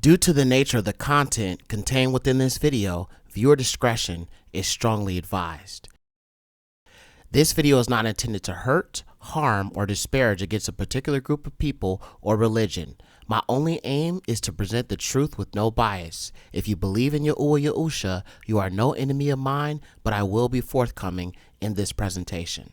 Due to the nature of the content contained within this video, viewer discretion is strongly advised. This video is not intended to hurt, harm, or disparage against a particular group of people or religion. My only aim is to present the truth with no bias. If you believe in 𝐤𝐤𝐋, you are no enemy of mine, but I will be forthcoming in this presentation.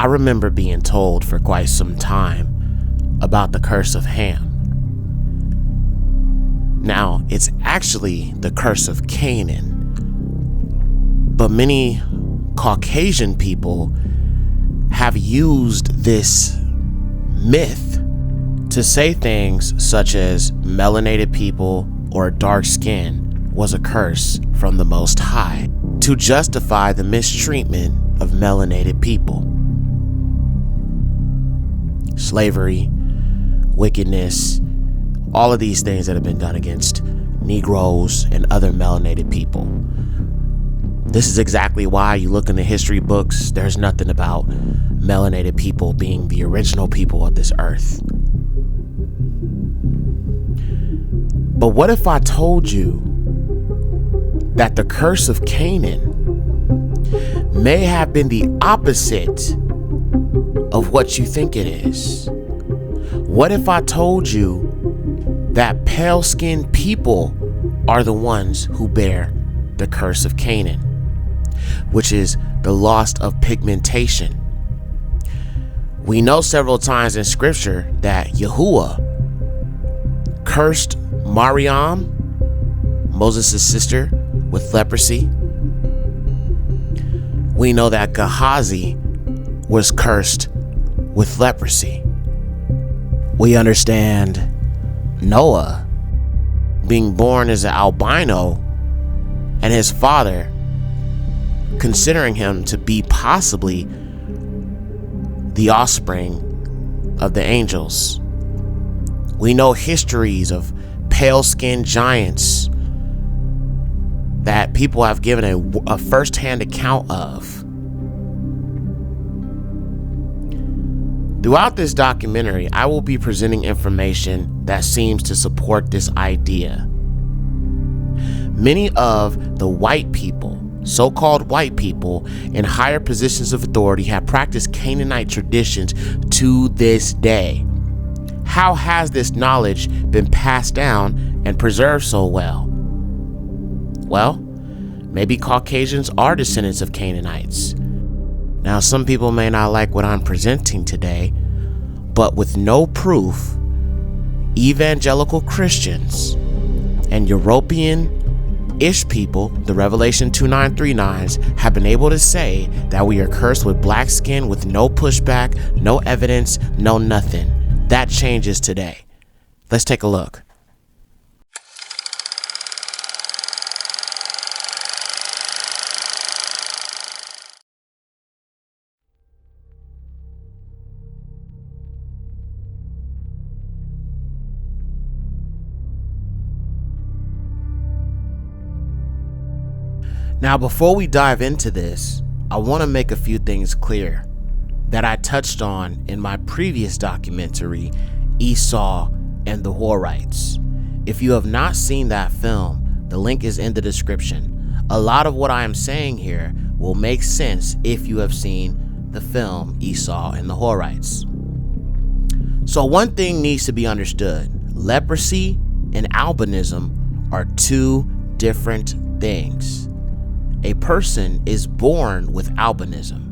I remember being told for quite some time about the Curse of Ham. Now, it's actually the Curse of Canaan, but many Caucasian people have used this myth to say things such as melanated people or dark skin was a curse from the Most High to justify the mistreatment of melanated people. Slavery, wickedness, all of these things that have been done against Negroes and other melanated people. This is exactly why you look in the history books, there's nothing about melanated people being the original people of this earth. But what if I told you that the Curse of Canaan may have been the opposite of what you think it is? What if I told you that pale-skinned people are the ones who bear the Curse of Canaan, which is the loss of pigmentation? We know several times in scripture that Yahuwah cursed Mariam, Moses' sister, with leprosy. We know that Gehazi was cursed with leprosy. We understand Noah being born as an albino and his father considering him to be possibly the offspring of the angels. We know histories of pale-skinned giants that people have given a first-hand account of. Throughout this documentary, I will be presenting information that seems to support this idea. Many of the white people, so-called white people, in higher positions of authority have practiced Canaanite traditions to this day. How has this knowledge been passed down and preserved so well? Well, maybe Caucasians are descendants of Canaanites. Now, some people may not like what I'm presenting today, but with no proof, evangelical Christians and European-ish people, the Revelation 2939s, have been able to say that we are cursed with black skin with no pushback, no evidence, no nothing. That changes today. Let's take a look. Now, before we dive into this, I want to make a few things clear. that I touched on in my previous documentary, Esau and the Horites. If you have not seen that film, the link is in the description. A lot of what I am saying here will make sense if you have seen the film Esau and the Horites. So one thing needs to be understood. Leprosy and albinism are two different things. A person is born with albinism.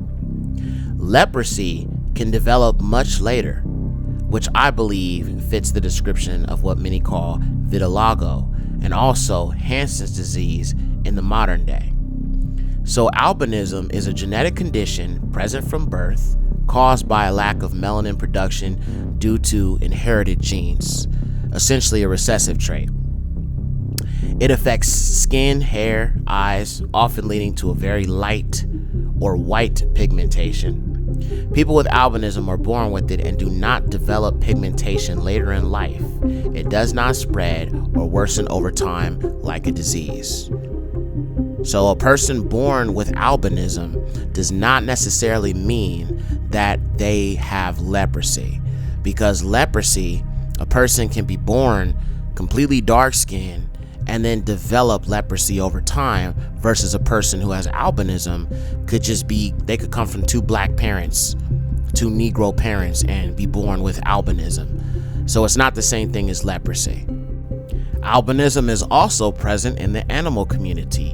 Leprosy can develop much later, which I believe fits the description of what many call vitiligo and also Hansen's disease in the modern day. So albinism is a genetic condition present from birth caused by a lack of melanin production due to inherited genes, essentially a recessive trait. It affects skin, hair, eyes, often leading to a very light or white pigmentation. People with albinism are born with it and do not develop pigmentation later in life. It does not spread or worsen over time like a disease. So a person born with albinism does not necessarily mean that they have leprosy, because leprosy, a person can be born completely dark-skinned and then develop leprosy over time, versus a person who has albinism could just be, they could come from two black parents, two Negro parents, and be born with albinism. So it's not the same thing as leprosy. Albinism is also present in the animal community.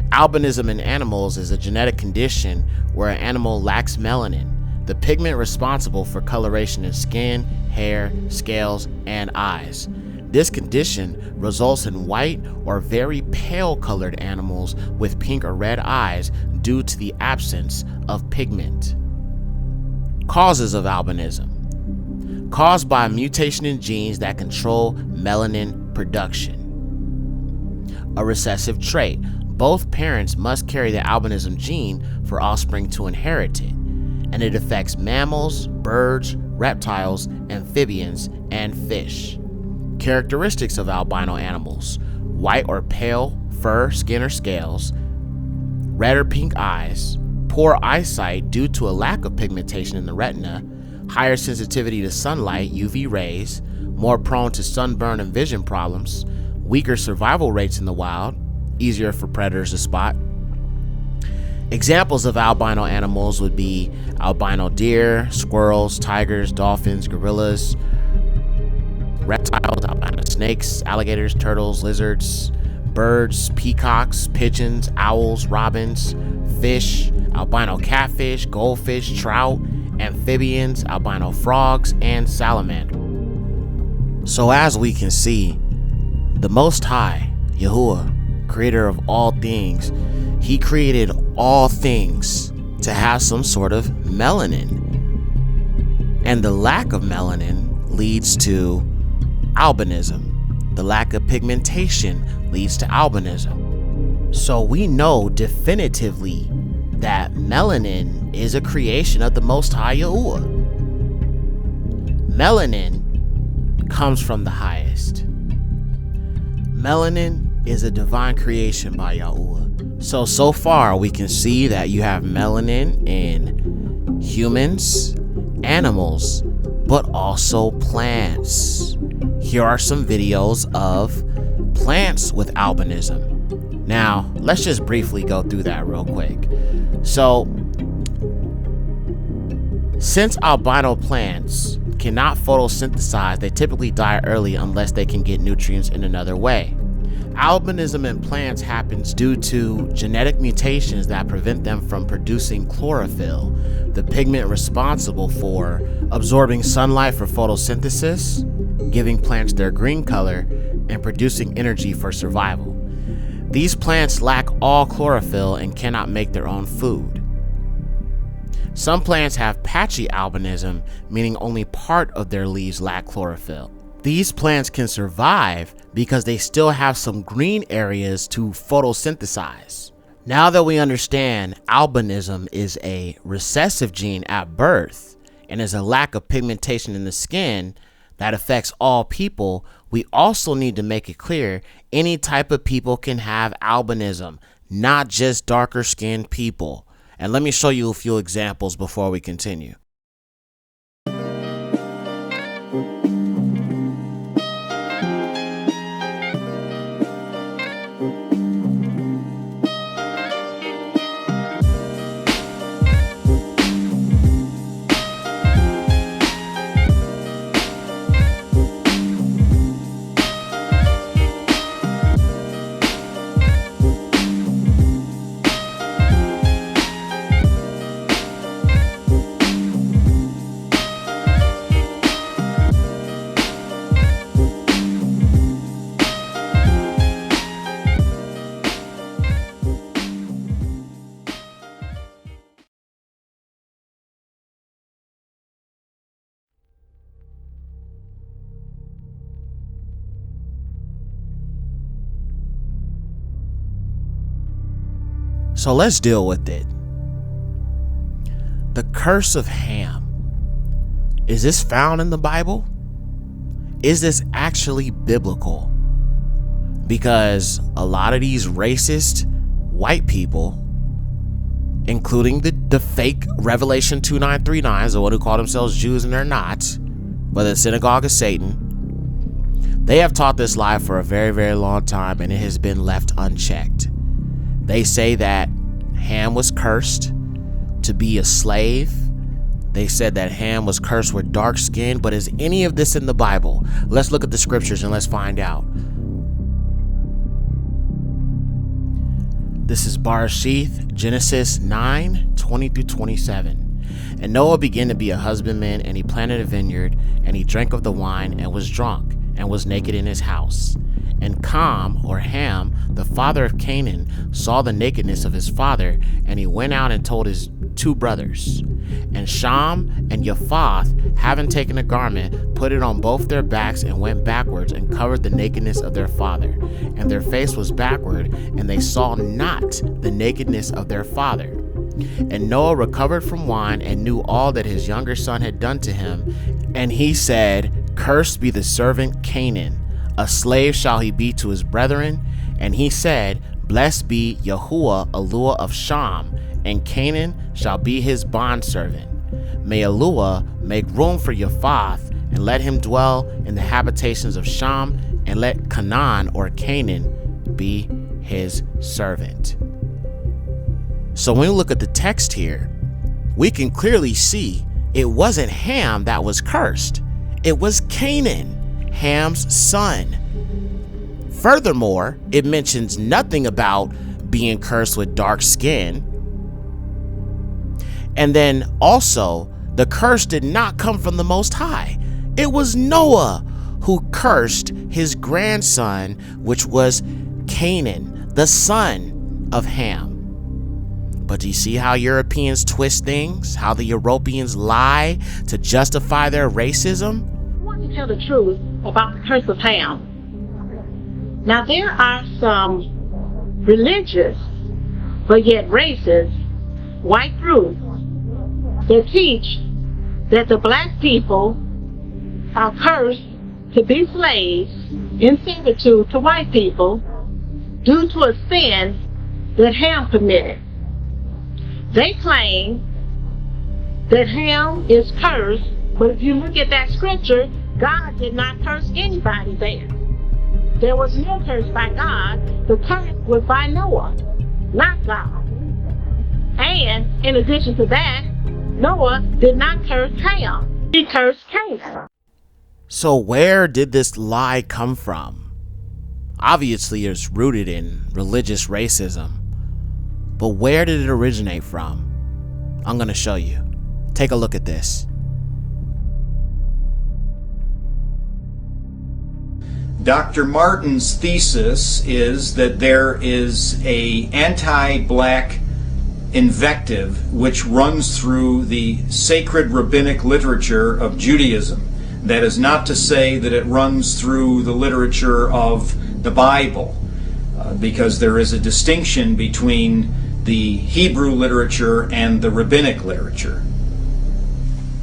Albinism in animals is a genetic condition where an animal lacks melanin, the pigment responsible for coloration in skin, hair, scales, and eyes. This condition results in white or very pale colored animals with pink or red eyes due to the absence of pigment. Causes of albinism: caused by a mutation in genes that control melanin production. A recessive trait: both parents must carry the albinism gene for offspring to inherit it, and it affects mammals, birds, reptiles, amphibians, and fish. Characteristics of albino animals: white or pale fur, skin, or scales, red or pink eyes, poor eyesight due to a lack of pigmentation in the retina, higher sensitivity to sunlight, UV rays, more prone to sunburn and vision problems, weaker survival rates in the wild, easier for predators to spot. Examples of albino animals would be albino deer, squirrels, tigers, dolphins, gorillas, reptiles, albino snakes, alligators, turtles, lizards, birds, peacocks, pigeons, owls, robins, fish, albino catfish, goldfish, trout, amphibians, albino frogs, and salamanders. So as we can see, the Most High, Yahuwah, creator of all things, he created all things to have some sort of melanin. And the lack of melanin leads to albinism. The lack of pigmentation leads to albinism. So we know definitively that melanin is a creation of the Most High Yahuwah. Melanin comes from the highest. Melanin is a divine creation by Yahuwah. So far we can see that you have melanin in humans, animals, but also plants. Here are some videos of plants with albinism. Now, let's just briefly go through that real quick. So, since albino plants cannot photosynthesize, they typically die early unless they can get nutrients in another way. Albinism in plants happens due to genetic mutations that prevent them from producing chlorophyll, the pigment responsible for absorbing sunlight for photosynthesis, giving plants their green color, and producing energy for survival. These plants lack all chlorophyll and cannot make their own food. Some plants have patchy albinism, meaning only part of their leaves lack chlorophyll. These plants can survive because they still have some green areas to photosynthesize. Now that we understand albinism is a recessive gene at birth and is a lack of pigmentation in the skin that affects all people, we also need to make it clear any type of people can have albinism, not just darker skinned people. And let me show you a few examples before we continue. So let's deal with it. The curse of Ham. Is this found in the Bible? Is this actually biblical? Because a lot of these racist white people, including the fake Revelation 2939s, the one who call themselves Jews and they're not, but the synagogue of Satan, they have taught this lie for a very, very long time, and it has been left unchecked. They say that Ham was cursed to be a slave. They said that Ham was cursed with dark skin, but is any of this in the Bible? Let's look at the scriptures and let's find out. This is Bereshith, Genesis 9:20-27. And Noah began to be a husbandman, and he planted a vineyard, and he drank of the wine, and was drunk, and was naked in his house. And Cam, or Ham, the father of Canaan, saw the nakedness of his father, and he went out and told his 2 brothers. And Shem and Japheth, having taken a garment, put it on both their backs, and went backwards, and covered the nakedness of their father. And their face was backward, and they saw not the nakedness of their father. And Noah recovered from wine, and knew all that his younger son had done to him. And he said, Cursed be the servant Canaan, a slave shall he be to his brethren. And he said, Blessed be Yahuwah of Shem, and Canaan shall be his bondservant. May Eluah make room for Japheth, and let him dwell in the habitations of Shem, and let Canaan, or Canaan, be his servant. So when we look at the text here, we can clearly see it wasn't Ham that was cursed. It was Canaan, Ham's son. Furthermore, it mentions nothing about being cursed with dark skin. And then also, the curse did not come from the Most High. It was Noah who cursed his grandson, which was Canaan, the son of Ham. But do you see how Europeans twist things? How the Europeans lie to justify their racism? I want to tell the truth about the curse of Ham. Now, there are some religious, but yet racist, white groups that teach that the black people are cursed to be slaves in servitude to white people due to a sin that Ham committed. They claim that Ham is cursed, but if you look at that scripture, God did not curse anybody there. There was no curse by God. The curse was by Noah, not God. And in addition to that, Noah did not curse Ham. He cursed Canaan. So where did this lie come from? Obviously, it's rooted in religious racism. But where did it originate from? I'm going to show you. Take a look at this. Dr. Martin's thesis is that there is an anti-black invective which runs through the sacred rabbinic literature of Judaism. That is not to say that it runs through the literature of the Bible, because there is a distinction between the Hebrew literature and the rabbinic literature.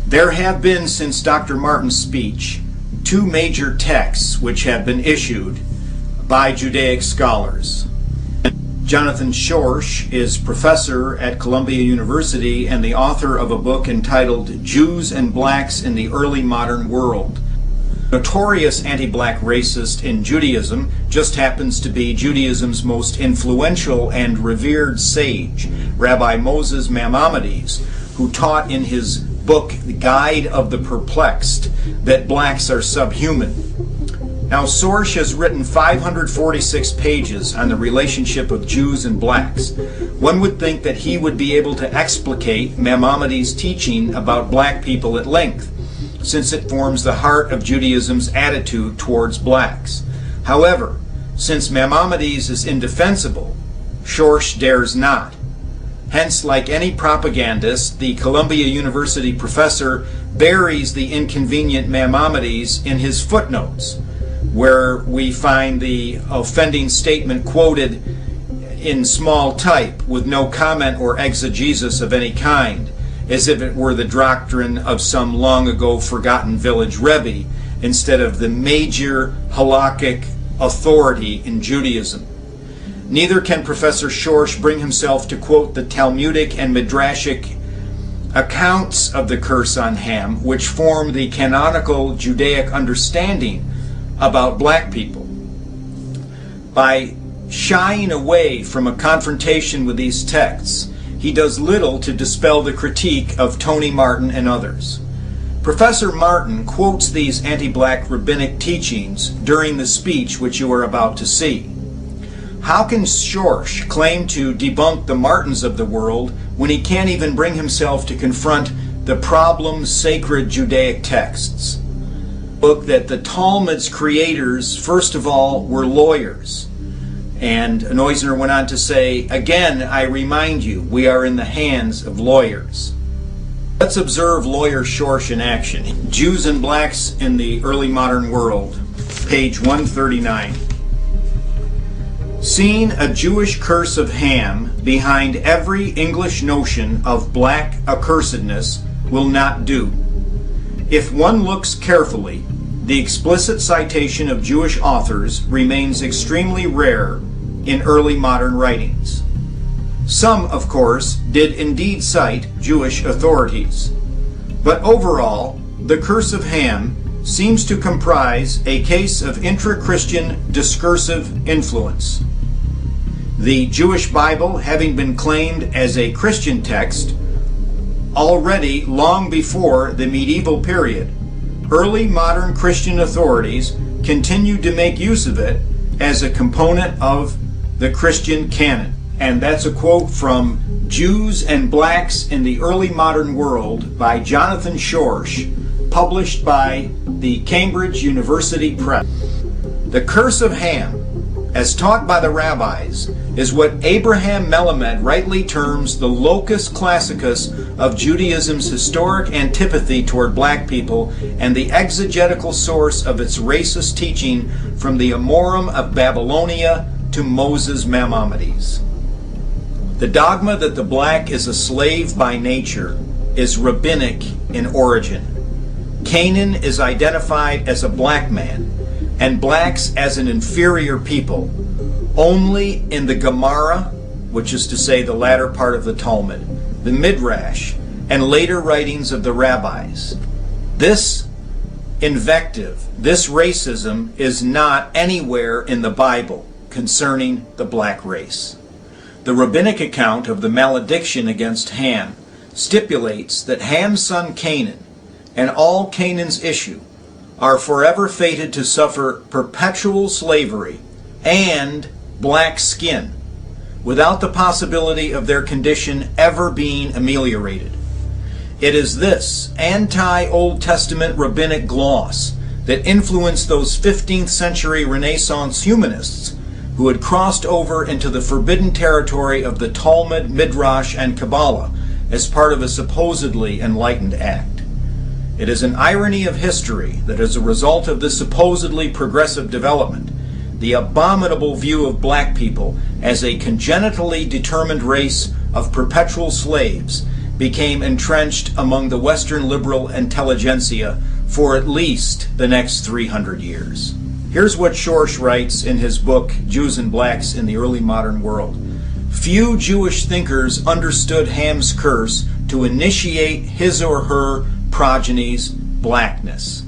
There have been, since Dr. Martin's speech, 2 major texts which have been issued by Judaic scholars. Jonathan Schorsch is professor at Columbia University and the author of a book entitled Jews and Blacks in the Early Modern World. Notorious anti-black racist in Judaism just happens to be Judaism's most influential and revered sage, Rabbi Moses Maimonides, who taught in his book, The Guide of the Perplexed, that blacks are subhuman. Now, Sorge has written 546 pages on the relationship of Jews and blacks. One would think that he would be able to explicate Maimonides' teaching about black people at length, since it forms the heart of Judaism's attitude towards blacks. However, since Maimonides is indefensible, Schorsch dares not. Hence, like any propagandist, the Columbia University professor buries the inconvenient Maimonides in his footnotes, where we find the offending statement quoted in small type with no comment or exegesis of any kind, as if it were the doctrine of some long ago forgotten village rebbe instead of the major halakhic authority in Judaism. Neither can Professor Schorsch bring himself to quote the Talmudic and Midrashic accounts of the curse on Ham, which form the canonical Judaic understanding about black people. By shying away from a confrontation with these texts, he does little to dispel the critique of Tony Martin and others. Professor Martin quotes these anti-black rabbinic teachings during the speech which you are about to see. How can Schorsch claim to debunk the Martins of the world when he can't even bring himself to confront the problem sacred Judaic texts? Book that the Talmud's creators, first of all, were lawyers. And Neusner went on to say, again, I remind you, we are in the hands of lawyers. Let's observe lawyer Schorsch in action. Jews and Blacks in the Early Modern World, page 139. Seeing a Jewish curse of Ham behind every English notion of black accursedness will not do. If one looks carefully, the explicit citation of Jewish authors remains extremely rare in early modern writings. Some, of course, did indeed cite Jewish authorities. But overall, the Curse of Ham seems to comprise a case of intra-Christian discursive influence. The Jewish Bible having been claimed as a Christian text already long before the medieval period, early modern Christian authorities continued to make use of it as a component of the Christian canon. And that's a quote from Jews and Blacks in the Early Modern World by Jonathan Schorsch, published by the Cambridge University Press. The Curse of Ham, as taught by the rabbis, is what Abraham Melamed rightly terms the locus classicus of Judaism's historic antipathy toward black people and the exegetical source of its racist teaching from the Amorim of Babylonia to Moses Maimonides. The dogma that the black is a slave by nature is rabbinic in origin. Canaan is identified as a black man, and blacks as an inferior people, only in the Gemara, which is to say the latter part of the Talmud, the Midrash, and later writings of the rabbis. This invective, this racism, is not anywhere in the Bible concerning the black race. The rabbinic account of the malediction against Ham stipulates that Ham's son Canaan and all Canaan's issue are forever fated to suffer perpetual slavery and black skin, without the possibility of their condition ever being ameliorated. It is this anti-Old Testament rabbinic gloss that influenced those 15th century Renaissance humanists who had crossed over into the forbidden territory of the Talmud, Midrash, and Kabbalah as part of a supposedly enlightened act. It is an irony of history that as a result of this supposedly progressive development, the abominable view of black people as a congenitally determined race of perpetual slaves became entrenched among the Western liberal intelligentsia for at least the next 300 years. Here's what Schorsch writes in his book, Jews and Blacks in the Early Modern World. Few Jewish thinkers understood Ham's curse to initiate his or her progeny's blackness.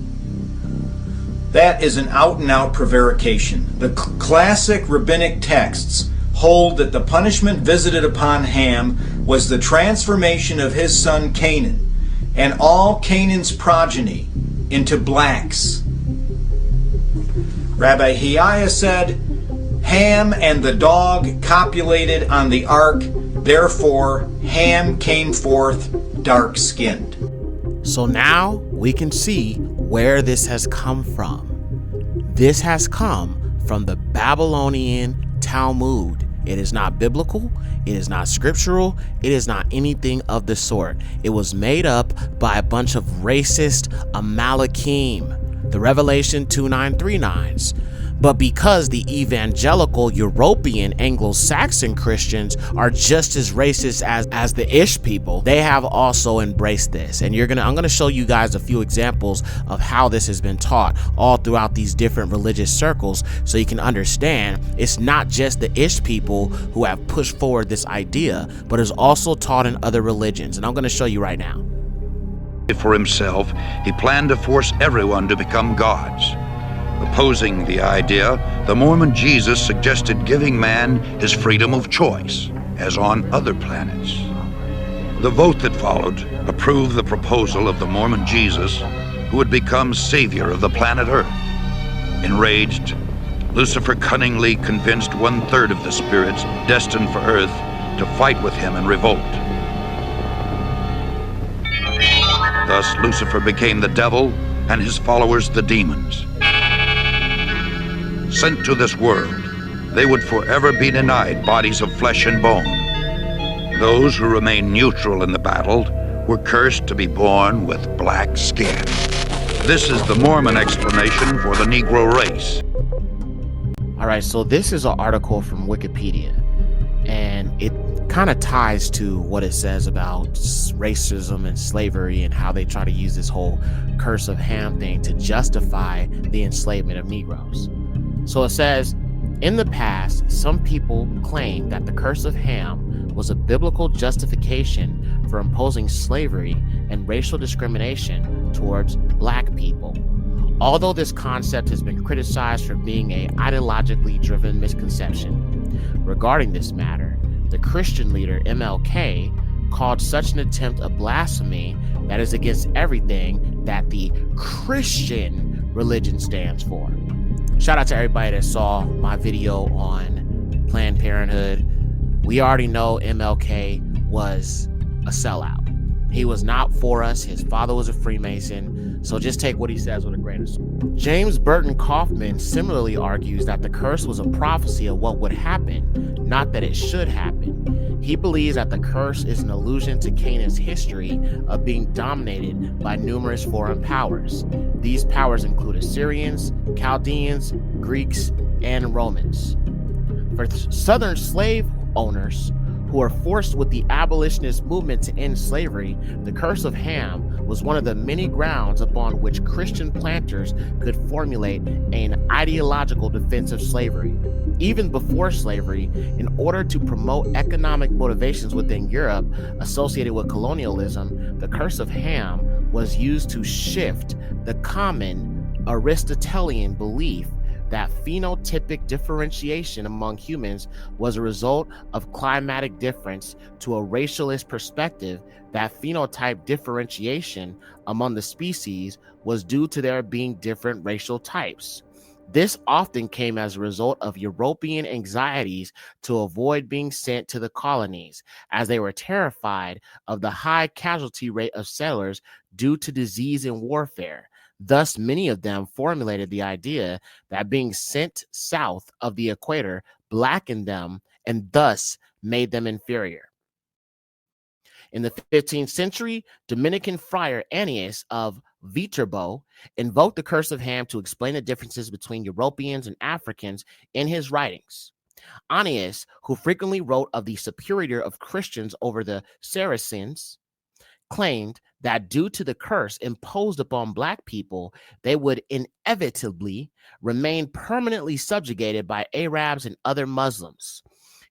That is an out-and-out prevarication. The classic rabbinic texts hold that the punishment visited upon Ham was the transformation of his son Canaan and all Canaan's progeny into blacks. Rabbi Hiah said, Ham and the dog copulated on the ark, therefore Ham came forth dark-skinned. So now we can see where this has come from. This has come from the Babylonian Talmud. It is not biblical, it is not scriptural, it is not anything of the sort. It was made up by a bunch of racist Amalekim, the Revelation 2939s. But because the evangelical European Anglo-Saxon Christians are just as racist as the Ish people, they have also embraced this. And I'm gonna show you guys a few examples of how this has been taught all throughout these different religious circles, so you can understand it's not just the Ish people who have pushed forward this idea, but is also taught in other religions. And I'm gonna show you right now. For himself, he planned to force everyone to become gods. Opposing the idea, the Mormon Jesus suggested giving man his freedom of choice, as on other planets. The vote that followed approved the proposal of the Mormon Jesus, who would become savior of the planet Earth. Enraged, Lucifer cunningly convinced 1/3 of the spirits destined for Earth to fight with him in revolt. Thus, Lucifer became the devil and his followers the demons. Sent to this world, they would forever be denied bodies of flesh and bone. Those who remained neutral in the battle were cursed to be born with black skin. This is the Mormon explanation for the Negro race. All right, so this is an article from Wikipedia, and it kind of ties to what it says about racism and slavery and how they try to use this whole Curse of Ham thing to justify the enslavement of Negroes. So it says, in the past, some people claimed that the Curse of Ham was a biblical justification for imposing slavery and racial discrimination towards black people. Although this concept has been criticized for being an ideologically driven misconception. Regarding this matter, the Christian leader MLK called such an attempt a blasphemy that is against everything that the Christian religion stands for. Shout out to everybody that saw my video on Planned Parenthood. We already know MLK was a sellout. He was not for us. His father was a Freemason. So just take what he says with a grain of salt. James Burton Kaufman similarly argues that the curse was a prophecy of what would happen, not that it should happen. He believes that the curse is an allusion to Canaan's history of being dominated by numerous foreign powers. These powers include Assyrians, Chaldeans, Greeks, and Romans. For Southern slave owners who were forced with the abolitionist movement to end slavery, the Curse of Ham was one of the many grounds upon which Christian planters could formulate an ideological defense of slavery. Even before slavery, in order to promote economic motivations within Europe associated with colonialism, the Curse of Ham was used to shift the common Aristotelian belief that phenotypic differentiation among humans was a result of climatic difference to a racialist perspective that phenotype differentiation among the species was due to there being different racial types. This often came as a result of European anxieties to avoid being sent to the colonies, as they were terrified of the high casualty rate of settlers due to disease and warfare. Thus, many of them formulated the idea that being sent south of the equator blackened them and thus made them inferior. In the 15th century, Dominican friar Ananias of Viterbo invoked the Curse of Ham to explain the differences between Europeans and Africans in his writings. Ananias, who frequently wrote of the superiority of Christians over the Saracens, claimed that due to the curse imposed upon black people, they would inevitably remain permanently subjugated by Arabs and other Muslims.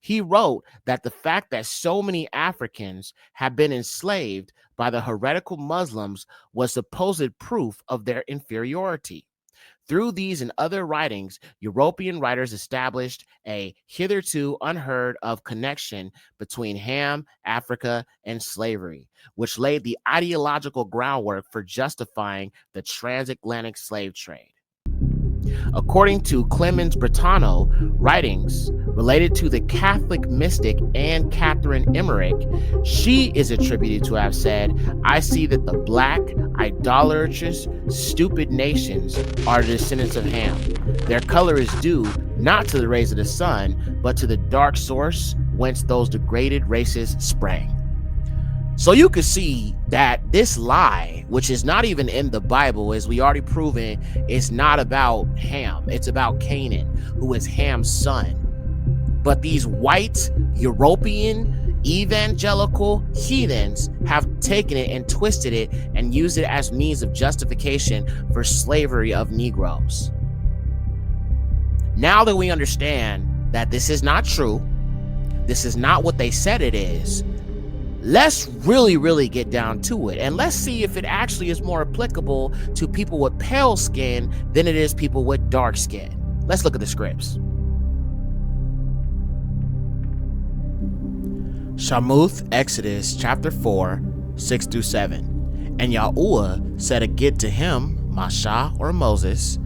He wrote that the fact that so many Africans had been enslaved by the heretical Muslims was supposed proof of their inferiority. Through these and other writings, European writers established a hitherto unheard of connection between Ham, Africa, and slavery, which laid the ideological groundwork for justifying the transatlantic slave trade. According to Clemens Bretano, writings related to the Catholic mystic Anne Catherine Emmerich, she is attributed to have said, "I see that the black, idolatrous, stupid nations are the descendants of Ham. Their color is due not to the rays of the sun, but to the dark source whence those degraded races sprang." So you could see that this lie, which is not even in the Bible, as we already proven, is not about Ham. It's about Canaan, who is Ham's son. But these white European evangelical heathens have taken it and twisted it and used it as means of justification for slavery of Negroes. Now that we understand that this is not true, this is not what they said it is, let's really get down to it, and let's see if it actually is more applicable to people with pale skin than it is people with dark skin. Let's look at the scripts. Shamuth, Exodus chapter 4, 6 through 7. And Yahuwah said again to him, Masha or Moses,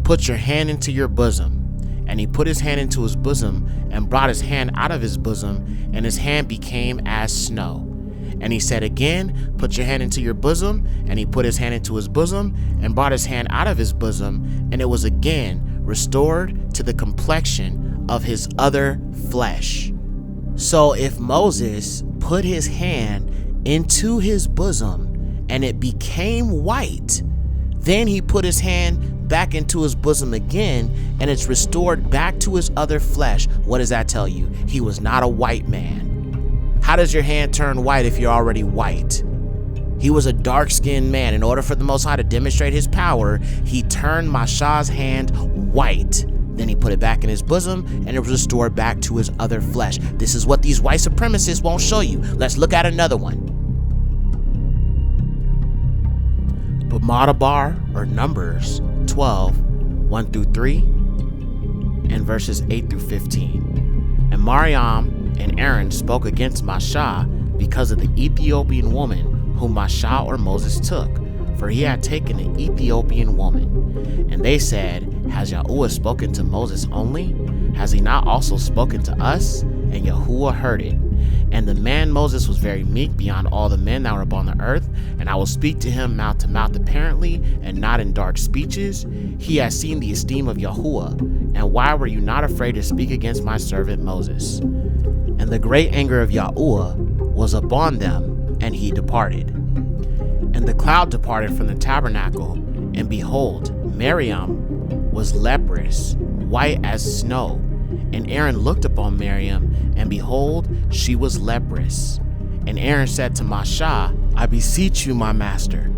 put your hand into your bosom. And he put his hand into his bosom and brought his hand out of his bosom, and his hand became as snow. And he said again, put your hand into your bosom. And he put his hand into his bosom and brought his hand out of his bosom, and it was again restored to the complexion of his other flesh. So if Moses put his hand into his bosom and it became white, then he put his hand back into his bosom again and it's restored back to his other flesh. What does that tell you? He was not a white man. How does your hand turn white if you're already white? He was a dark-skinned man. In order for the Most High to demonstrate his power, he turned Masha's hand white. Then he put it back in his bosom and it was restored back to his other flesh. This is what these white supremacists won't show you. Let's look at another one. Bamadabar, or Numbers 12, 1 through 3, and verses 8 through 15. And Miriam and Aaron spoke against Masha because of the Ethiopian woman whom Masha or Moses took, for he had taken an Ethiopian woman. And they said, has Yahuwah spoken to Moses only? Has he not also spoken to us? And Yahuwah heard it. And the man Moses was very meek beyond all the men that were upon the earth, and I will speak to him mouth to mouth apparently, and not in dark speeches. He has seen the esteem of Yahuwah. And why were you not afraid to speak against my servant Moses? And the great anger of Yahuwah was upon them, and he departed. And the cloud departed from the tabernacle, and behold, Miriam was leprous, white as snow. And Aaron looked upon Miriam, and behold, she was leprous. And Aaron said to Masha, I beseech you, my master,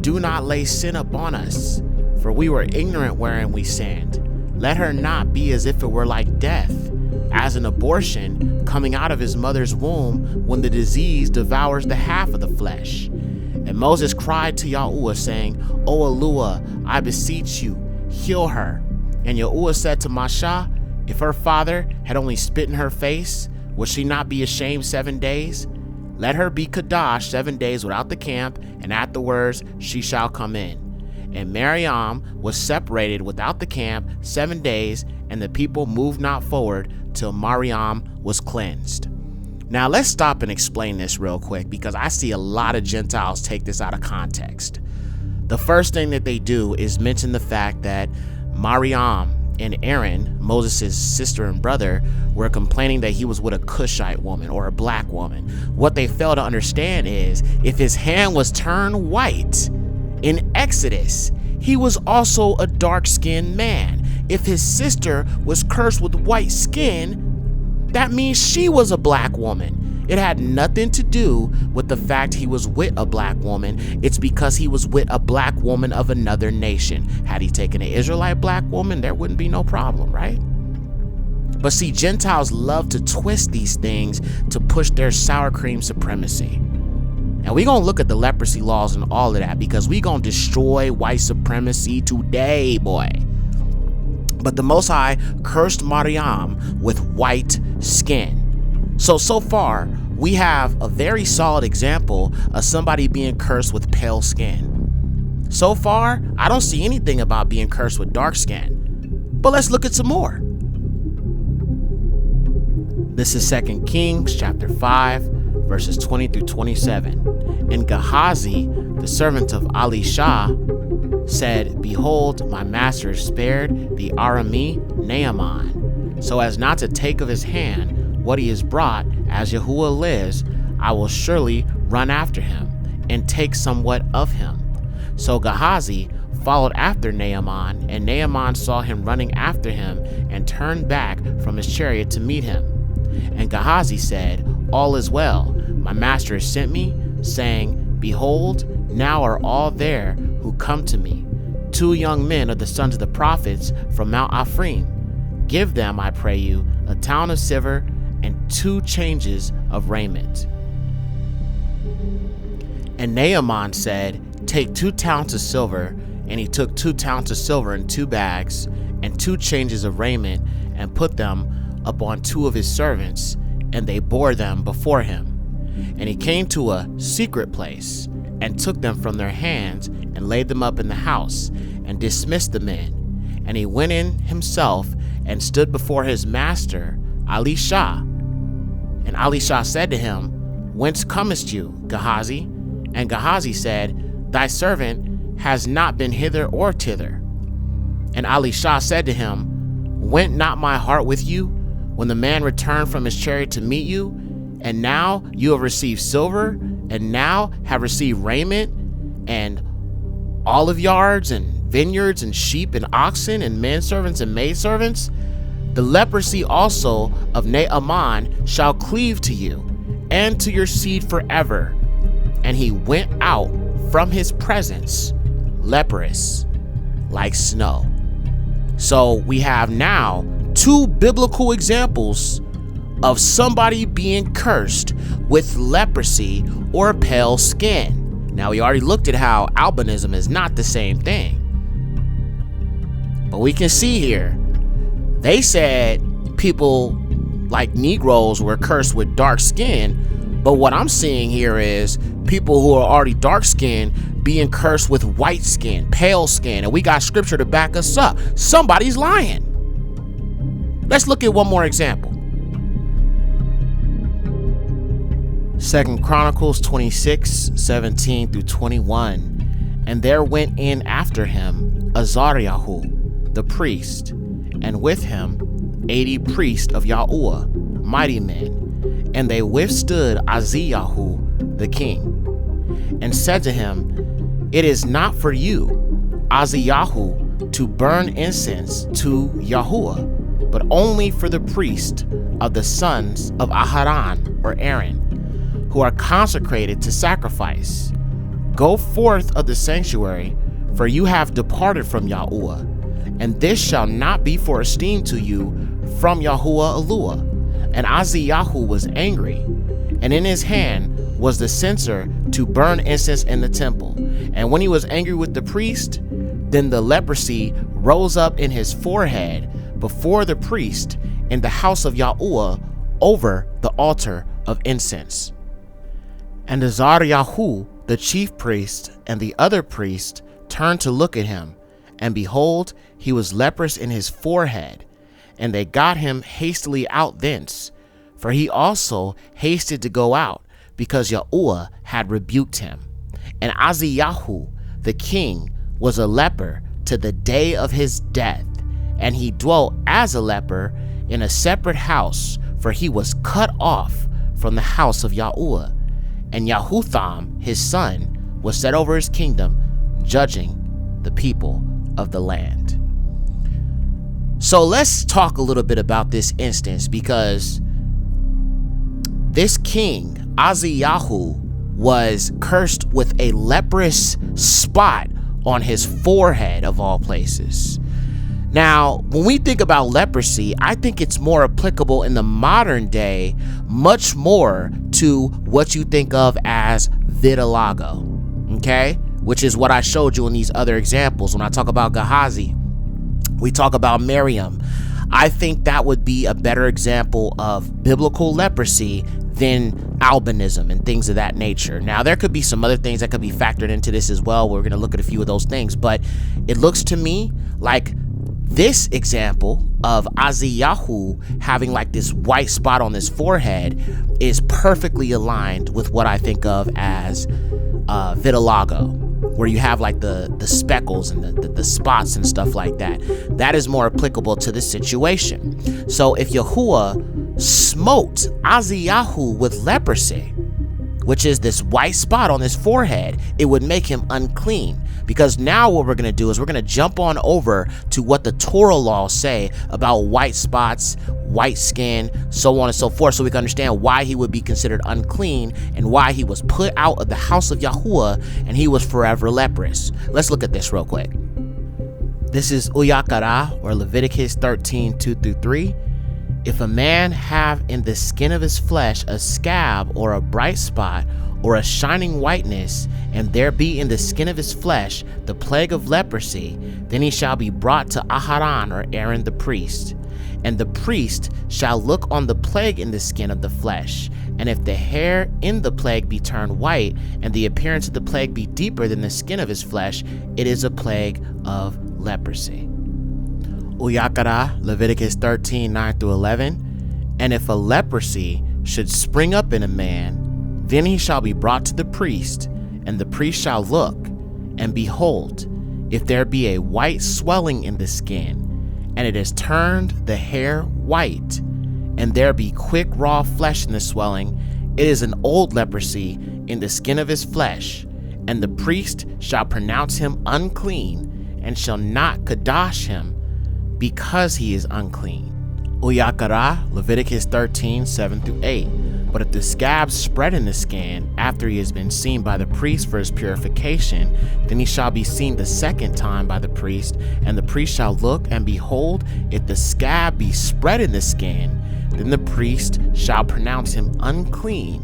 do not lay sin upon us, for we were ignorant wherein we sinned. Let her not be as if it were like death, as an abortion coming out of his mother's womb when the disease devours the half of the flesh. And Moses cried to Yahuwah, saying, O Eluah, I beseech you, heal her. And Yahuwah said to Masha, if her father had only spit in her face, would she not be ashamed 7 days? Let her be Kadash 7 days without the camp, and afterwards she shall come in. And Miriam was separated without the camp 7 days, and the people moved not forward till Miriam was cleansed. Now let's stop and explain this real quick, because I see a lot of Gentiles take this out of context. The first thing that they do is mention the fact that Miriam and Aaron, Moses' sister and brother, were complaining that he was with a Cushite woman or a black woman. What they fail to understand is, if his hand was turned white in Exodus, he was also a dark-skinned man. If his sister was cursed with white skin, that means she was a black woman. It had nothing to do with the fact he was with a black woman. It's because he was with a black woman of another nation. Had he taken an Israelite black woman, there wouldn't be no problem, right? But see, Gentiles love to twist these things to push their sour cream supremacy. And we're going to look at the leprosy laws and all of that, because we're going to destroy white supremacy today, boy. But the Most High cursed Miriam with white skin. So far, we have a very solid example of somebody being cursed with pale skin. So far, I don't see anything about being cursed with dark skin. But let's look at some more. This is 2 Kings chapter 5, verses 20 through 27. And Gehazi, the servant of Elisha, said, behold, my master spared the Aramee Naaman, so as not to take of his hand what he has brought. As Yahuwah lives, I will surely run after him and take somewhat of him. So Gehazi followed after Naaman, and Naaman saw him running after him and turned back from his chariot to meet him. And Gehazi said, All is well. My master has sent me, saying, Behold, now are all there who come to me, 2 young men of the sons of the prophets from Mount Ephraim. Give them, I pray you, a talent of silver and 2 changes of raiment. And Naaman said, Take 2 talents of silver. And he took 2 talents of silver in 2 bags and 2 changes of raiment, and put them upon 2 of his servants, and they bore them before him. And he came to a secret place, and took them from their hands, and laid them up in the house, and dismissed the men. And he went in himself, and stood before his master, Elisha. And Elisha said to him, Whence comest you, Gehazi? And Gehazi said, Thy servant has not been hither or thither. And Elisha said to him, Went not my heart with you when the man returned from his chariot to meet you? And now you have received silver, and now have received raiment, and olive yards, and vineyards, and sheep, and oxen, and menservants and maidservants? The leprosy also of Naaman shall cleave to you, and to your seed forever. And he went out from his presence, leprous like snow. So we have now 2 biblical examples of somebody being cursed with leprosy or pale skin. Now we already looked at how albinism is not the same thing. But we can see here, they said people like Negroes were cursed with dark skin. But what I'm seeing here is people who are already dark skinned being cursed with white skin, pale skin, and we got scripture to back us up. Somebody's lying. Let's look at one more example. 2 Chronicles 26:17-21. And there went in after him Azariah the priest, and with him 80 priests of Yahuwah, mighty men. And they withstood Aziyahu the king, and said to him, It is not for you, Aziyahu, to burn incense to Yahuwah, but only for the priest of the sons of Aharon or Aaron, who are consecrated to sacrifice. Go forth of the sanctuary, for you have departed from Yahuwah, and this shall not be for esteem to you from Yahuwah Eluah. And Aziyahu was angry, and in his hand was the censer to burn incense in the temple. And when he was angry with the priest, then the leprosy rose up in his forehead before the priest in the house of Yahuwah over the altar of incense. And Azariah, the chief priest, and the other priest turned to look at him, and behold, he was leprous in his forehead. And they got him hastily out thence, for he also hasted to go out, because Yahuwah had rebuked him. And Aziyahu the king was a leper to the day of his death, and he dwelt as a leper in a separate house, for he was cut off from the house of Yahuwah. And Yahutham his son was set over his kingdom, judging the people of the land. So let's talk a little bit about this instance, because this king, Aziyahu, was cursed with a leprous spot on his forehead of all places. Now, when we think about leprosy, I think it's more applicable in the modern day, much more to what you think of as vitiligo, okay? Which is what I showed you in these other examples. When I talk about Gehazi, we talk about Miriam. I think that would be a better example of biblical leprosy than albinism and things of that nature. Now, there could be some other things that could be factored into this as well. We're going to look at a few of those things, but it looks to me like this example of Aziyahu having like this white spot on his forehead is perfectly aligned with what I think of as vitiligo, where you have like the speckles and the spots and stuff like that. That is more applicable to this situation. So if Yahuwah smote Aziyahu with leprosy, which is this white spot on his forehead, it would make him unclean. Because now what we're going to do is we're going to jump on over to what the Torah laws say about white spots, white skin, so on and so forth, so we can understand why he would be considered unclean and why he was put out of the house of Yahuwah and he was forever leprous. Let's look at this real quick. This is 𝐤𝐷𝐷, or Leviticus 13:2-3. If a man have in the skin of his flesh a scab or a bright spot or a shining whiteness, and there be in the skin of his flesh the plague of leprosy, then he shall be brought to Aharon, or Aaron the priest. And the priest shall look on the plague in the skin of the flesh, and if the hair in the plague be turned white, and the appearance of the plague be deeper than the skin of his flesh, it is a plague of leprosy. 𝐤𝐷𝐷, Leviticus 13:9-11. And if a leprosy should spring up in a man, then he shall be brought to the priest, and the priest shall look, and behold, if there be a white swelling in the skin, and it has turned the hair white, and there be quick raw flesh in the swelling, it is an old leprosy in the skin of his flesh, and the priest shall pronounce him unclean, and shall not kadosh him, because he is unclean. 𝐤𝐷𝐷, Leviticus 13:7-8. But if the scab spread in the skin after he has been seen by the priest for his purification, then he shall be seen the second time by the priest, and the priest shall look, and behold, if the scab be spread in the skin, then the priest shall pronounce him unclean.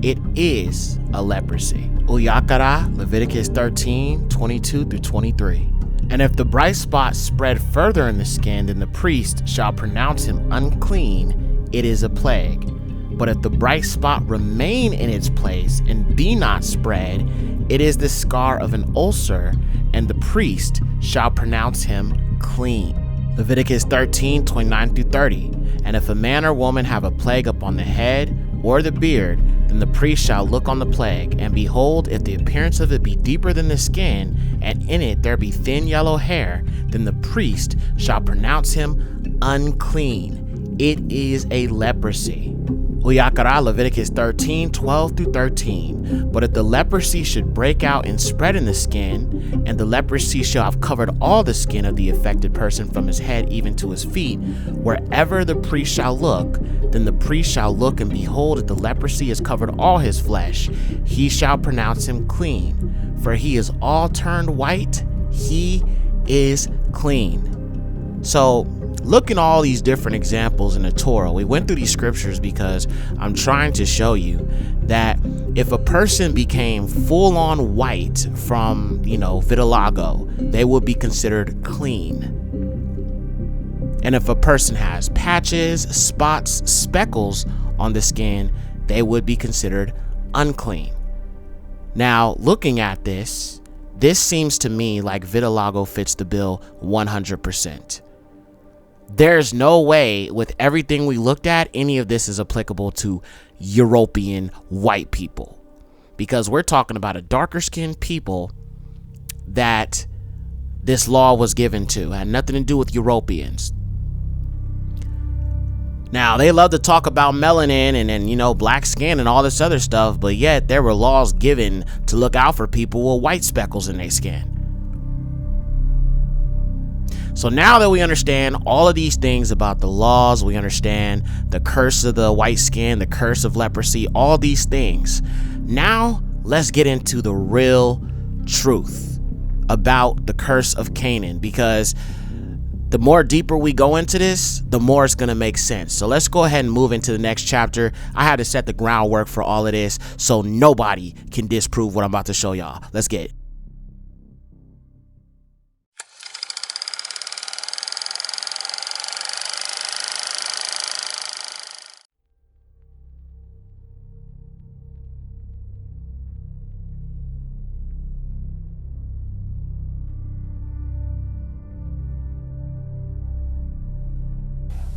It is a leprosy. 𝐤𝐷𝐷, Leviticus 13:22-23. And if the bright spot spread further in the skin, then the priest shall pronounce him unclean. It is a plague. But if the bright spot remain in its place and be not spread, it is the scar of an ulcer, and the priest shall pronounce him clean. Leviticus 13:29-30. And if a man or woman have a plague upon the head or the beard, then the priest shall look on the plague, and behold, if the appearance of it be deeper than the skin, and in it there be thin yellow hair, then the priest shall pronounce him unclean. It is a leprosy. 𝐤𝐷𝐷, Leviticus 13:12-13. But if the leprosy should break out and spread in the skin, and the leprosy shall have covered all the skin of the affected person from his head even to his feet, wherever the priest shall look, then the priest shall look, and behold, if the leprosy has covered all his flesh, he shall pronounce him clean. For he is all turned white, he is clean. So, looking at all these different examples in the Torah, we went through these scriptures because I'm trying to show you that if a person became full-on white from, vitiligo, they would be considered clean. And if a person has patches, spots, speckles on the skin, they would be considered unclean. Now, looking at this seems to me like vitiligo fits the bill 100%. There's no way, with everything we looked at, any of this is applicable to European white people, because we're talking about a darker skinned people that this law was given to. It had nothing to do with Europeans. Now, they love to talk about melanin and black skin and all this other stuff, but yet there were laws given to look out for people with white speckles in their skin. So now that we understand all of these things about the laws, we understand the curse of the white skin, the curse of leprosy, all these things. Now let's get into the real truth about the curse of Canaan, because the more deeper we go into this, the more it's going to make sense. So let's go ahead and move into the next chapter. I had to set the groundwork for all of this so nobody can disprove what I'm about to show y'all. Let's get it.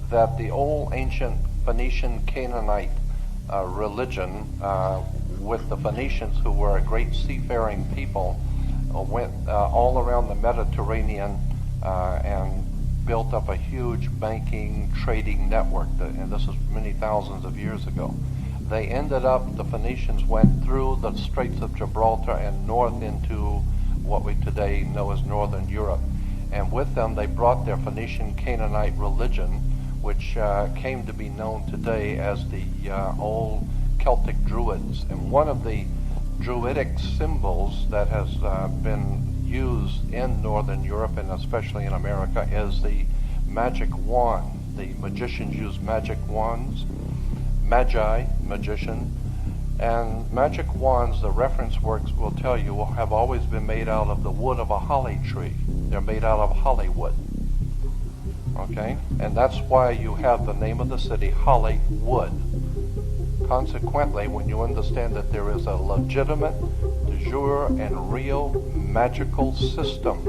That the old ancient Phoenician Canaanite religion with the Phoenicians, who were a great seafaring people, went all around the Mediterranean and built up a huge banking, trading network, and this is many thousands of years ago. they ended up, the Phoenicians went through the Straits of Gibraltar and north into what we today know as Northern Europe. And with them, they brought their Phoenician Canaanite religion, which came to be known today as the old Celtic Druids. And one of the Druidic symbols that has been used in Northern Europe and especially in America is the magic wand. The magicians use magic wands. Magi, magician, and magic wands, the reference works will tell you, have always been made out of the wood of a holly tree. They're made out of Hollywood. Okay? And that's why you have the name of the city, Hollywood. Consequently, when you understand that there is a legitimate, de jure, and real magical system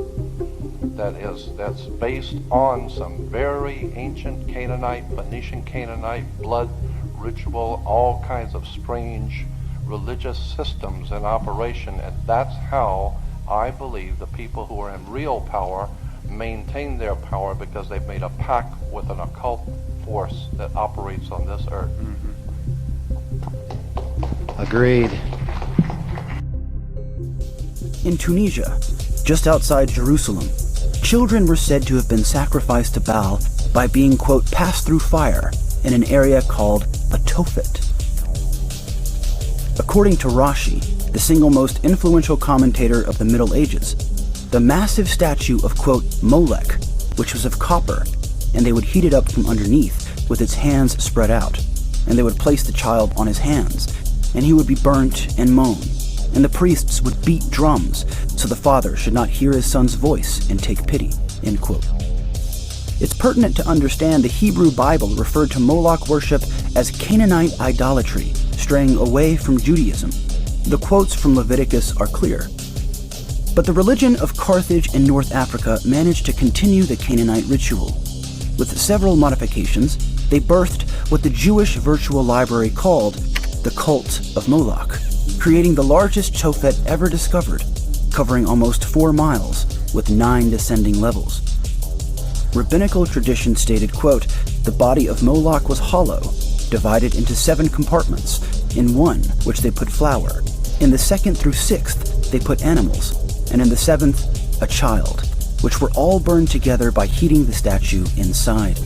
that's based on some very ancient Canaanite, Phoenician Canaanite blood ritual, all kinds of strange religious systems in operation, and that's how I believe the people who are in real power maintain their power, because they've made a pact with an occult force that operates on this earth. Agreed. In Tunisia, just outside Jerusalem, children were said to have been sacrificed to Baal by being, quote, passed through fire in an area called a Tophet. According to Rashi, the single most influential commentator of the Middle Ages, the massive statue of, quote, Molech, which was of copper, and they would heat it up from underneath with its hands spread out, and they would place the child on his hands, and he would be burnt and mown, and the priests would beat drums so the father should not hear his son's voice and take pity, end quote. It's pertinent to understand the Hebrew Bible referred to Moloch worship as Canaanite idolatry, straying away from Judaism. The quotes from Leviticus are clear. But the religion of Carthage in North Africa managed to continue the Canaanite ritual. With several modifications, they birthed what the Jewish virtual library called the Cult of Moloch, creating the largest Tophet ever discovered, covering almost 4 miles with 9 descending levels. Rabbinical tradition stated, quote, the body of Moloch was hollow, divided into 7 compartments, in one which they put flour, in the 2nd through 6th they put animals, and in the 7th a child, which were all burned together by heating the statue inside.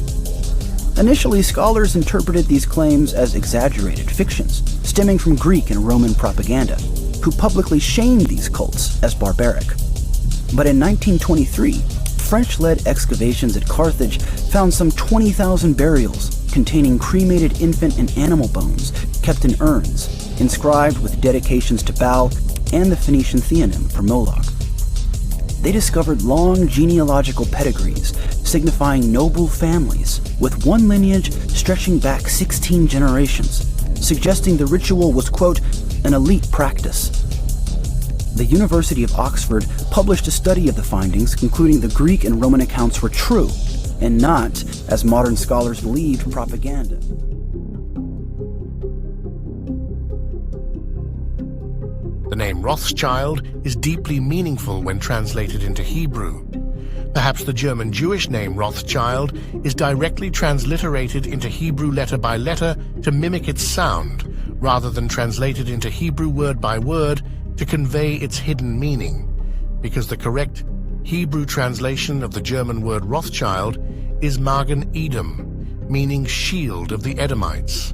Initially, scholars interpreted these claims as exaggerated fictions, stemming from Greek and Roman propaganda, who publicly shamed these cults as barbaric. But in 1923, French-led excavations at Carthage found some 20,000 burials containing cremated infant and animal bones kept in urns, inscribed with dedications to Baal and the Phoenician theonym for Moloch. They discovered long genealogical pedigrees signifying noble families, with one lineage stretching back 16 generations, suggesting the ritual was, quote, an elite practice. The University of Oxford published a study of the findings, concluding the Greek and Roman accounts were true, and not, as modern scholars believed, propaganda. The name Rothschild is deeply meaningful when translated into Hebrew. Perhaps the German Jewish name Rothschild is directly transliterated into Hebrew letter by letter to mimic its sound, rather than translated into Hebrew word by word to convey its hidden meaning, because the correct Hebrew translation of the German word Rothschild is Magen Edom, meaning shield of the Edomites.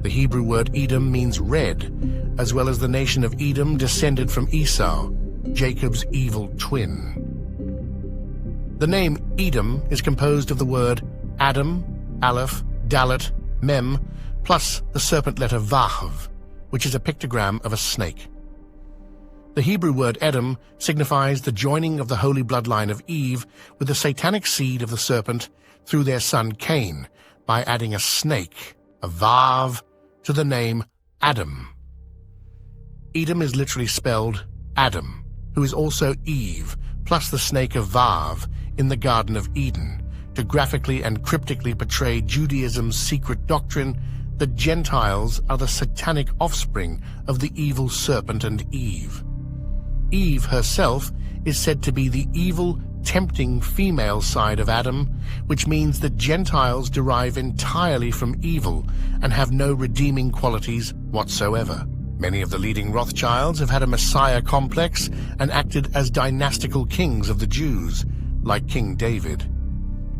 The Hebrew word Edom means red, as well as the nation of Edom descended from Esau, Jacob's evil twin. The name Edom is composed of the word Adam, Aleph, Dalet, Mem, plus the serpent letter Vav, which is a pictogram of a snake. The Hebrew word Edom signifies the joining of the holy bloodline of Eve with the satanic seed of the serpent through their son Cain by adding a snake, a Vav, to the name Adam. Edom is literally spelled Adam, who is also Eve, plus the snake of Vav in the Garden of Eden, to graphically and cryptically portray Judaism's secret doctrine that Gentiles are the satanic offspring of the evil serpent and Eve. Eve herself is said to be the evil tempting female side of Adam, which means that Gentiles derive entirely from evil and have no redeeming qualities whatsoever. Many of the leading Rothschilds have had a Messiah complex and acted as dynastical kings of the Jews, like King David.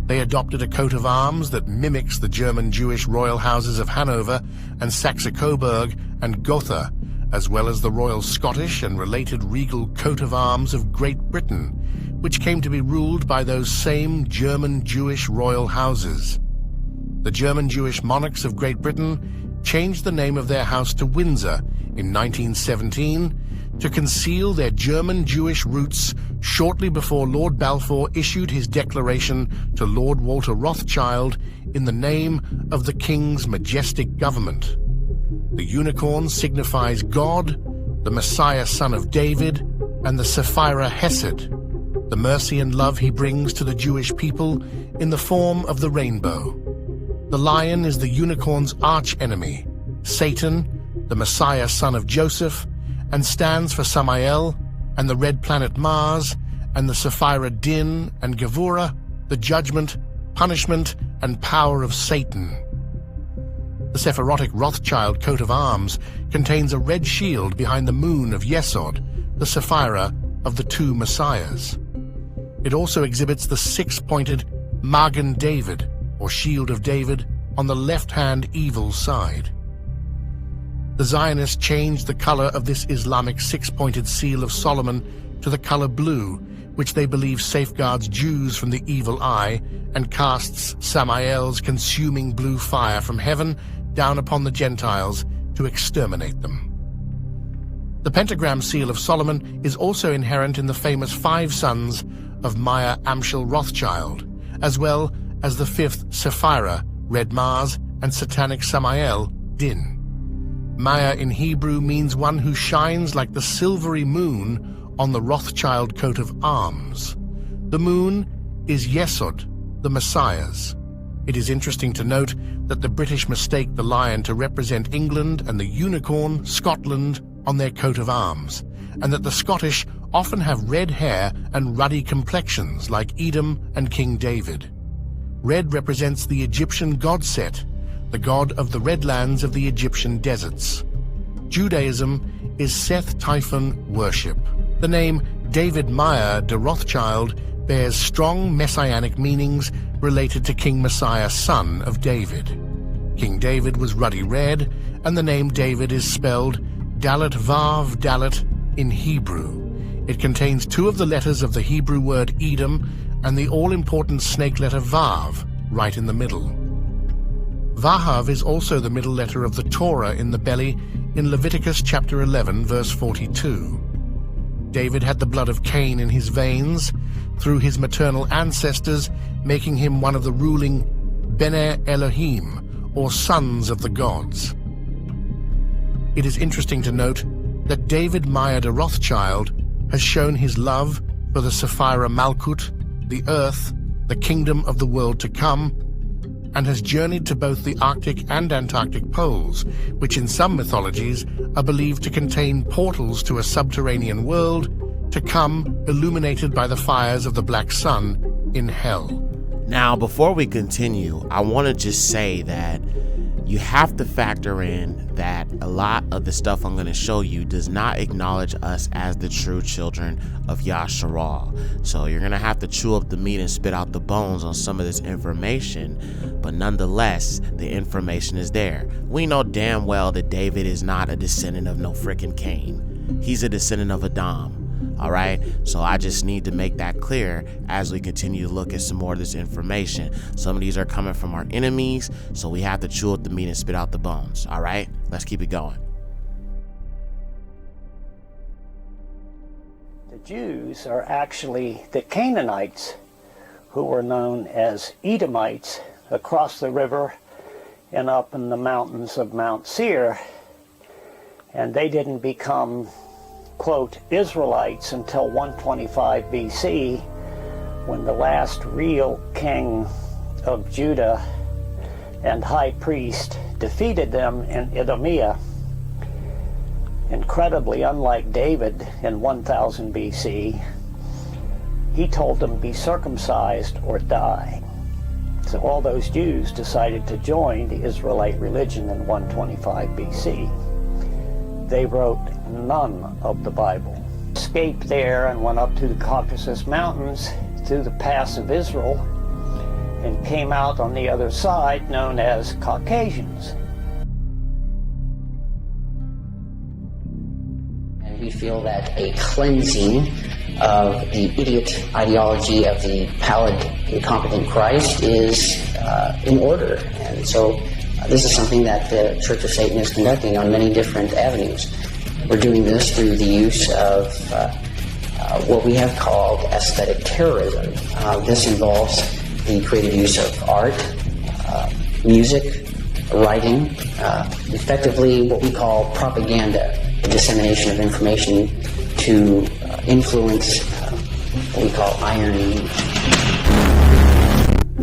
They adopted a coat of arms that mimics the German Jewish royal houses of Hanover and Saxe-Coburg and Gotha, as well as the royal Scottish and related regal coat of arms of Great Britain, which came to be ruled by those same German Jewish royal houses. The German Jewish monarchs of Great Britain changed the name of their house to Windsor in 1917 to conceal their German Jewish roots shortly before Lord Balfour issued his declaration to Lord Walter Rothschild in the name of the King's majestic government. The unicorn signifies God, the Messiah son of David, and the Sapphira Hesed, the mercy and love he brings to the Jewish people in the form of the rainbow. The lion is the unicorn's arch-enemy, Satan, the Messiah son of Joseph, and stands for Samael and the red planet Mars, and the Sapphira Din and Gevurah, the judgment, punishment, and power of Satan. The Sephirotic Rothschild coat of arms contains a red shield behind the moon of Yesod, the Sapphira of the two Messiahs. It also exhibits the six-pointed Magen David, or Shield of David, on the left-hand evil side. The Zionists changed the color of this Islamic six-pointed seal of Solomon to the color blue, which they believe safeguards Jews from the evil eye and casts Samael's consuming blue fire from heaven down upon the Gentiles to exterminate them. The pentagram seal of Solomon is also inherent in the famous five sons of Meyer Amschel Rothschild, as well as the fifth Sapphira, Red Mars, and satanic Samael, Din. Meyer in Hebrew means one who shines like the silvery moon on the Rothschild coat of arms. The moon is Yesod, the Messiah's. It is interesting to note that the British mistake the lion to represent England and the unicorn, Scotland, on their coat of arms, and that the Scottish often have red hair and ruddy complexions like Edom and King David. Red represents the Egyptian god Set, the god of the redlands of the Egyptian deserts. Judaism is Seth Typhon worship. The name David Meyer de Rothschild bears strong messianic meanings related to King Messiah, son of David. King David was ruddy red, and the name David is spelled Dalet Vav Dalet in Hebrew. It contains two of the letters of the Hebrew word Edom and the all-important snake letter Vav right in the middle. Vahav is also the middle letter of the Torah in the belly in Leviticus chapter 11, verse 42. David had the blood of Cain in his veins through his maternal ancestors, making him one of the ruling Bene Elohim, or sons of the gods. It is interesting to note that David Meyer de Rothschild has shown his love for the Sapphira Malkut, the earth, the kingdom of the world to come, and has journeyed to both the Arctic and Antarctic poles, which in some mythologies are believed to contain portals to a subterranean world to come, illuminated by the fires of the Black Sun in hell. Now, before we continue, I want to just say that you have to factor in that a lot of the stuff I'm going to show you does not acknowledge us as the true children of Yashar'AL. So you're going to have to chew up the meat and spit out the bones on some of this information, but nonetheless, the information is there. We know damn well that David is not a descendant of no frickin' Cain. He's a descendant of Adam. All right, so I just need to make that clear as we continue to look at some more of this information. Some of these are coming from our enemies, so we have to chew up the meat and spit out the bones. All right, let's keep it going. The Jews are actually the Canaanites, who were known as Edomites, across the river and up in the mountains of Mount Seir, and they didn't become, quote, Israelites until 125 BC, when the last real king of Judah and high priest defeated them in Idumea. Incredibly, unlike David in 1000 BC, he told them, be circumcised or die. So all those Jews decided to join the Israelite religion in 125 BC. They wrote none of the Bible. Escaped there and went up to the Caucasus Mountains through the pass of Israel and came out on the other side known as Caucasians. And we feel that a cleansing of the idiot ideology of the pallid, incompetent Christ is in order. And so this is something that the Church of Satan is conducting on many different avenues. We're doing this through the use of what we have called aesthetic terrorism. This involves the creative use of art, music, writing, effectively what we call propaganda, the dissemination of information to influence what we call irony.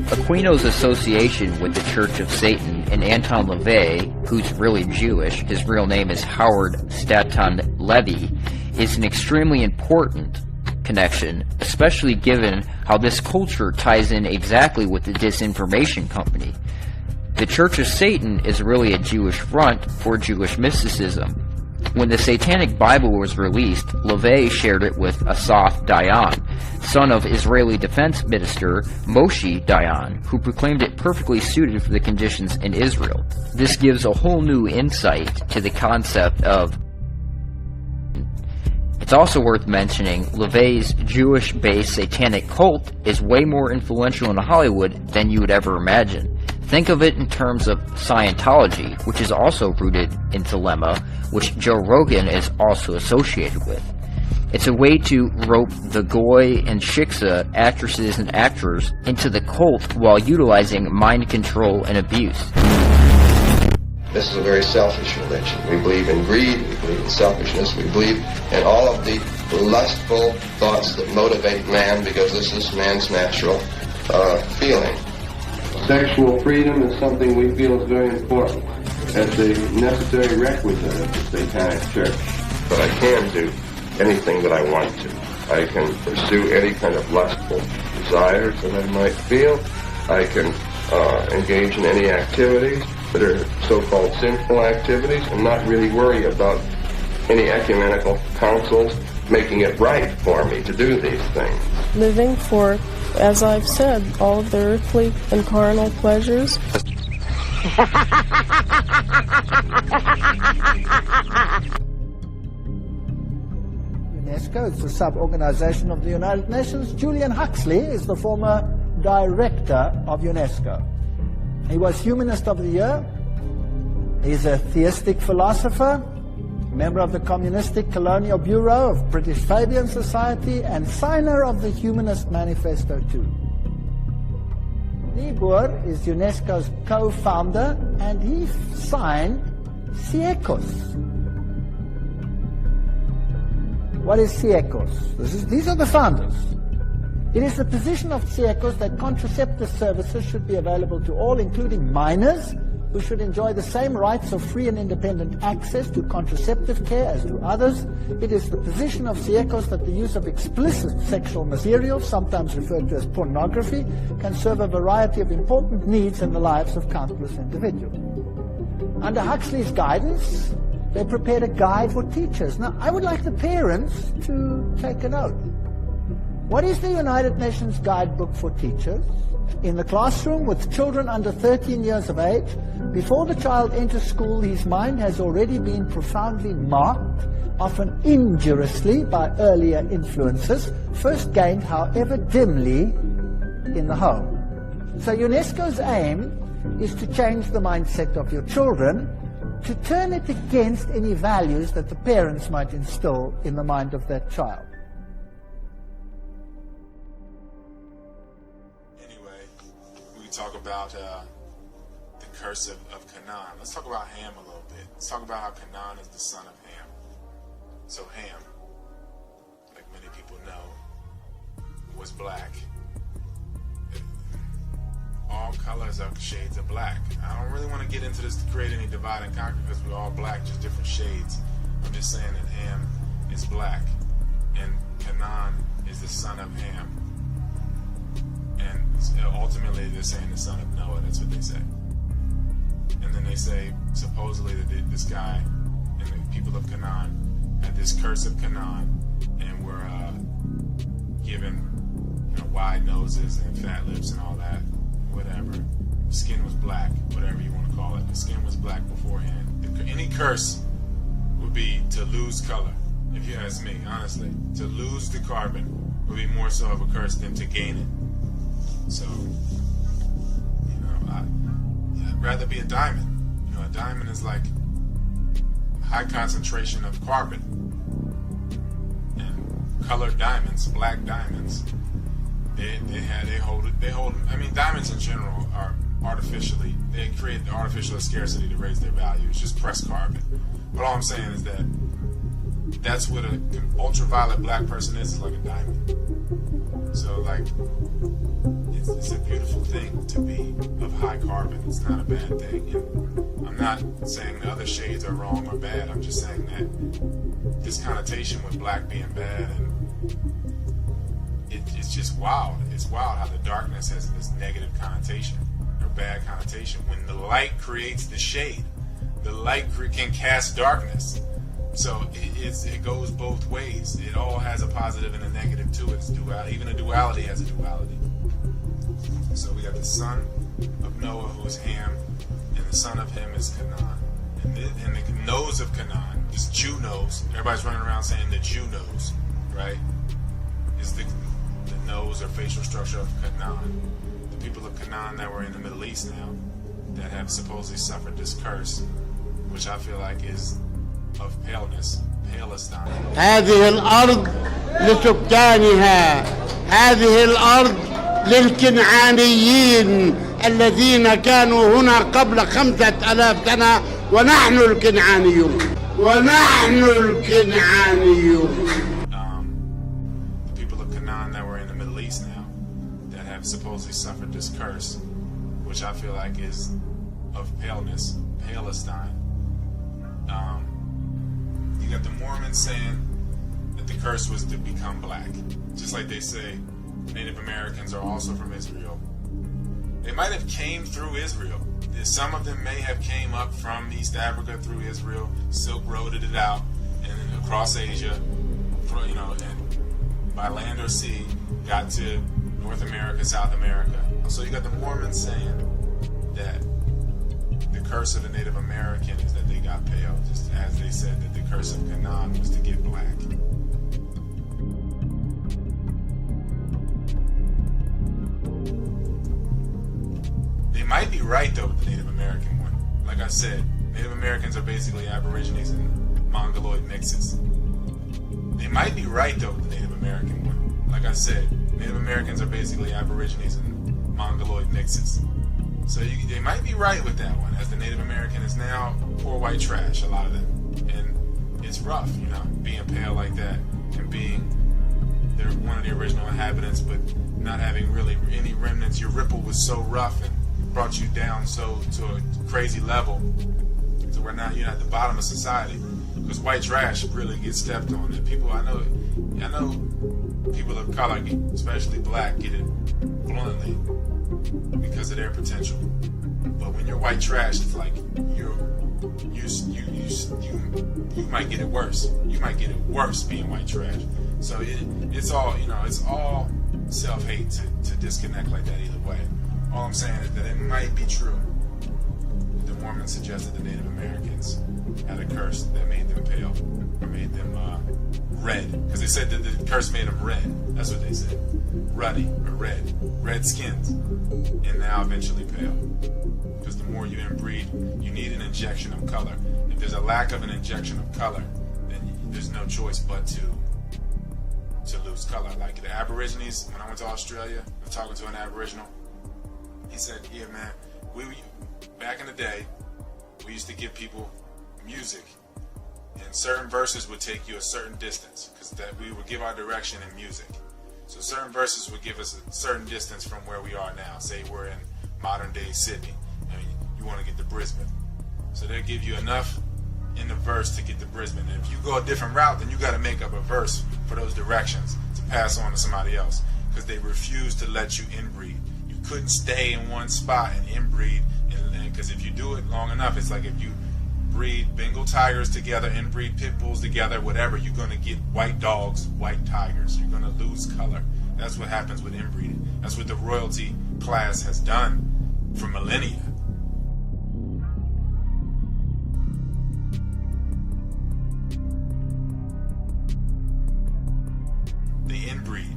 Aquino's association with the Church of Satan and Anton LaVey, who's really Jewish, his real name is Howard Staton Levy, is an extremely important connection, especially given how this culture ties in exactly with the disinformation company. The Church of Satan is really a Jewish front for Jewish mysticism. When the Satanic Bible was released, LaVey shared it with Asaf Dayan, son of Israeli Defense Minister Moshe Dayan, who proclaimed it perfectly suited for the conditions in Israel. This gives a whole new insight to the concept of. It's also worth mentioning LaVey's Jewish-based satanic cult is way more influential in Hollywood than you would ever imagine. Think of it in terms of Scientology, which is also rooted in Dilemma, which Joe Rogan is also associated with. It's a way to rope the Goy and Shiksa actresses and actors into the cult while utilizing mind control and abuse. This is a very selfish religion. We believe in greed, we believe in selfishness, we believe in all of the lustful thoughts that motivate man, because this is man's natural feeling. Sexual freedom is something we feel is very important. That's a necessary requisite of the Satanic Church. But I can do anything that I want to. I can pursue any kind of lustful desires that I might feel. I can engage in any activities that are so-called sinful activities and not really worry about any ecumenical councils making it right for me to do these things. Living for, as I've said, all of the earthly and carnal pleasures. UNESCO is the sub-organization of the United Nations. Julian Huxley is the former director of UNESCO. He was Humanist of the Year. He's a theistic philosopher, member of the Communistic Colonial Bureau of British Fabian Society, and signer of the Humanist Manifesto too. Niebuhr is UNESCO's co-founder, and he signed 𝐤𝐤𝐃𝑠. What is 𝐤𝐤𝐃𝑠? These are the founders. It is the position of 𝐤𝐤𝐃𝑠 that contraceptive services should be available to all, including minors, who should enjoy the same rights of free and independent access to contraceptive care as do others. It is the position of 𝐤𝐤𝐃𝑠 that the use of explicit sexual material, sometimes referred to as pornography, can serve a variety of important needs in the lives of countless individuals. Under Huxley's guidance, they prepared a guide for teachers. Now, I would like the parents to take a note. What is the United Nations Guidebook for Teachers? In the classroom with children under 13 years of age, before the child enters school, his mind has already been profoundly marked, often injuriously by earlier influences, first gained, however dimly, in the home. So UNESCO's aim is to change the mindset of your children, to turn it against any values that the parents might instill in the mind of that child. Talk about the curse of Canaan. Let's talk about Ham a little bit. Let's talk about how Canaan is the son of Ham. So Ham, like many people know, was black. All colors are shades of black. I don't really want to get into this to create any divide and conquer, because we're all black, just different shades. I'm just saying that Ham is black and Canaan is the son of Ham. ultimately they're saying the son of Noah. That's what they say. And then they say supposedly that this guy and the people of Canaan had this curse of Canaan and were given wide noses and fat lips and all that, whatever. The skin was black, whatever you want to call it. The skin was black beforehand. Any curse would be to lose color. If you ask me, honestly, to lose the carbon would be more so of a curse than to gain it. So, I'd rather be a diamond. A diamond is like high concentration of carbon. And colored diamonds, black diamonds, they hold. I mean, diamonds in general are artificially. They create the artificial scarcity to raise their value. It's just pressed carbon. But all I'm saying is that that's what an ultraviolet black person is like a diamond. So like, it's a beautiful thing to be of high carbon. It's not a bad thing. And I'm not saying the other shades are wrong or bad. I'm just saying that this connotation with black being bad, and it's just wild. It's wild how the darkness has this negative connotation or bad connotation. When the light creates the shade, the light can cast darkness. So it goes both ways. It all has a positive and a negative to it. It's duality. Even a duality has a duality. So we got the son of Noah, who is Ham, and the son of him is Canaan. And the nose of Canaan, this Jew nose, everybody's running around saying the Jew nose, right? Is the nose or facial structure of Canaan. The people of Canaan that were in the Middle East now, that have supposedly suffered this curse, which I feel like is of paleness, Palestine. هذه الأرض لسكانها، هذه الأرض للكنعانيين الذين كانوا هنا قبل 5000 سنة، ونحن الكنعانيون. The people of Canaan that were in the Middle East now, that have supposedly suffered this curse, which I feel like is of paleness, Palestine. You got the Mormons saying that the curse was to become black. Just like they say Native Americans are also from Israel. They might have came through Israel. Some of them may have came up from East Africa through Israel, Silk Roaded it out, and then across Asia, and by land or sea, got to North America, South America. So you got the Mormons saying that the curse of the Native American is that they got pale, just as they said that the curse of Canaan was to get black. They might be right though with the Native American one. Like I said, Native Americans are basically Aborigines and Mongoloid mixes. They might be right though with the Native American one. Like I said, Native Americans are basically Aborigines and Mongoloid mixes. So they might be right with that one, as the Native American is now poor white trash, a lot of them. And it's rough, being pale like that and being they're one of the original inhabitants, but not having really any remnants. Your ripple was so rough and brought you down so to a crazy level to where now you're at the bottom of society. Because white trash really gets stepped on. And people, I know people of color, especially black, get it bluntly because of their potential. But when you're white trash, it's like you might get it worse. You might get it worse being white trash. So it's all it's all self-hate to disconnect like that either way. All I'm saying is that it might be true. The Mormons suggested the Native Americans had a curse that made them pale or made them red, because they said that the curse made them red. That's what they said. Ruddy or red skins, and now eventually pale. Because the more you inbreed, you need an injection of color. If there's a lack of an injection of color, then there's no choice but to lose color. Like the Aborigines, when I went to Australia, I was talking to an Aboriginal. He said, "Yeah, man, we back in the day, we used to give people music, and certain verses would take you a certain distance, because that we would give our direction in music. So certain verses would give us a certain distance from where we are now. Say we're in modern day Sydney, and you want to get to Brisbane. So they'll give you enough in the verse to get to Brisbane. And if you go a different route, then you got to make up a verse for those directions to pass on to somebody else, because they refuse to let you inbreed. You couldn't stay in one spot and inbreed, because if you do it long enough, it's like if you breed Bengal tigers together, inbreed pit bulls together, whatever, you're going to get white dogs, white tigers. You're going to lose color. That's what happens with inbreeding. That's what the royalty class has done for millennia. They inbreed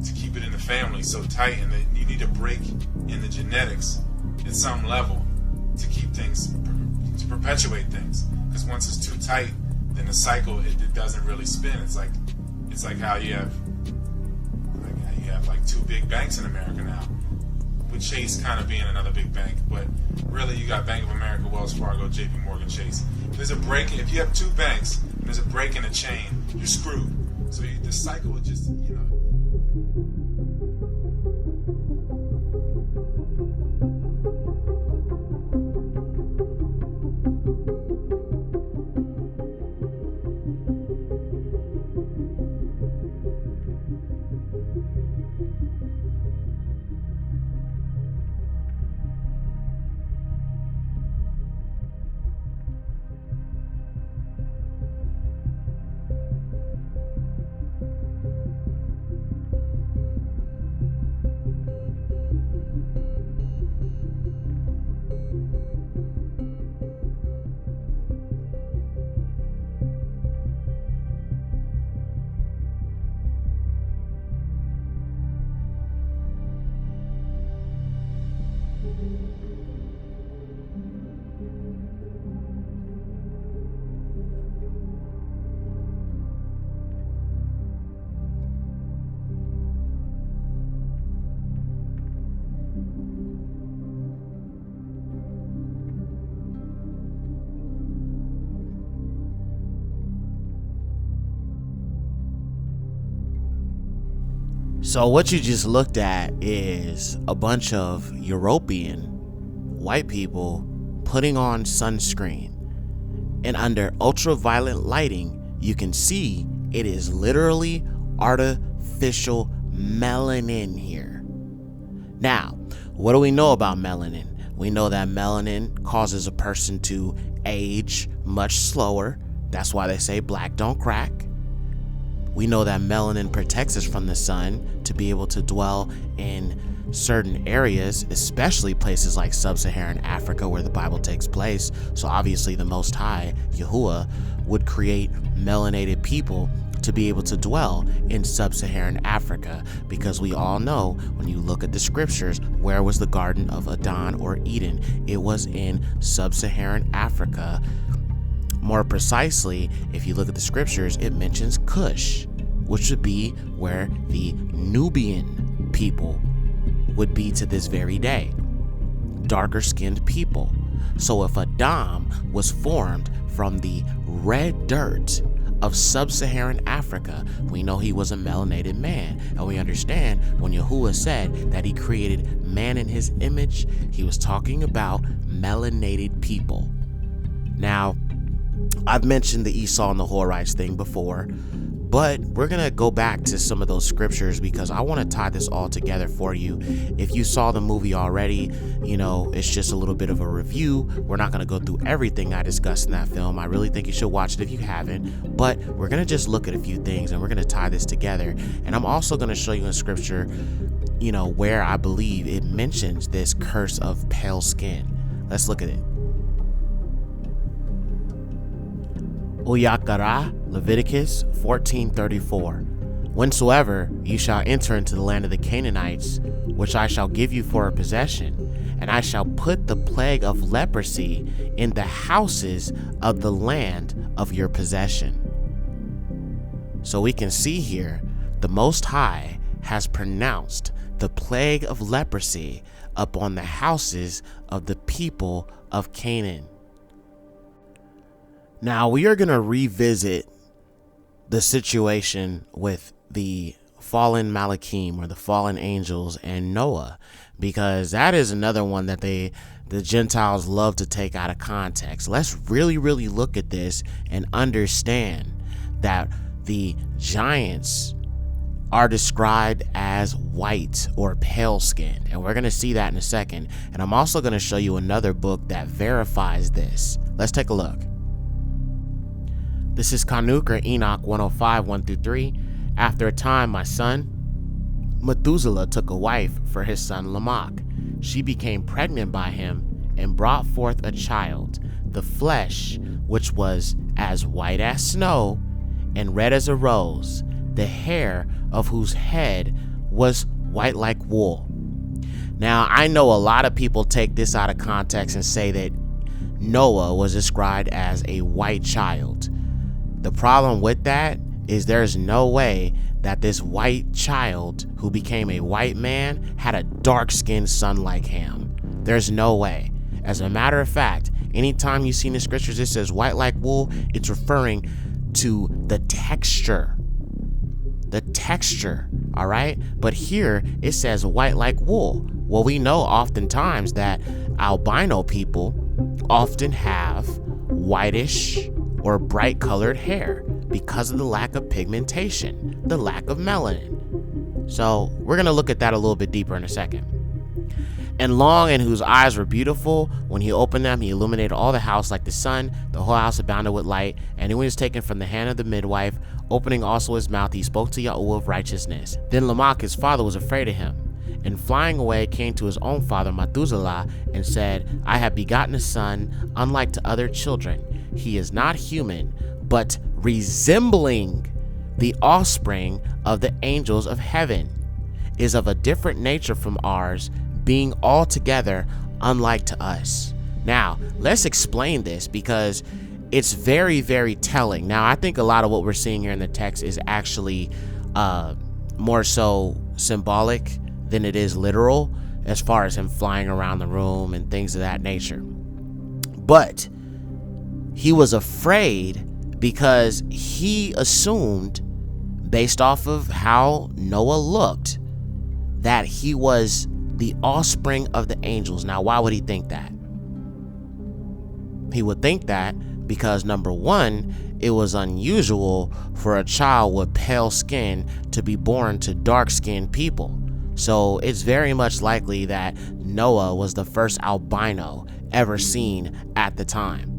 to keep it in the family so tight, and that you need to break in the genetics at some level to keep things, to perpetuate things. Because once it's too tight, then the cycle it doesn't really spin. It's like how you have like two big banks in America now, with Chase kind of being another big bank, but really you got Bank of America, Wells Fargo, JP Morgan Chase. If you have two banks and there's a break in the chain, you're screwed. So the cycle would just, So what you just looked at is a bunch of European white people putting on sunscreen, and under ultraviolet lighting you can see it is literally artificial melanin here. Now, what do we know about melanin? We know that melanin causes a person to age much slower. That's why they say black don't crack. We know that melanin protects us from the sun to be able to dwell in certain areas, especially places like sub-Saharan Africa where the Bible takes place. So obviously the Most High, Yahuwah, would create melanated people to be able to dwell in sub-Saharan Africa, because we all know when you look at the scriptures, where was the Garden of Eden or Eden? It was in sub-Saharan Africa. More precisely, if you look at the scriptures, it mentions Cush, which would be where the Nubian people would be to this very day. Darker skinned people. So if Adam was formed from the red dirt of sub-Saharan Africa, we know he was a melanated man. And we understand when Yahuwah said that he created man in his image, he was talking about melanated people. Now, I've mentioned the Esau and the Horites thing before, but we're going to go back to some of those scriptures because I want to tie this all together for you. If you saw the movie already, it's just a little bit of a review. We're not going to go through everything I discussed in that film. I really think you should watch it if you haven't, but we're going to just look at a few things and we're going to tie this together. And I'm also going to show you in scripture, where I believe it mentions this curse of pale skin. Let's look at it. 𝐤𐤔𐤋, Leviticus 14:34. Whensoever you shall enter into the land of the Canaanites, which I shall give you for a possession, and I shall put the plague of leprosy in the houses of the land of your possession. So we can see here, the Most High has pronounced the plague of leprosy upon the houses of the people of Canaan. Now we are going to revisit the situation with the fallen Malachim, or the fallen angels, and Noah, because that is another one that the Gentiles love to take out of context. Let's really look at this and understand that the giants are described as white or pale skin, and we're going to see that in a second. And I'm also going to show you another book that verifies this. Let's take a look. This is Kanuk or Enoch 105, 1-3. After a time, my son Methuselah took a wife for his son Lamech. She became pregnant by him and brought forth a child. The flesh, which was as white as snow and red as a rose, the hair of whose head was white like wool. Now, I know a lot of people take this out of context and say that Noah was described as a white child. The problem with that is there's no way that this white child who became a white man had a dark-skinned son like Ham. There's no way. As a matter of fact, anytime you see in the scriptures it says white like wool, it's referring to the texture. The texture, all right? But here it says white like wool. Well, we know oftentimes that albino people often have whitish or bright colored hair because of the lack of pigmentation, the lack of melanin. So we're going to look at that a little bit deeper in a second. And long, and whose eyes were beautiful, when he opened them, he illuminated all the house like the sun. The whole house abounded with light. And he was taken from the hand of the midwife. Opening also his mouth, he spoke to 𝐤𝐷 of righteousness. Then Lamech, his father, was afraid of him, and flying away came to his own father Methuselah, and said, I have begotten a son, unlike to other children. He is not human, but resembling the offspring of the angels of heaven, is of a different nature from ours, being altogether unlike to us. Now, let's explain this because it's very, very telling. Now, I think a lot of what we're seeing here in the text is actually more so symbolic than it is literal, as far as him flying around the room and things of that nature. But he was afraid because he assumed, based off of how Noah looked, that he was the offspring of the angels. Now, why would he think that? He would think that because, number one, it was unusual for a child with pale skin to be born to dark-skinned people. So it's very much likely that Noah was the first albino ever seen at the time.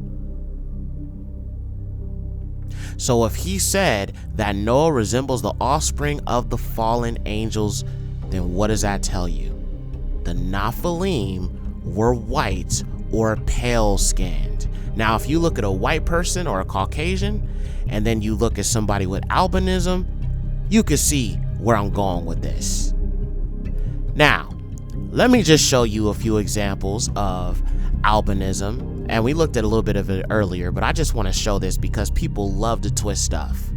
So if he said that Noah resembles the offspring of the fallen angels, then what does that tell you? The Naphalym were white or pale skinned. Now, if you look at a white person or a Caucasian, and then you look at somebody with albinism, you can see where I'm going with this. Now, let me just show you a few examples of albinism. And we looked at a little bit of it earlier, but I just want to show this because people love to twist stuff.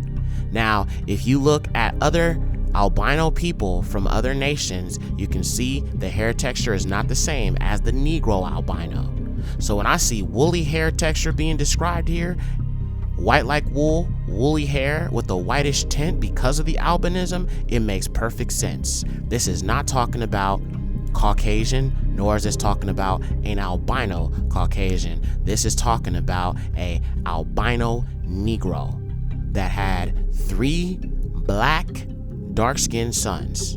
Now, if you look at other albino people from other nations, you can see the hair texture is not the same as the Negro albino. So when I see woolly hair texture being described here, white like wool, woolly hair with a whitish tint because of the albinism, it makes perfect sense. This is not talking about Caucasian, nor is this talking about an albino Caucasian. This is talking about a albino Negro that had 3 black dark-skinned sons.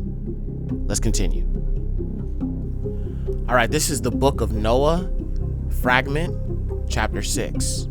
Let's continue. All right, this is the book of Noah, fragment, chapter 6.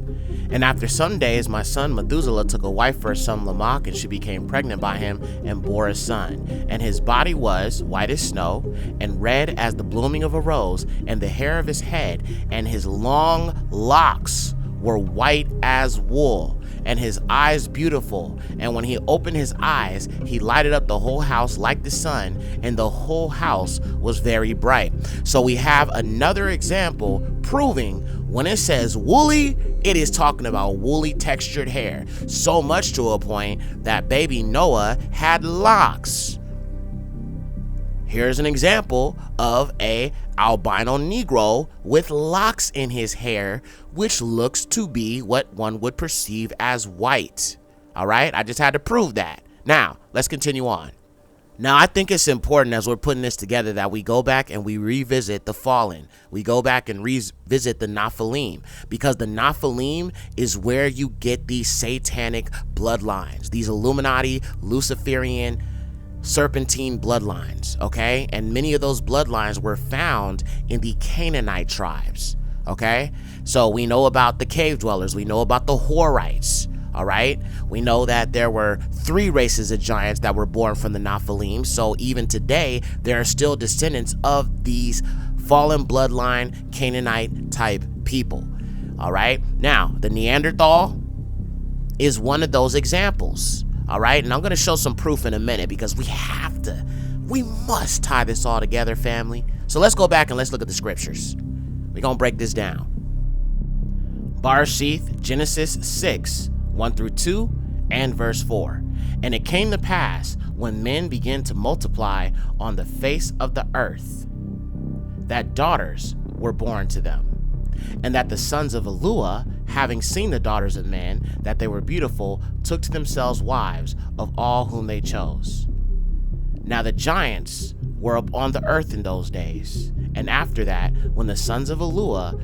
And after some days, my son Methuselah took a wife for his son Lamech, and she became pregnant by him and bore a son. And his body was white as snow and red as the blooming of a rose, and the hair of his head and his long locks were white as wool, and his eyes beautiful. And when he opened his eyes, he lighted up the whole house like the sun, and the whole house was very bright. So we have another example proving when it says woolly, it is talking about woolly textured hair. So much to a point that baby Noah had locks. Here's an example of a albino Negro with locks in his hair, which looks to be what one would perceive as white. All right, I just had to prove that. Now, let's continue on. Now, I think it's important as we're putting this together that we go back and we revisit the fallen. We go back and revisit the Naphalym, because the Naphalym is where you get these satanic bloodlines, these Illuminati, Luciferian, serpentine bloodlines, okay? And many of those bloodlines were found in the Canaanite tribes, okay? So we know about the cave dwellers, we know about the Horites, all right? We know that there were 3 races of giants that were born from the Naphalym. So even today, there are still descendants of these fallen bloodline Canaanite type people, all right? Now, the Neanderthal is one of those examples, all right? And I'm going to show some proof in a minute because we must tie this all together, family. So let's go back and let's look at the scriptures. We're going to break this down. Bereshith, Genesis 6, 1 through 2, and verse 4. And it came to pass, when men began to multiply on the face of the earth, that daughters were born to them, and that the sons of Eluah, having seen the daughters of men, that they were beautiful, took to themselves wives of all whom they chose. Now the giants were upon the earth in those days, and after that, when the sons of Eluah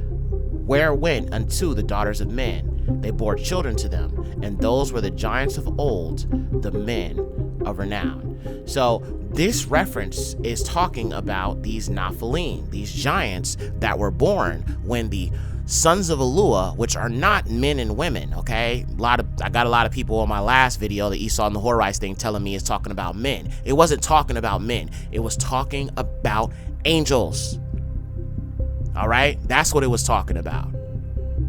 went unto the daughters of men, they bore children to them, and those were the giants of old, the men of renown. So this reference is talking about these Naphalym, these giants that were born when the sons of Eluah, which are not men and women, okay? I got a lot of people on my last video, the Esau and the Horites thing, telling me it's talking about men. It wasn't talking about men. It was talking about angels. All right? That's what it was talking about.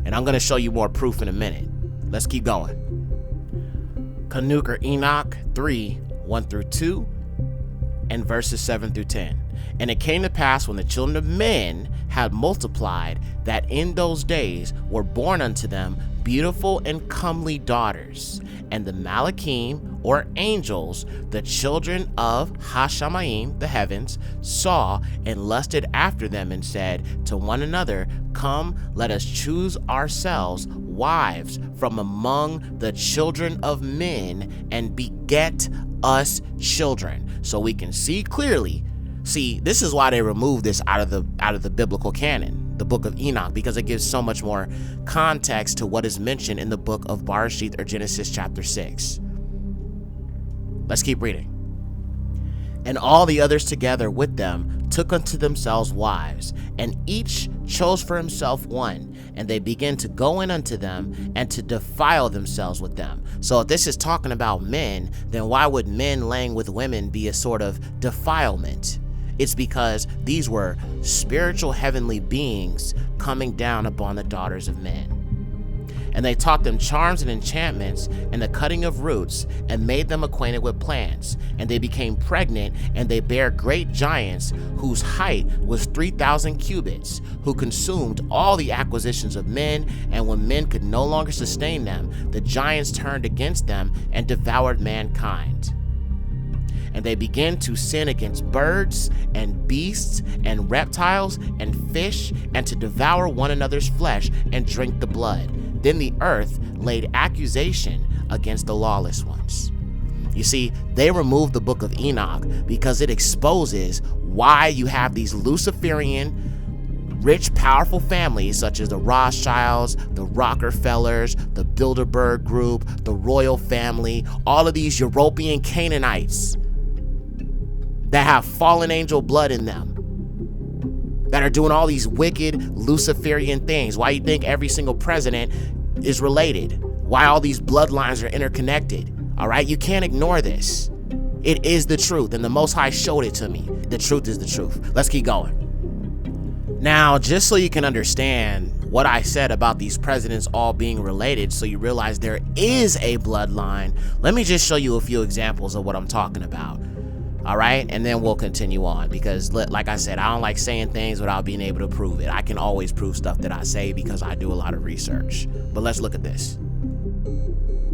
And I'm going to show you more proof in a minute. Let's keep going. Enoch 3, 1 through 2, and verses 7 through 10. And it came to pass, when the children of men had multiplied, that in those days were born unto them beautiful and comely daughters. And the Malachim, or angels, the children of Hashamayim, the heavens, saw and lusted after them, and said to one another, Come, let us choose ourselves wives from among the children of men, and beget us children. So we can see clearly. See, this is why they removed this out of the biblical canon, the book of Enoch, because it gives so much more context to what is mentioned in the book of Bereshith, or Genesis chapter 6. Let's keep reading. And all the others together with them took unto themselves wives, and each chose for himself one, and they began to go in unto them and to defile themselves with them. So if this is talking about men, then why would men laying with women be a sort of defilement? It's because these were spiritual heavenly beings coming down upon the daughters of men. And they taught them charms and enchantments and the cutting of roots, and made them acquainted with plants. And they became pregnant, and they bare great giants, whose height was 3,000 cubits, who consumed all the acquisitions of men. And when men could no longer sustain them, the giants turned against them and devoured mankind. And they began to sin against birds and beasts and reptiles and fish, and to devour one another's flesh and drink the blood. Then the earth laid accusation against the lawless ones. You see, they removed the book of Enoch because it exposes why you have these Luciferian, rich, powerful families such as the Rothschilds, the Rockefellers, the Bilderberg Group, the royal family, all of these European Canaanites that have fallen angel blood in them, that are doing all these wicked Luciferian things. Why you think every single president is related? Why all these bloodlines are interconnected? All right, you can't ignore this. It is the truth, and the Most High showed it to me. The truth is the truth. Let's keep going. Now, just so you can understand what I said about these presidents all being related, so you realize there is a bloodline, let me just show you a few examples of what I'm talking about. All right, and then we'll continue on, because like I said, I don't like saying things without being able to prove it. I can always prove stuff that I say because I do a lot of research. But let's look at this.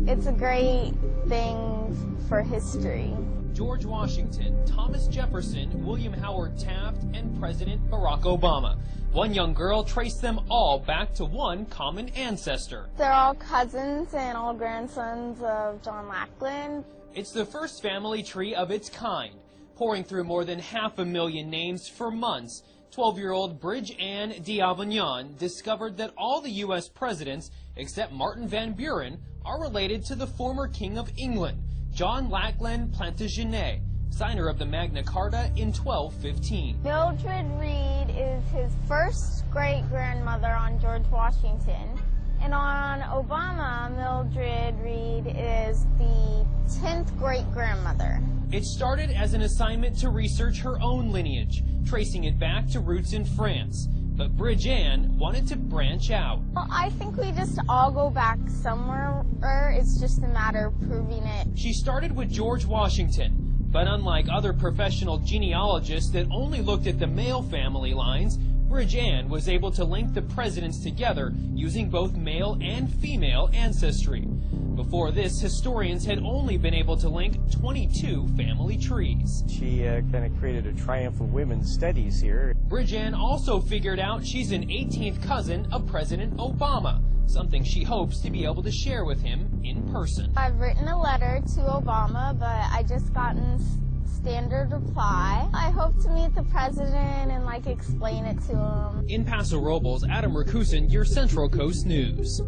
It's a great thing for history. George Washington, Thomas Jefferson, William Howard Taft, and President Barack Obama. One young girl traced them all back to one common ancestor. They're all cousins and all grandsons of John Lackland. It's the first family tree of its kind. Pouring through more than 500,000 names for months, 12-year-old Bridge Ann d'Avignon discovered that all the U.S. presidents, except Martin Van Buren, are related to the former King of England, John Lackland Plantagenet, signer of the Magna Carta in 1215. Mildred Reed is his first great-grandmother on George Washington. And on Obama, Mildred Reed is the 10th great-grandmother. It started as an assignment to research her own lineage, tracing it back to roots in France. But Bridget wanted to branch out. Well, I think we just all go back somewhere. It's just a matter of proving it. She started with George Washington, but unlike other professional genealogists that only looked at the male family lines, Bridget was able to link the presidents together using both male and female ancestry. Before this, historians had only been able to link 22 family trees. She kind of created a triumph of women's studies here. Bridget also figured out she's an 18th cousin of President Obama, something she hopes to be able to share with him in person. I've written a letter to Obama, but I just gotten standard reply. I hope to meet the president and explain it to him. In Paso Robles, Adam Rakusin, your Central Coast News.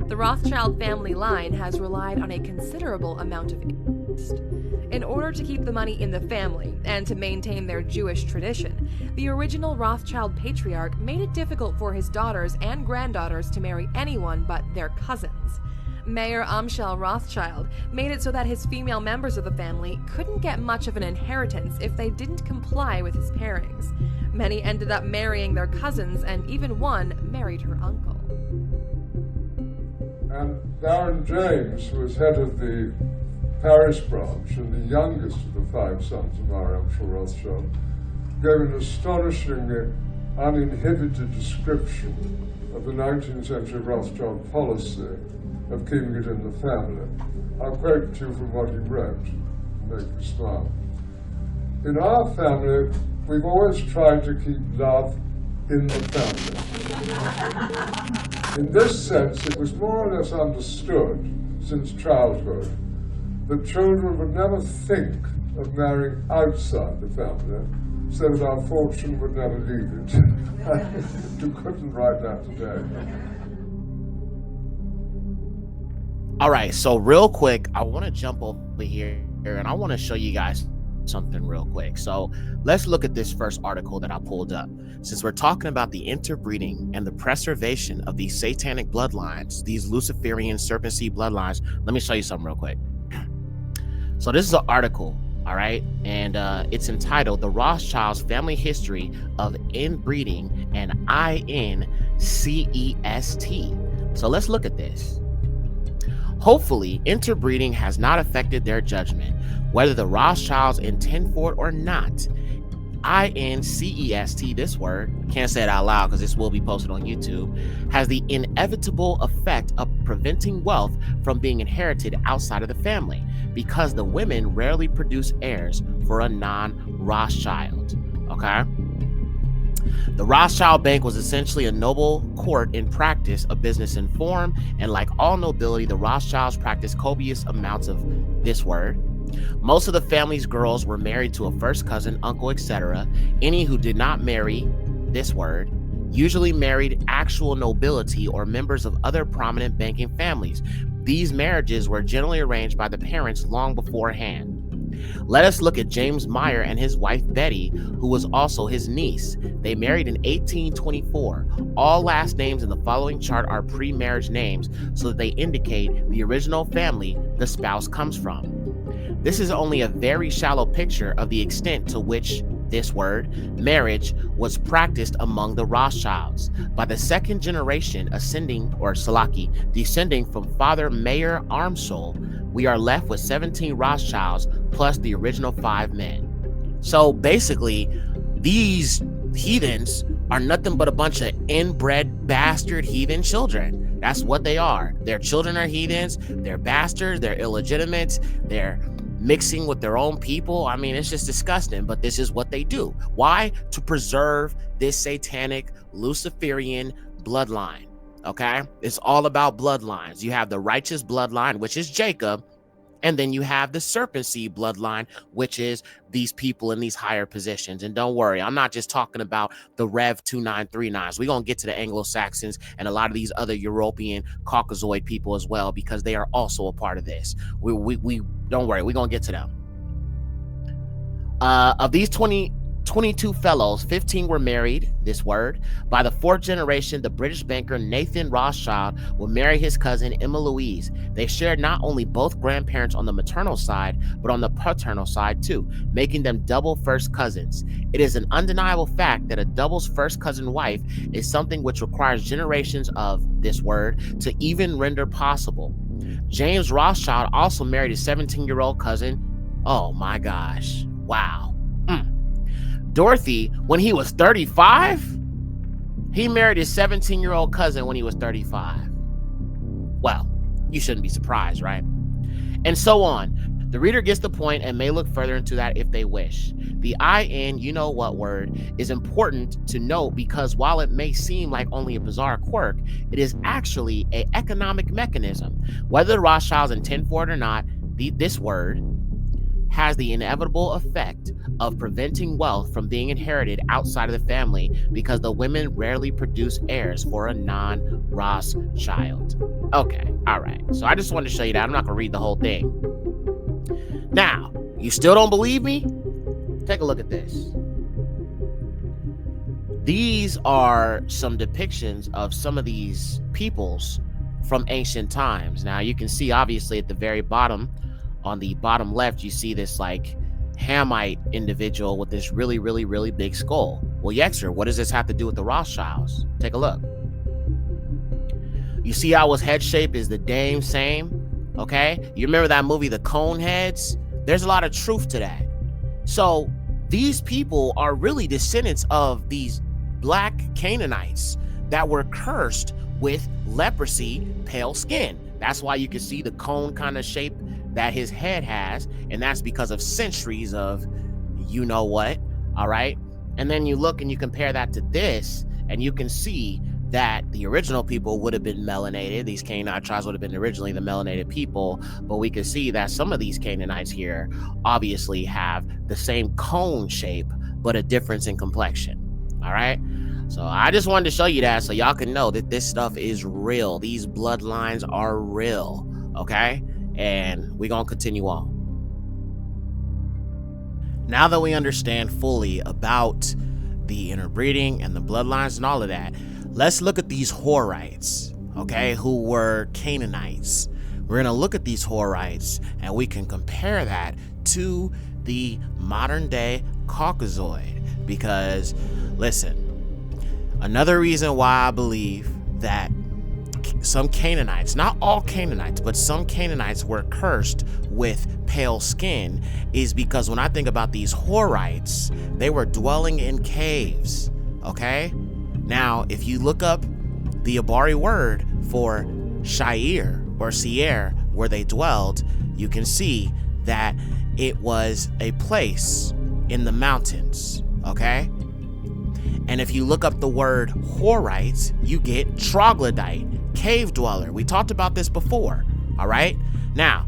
The Rothschild family line has relied on a considerable amount of interest. In order to keep the money in the family and to maintain their Jewish tradition, the original Rothschild patriarch made it difficult for his daughters and granddaughters to marry anyone but their cousins. Mayor Amschel Rothschild made it so that his female members of the family couldn't get much of an inheritance if they didn't comply with his pairings. Many ended up marrying their cousins, and even one married her uncle. And Baron James was head of the Paris branch and the youngest of the 5 sons of Mayer Amschel Rothschild, gave an astonishingly uninhibited description of the 19th century Rothschild policy of keeping it in the family. I'll quote to you from what he wrote, to make you smile. In our family, we've always tried to keep love in the family. In this sense, it was more or less understood since childhood that children would never think of marrying outside the family, so that our fortune would never leave it. You couldn't write that today. All right, so real quick, I want to jump over here and I want to show you guys something real quick. So let's look at this first article that I pulled up. Since we're talking about the interbreeding and the preservation of these satanic bloodlines, these Luciferian serpent seed bloodlines, let me show you something real quick. So this is an article, all right, and it's entitled "The Rothschilds' Family History of Inbreeding and INCEST." So let's look at this. Hopefully, interbreeding has not affected their judgment, whether the Rothschilds intend for it or not. INCEST, this word, can't say it out loud because this will be posted on YouTube, has the inevitable effect of preventing wealth from being inherited outside of the family because the women rarely produce heirs for a non-Rothschild, okay? The Rothschild Bank was essentially a noble court in practice, a business in form, and like all nobility, the Rothschilds practiced copious amounts of this word. Most of the family's girls were married to a first cousin, uncle, etc. Any who did not marry this word usually married actual nobility or members of other prominent banking families. These marriages were generally arranged by the parents long beforehand. Let us look at James Meyer and his wife Betty, who was also his niece. They married in 1824. All last names in the following chart are pre-marriage names, so that they indicate the original family the spouse comes from. This is only a very shallow picture of the extent to which this word, marriage, was practiced among the Rothschilds. By the second generation descending from Father Mayer Amschel, we are left with 17 Rothschilds plus the original 5 men. So basically, these heathens are nothing but a bunch of inbred bastard heathen children. That's what they are. Their children are heathens, they're bastards, they're illegitimate, they're mixing with their own people. I mean, it's just disgusting, but this is what they do. Why? To preserve this satanic Luciferian bloodline. Okay, it's all about bloodlines. You have the righteous bloodline, which is Jacob, And then you have the serpent seed bloodline, which is these people in these higher positions. And don't worry, I'm not just talking about the Rev 2939s. We're going to get to the Anglo-Saxons and a lot of these other European Caucasoid people as well, because they are also a part of this. We don't worry, we're going to get to them. Of these 22 fellows, 15 were married, this word. By the 4th generation, the British banker Nathan Rothschild will marry his cousin Emma Louise. They shared not only both grandparents on the maternal side, but on the paternal side too, making them double first cousins. It is an undeniable fact that a double's first cousin wife is something which requires generations of this word to even render possible. James Rothschild also married his 17-year-old cousin. Oh my gosh. Wow. Dorothy, when he was 35, he married his 17-year-old cousin when he was 35. Well, you shouldn't be surprised, right? And so on. The reader gets the point and may look further into that if they wish. The in you know what word is important to note because while it may seem like only a bizarre quirk, it is actually an economic mechanism. Whether the Rothschilds intend for it or not, this word has the inevitable effect of preventing wealth from being inherited outside of the family because the women rarely produce heirs for a non-Rothschild. Okay, all right. So I just wanted to show you that. I'm not going to read the whole thing. Now, you still don't believe me? Take a look at this. These are some depictions of some of these peoples from ancient times. Now, you can see obviously at the very bottom, on the bottom left, you see this like Hamite individual with this really, really, really big skull. Well, Yekcyr, what does this have to do with the Rothschilds? Take a look. You see how his head shape is the same, okay? You remember that movie, The Cone Heads? There's a lot of truth to that. So these people are really descendants of these black Canaanites that were cursed with leprosy, pale skin. That's why you can see the cone kind of shape that his head has, and that's because of centuries of you know what, all right? And then you look and you compare that to this, and you can see that the original people would have been melanated. These Canaanite tribes would have been originally the melanated people, but we can see that some of these Canaanites here obviously have the same cone shape, but a difference in complexion, all right? So I just wanted to show you that so y'all can know that this stuff is real. These bloodlines are real, okay? And we're going to continue on. Now that we understand fully about the interbreeding and the bloodlines and all of that, let's look at these Horites, okay, who were Canaanites. We're going to look at these Horites and we can compare that to the modern day Caucasoid because, listen, another reason why I believe that some Canaanites, not all Canaanites, but some Canaanites were cursed with pale skin is because when I think about these Horites, they were dwelling in caves, okay? Now, if you look up the Abari word for Yekcyr or Seir, where they dwelled, you can see that it was a place in the mountains, okay? And if you look up the word Horites, you get troglodyte, cave dweller. We talked about this before, all right? Now,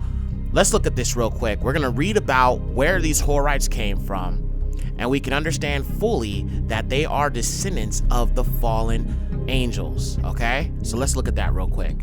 let's look at this real quick. We're going to read about where these Horites came from, and we can understand fully that they are descendants of the fallen angels, okay? So let's look at that real quick.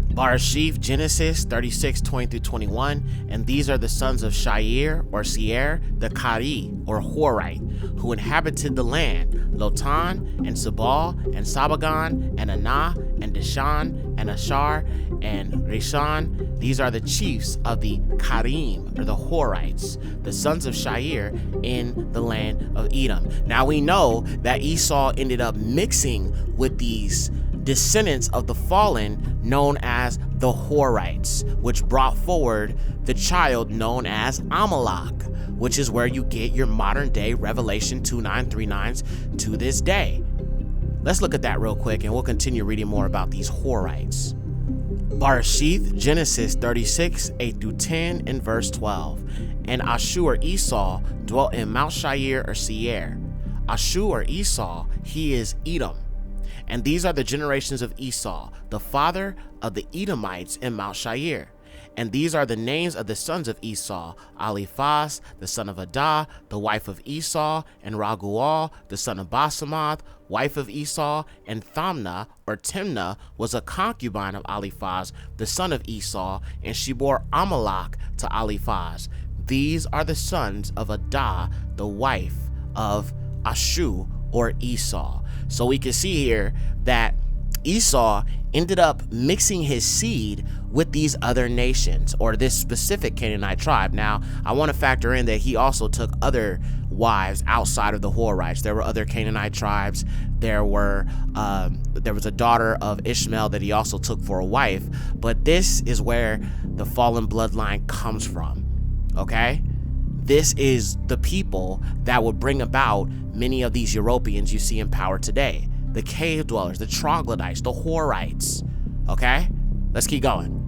Barashif, Genesis 36:20-21, and these are the sons of Yekcyr or Seir, the Kari or Horite, who inhabited the land, Lotan and Sabal and Sabagan and Anah and Dishan and Ashar and Rishan. These are the chiefs of the Karim or the Horites, the sons of Yekcyr in the land of Edom. Now we know that Esau ended up mixing with these descendants of the fallen known as the Horites, which brought forward the child known as Monologue, which is where you get your modern day Revelation 2939s to this day. Let's look at that real quick and we'll continue reading more about these Horites. Barashith, Genesis 36, 8-10 and verse 12. And Ashur Esau dwelt in Mount Yekcyr or Seir. Ashur Esau, he is Edom. And these are the generations of Esau, the father of the Edomites in Mount Yekcyr. And these are the names of the sons of Esau: Eliphaz, the son of Adah, the wife of Esau, and Raguel, the son of Basemath, wife of Esau, and Timnah was a concubine of Eliphaz, the son of Esau, and she bore Amalek to Eliphaz. These are the sons of Adah, the wife of Ashu, or Esau. So we can see here that Esau ended up mixing his seed with these other nations, or this specific Canaanite tribe. Now, I want to factor in that he also took other wives outside of the Horites. There were other Canaanite tribes. There was a daughter of Ishmael that he also took for a wife. But this is where the fallen bloodline comes from, okay? This is the people that would bring about many of these Europeans you see in power today. The cave dwellers, the troglodytes, the Horites. Okay, let's keep going.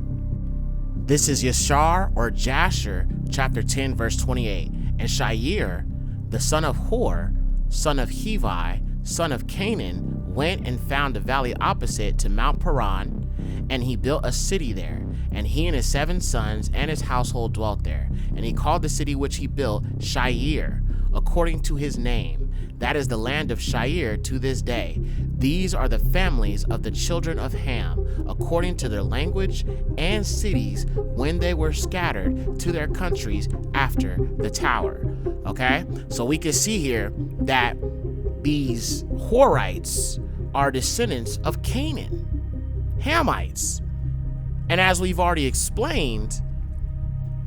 This is Yashar or Jasher, chapter 10, verse 28. And Yekcyr, the son of Hor, son of Hivi, son of Canaan, went and found a valley opposite to Mount Paran, and he built a city there. And he and his 7 sons and his household dwelt there. And he called the city which he built Yekcyr, according to his name. That is the land of Yekcyr to this day. These are the families of the children of Ham, according to their language and cities, when they were scattered to their countries after the tower. Okay, so we can see here that these Horites are descendants of Canaan, Hamites. And as we've already explained,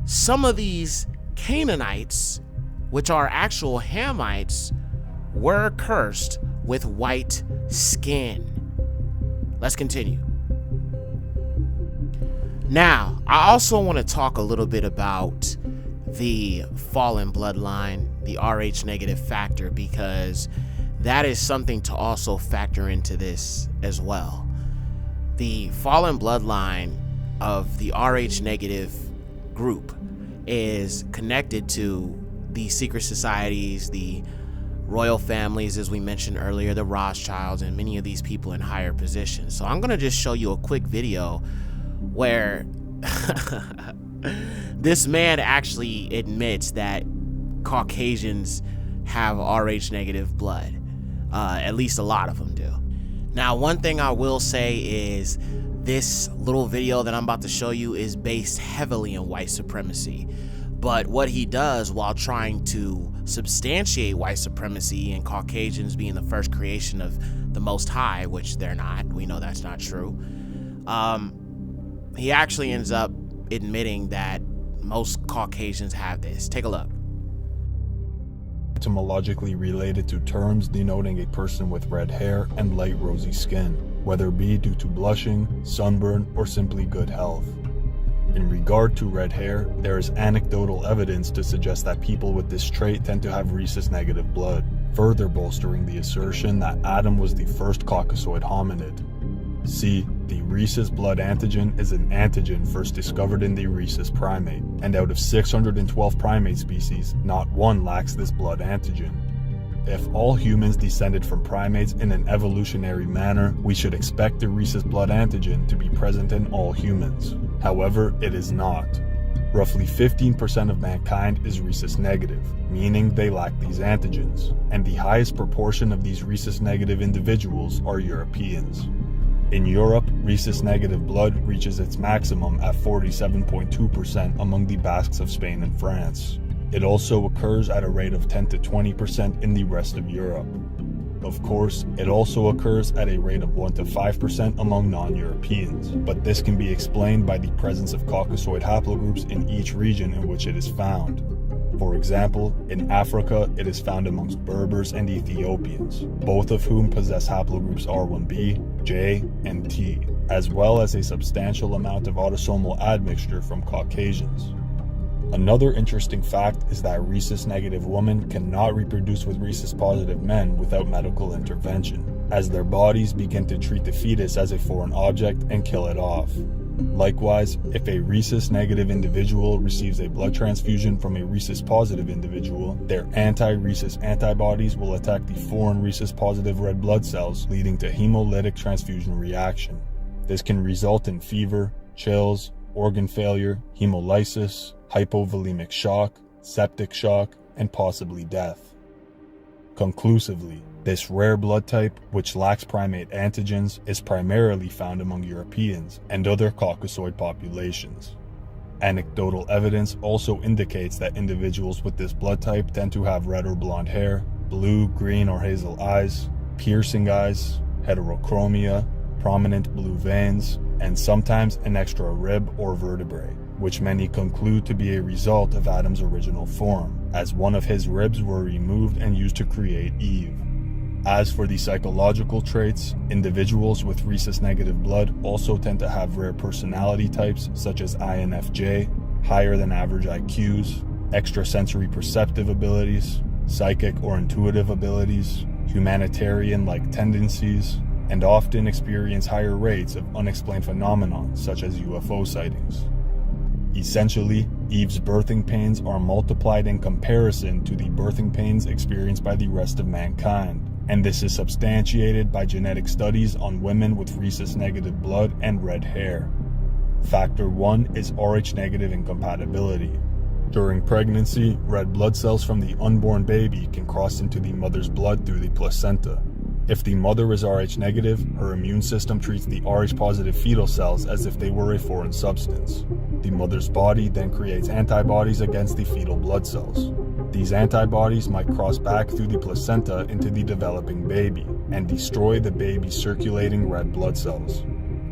some of these Canaanites, which are actual Hamites, were cursed with white skin. Let's continue. Now, I also want to talk a little bit about the fallen bloodline, the Rh negative factor, because that is something to also factor into this as well. The fallen bloodline of the Rh negative group is connected to the secret societies, the royal families, as we mentioned earlier, the Rothschilds, and many of these people in higher positions. So I'm going to just show you a quick video where this man actually admits that Caucasians have Rh negative blood. At least a lot of them do. Now, one thing I will say is this little video that I'm about to show you is based heavily in white supremacy. But what he does while trying to substantiate white supremacy and Caucasians being the first creation of the Most High, which they're not, we know that's not true, he actually ends up admitting that most Caucasians have this. Take a look. Etymologically related to terms denoting a person with red hair and light rosy skin, whether it be due to blushing, sunburn, or simply good health. In regard to red hair, there is anecdotal evidence to suggest that people with this trait tend to have rhesus negative blood, further bolstering the assertion that Adam was the first Caucasoid hominid. See, the rhesus blood antigen is an antigen first discovered in the rhesus primate, and out of 612 primate species, not one lacks this blood antigen. If all humans descended from primates in an evolutionary manner, we should expect the rhesus blood antigen to be present in all humans. However, it is not. Roughly 15% of mankind is rhesus negative, meaning they lack these antigens, and the highest proportion of these rhesus negative individuals are Europeans. In Europe, rhesus negative blood reaches its maximum at 47.2% among the Basques of Spain and France. It also occurs at a rate of 10 to 20% in the rest of Europe. Of course, it also occurs at a rate of 1 to 5% among non-Europeans, but this can be explained by the presence of Caucasoid haplogroups in each region in which it is found. For example, in Africa, it is found amongst Berbers and Ethiopians, both of whom possess haplogroups R1b, J, and T, as well as a substantial amount of autosomal admixture from Caucasians. Another interesting fact is that rhesus-negative women cannot reproduce with rhesus-positive men without medical intervention, as their bodies begin to treat the fetus as a foreign object and kill it off. Likewise, if a rhesus-negative individual receives a blood transfusion from a rhesus-positive individual, their anti-rhesus antibodies will attack the foreign rhesus-positive red blood cells, leading to hemolytic transfusion reaction. This can result in fever, chills, organ failure, hemolysis, hypovolemic shock, septic shock, and possibly death. Conclusively, this rare blood type, which lacks primate antigens, is primarily found among Europeans and other Caucasoid populations. Anecdotal evidence also indicates that individuals with this blood type tend to have red or blonde hair, blue, green, or hazel eyes, piercing eyes, heterochromia, prominent blue veins, and sometimes an extra rib or vertebrae, which many conclude to be a result of Adam's original form, as one of his ribs were removed and used to create Eve. As for the psychological traits, individuals with rhesus-negative blood also tend to have rare personality types such as INFJ, higher than average IQs, extrasensory perceptive abilities, psychic or intuitive abilities, humanitarian-like tendencies, and often experience higher rates of unexplained phenomena such as UFO sightings. Essentially, Eve's birthing pains are multiplied in comparison to the birthing pains experienced by the rest of mankind, and this is substantiated by genetic studies on women with rhesus-negative blood and red hair. Factor 1 is Rh-negative incompatibility. During pregnancy, red blood cells from the unborn baby can cross into the mother's blood through the placenta. If the mother is Rh-negative, her immune system treats the Rh-positive fetal cells as if they were a foreign substance. The mother's body then creates antibodies against the fetal blood cells. These antibodies might cross back through the placenta into the developing baby and destroy the baby's circulating red blood cells.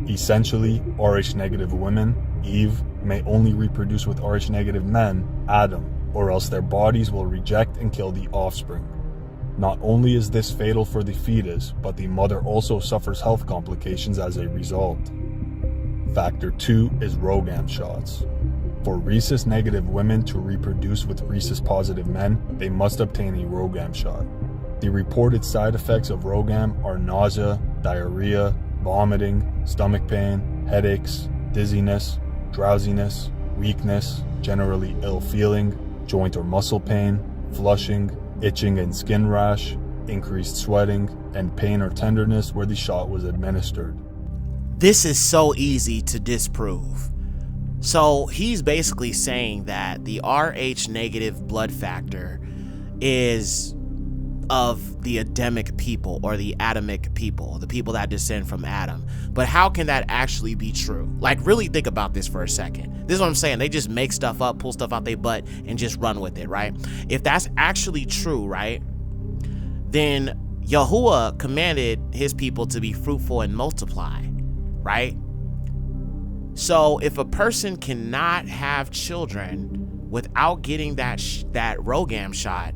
Essentially, Rh-negative women, Eve, may only reproduce with Rh-negative men, Adam, or else their bodies will reject and kill the offspring. Not only is this fatal for the fetus, but the mother also suffers health complications as a result. Factor 2 is ROGAM shots. For rhesus-negative women to reproduce with rhesus-positive men, they must obtain a ROGAM shot. The reported side effects of ROGAM are nausea, diarrhea, vomiting, stomach pain, headaches, dizziness, drowsiness, weakness, generally ill feeling, joint or muscle pain, flushing, itching and skin rash, increased sweating, and pain or tenderness where the shot was administered. This is so easy to disprove. So he's basically saying that the Rh-negative blood factor is of the Adamic people or the Adamic people, the people that descend from Adam. But how can that actually be true? Like, really think about this for a second. This is what I'm saying. They just make stuff up, pull stuff out their butt, and just run with it, right? If that's actually true, right, then Yahuwah commanded his people to be fruitful and multiply, right? So if a person cannot have children without getting that ROGAM shot,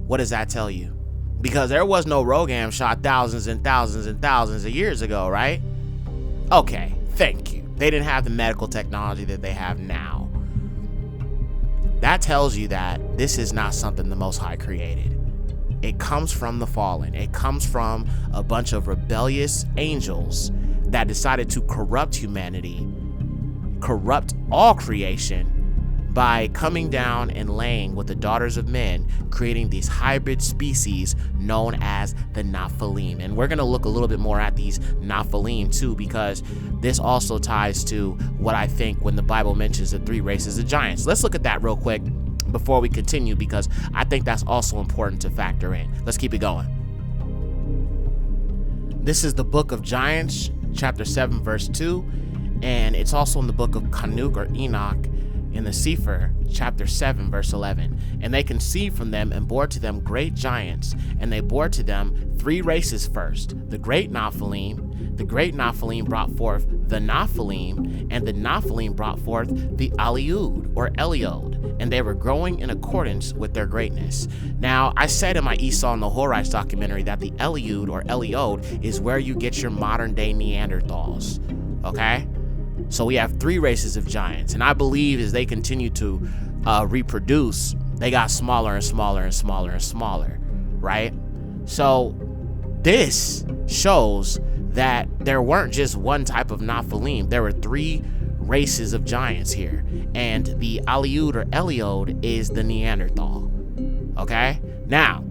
what does that tell you? Because there was no ROGAM shot thousands and thousands and thousands of years ago, right? Okay, thank you. They didn't have the medical technology that they have now. That tells you that this is not something the Most High created. It comes from the fallen. It comes from a bunch of rebellious angels that decided to corrupt humanity, corrupt all creation, by coming down and laying with the daughters of men, creating these hybrid species known as the Naphalym. And we're going to look a little bit more at these Naphalym too, because this also ties to what I think when the Bible mentions the 3 races of giants. Let's look at that real quick before we continue, because I think that's also important to factor in. Let's keep it going. This is the book of Giants, chapter 7, verse 2, and it's also in the book of Kanuk or Enoch, in the Sefer, chapter 7, verse 11. And they conceived from them and bore to them great giants, and they bore to them 3 races first. The great Naphalym, the great Naphalym brought forth the Naphalym, and the Naphalym brought forth the Eliud or Eliod, and they were growing in accordance with their greatness. Now, I said in my Esau and the Horites documentary that the Eliud or Eliod is where you get your modern day Neanderthals, okay? So we have 3 races of giants, and I believe as they continue to reproduce, they got smaller and smaller and smaller and smaller, right? So this shows that there weren't just one type of Naphalym. There were 3 races of giants here, and the Eliud or Eliod is the Neanderthal, okay? Now,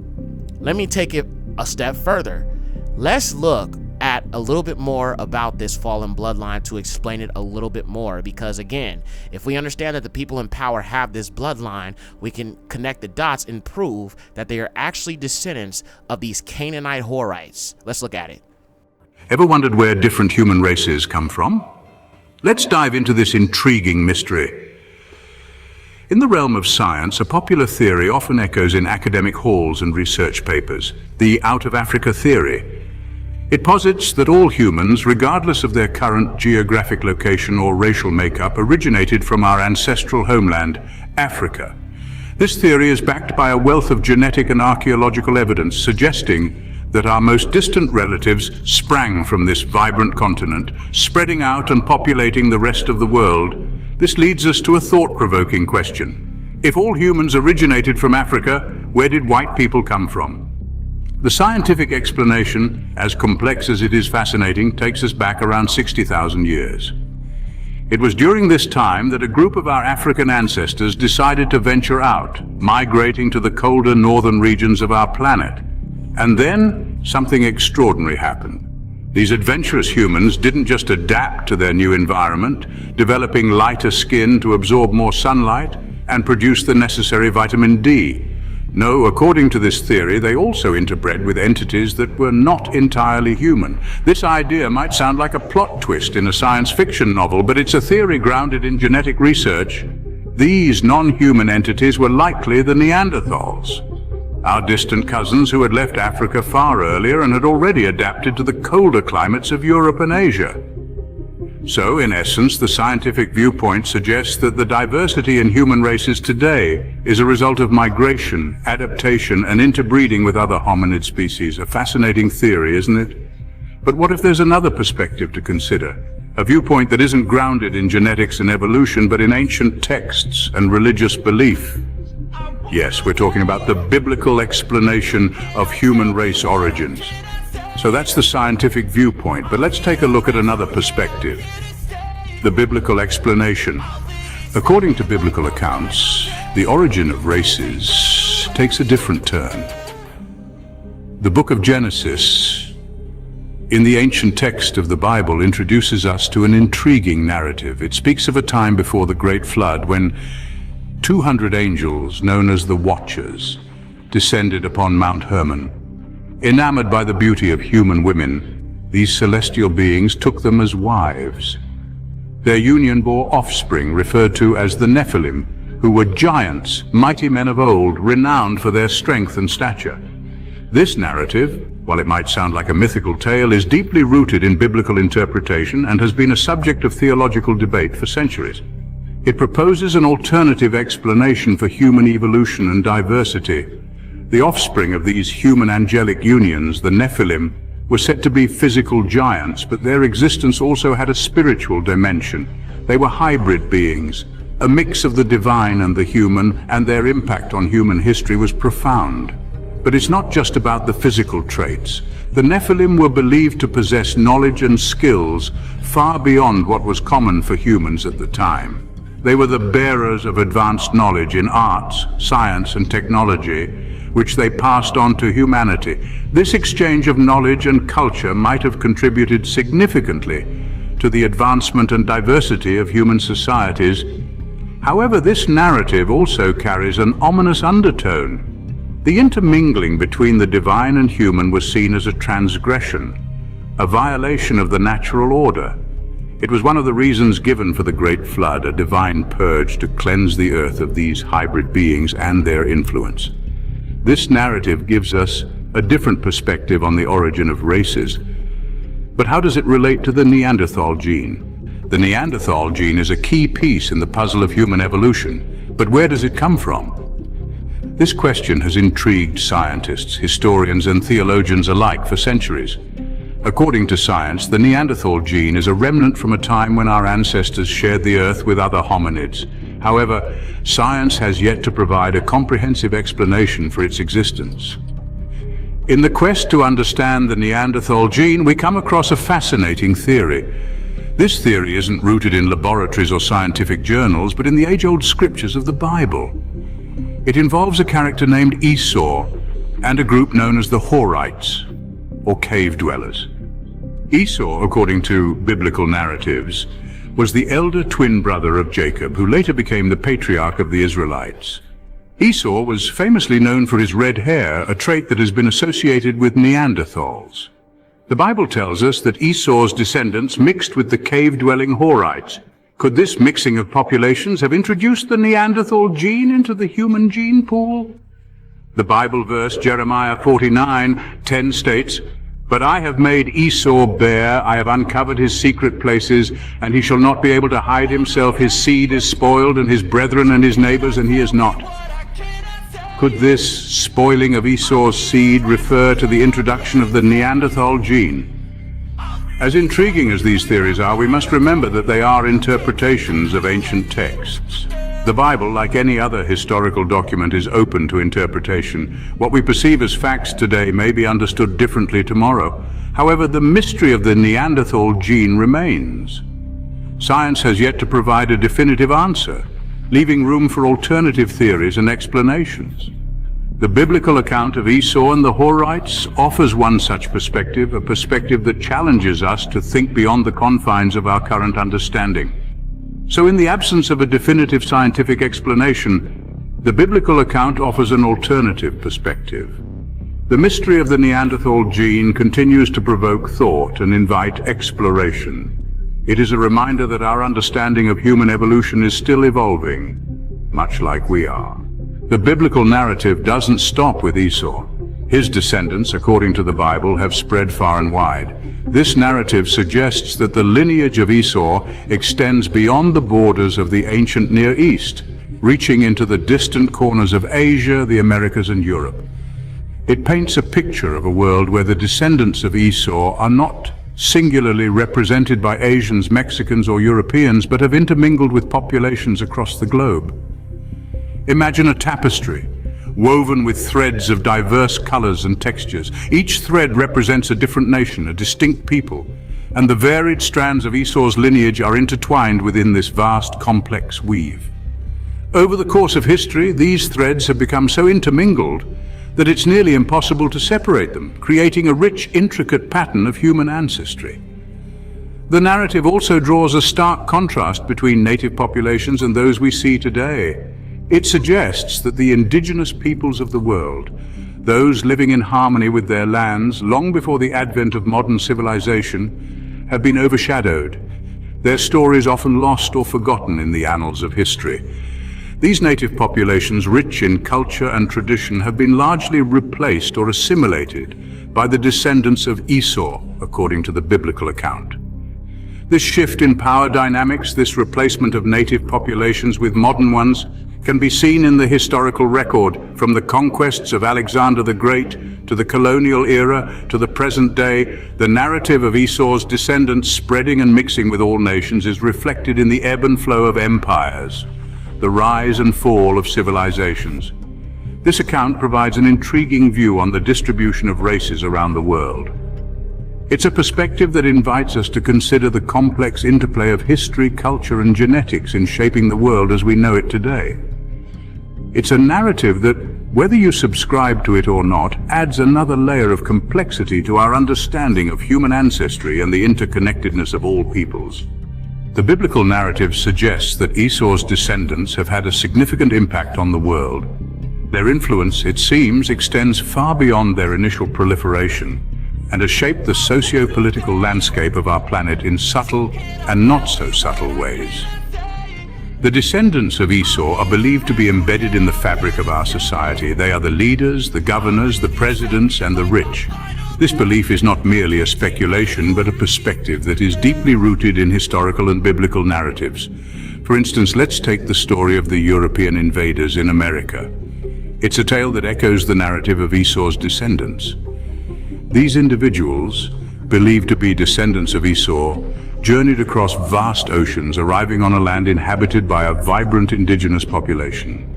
let me take it a step further. Let's look at at a little bit more about this fallen bloodline to explain it a little bit more, because again, if we understand that the people in power have this bloodline, we can connect the dots and prove that they are actually descendants of these Canaanite Horites. Let's look at it. Ever wondered where different human races come from? Let's dive into this intriguing mystery. In the realm of science, a popular theory often echoes in academic halls and research papers, the out-of-Africa theory. It posits that all humans, regardless of their current geographic location or racial makeup, originated from our ancestral homeland, Africa. This theory is backed by a wealth of genetic and archaeological evidence suggesting that our most distant relatives sprang from this vibrant continent, spreading out and populating the rest of the world. This leads us to a thought-provoking question. If all humans originated from Africa, where did white people come from? The scientific explanation, as complex as it is fascinating, takes us back around 60,000 years. It was during this time that a group of our African ancestors decided to venture out, migrating to the colder northern regions of our planet. And then something extraordinary happened. These adventurous humans didn't just adapt to their new environment, developing lighter skin to absorb more sunlight and produce the necessary vitamin D. No, according to this theory, they also interbred with entities that were not entirely human. This idea might sound like a plot twist in a science fiction novel, but it's a theory grounded in genetic research. These non-human entities were likely the Neanderthals, our distant cousins who had left Africa far earlier and had already adapted to the colder climates of Europe and Asia. So, in essence, the scientific viewpoint suggests that the diversity in human races today is a result of migration, adaptation, and interbreeding with other hominid species. A fascinating theory, isn't it? But what if there's another perspective to consider? A viewpoint that isn't grounded in genetics and evolution, but in ancient texts and religious belief. Yes, we're talking about the biblical explanation of human race origins. So that's the scientific viewpoint, but let's take a look at another perspective. The biblical explanation. According to biblical accounts, the origin of races takes a different turn. The book of Genesis, in the ancient text of the Bible, introduces us to an intriguing narrative. It speaks of a time before the Great Flood when 200 angels, known as the Watchers, descended upon Mount Hermon. Enamored by the beauty of human women, these celestial beings took them as wives. Their union bore offspring referred to as the Nephilim, who were giants, mighty men of old, renowned for their strength and stature. This narrative, while it might sound like a mythical tale, is deeply rooted in biblical interpretation and has been a subject of theological debate for centuries. It proposes an alternative explanation for human evolution and diversity. The offspring of these human angelic unions, the Nephilim, were said to be physical giants, but their existence also had a spiritual dimension. They were hybrid beings, a mix of the divine and the human, and their impact on human history was profound. But it's not just about the physical traits. The Nephilim were believed to possess knowledge and skills far beyond what was common for humans at the time. They were the bearers of advanced knowledge in arts, science, and technology, which they passed on to humanity. This exchange of knowledge and culture might have contributed significantly to the advancement and diversity of human societies. However, this narrative also carries an ominous undertone. The intermingling between the divine and human was seen as a transgression, a violation of the natural order. It was one of the reasons given for the Great Flood, a divine purge to cleanse the earth of these hybrid beings and their influence. This narrative gives us a different perspective on the origin of races. But how does it relate to the Neanderthal gene? The Neanderthal gene is a key piece in the puzzle of human evolution, but where does it come from? This question has intrigued scientists, historians, and theologians alike for centuries. According to science, the Neanderthal gene is a remnant from a time when our ancestors shared the earth with other hominids. However, science has yet to provide a comprehensive explanation for its existence. In the quest to understand the Neanderthal gene, we come across a fascinating theory. This theory isn't rooted in laboratories or scientific journals, but in the age-old scriptures of the Bible. It involves a character named Esau and a group known as the Horites, or cave dwellers. Esau, according to biblical narratives, was the elder twin brother of Jacob, who later became the patriarch of the Israelites. Esau was famously known for his red hair, a trait that has been associated with Neanderthals. The Bible tells us that Esau's descendants mixed with the cave-dwelling Horites. Could this mixing of populations have introduced the Neanderthal gene into the human gene pool? The Bible verse Jeremiah 49:10 states, "But I have made Esau bare, I have uncovered his secret places, and he shall not be able to hide himself. His seed is spoiled, and his brethren and his neighbors, and he is not." Could this spoiling of Esau's seed refer to the introduction of the Neanderthal gene? As intriguing as these theories are, we must remember that they are interpretations of ancient texts. The Bible, like any other historical document, is open to interpretation. What we perceive as facts today may be understood differently tomorrow. However, the mystery of the Neanderthal gene remains. Science has yet to provide a definitive answer, leaving room for alternative theories and explanations. The biblical account of Esau and the Horites offers one such perspective, a perspective that challenges us to think beyond the confines of our current understanding. So in the absence of a definitive scientific explanation, the biblical account offers an alternative perspective. The mystery of the Neanderthal gene continues to provoke thought and invite exploration. It is a reminder that our understanding of human evolution is still evolving, much like we are. The biblical narrative doesn't stop with Esau. His descendants, according to the Bible, have spread far and wide. This narrative suggests that the lineage of Esau extends beyond the borders of the ancient Near East, reaching into the distant corners of Asia, the Americas, and Europe. It paints a picture of a world where the descendants of Esau are not singularly represented by Asians, Mexicans, or Europeans, but have intermingled with populations across the globe. Imagine a tapestry, woven with threads of diverse colors and textures. Each thread represents a different nation, a distinct people, and the varied strands of Esau's lineage are intertwined within this vast, complex weave. Over the course of history, these threads have become so intermingled that it's nearly impossible to separate them, creating a rich, intricate pattern of human ancestry. The narrative also draws a stark contrast between native populations and those we see today. It suggests that the indigenous peoples of the world, those living in harmony with their lands long before the advent of modern civilization, have been overshadowed, their stories often lost or forgotten in the annals of history. These native populations, rich in culture and tradition, have been largely replaced or assimilated by the descendants of Esau, according to the biblical account. This shift in power dynamics, this replacement of native populations with modern ones, can be seen in the historical record, from the conquests of Alexander the Great to the colonial era to the present day. The narrative of Esau's descendants spreading and mixing with all nations is reflected in the ebb and flow of empires, the rise and fall of civilizations. This account provides an intriguing view on the distribution of races around the world. It's a perspective that invites us to consider the complex interplay of history, culture, and genetics in shaping the world as we know it today. It's a narrative that, whether you subscribe to it or not, adds another layer of complexity to our understanding of human ancestry and the interconnectedness of all peoples. The biblical narrative suggests that Esau's descendants have had a significant impact on the world. Their influence, it seems, extends far beyond their initial proliferation and has shaped the socio-political landscape of our planet in subtle and not so subtle ways. The descendants of Esau are believed to be embedded in the fabric of our society. They are the leaders, the governors, the presidents, and the rich. This belief is not merely a speculation, but a perspective that is deeply rooted in historical and biblical narratives. For instance, let's take the story of the European invaders in America. It's a tale that echoes the narrative of Esau's descendants. These individuals, believed to be descendants of Esau, journeyed across vast oceans, arriving on a land inhabited by a vibrant indigenous population.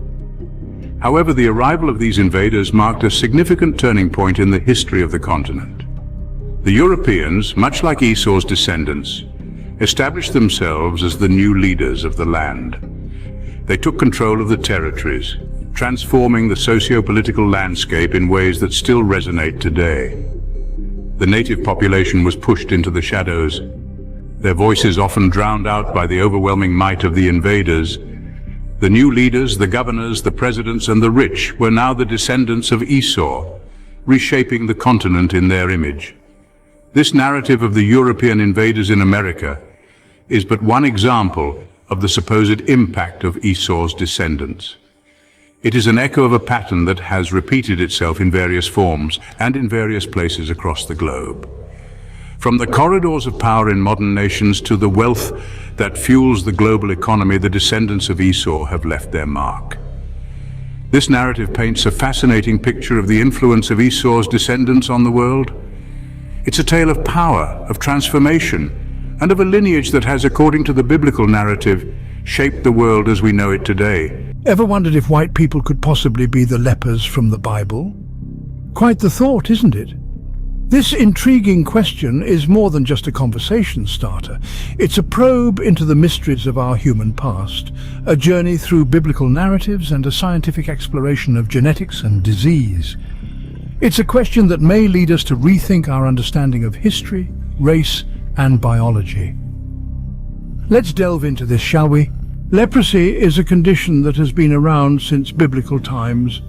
However, the arrival of these invaders marked a significant turning point in the history of the continent. The Europeans, much like Esau's descendants, established themselves as the new leaders of the land. They took control of the territories, transforming the socio-political landscape in ways that still resonate today. The native population was pushed into the shadows, their voices often drowned out by the overwhelming might of the invaders. The new leaders, the governors, the presidents, and the rich were now the descendants of Esau, reshaping the continent in their image. This narrative of the European invaders in America is but one example of the supposed impact of Esau's descendants. It is an echo of a pattern that has repeated itself in various forms and in various places across the globe. From the corridors of power in modern nations to the wealth that fuels the global economy, the descendants of Esau have left their mark. This narrative paints a fascinating picture of the influence of Esau's descendants on the world. It's a tale of power, of transformation, and of a lineage that has, according to the biblical narrative, shaped the world as we know it today. Ever wondered if white people could possibly be the lepers from the Bible? Quite the thought, isn't it? This intriguing question is more than just a conversation starter. It's a probe into the mysteries of our human past, a journey through biblical narratives and a scientific exploration of genetics and disease. It's a question that may lead us to rethink our understanding of history, race, and biology. Let's delve into this, shall we? Leprosy is a condition that has been around since biblical times,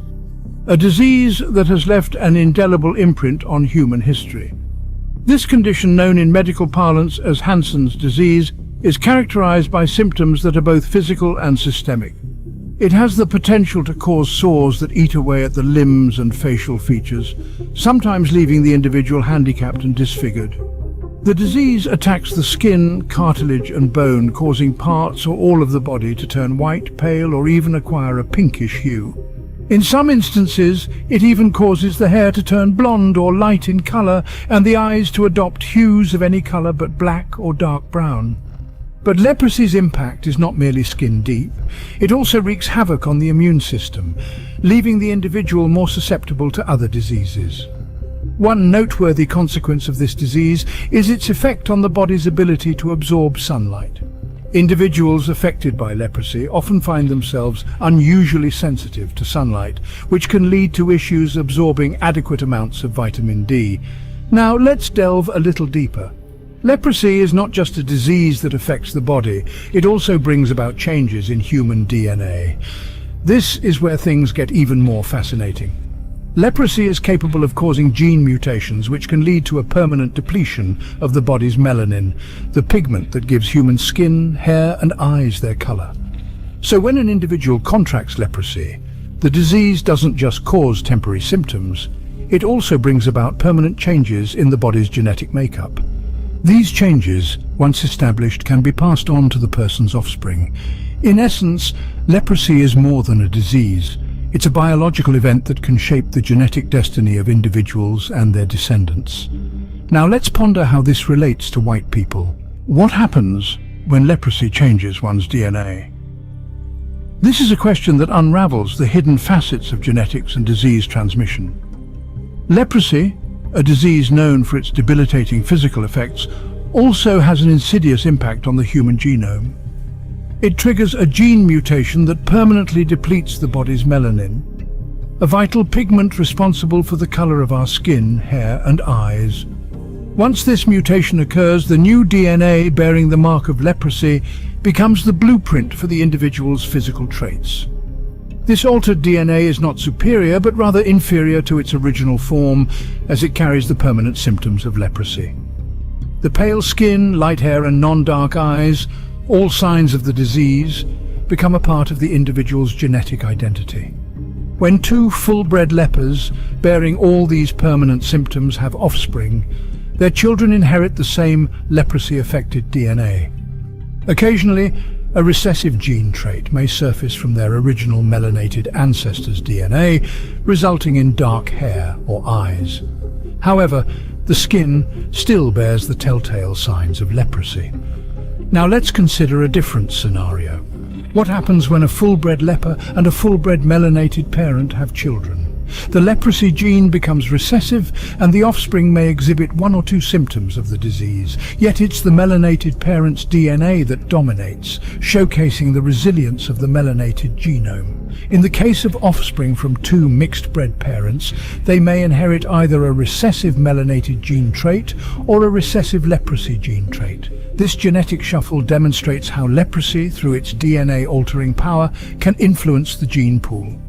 a disease that has left an indelible imprint on human history. This condition, known in medical parlance as Hansen's disease, is characterized by symptoms that are both physical and systemic. It has the potential to cause sores that eat away at the limbs and facial features, sometimes leaving the individual handicapped and disfigured. The disease attacks the skin, cartilage and bone, causing parts or all of the body to turn white, pale, or even acquire a pinkish hue. In some instances, it even causes the hair to turn blonde or light in color and the eyes to adopt hues of any color but black or dark brown. But leprosy's impact is not merely skin deep. It also wreaks havoc on the immune system, leaving the individual more susceptible to other diseases. One noteworthy consequence of this disease is its effect on the body's ability to absorb sunlight. Individuals affected by leprosy often find themselves unusually sensitive to sunlight, which can lead to issues absorbing adequate amounts of vitamin D. Now let's delve a little deeper. Leprosy is not just a disease that affects the body, it also brings about changes in human DNA. This is where things get even more fascinating. Leprosy is capable of causing gene mutations which can lead to a permanent depletion of the body's melanin, the pigment that gives human skin, hair and eyes their color. So when an individual contracts leprosy, the disease doesn't just cause temporary symptoms, it also brings about permanent changes in the body's genetic makeup. These changes, once established, can be passed on to the person's offspring. In essence, leprosy is more than a disease. It's a biological event that can shape the genetic destiny of individuals and their descendants. Now let's ponder how this relates to white people. What happens when leprosy changes one's DNA? This is a question that unravels the hidden facets of genetics and disease transmission. Leprosy, a disease known for its debilitating physical effects, also has an insidious impact on the human genome. It triggers a gene mutation that permanently depletes the body's melanin, a vital pigment responsible for the color of our skin, hair and eyes. Once this mutation occurs, the new DNA bearing the mark of leprosy becomes the blueprint for the individual's physical traits. This altered DNA is not superior, but rather inferior to its original form, as it carries the permanent symptoms of leprosy. The pale skin, light hair and non-dark eyes, all signs of the disease, become a part of the individual's genetic identity. When two full-bred lepers, bearing all these permanent symptoms, have offspring, their children inherit the same leprosy-affected DNA. Occasionally, a recessive gene trait may surface from their original melanated ancestors' DNA, resulting in dark hair or eyes. However, the skin still bears the telltale signs of leprosy. Now let's consider a different scenario. What happens when a full-bred leper and a full-bred melanated parent have children? The leprosy gene becomes recessive, and the offspring may exhibit one or two symptoms of the disease. Yet it's the melanated parent's DNA that dominates, showcasing the resilience of the melanated genome. In the case of offspring from two mixed-bred parents, they may inherit either a recessive melanated gene trait or a recessive leprosy gene trait. This genetic shuffle demonstrates how leprosy, through its DNA-altering power, can influence the gene pool.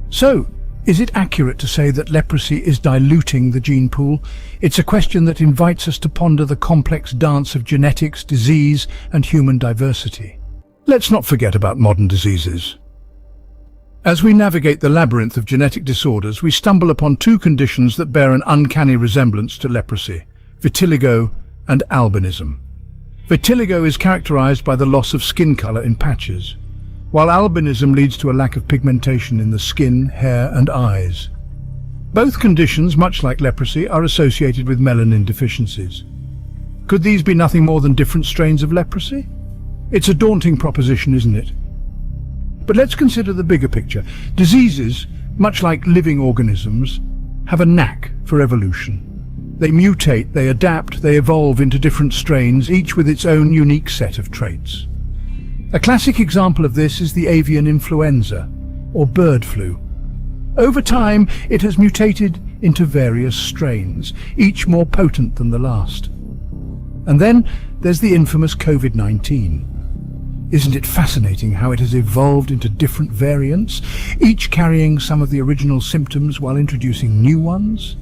So, is it accurate to say that leprosy is diluting the gene pool? It's a question that invites us to ponder the complex dance of genetics, disease, and human diversity. Let's not forget about modern diseases. As we navigate the labyrinth of genetic disorders, we stumble upon two conditions that bear an uncanny resemblance to leprosy: vitiligo and albinism. Vitiligo is characterized by the loss of skin color in patches, while albinism leads to a lack of pigmentation in the skin, hair, and eyes. Both conditions, much like leprosy, are associated with melanin deficiencies. Could these be nothing more than different strains of leprosy? It's a daunting proposition, isn't it? But let's consider the bigger picture. Diseases, much like living organisms, have a knack for evolution. They mutate, they adapt, they evolve into different strains, each with its own unique set of traits. A classic example of this is the avian influenza, or bird flu. Over time, it has mutated into various strains, each more potent than the last. And then there's the infamous COVID-19. Isn't it fascinating how it has evolved into different variants, each carrying some of the original symptoms while introducing new ones?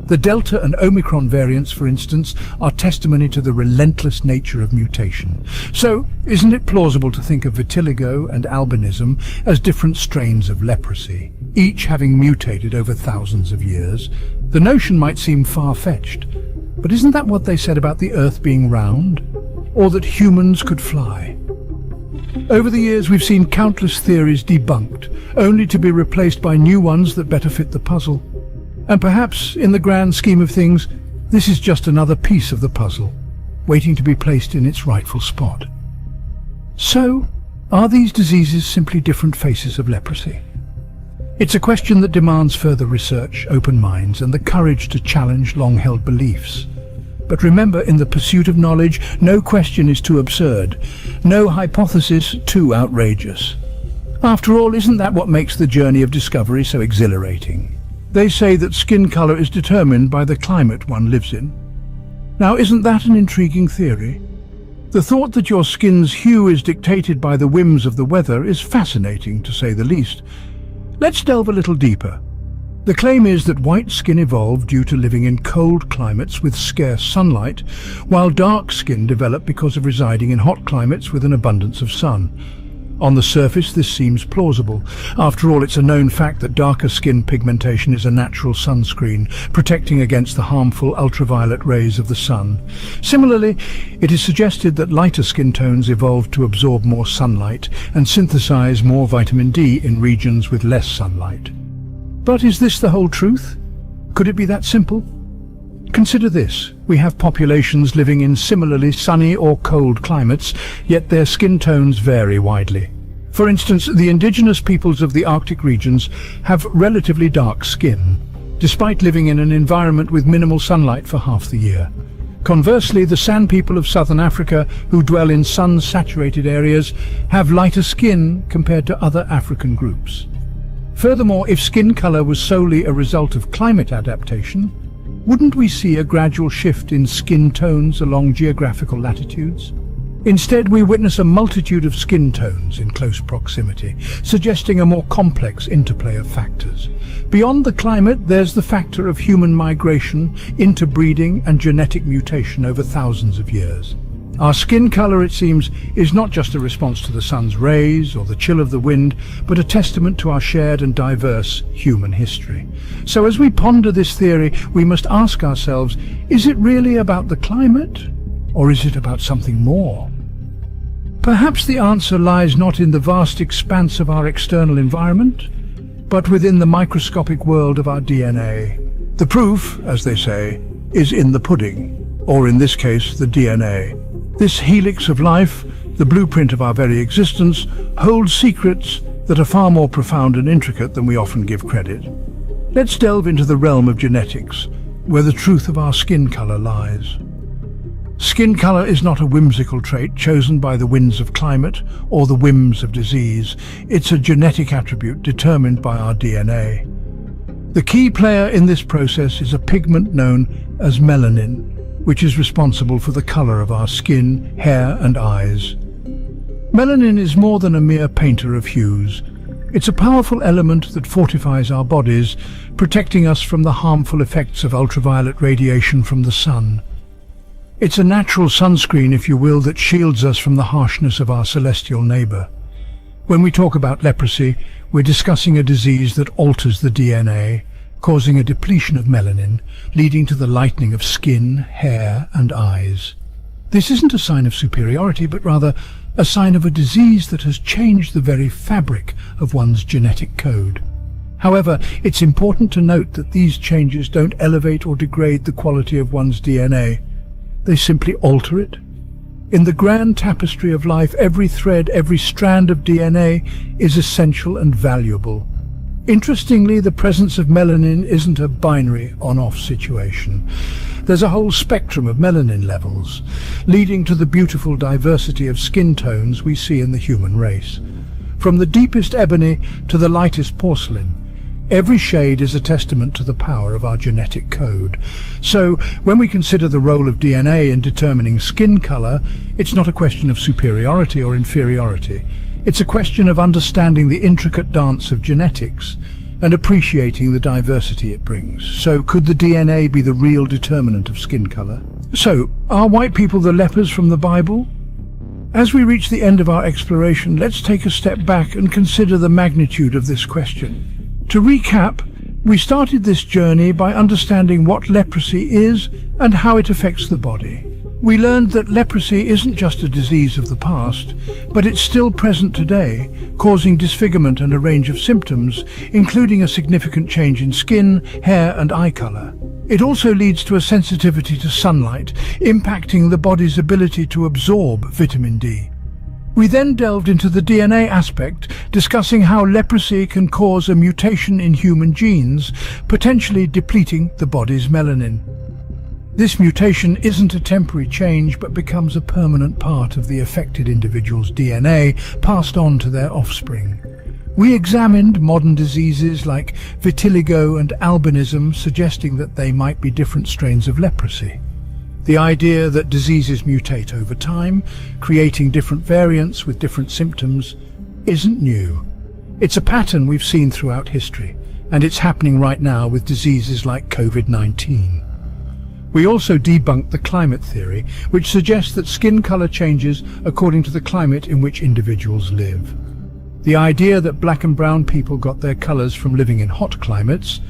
The Delta and Omicron variants, for instance, are testimony to the relentless nature of mutation. So, isn't it plausible to think of vitiligo and albinism as different strains of leprosy, each having mutated over thousands of years? The notion might seem far-fetched, but isn't that what they said about the Earth being round? Or that humans could fly? Over the years, we've seen countless theories debunked, only to be replaced by new ones that better fit the puzzle. And perhaps, in the grand scheme of things, this is just another piece of the puzzle, waiting to be placed in its rightful spot. So, are these diseases simply different faces of leprosy? It's a question that demands further research, open minds, and the courage to challenge long-held beliefs. But remember, in the pursuit of knowledge, no question is too absurd, no hypothesis too outrageous. After all, isn't that what makes the journey of discovery so exhilarating? They say that skin color is determined by the climate one lives in. Now, isn't that an intriguing theory? The thought that your skin's hue is dictated by the whims of the weather is fascinating, to say the least. Let's delve a little deeper. The claim is that white skin evolved due to living in cold climates with scarce sunlight, while dark skin developed because of residing in hot climates with an abundance of sun. On the surface, this seems plausible. After all, it's a known fact that darker skin pigmentation is a natural sunscreen, protecting against the harmful ultraviolet rays of the sun. Similarly, it is suggested that lighter skin tones evolved to absorb more sunlight and synthesize more vitamin D in regions with less sunlight. But is this the whole truth? Could it be that simple? Consider this. We have populations living in similarly sunny or cold climates, yet their skin tones vary widely. For instance, the indigenous peoples of the Arctic regions have relatively dark skin, despite living in an environment with minimal sunlight for half the year. Conversely, the San people of southern Africa, who dwell in sun-saturated areas, have lighter skin compared to other African groups. Furthermore, if skin color was solely a result of climate adaptation, wouldn't we see a gradual shift in skin tones along geographical latitudes? Instead, we witness a multitude of skin tones in close proximity, suggesting a more complex interplay of factors. Beyond the climate, there's the factor of human migration, interbreeding, and genetic mutation over thousands of years. Our skin color, it seems, is not just a response to the sun's rays or the chill of the wind, but a testament to our shared and diverse human history. So as we ponder this theory, we must ask ourselves, is it really about the climate, or is it about something more? Perhaps the answer lies not in the vast expanse of our external environment, but within the microscopic world of our DNA. The proof, as they say, is in the pudding, or in this case, the DNA. This helix of life, the blueprint of our very existence, holds secrets that are far more profound and intricate than we often give credit. Let's delve into the realm of genetics, where the truth of our skin color lies. Skin color is not a whimsical trait chosen by the winds of climate or the whims of disease. It's a genetic attribute determined by our DNA. The key player in this process is a pigment known as melanin, which is responsible for the color of our skin, hair, and eyes. Melanin is more than a mere painter of hues. It's a powerful element that fortifies our bodies, protecting us from the harmful effects of ultraviolet radiation from the sun. It's a natural sunscreen, if you will, that shields us from the harshness of our celestial neighbor. When we talk about leprosy, we're discussing a disease that alters the DNA, causing a depletion of melanin, leading to the lightening of skin, hair, and eyes. This isn't a sign of superiority, but rather a sign of a disease that has changed the very fabric of one's genetic code. However, it's important to note that these changes don't elevate or degrade the quality of one's DNA. They simply alter it. In the grand tapestry of life, every thread, every strand of DNA is essential and valuable. Interestingly, the presence of melanin isn't a binary on-off situation. There's a whole spectrum of melanin levels, leading to the beautiful diversity of skin tones we see in the human race. From the deepest ebony to the lightest porcelain, every shade is a testament to the power of our genetic code. So, when we consider the role of DNA in determining skin color, it's not a question of superiority or inferiority. It's a question of understanding the intricate dance of genetics and appreciating the diversity it brings. So, could the DNA be the real determinant of skin color? So, are white people the lepers from the Bible? As we reach the end of our exploration, let's take a step back and consider the magnitude of this question. To recap, we started this journey by understanding what leprosy is and how it affects the body. We learned that leprosy isn't just a disease of the past, but it's still present today, causing disfigurement and a range of symptoms, including a significant change in skin, hair, and eye color. It also leads to a sensitivity to sunlight, impacting the body's ability to absorb vitamin D. We then delved into the DNA aspect, discussing how leprosy can cause a mutation in human genes, potentially depleting the body's melanin. This mutation isn't a temporary change, but becomes a permanent part of the affected individual's DNA, passed on to their offspring. We examined modern diseases like vitiligo and albinism, suggesting that they might be different strains of leprosy. The idea that diseases mutate over time, creating different variants with different symptoms, isn't new. It's a pattern we've seen throughout history, and it's happening right now with diseases like COVID-19. We also debunked the climate theory, which suggests that skin color changes according to the climate in which individuals live. The idea that black and brown people got their colors from living in hot climates,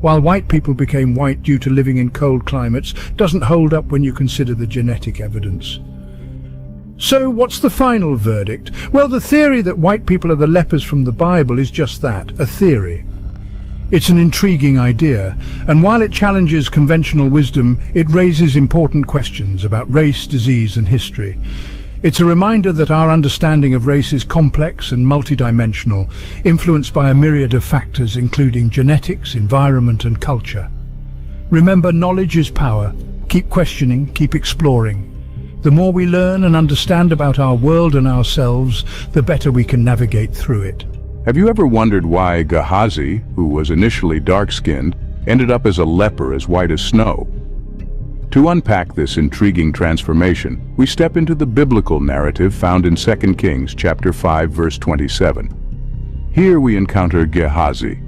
while white people became white due to living in cold climates, doesn't hold up when you consider the genetic evidence. So what's the final verdict? Well, the theory that white people are the lepers from the Bible is just that, a theory. It's an intriguing idea, and while it challenges conventional wisdom, it raises important questions about race, disease, and history. It's a reminder that our understanding of race is complex and multidimensional, influenced by a myriad of factors including genetics, environment, and culture. Remember, knowledge is power. Keep questioning, keep exploring. The more we learn and understand about our world and ourselves, the better we can navigate through it. Have you ever wondered why Gehazi, who was initially dark-skinned, ended up as a leper as white as snow? To unpack this intriguing transformation, we step into the biblical narrative found in 2 Kings chapter 5, verse 27. Here we encounter Gehazi,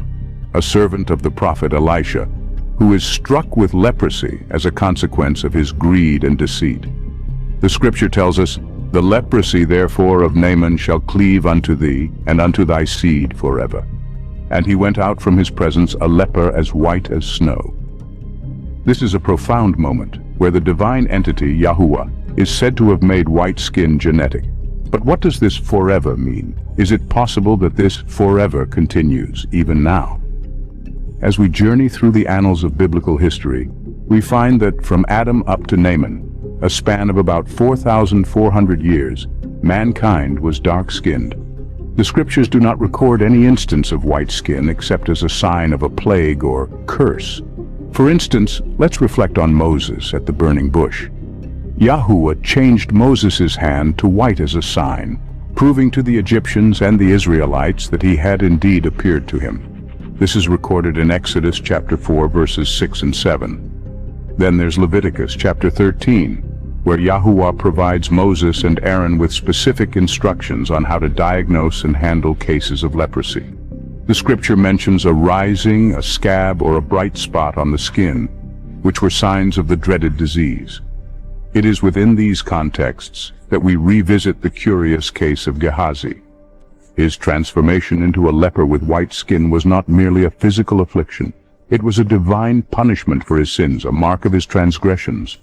a servant of the prophet Elisha, who is struck with leprosy as a consequence of his greed and deceit. The scripture tells us, "The leprosy therefore of Naaman shall cleave unto thee, and unto thy seed forever." And he went out from his presence a leper as white as snow. This is a profound moment, where the divine entity, Yahuwah, is said to have made white skin genetic. But what does this forever mean? Is it possible that this forever continues, even now? As we journey through the annals of biblical history, we find that from Adam up to Naaman, a span of about 4,400 years, mankind was dark-skinned. The scriptures do not record any instance of white skin except as a sign of a plague or curse. For instance, let's reflect on Moses at the burning bush. Yahuwah changed Moses' hand to white as a sign, proving to the Egyptians and the Israelites that he had indeed appeared to him. This is recorded in Exodus chapter 4 verses 6 and 7. Then there's Leviticus chapter 13, where Yahuwah provides Moses and Aaron with specific instructions on how to diagnose and handle cases of leprosy. The scripture mentions a rising, a scab, or a bright spot on the skin, which were signs of the dreaded disease. It is within these contexts that we revisit the curious case of Gehazi. His transformation into a leper with white skin was not merely a physical affliction. It was a divine punishment for his sins, a mark of his transgressions.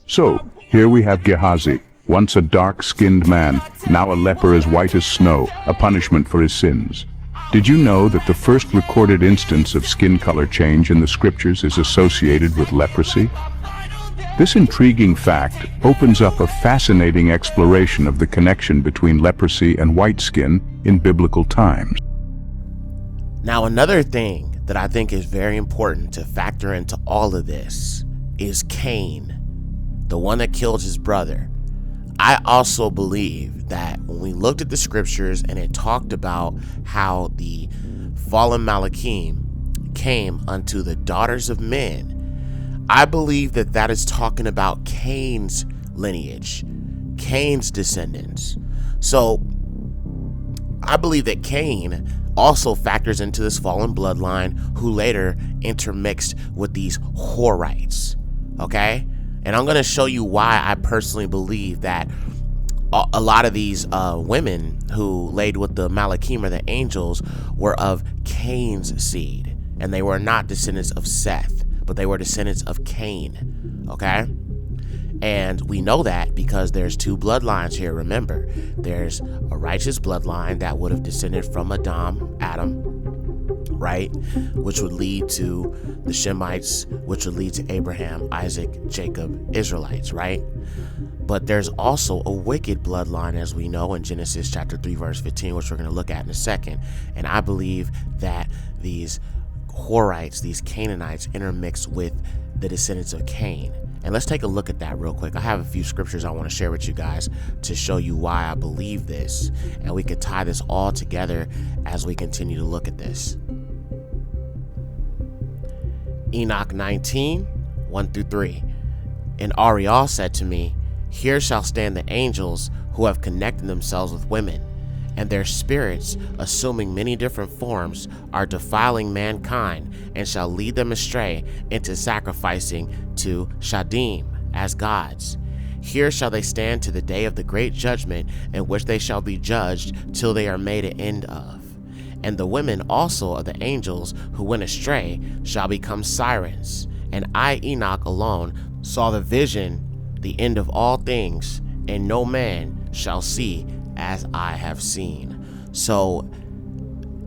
So, here we have Gehazi, once a dark-skinned man, now a leper as white as snow, a punishment for his sins. Did you know that the first recorded instance of skin color change in the scriptures is associated with leprosy? This intriguing fact opens up a fascinating exploration of the connection between leprosy and white skin in biblical times. Now, another thing that I think is very important to factor into all of this is Cain, the one that killed his brother. I also believe that when we looked at the scriptures and it talked about how the fallen Malachim came unto the daughters of men, I believe that that is talking about Cain's lineage, Cain's descendants. So I believe that Cain also factors into this fallen bloodline who later intermixed with these Horites, okay? And I'm going to show you why I personally believe that a lot of these women who laid with the Malachim or the angels were of Cain's seed, and they were not descendants of Seth, but they were descendants of Cain, okay? And we know that because there's two bloodlines here. Remember, there's a righteous bloodline that would have descended from Adam, right? Which would lead to the Shemites, which would lead to Abraham, Isaac, Jacob, Israelites, right? But there's also a wicked bloodline, as we know in Genesis chapter 3, verse 15, which we're going to look at in a second. And I believe that these Horites, these Canaanites, intermix with the descendants of Cain. And let's take a look at that real quick. I have a few scriptures I want to share with you guys to show you why I believe this, and we could tie this all together as we continue to look at this. Enoch 19, 1 through 3. And Ariel said to me, Here shall stand the angels who have connected themselves with women, and their spirits, assuming many different forms, are defiling mankind, and shall lead them astray into sacrificing to Shadim as gods. Here shall they stand to the day of the great judgment, in which they shall be judged till they are made an end of. And the women also of the angels who went astray shall become sirens. And I, Enoch, alone saw the vision, the end of all things, and no man shall see as I have seen. So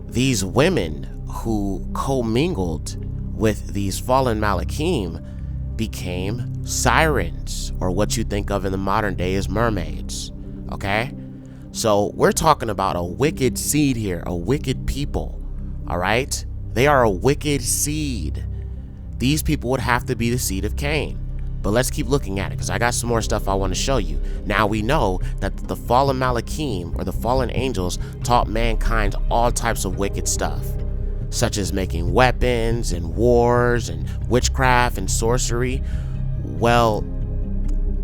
these women who commingled with these fallen Malachim became sirens, or what you think of in the modern day as mermaids, okay? So we're talking about a wicked seed here, a wicked people, all right? They are a wicked seed. These people would have to be the seed of Cain. But let's keep looking at it, because I got some more stuff I want to show you. Now we know that the fallen Malachim, or the fallen angels, taught mankind all types of wicked stuff, such as making weapons and wars and witchcraft and sorcery. Well,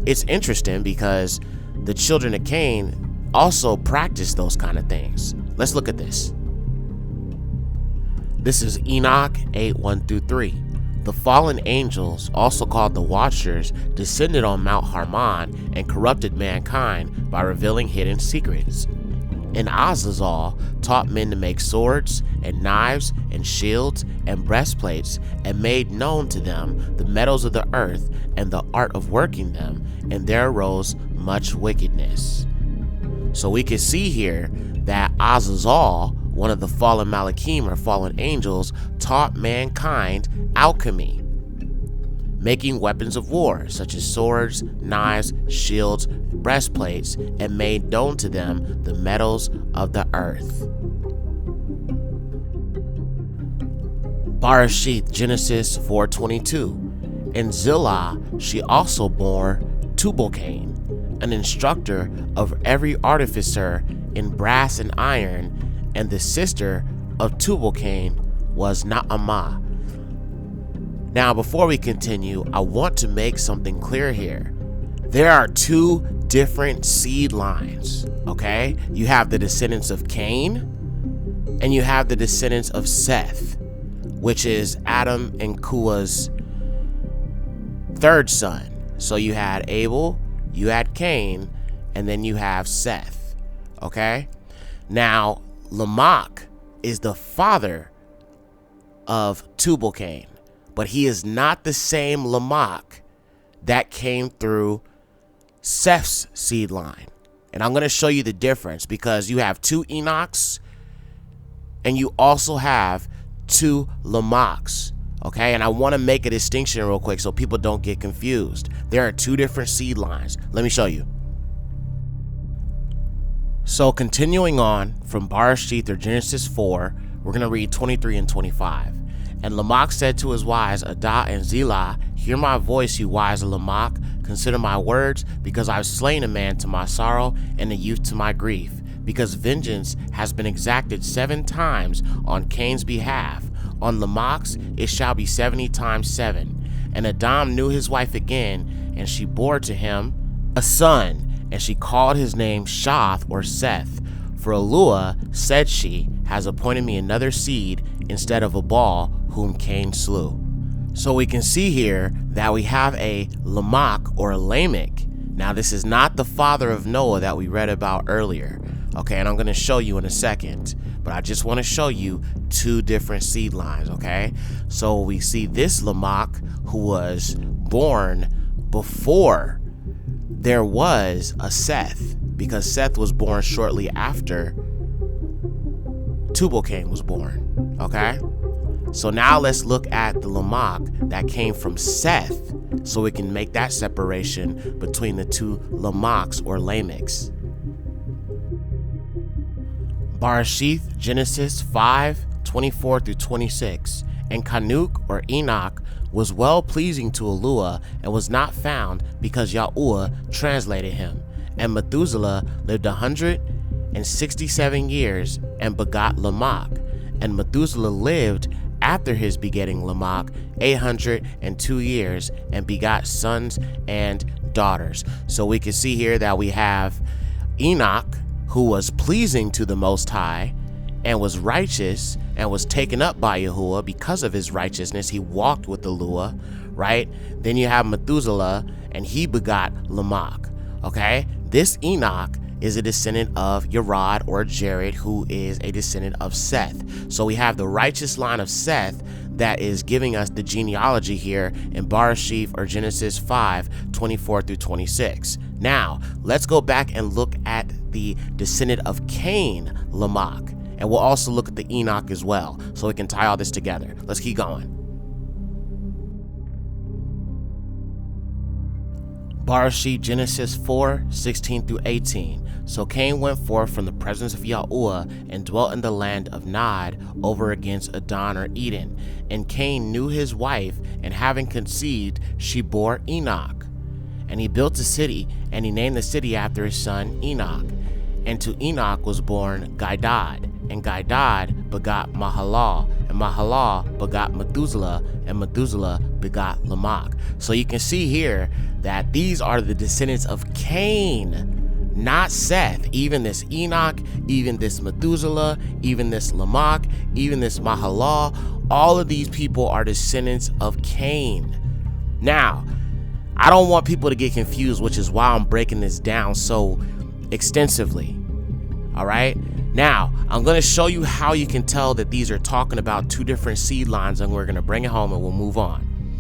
it's interesting because the children of Cain also practiced those kind of things. Let's look at this. This is Enoch 8, 1 through 3. The fallen angels, also called the Watchers, descended on Mount Hermon and corrupted mankind by revealing hidden secrets. And Azazel taught men to make swords and knives and shields and breastplates, and made known to them the metals of the earth and the art of working them, and there arose much wickedness. So we can see here that Azazel, one of the fallen Malachim or fallen angels, taught mankind alchemy, making weapons of war such as swords, knives, shields, breastplates and made known to them the metals of the earth. Bereshith, Genesis 4:22. In Zillah she also bore Tubal-Cain, an instructor of every artificer in brass and iron, and the sister of Tubal-Cain was Naamah. Now, before we continue, I want to make something clear here. There are two different seed lines, okay? You have the descendants of Cain, and you have the descendants of Seth, which is Adam and Kua's third son. So you had Abel, you had Cain, and then you have Seth, okay? Now, Lamech is the father of Tubal-Cain, but he is not the same Lamech that came through Seth's seed line. And I'm going to show you the difference, because you have two Enochs and you also have two Lamechs, okay? And I want to make a distinction real quick so people don't get confused. There are two different seed lines. Let me show you. So continuing on from Bereshith, or Genesis 4, we're going to read 23 and 25. And Lamech said to his wives, Adah and Zillah, hear my voice, you wise Lamech. Consider my words, because I've slain a man to my sorrow and a youth to my grief. Because vengeance has been exacted 7 times on Cain's behalf. On Lamech's it shall be 70 times 7. And Adam knew his wife again, and she bore to him a son, and she called his name Shath, or Seth. For Elua, said she, has appointed me another seed instead of a ball whom Cain slew. So we can see here that we have a Lamech, or a Lamech. Now this is not the father of Noah that we read about earlier, okay? And I'm going to show you in a second, but I just want to show you two different seed lines, okay? So we see this Lamech, who was born before there was a Seth, because Seth was born shortly after Tubal-Cain was born, okay? So now let's look at the Lamech that came from Seth, so we can make that separation between the two Lamechs, or Lamechs. Bereshith, Genesis 5:24 through 26. And Canuk, or Enoch, was well pleasing to Elua, and was not found, because Yahuwah translated him. And Methuselah lived 167 years and begot Lamech. And Methuselah lived after his begetting Lamech 802 years and begot sons and daughters. So we can see here that we have Enoch, who was pleasing to the Most High and was righteous and was taken up by Yahuwah because of his righteousness. He walked with Elua, right? Then you have Methuselah, and he begot Lamech, okay? This Enoch is a descendant of Yared, or Jared, who is a descendant of Seth. So we have the righteous line of Seth that is giving us the genealogy here in Bereshith, or Genesis 5:24 through 26. Now, let's go back and look at the descendant of Cain, Lamech, and we'll also look at the Enoch as well, so we can tie all this together. Let's keep going. Bereshith, Genesis 4:16 through 18. So Cain went forth from the presence of Yahuwah and dwelt in the land of Nod, over against Adon, or Eden. And Cain knew his wife, and having conceived, she bore Enoch. And he built a city, and he named the city after his son Enoch. And to Enoch was born Gaidad, and Gaidad begot Mahalalel, and Mahalalel begot Methuselah, and Methuselah begot Lamech. So you can see here that these are the descendants of Cain, not Seth. Even this Enoch, even this Methuselah, even this Lamech, even this Mahalalel, all of these people are descendants of Cain. Now, I don't want people to get confused, which is why I'm breaking this down so extensively. All right, now I'm going to show you how you can tell that these are talking about two different seed lines, and we're going to bring it home and we'll move on.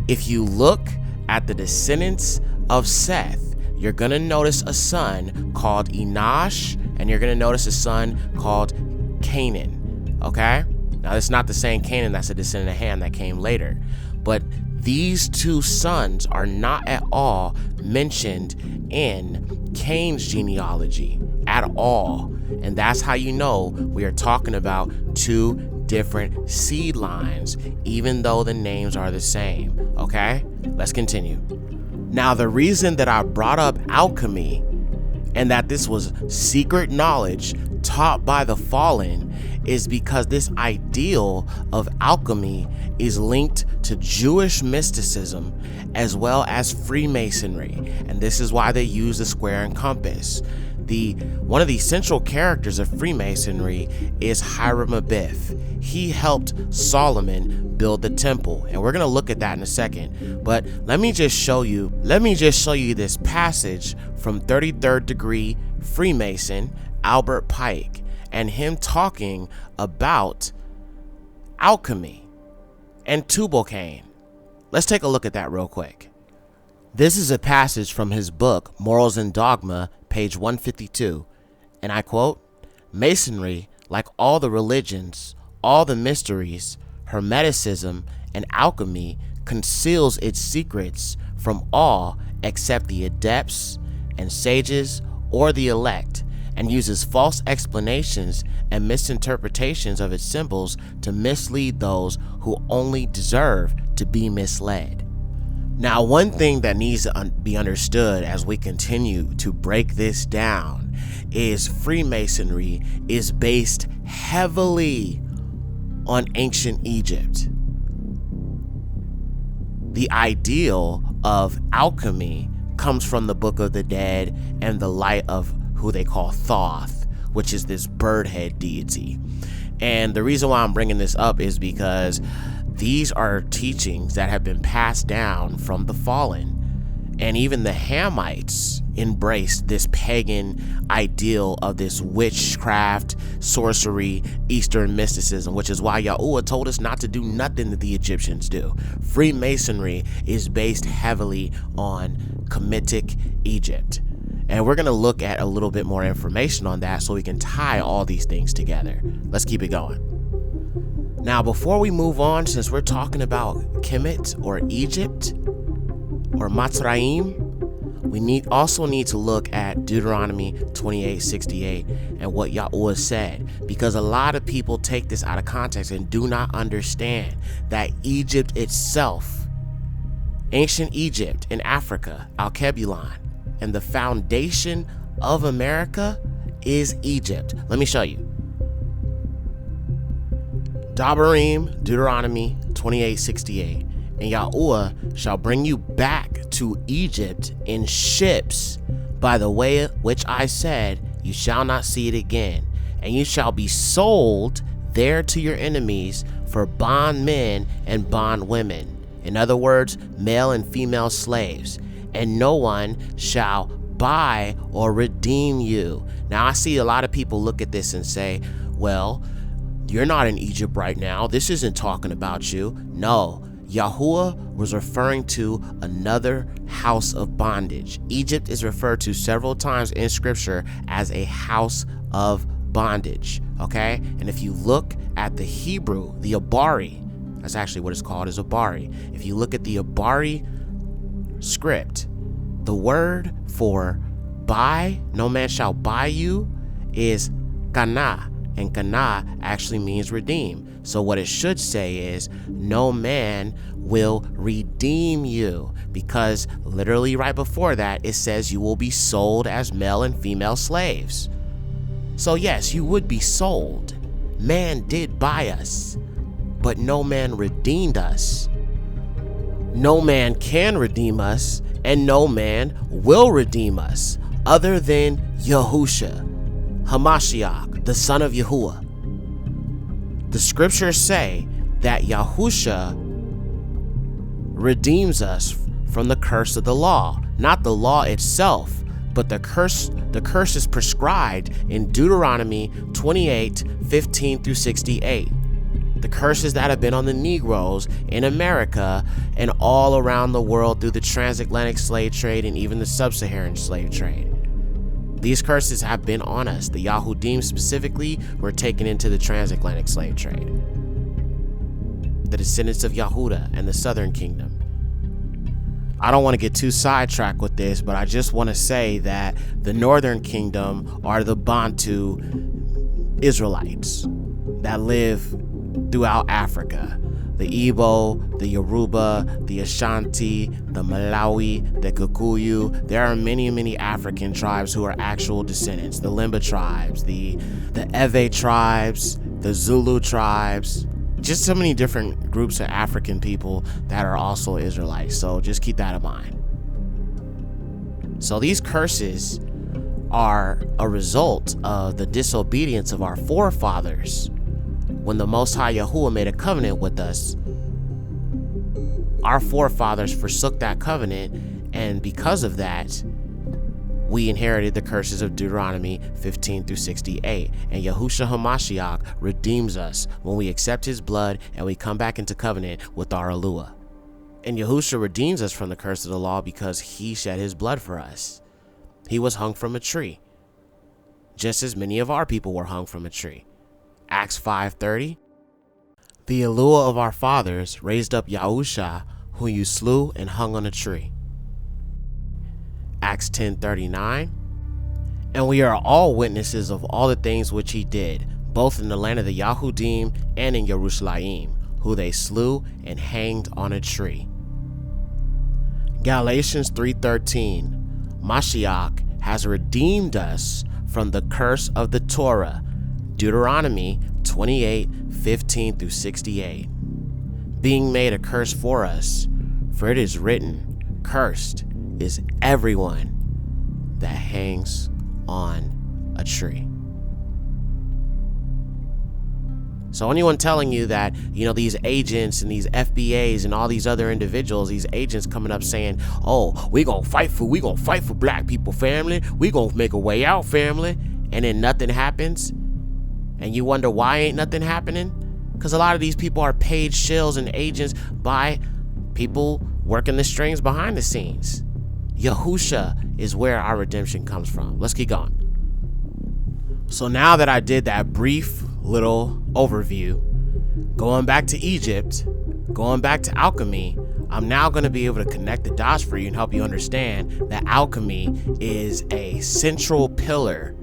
If you look at the descendants of Seth, you're going to notice a son called Enosh, and you're going to notice a son called Canaan. Okay, now it's not the same Canaan that's a descendant of Ham that came later, but These two sons are not at all mentioned in Cain's genealogy at all. And that's how you know we are talking about two different seed lines, even though the names are the same. Okay, let's continue. Now, the reason that I brought up alchemy and that this was secret knowledge taught by the fallen is because this ideal of alchemy is linked to Jewish mysticism as well as Freemasonry, and this is why they use the square and compass. One of the central characters of Freemasonry is Hiram Abiff. He helped Solomon build the temple, and we're going to look at that in a second. But let me just show you this passage from 33rd degree Freemason Albert Pike and him talking about alchemy and Tubal-Cain. Let's take a look at that real quick. This is a passage from his book Morals and Dogma, page 152, and I quote, "Masonry, like all the religions, all the mysteries, Hermeticism, and alchemy, conceals its secrets from all except the adepts and sages or the elect, and uses false explanations and misinterpretations of its symbols to mislead those who only deserve to be misled." Now, one thing that needs to be understood as we continue to break this down is Freemasonry is based heavily on ancient Egypt. The ideal of alchemy comes from the Book of the Dead and the light of who they call Thoth, which is this bird head deity. And the reason why I'm bringing this up is because these are teachings that have been passed down from the fallen. And even the Hamites embraced this pagan ideal of this witchcraft, sorcery, Eastern mysticism, which is why Yahuwah told us not to do nothing that the Egyptians do. Freemasonry is based heavily on Kemetic Egypt. And we're going to look at a little bit more information on that so we can tie all these things together. Let's keep it going. Now, before we move on, since we're talking about Kemet or Egypt or Mitzrayim, we also need to look at Deuteronomy 28:68 and what Yahuwah said, because a lot of people take this out of context and do not understand that Egypt itself, ancient Egypt in Africa, Al-Kebulan, and the foundation of America is Egypt. Let me show you. Dabarim, Deuteronomy 28:68. And Yahuwah shall bring you back to Egypt in ships by the way which I said, you shall not see it again. And you shall be sold there to your enemies for bondmen and bondwomen. In other words, male and female slaves. And no one shall buy or redeem you. Now, I see a lot of people look at this and say, well, you're not in Egypt right now. This isn't talking about you. No, Yahuwah was referring to another house of bondage. Egypt is referred to several times in scripture as a house of bondage, okay? And if you look at the Hebrew, the Abari, that's actually what it's called, is Abari. If you look at the Abari script, the word for buy, no man shall buy you, is kana. And kana actually means redeem. So what it should say is no man will redeem you, because literally right before that it says you will be sold as male and female slaves. So yes, you would be sold. Man did buy us, but no man redeemed us. No man can redeem us, and no man will redeem us other than Yahusha, Hamashiach, the son of Yahuwah. The scriptures say that Yahusha redeems us from the curse of the law, not the law itself, but the curse is prescribed in Deuteronomy 28:15 through 68. The curses that have been on the Negroes in America and all around the world through the transatlantic slave trade and even the sub-Saharan slave trade. These curses have been on us. The Yahudim specifically were taken into the transatlantic slave trade. The descendants of Yahuda and the southern kingdom. I don't want to get too sidetracked with this, but I just want to say that the northern kingdom are the Bantu Israelites that live throughout Africa. The Igbo, the Yoruba, the Ashanti, the Malawi, the Kikuyu. There are many, many African tribes who are actual descendants. The Limba tribes, the Ewe tribes, the Zulu tribes. Just so many different groups of African people that are also Israelites. So just keep that in mind. So these curses are a result of the disobedience of our forefathers. When the Most High Yahuwah made a covenant with us, our forefathers forsook that covenant, and because of that, we inherited the curses of Deuteronomy 15 through 68. And Yahushua HaMashiach redeems us when we accept his blood and we come back into covenant with our Eluah. And Yahushua redeems us from the curse of the law because he shed his blood for us. He was hung from a tree, just as many of our people were hung from a tree. Acts 5:30. The Eluah of our fathers raised up Yahusha, whom you slew and hung on a tree. Acts 10:39. And we are all witnesses of all the things which he did, both in the land of the Yahudim and in Jerusalem, who they slew and hanged on a tree. Galatians 3:13. Mashiach has redeemed us from the curse of the Torah. Deuteronomy 28:15 through 68. Being made a curse for us, for it is written, cursed is everyone that hangs on a tree. So anyone telling you that, these agents and these FBAs and all these other individuals, these agents coming up saying, oh, we gonna fight for black people, family. We gonna make a way out, family. And then nothing happens. And you wonder why ain't nothing happening? Because a lot of these people are paid shills and agents by people working the strings behind the scenes. Yahusha is where our redemption comes from. Let's keep going. So now that I did that brief little overview, going back to Egypt, going back to alchemy, I'm now going to be able to connect the dots for you and help you understand that alchemy is a central pillar,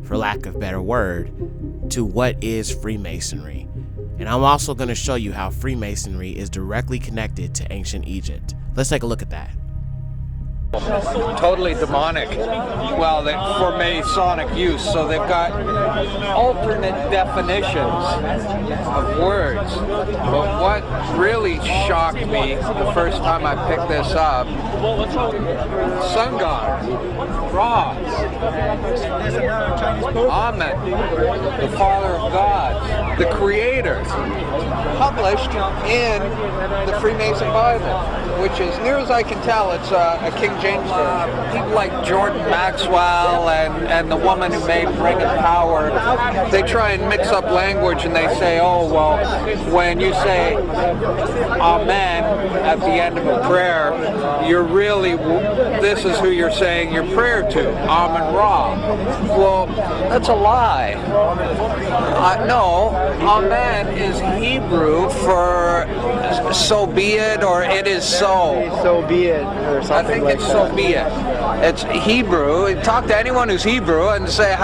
for lack of a better word, to what is Freemasonry. And I'm also going to show you how Freemasonry is directly connected to ancient Egypt. Let's take a look at that. Totally demonic. Well, for Masonic use, so they've got alternate definitions of words. But what really shocked me the first time I picked this up, sun god, Ra, Amen, the Father of God, the Creator, published in the Freemason Bible, which is, near as I can tell, it's a King James version. People like Jordan Maxwell and the woman who made Ring of Power, they try and mix up language and they say, oh, well, when you say Amen at the end of a prayer, you're really, this is who you're saying your prayer to, Amen Ra. Well, that's a lie. No, Amen is Hebrew for so be it, or it is so. So be it, or something. I think like it's that. so be it. It's Hebrew. Talk to anyone who's Hebrew and say,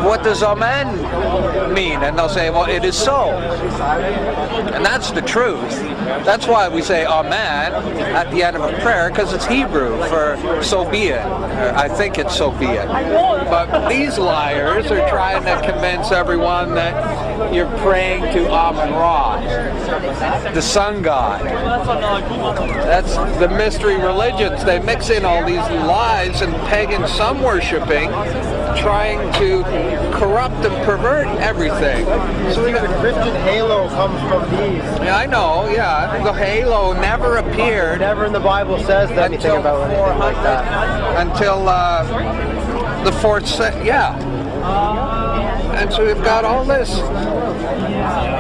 what does Amen mean? And they'll say, well, it is so. And that's the truth. That's why we say Amen at the end of a prayer, because it's Hebrew for so be it. I think it's so be it. But these liars are trying to convince everyone that you're praying to Amen Ra, the sun god. That's the mystery religions. They mix in all these lies and pagan sun worshipping, trying to corrupt and pervert everything. So the Christian halo comes from these. Yeah, I know, yeah. The halo never appeared. Never in the Bible says anything about anything like that. Until the 4th century, yeah. And so we've got all this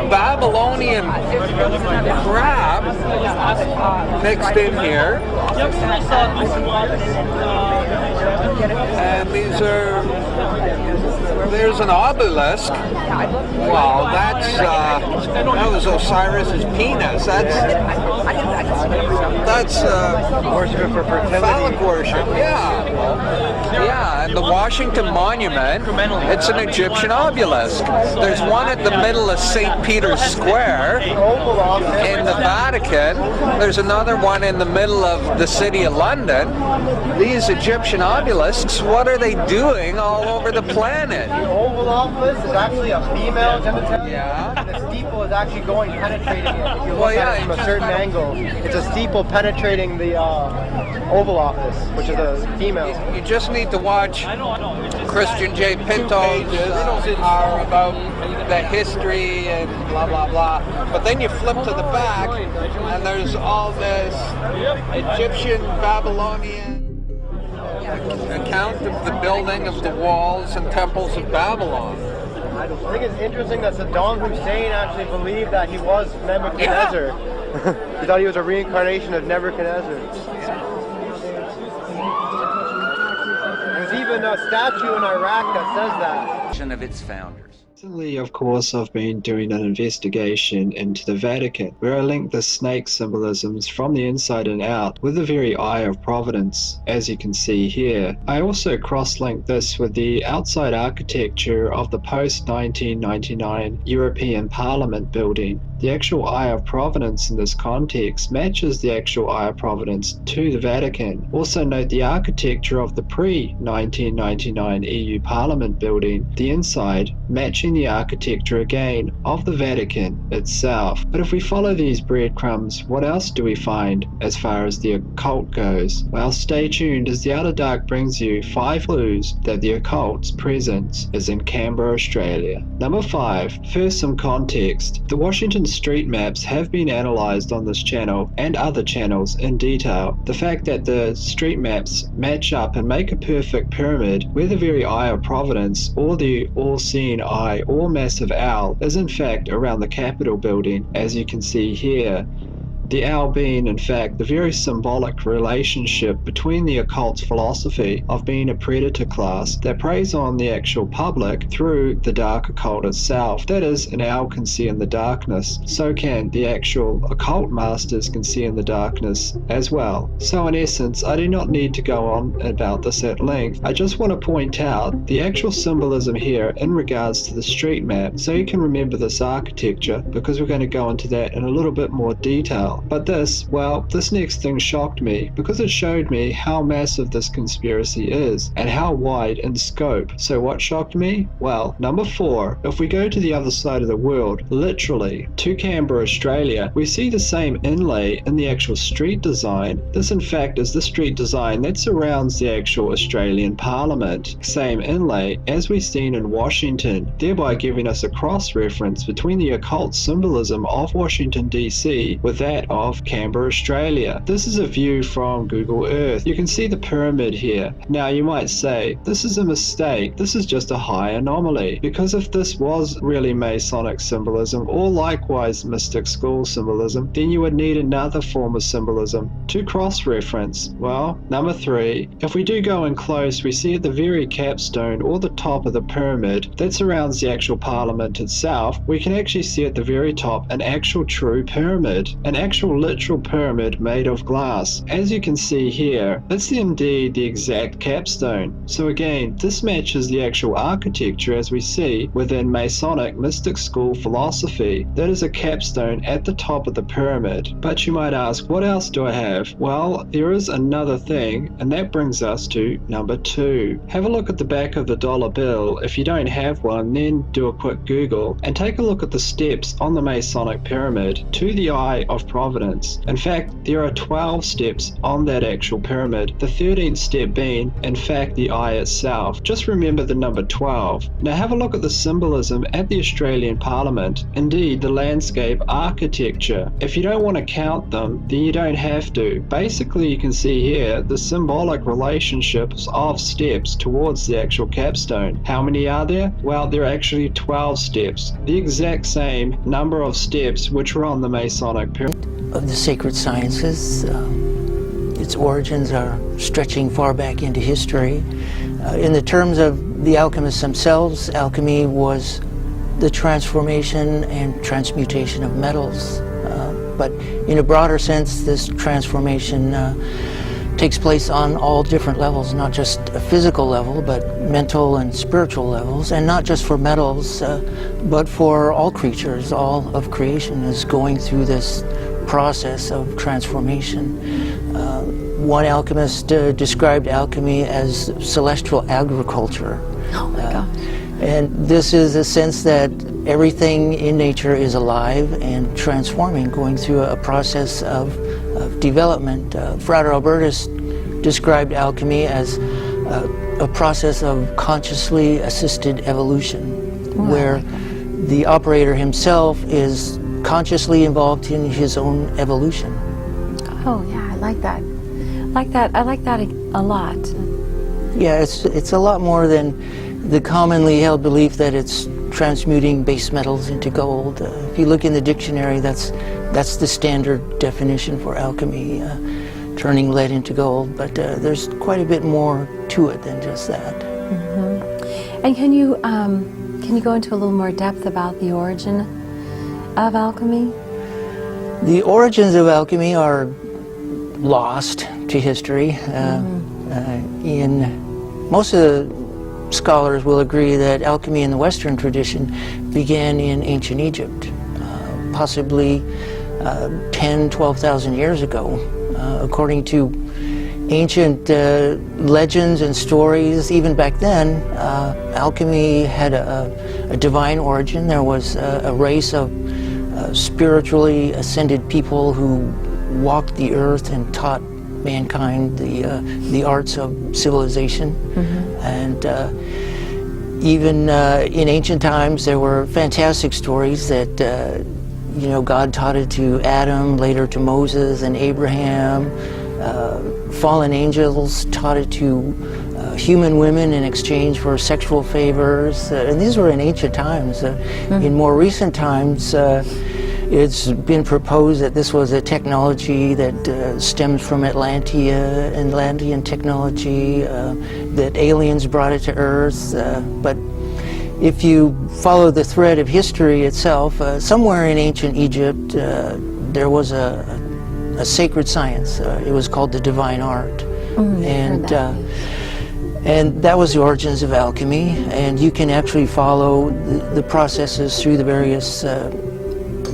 Babylonian crap mixed in here. And these are, there's an obelisk. Well, that's That was Osiris's penis. That's worship for fertility. Phallic worship. Yeah, and the Washington Monument, it's an Egyptian obelisk. There's one at the middle of St. Peter's Square in the Vatican. There's another one in the middle of the city of London. These Egyptian obelisks, what are they doing all over the planet? The Oval Office is actually a female genitalia. Yeah. The steeple is actually penetrating it. If you look at it from a certain angle, it's a steeple penetrating the Oval Office, which is a female. You just need to watch Christian J. Pinto's about the history and blah, blah, blah. But then you flip to the back, and there's all this Egyptian, Babylonian account of the building of the walls and temples of Babylon. I think it's interesting that Saddam Hussein actually believed that he was Nebuchadnezzar. Yeah. He thought he was a reincarnation of Nebuchadnezzar. There's even a statue in Iraq that says that. Of its founders. Recently, of course, I've been doing an investigation into the Vatican, where I linked the snake symbolisms from the inside and out with the very Eye of Providence, as you can see here. I also cross-linked this with the outside architecture of the post-1999 European Parliament building. The actual Eye of Providence in this context matches the actual Eye of Providence to the Vatican. Also note the architecture of the pre-1999 EU Parliament building, the inside matching the architecture again of the Vatican itself. But if we follow these breadcrumbs, what else do we find as far as the occult goes? Well, stay tuned as the Outer Dark brings you 5 clues that the occult's presence is in Canberra, Australia. Number 5. First, some context. The Washington street maps have been analysed on this channel and other channels in detail. The fact that the street maps match up and make a perfect pyramid where the very Eye of Providence or the all-seeing eye or massive owl is in fact around the Capitol building, as you can see here. The owl being, in fact, the very symbolic relationship between the occult's philosophy of being a predator class that preys on the actual public through the dark occult itself. That is, an owl can see in the darkness, so can the actual occult masters can see in the darkness as well. So in essence, I do not need to go on about this at length. I just want to point out the actual symbolism here in regards to the street map, so you can remember this architecture, because we're going to go into that in a little bit more detail. But this next thing shocked me, because it showed me how massive this conspiracy is and how wide in scope. So what shocked me? Well, number 4, if we go to the other side of the world, literally to Canberra, Australia, we see the same inlay in the actual street design. This in fact is the street design that surrounds the actual Australian Parliament. Same inlay as we've seen in Washington, thereby giving us a cross-reference between the occult symbolism of Washington DC with that of Canberra, Australia. This is a view from Google Earth. You can see the pyramid here. Now you might say, this is a mistake. This is just a high anomaly. Because if this was really Masonic symbolism or likewise mystic school symbolism, then you would need another form of symbolism to cross-reference. Well, number 3, if we do go in close, we see at the very capstone or the top of the pyramid that surrounds the actual Parliament itself, we can actually see at the very top an actual true pyramid. An actual literal pyramid made of glass. As you can see here, it's indeed the exact capstone. So again, this matches the actual architecture as we see within Masonic mystic school philosophy. That is a capstone at the top of the pyramid. But you might ask, what else do I have? Well, there is another thing, and that brings us to number 2. Have a look at the back of the dollar bill. If you don't have one, then do a quick Google and take a look at the steps on the Masonic pyramid to the Eye of Providence. In fact, there are 12 steps on that actual pyramid, the 13th step being, in fact, the eye itself. Just remember the number 12. Now have a look at the symbolism at the Australian Parliament, indeed the landscape architecture. If you don't want to count them, then you don't have to. Basically, you can see here the symbolic relationships of steps towards the actual capstone. How many are there? Well, there are actually 12 steps, the exact same number of steps which were on the Masonic pyramid. Of the sacred sciences. Its origins are stretching far back into history. In the terms of the alchemists themselves, alchemy was the transformation and transmutation of metals. But in a broader sense, this transformation takes place on all different levels, not just a physical level, but mental and spiritual levels, and not just for metals, but for all creatures. All of creation is going through this process of transformation. One alchemist described alchemy as celestial agriculture. Oh my God. And this is a sense that everything in nature is alive and transforming, going through a process of development. Frater Albertus described alchemy as a process of consciously assisted evolution, where the operator himself is consciously involved in his own evolution. Oh yeah, I like that. I like that a lot. Yeah, it's a lot more than the commonly held belief that it's transmuting base metals into gold. If you look in the dictionary, that's the standard definition for alchemy, turning lead into gold. But there's quite a bit more to it than just that. Mm-hmm. And can you go into a little more depth about the origin of alchemy? The origins of alchemy are lost to history. Most of the scholars will agree that alchemy in the Western tradition began in ancient Egypt, possibly 10,000–12,000 years ago. According to ancient legends and stories, even back then, alchemy had a divine origin. There was a race of spiritually ascended people who walked the earth and taught mankind the arts of civilization. And even in ancient times, there were fantastic stories that God taught it to Adam, later to Moses and Abraham. Fallen angels taught it to human women in exchange for sexual favors, and these were in ancient times. In more recent times, it's been proposed that this was a technology that stems from Atlantean technology, that aliens brought it to Earth. But if you follow the thread of history itself, somewhere in ancient Egypt, there was a sacred science. It was called the divine art. And that was the origins of alchemy. And you can actually follow the processes through the various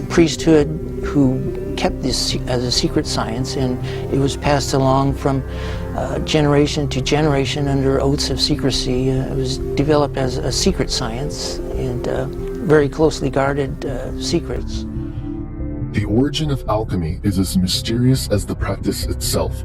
priesthood who kept this as a secret science, and it was passed along from generation to generation under oaths of secrecy. It was developed as a secret science and very closely guarded secrets. The origin of alchemy is as mysterious as the practice itself,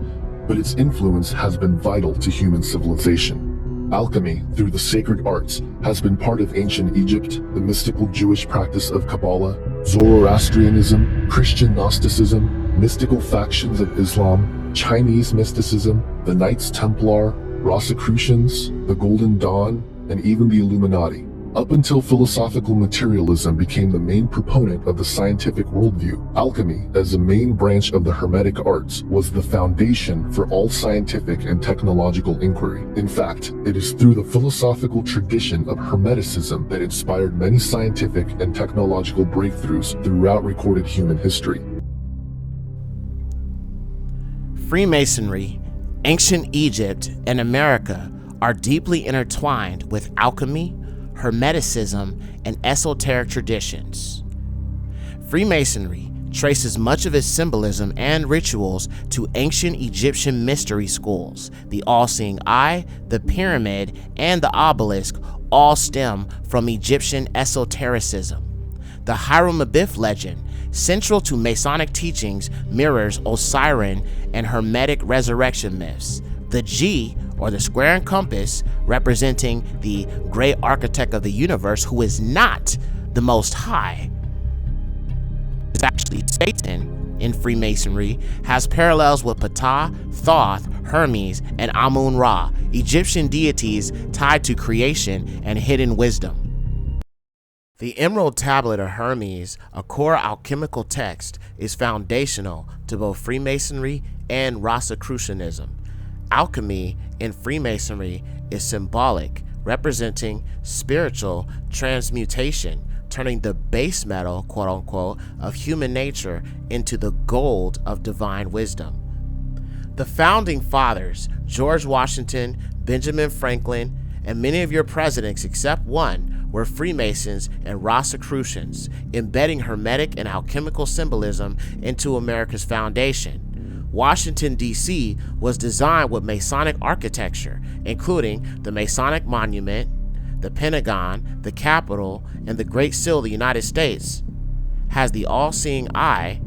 but its influence has been vital to human civilization. Alchemy, through the sacred arts, has been part of ancient Egypt, the mystical Jewish practice of Kabbalah, Zoroastrianism, Christian Gnosticism, mystical factions of Islam, Chinese mysticism, the Knights Templar, Rosicrucians, the Golden Dawn, and even the Illuminati. Up until philosophical materialism became the main proponent of the scientific worldview, alchemy, as a main branch of the Hermetic arts, was the foundation for all scientific and technological inquiry. In fact, it is through the philosophical tradition of Hermeticism that inspired many scientific and technological breakthroughs throughout recorded human history. Freemasonry, ancient Egypt, and America are deeply intertwined with alchemy, Hermeticism, and esoteric traditions. Freemasonry traces much of its symbolism and rituals to ancient Egyptian mystery schools. The all-seeing eye, the pyramid, and the obelisk all stem from Egyptian esotericism. The Hiram Abiff legend, central to Masonic teachings, mirrors Osirian and Hermetic resurrection myths. The G, or the square and compass, representing the great architect of the universe, who is not the Most High, is actually Satan in Freemasonry, has parallels with Ptah, Thoth, Hermes, and Amun-Ra, Egyptian deities tied to creation and hidden wisdom. The Emerald Tablet of Hermes, a core alchemical text, is foundational to both Freemasonry and Rosicrucianism. Alchemy in Freemasonry is symbolic, representing spiritual transmutation, turning the base metal, quote unquote, of human nature into the gold of divine wisdom. The founding fathers, George Washington, Benjamin Franklin, and many of your presidents except one were Freemasons and Rosicrucians, embedding Hermetic and alchemical symbolism into America's foundation. Washington, D.C. was designed with Masonic architecture, including the Masonic Monument, the Pentagon, the Capitol, and the Great Seal of the United States, has the all-seeing eye,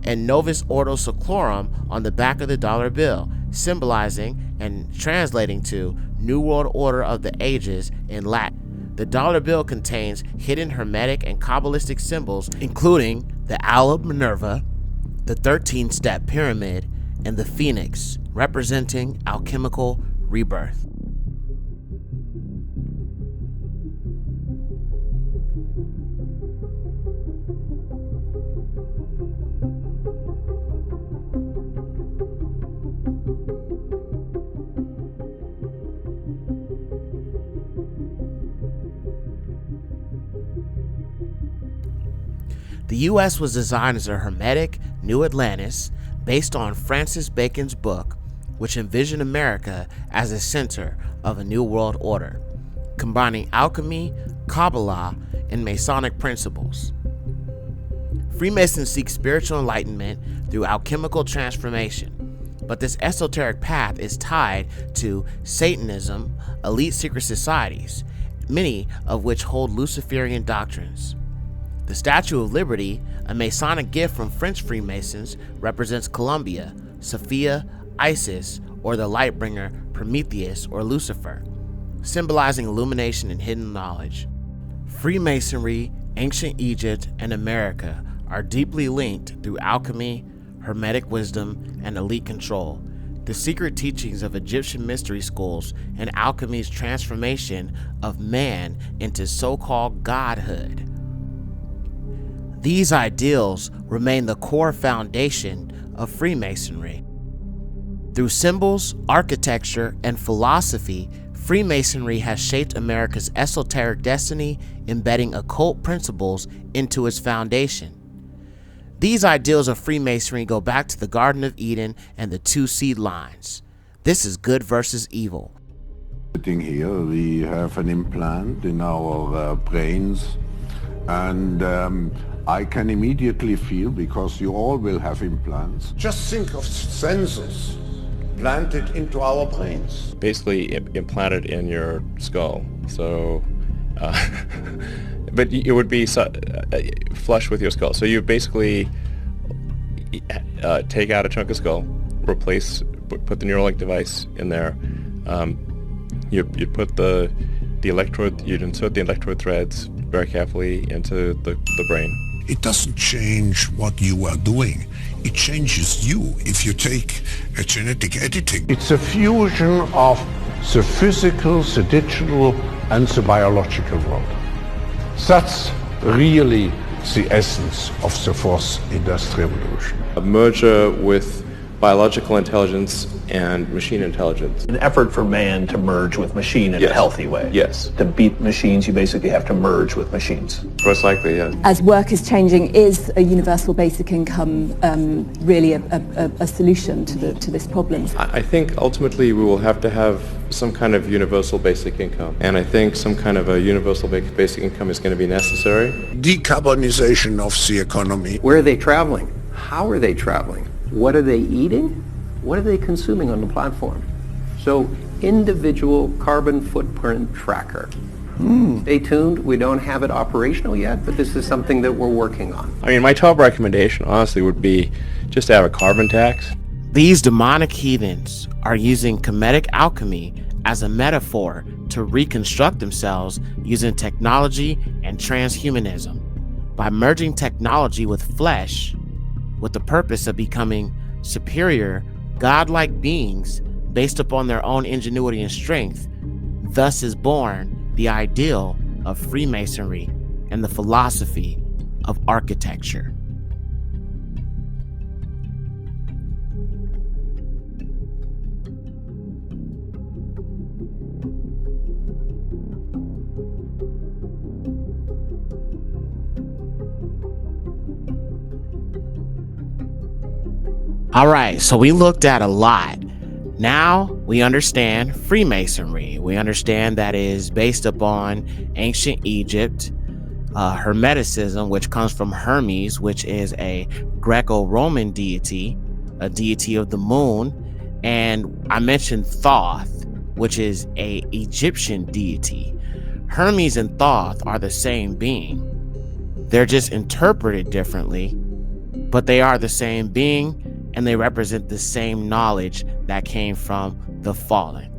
and Novus Ordo Seclorum on the back of the dollar bill, symbolizing and translating to New World Order of the Ages in Latin. The dollar bill contains hidden Hermetic and Kabbalistic symbols, including the Owl of Minerva, the 13-step pyramid, and the phoenix, representing alchemical rebirth. The U.S. was designed as a Hermetic New Atlantis based on Francis Bacon's book, which envisioned America as the center of a new world order, combining alchemy, Kabbalah, and Masonic principles. Freemasons seek spiritual enlightenment through alchemical transformation, but this esoteric path is tied to Satanism, elite secret societies, many of which hold Luciferian doctrines. The Statue of Liberty, a Masonic gift from French Freemasons, represents Columbia, Sophia, Isis, or the Lightbringer Prometheus or Lucifer, symbolizing illumination and hidden knowledge. Freemasonry, ancient Egypt, and America are deeply linked through alchemy, Hermetic wisdom, and elite control. The secret teachings of Egyptian mystery schools and alchemy's transformation of man into so-called godhood. These ideals remain the core foundation of Freemasonry. Through symbols, architecture, and philosophy, Freemasonry has shaped America's esoteric destiny, embedding occult principles into its foundation. These ideals of Freemasonry go back to the Garden of Eden and the two seed lines. This is good versus evil. Sitting here, we have an implant in our brains, and I can immediately feel, because you all will have implants. Just think of sensors planted into our brains. Basically implanted in your skull. So, but it would be flush with your skull. So you basically take out a chunk of skull, put the Neuralink device in there. You put the electrode, you'd insert the electrode threads very carefully into the brain. It doesn't change what you are doing. It changes you if you take a genetic editing. It's a fusion of the physical, the digital, and the biological world. That's really the essence of the fourth industrial revolution. A merger with biological intelligence and machine intelligence. An effort for man to merge with machine in a healthy way. Yes. To beat machines, you basically have to merge with machines. Most likely, yeah. As work is changing, is a universal basic income really a solution to this problem? I think ultimately we will have to have some kind of universal basic income. And I think some kind of a universal basic income is going to be necessary. Decarbonization of the economy. Where are they traveling? How are they traveling? What are they eating? What are they consuming on the platform? So, individual carbon footprint tracker. Stay tuned. We don't have it operational yet, but this is something that we're working on. I mean, my top recommendation, honestly, would be just to have a carbon tax. These demonic heathens are using Kemetic alchemy as a metaphor to reconstruct themselves using technology and transhumanism. By merging technology with flesh, with the purpose of becoming superior, godlike beings based upon their own ingenuity and strength, thus is born the ideal of Freemasonry and the philosophy of architecture. All right, so we looked at a lot. Now we understand Freemasonry. We understand that it is based upon ancient Egypt, Hermeticism, which comes from Hermes, which is a Greco-Roman deity, a deity of the moon. And I mentioned Thoth, which is a Egyptian deity. Hermes and Thoth are the same being. They're just interpreted differently, but they are the same being, and they represent the same knowledge that came from the fallen.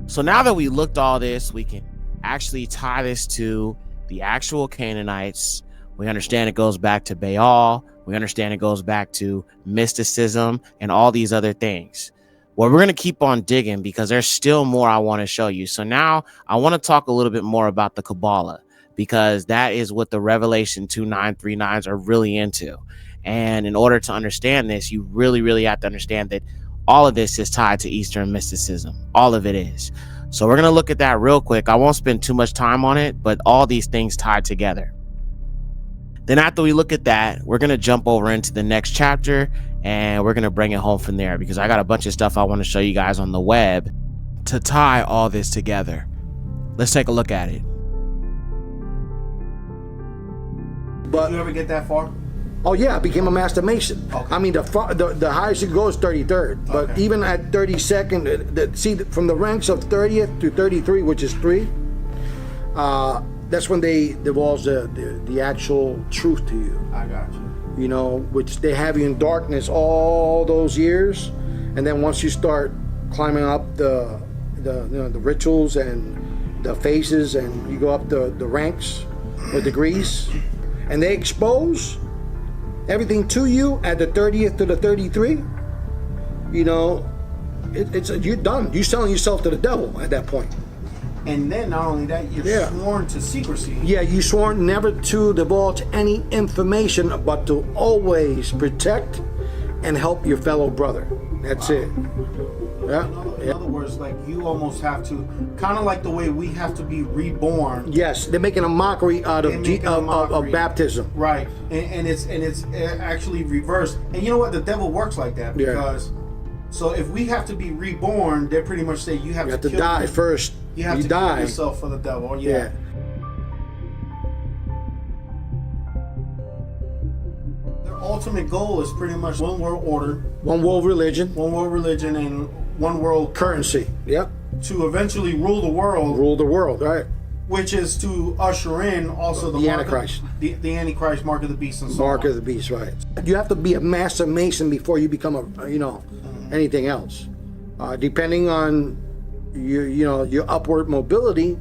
So now that we looked all this, we can actually tie this to the actual Canaanites. We understand it goes back to Baal. We understand it goes back to mysticism and all these other things. Well, we're going to keep on digging because there's still more I want to show you. So now I want to talk a little bit more about the Kabbalah, because that is what the Revelation 2939s are really into. And in order to understand this, you really have to understand that all of this is tied to Eastern mysticism. All of it is. So we're going to look at that real quick. I won't spend too much time on it, but all these things tied together. Then after we look at that, we're going to jump over into the next chapter, and we're going to bring it home from there, because I got a bunch of stuff I want to show you guys on the web to tie all this together. Let's take a look at it. But did you ever get that far? Oh yeah, I became a master mason. Okay. I mean, the highest you go is 33rd, but okay. Even at 32nd, see, from the ranks of 30th to 33, which is 3, that's when they divulge the actual truth to you. I got you. You know, which they have you in darkness all those years, and then once you start climbing up the rituals and the phases, and you go up the ranks or degrees, and they expose everything to you at the 30th to the 33, you know, it's you're done. You're selling yourself to the devil at that point. And then not only that, you're sworn to secrecy. Yeah, you sworn never to divulge any information, but to always protect and help your fellow brother. That's it. Yeah. In other words, like, you almost have to, kind of like the way we have to be reborn. Yes, they're making a mockery out of baptism. Right, and it's actually reversed. And you know what? The devil works like that, because so if we have to be reborn, they pretty much say you have to die first. You have to kill yourself for the devil. Yeah. Their ultimate goal is pretty much one world order, one world religion, and one world currency. Yep. To eventually rule the world. Rule the world, right? Which is to usher in also the Antichrist. The Antichrist, mark of the beast, and so on. Mark of the beast, right? You have to be a master mason before you become anything else. Depending on your upward mobility,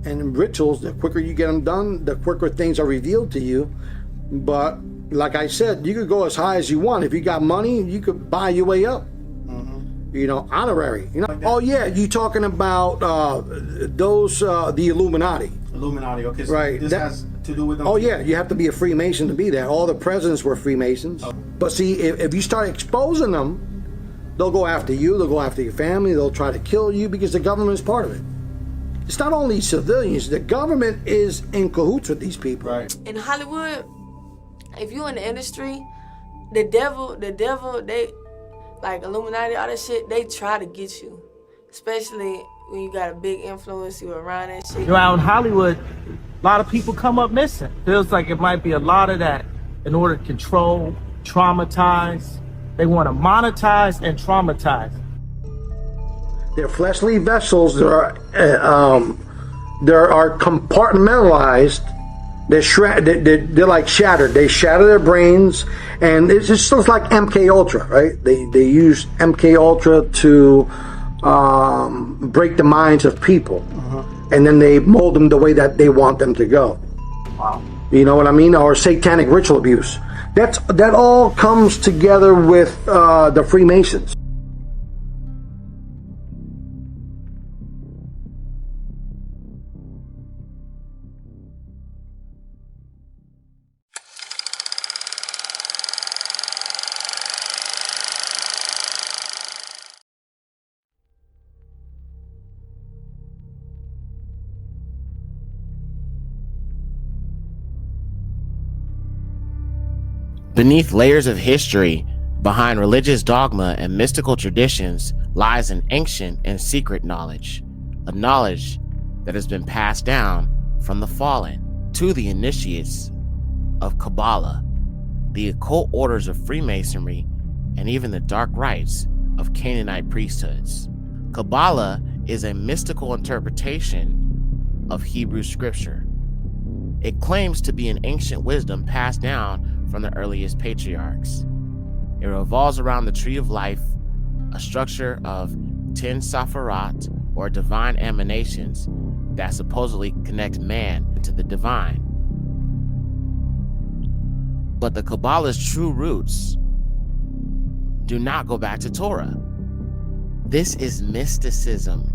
and rituals. The quicker you get them done, the quicker things are revealed to you. But like I said, you could go as high as you want. If you got money, you could buy your way up. Honorary. Oh yeah, you talking about those the Illuminati. Okay, so right. This has to do with them. Oh yeah, you have to be a Freemason to be there. All the presidents were Freemasons. Oh. But see, if you start exposing them, they'll go after you, they'll go after your family, they'll try to kill you, because the government is part of it. It's not only civilians, the government is in cahoots with these people. Right. In Hollywood, if you're in the industry, the devil, they, like Illuminati, all that shit, they try to get you. Especially when you got a big influence, you around that shit. You're out in Hollywood, a lot of people come up missing. Feels like it might be a lot of that in order to control, traumatize. They want to monetize and traumatize. They're fleshly vessels. There are compartmentalized. They're like shattered. They shatter their brains, and it's just like MK Ultra, right? They use MK Ultra to break the minds of people, and then they mold them the way that they want them to go. Wow. You know what I mean? Or satanic ritual abuse. That all comes together with the Freemasons. Beneath layers of history, Behind religious dogma and mystical traditions lies an ancient and secret knowledge, a knowledge that has been passed down from the fallen to the initiates of Kabbalah, the occult orders of Freemasonry, and even the dark rites of Canaanite priesthoods. Kabbalah is a mystical interpretation of Hebrew scripture. It claims to be an ancient wisdom passed down from the earliest patriarchs. It revolves around the tree of life, a structure of 10 Sephiroth, or divine emanations, that supposedly connect man to the divine. But the Kabbalah's true roots do not go back to Torah. This is mysticism,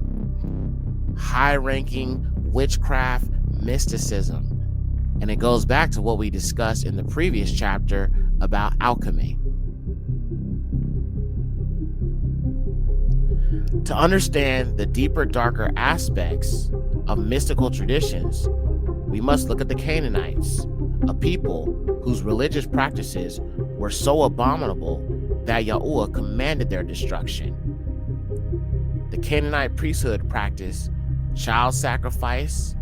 high-ranking witchcraft mysticism, and it goes back to what we discussed in the previous chapter about alchemy. To understand the deeper, darker aspects of mystical traditions, we must look at the Canaanites, a people whose religious practices were so abominable that Yahuwah commanded their destruction. The Canaanite priesthood practiced child sacrifice.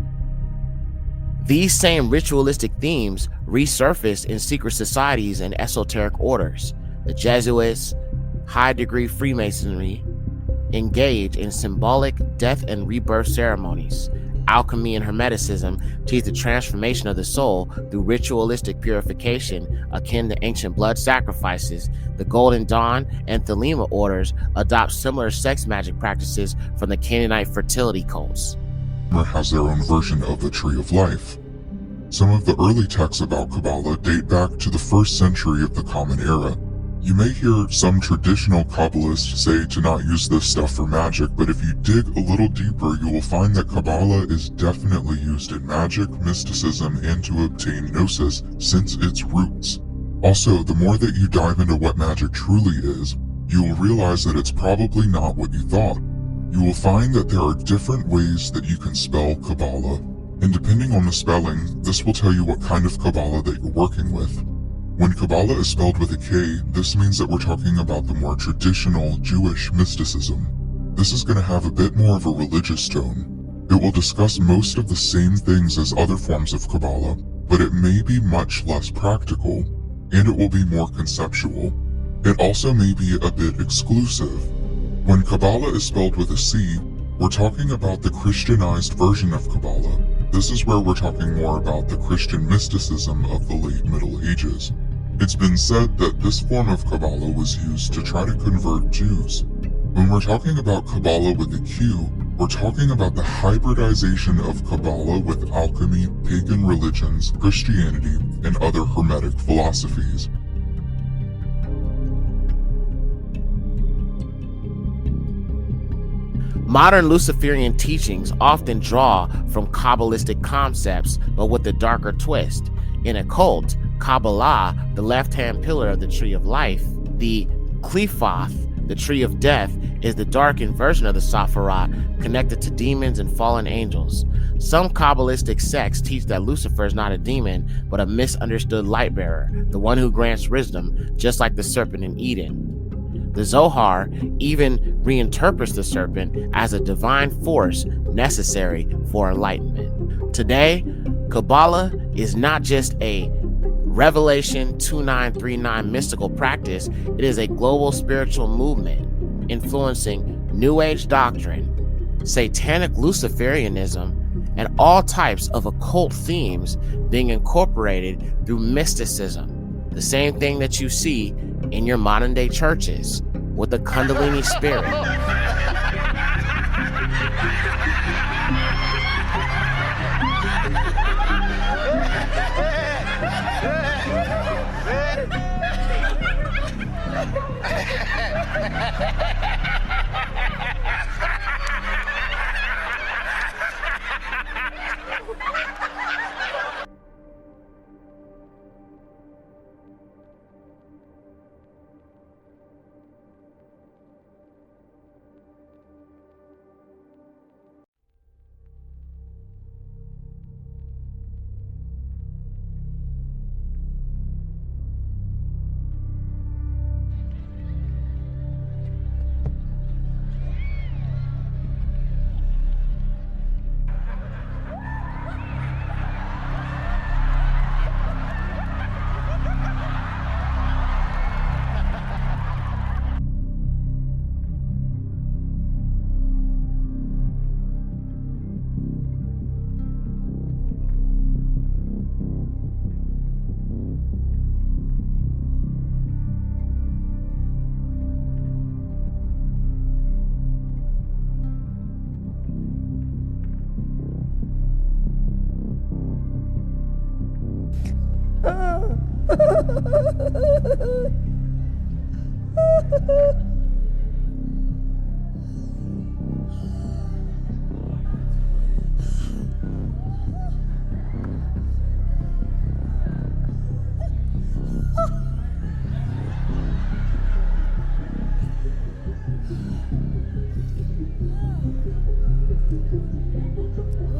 These same ritualistic themes resurfaced in secret societies and esoteric orders. The Jesuits, high-degree Freemasonry, engage in symbolic death and rebirth ceremonies. Alchemy and Hermeticism teach the transformation of the soul through ritualistic purification akin to ancient blood sacrifices. The Golden Dawn and Thelema orders adopt similar sex magic practices from the Canaanite fertility cults. Has their own version of the Tree of Life. Some of the early texts about Kabbalah date back to the 1st century of the Common Era. You may hear some traditional Kabbalists say to not use this stuff for magic, but if you dig a little deeper, you will find that Kabbalah is definitely used in magic, mysticism, and to obtain gnosis since its roots. Also, the more that you dive into what magic truly is, you will realize that it's probably not what you thought. You will find that there are different ways that you can spell Kabbalah, and depending on the spelling, this will tell you what kind of Kabbalah that you're working with. When Kabbalah is spelled with a K, this means that we're talking about the more traditional Jewish mysticism. This is going to have a bit more of a religious tone. It will discuss most of the same things as other forms of Kabbalah, but it may be much less practical, and it will be more conceptual. It also may be a bit exclusive. When Kabbalah is spelled with a C, we're talking about the Christianized version of Kabbalah. This is where we're talking more about the Christian mysticism of the late Middle Ages. It's been said that this form of Kabbalah was used to try to convert Jews. When we're talking about Kabbalah with a Q, we're talking about the hybridization of Kabbalah with alchemy, pagan religions, Christianity, and other Hermetic philosophies. Modern Luciferian teachings often draw from Kabbalistic concepts, but with a darker twist. In a cult, Kabbalah, the left-hand pillar of the Tree of Life, the Qliphoth, the Tree of Death, is the darkened version of the Sephiroth connected to demons and fallen angels. Some Kabbalistic sects teach that Lucifer is not a demon, but a misunderstood light bearer, the one who grants wisdom, just like the serpent in Eden. The Zohar even reinterprets the serpent as a divine force necessary for enlightenment. Today, Kabbalah is not just a Revelation 2939 mystical practice, it is a global spiritual movement influencing New Age doctrine, satanic Luciferianism, and all types of occult themes being incorporated through mysticism, the same thing that you see in your modern day churches with the Kundalini spirit.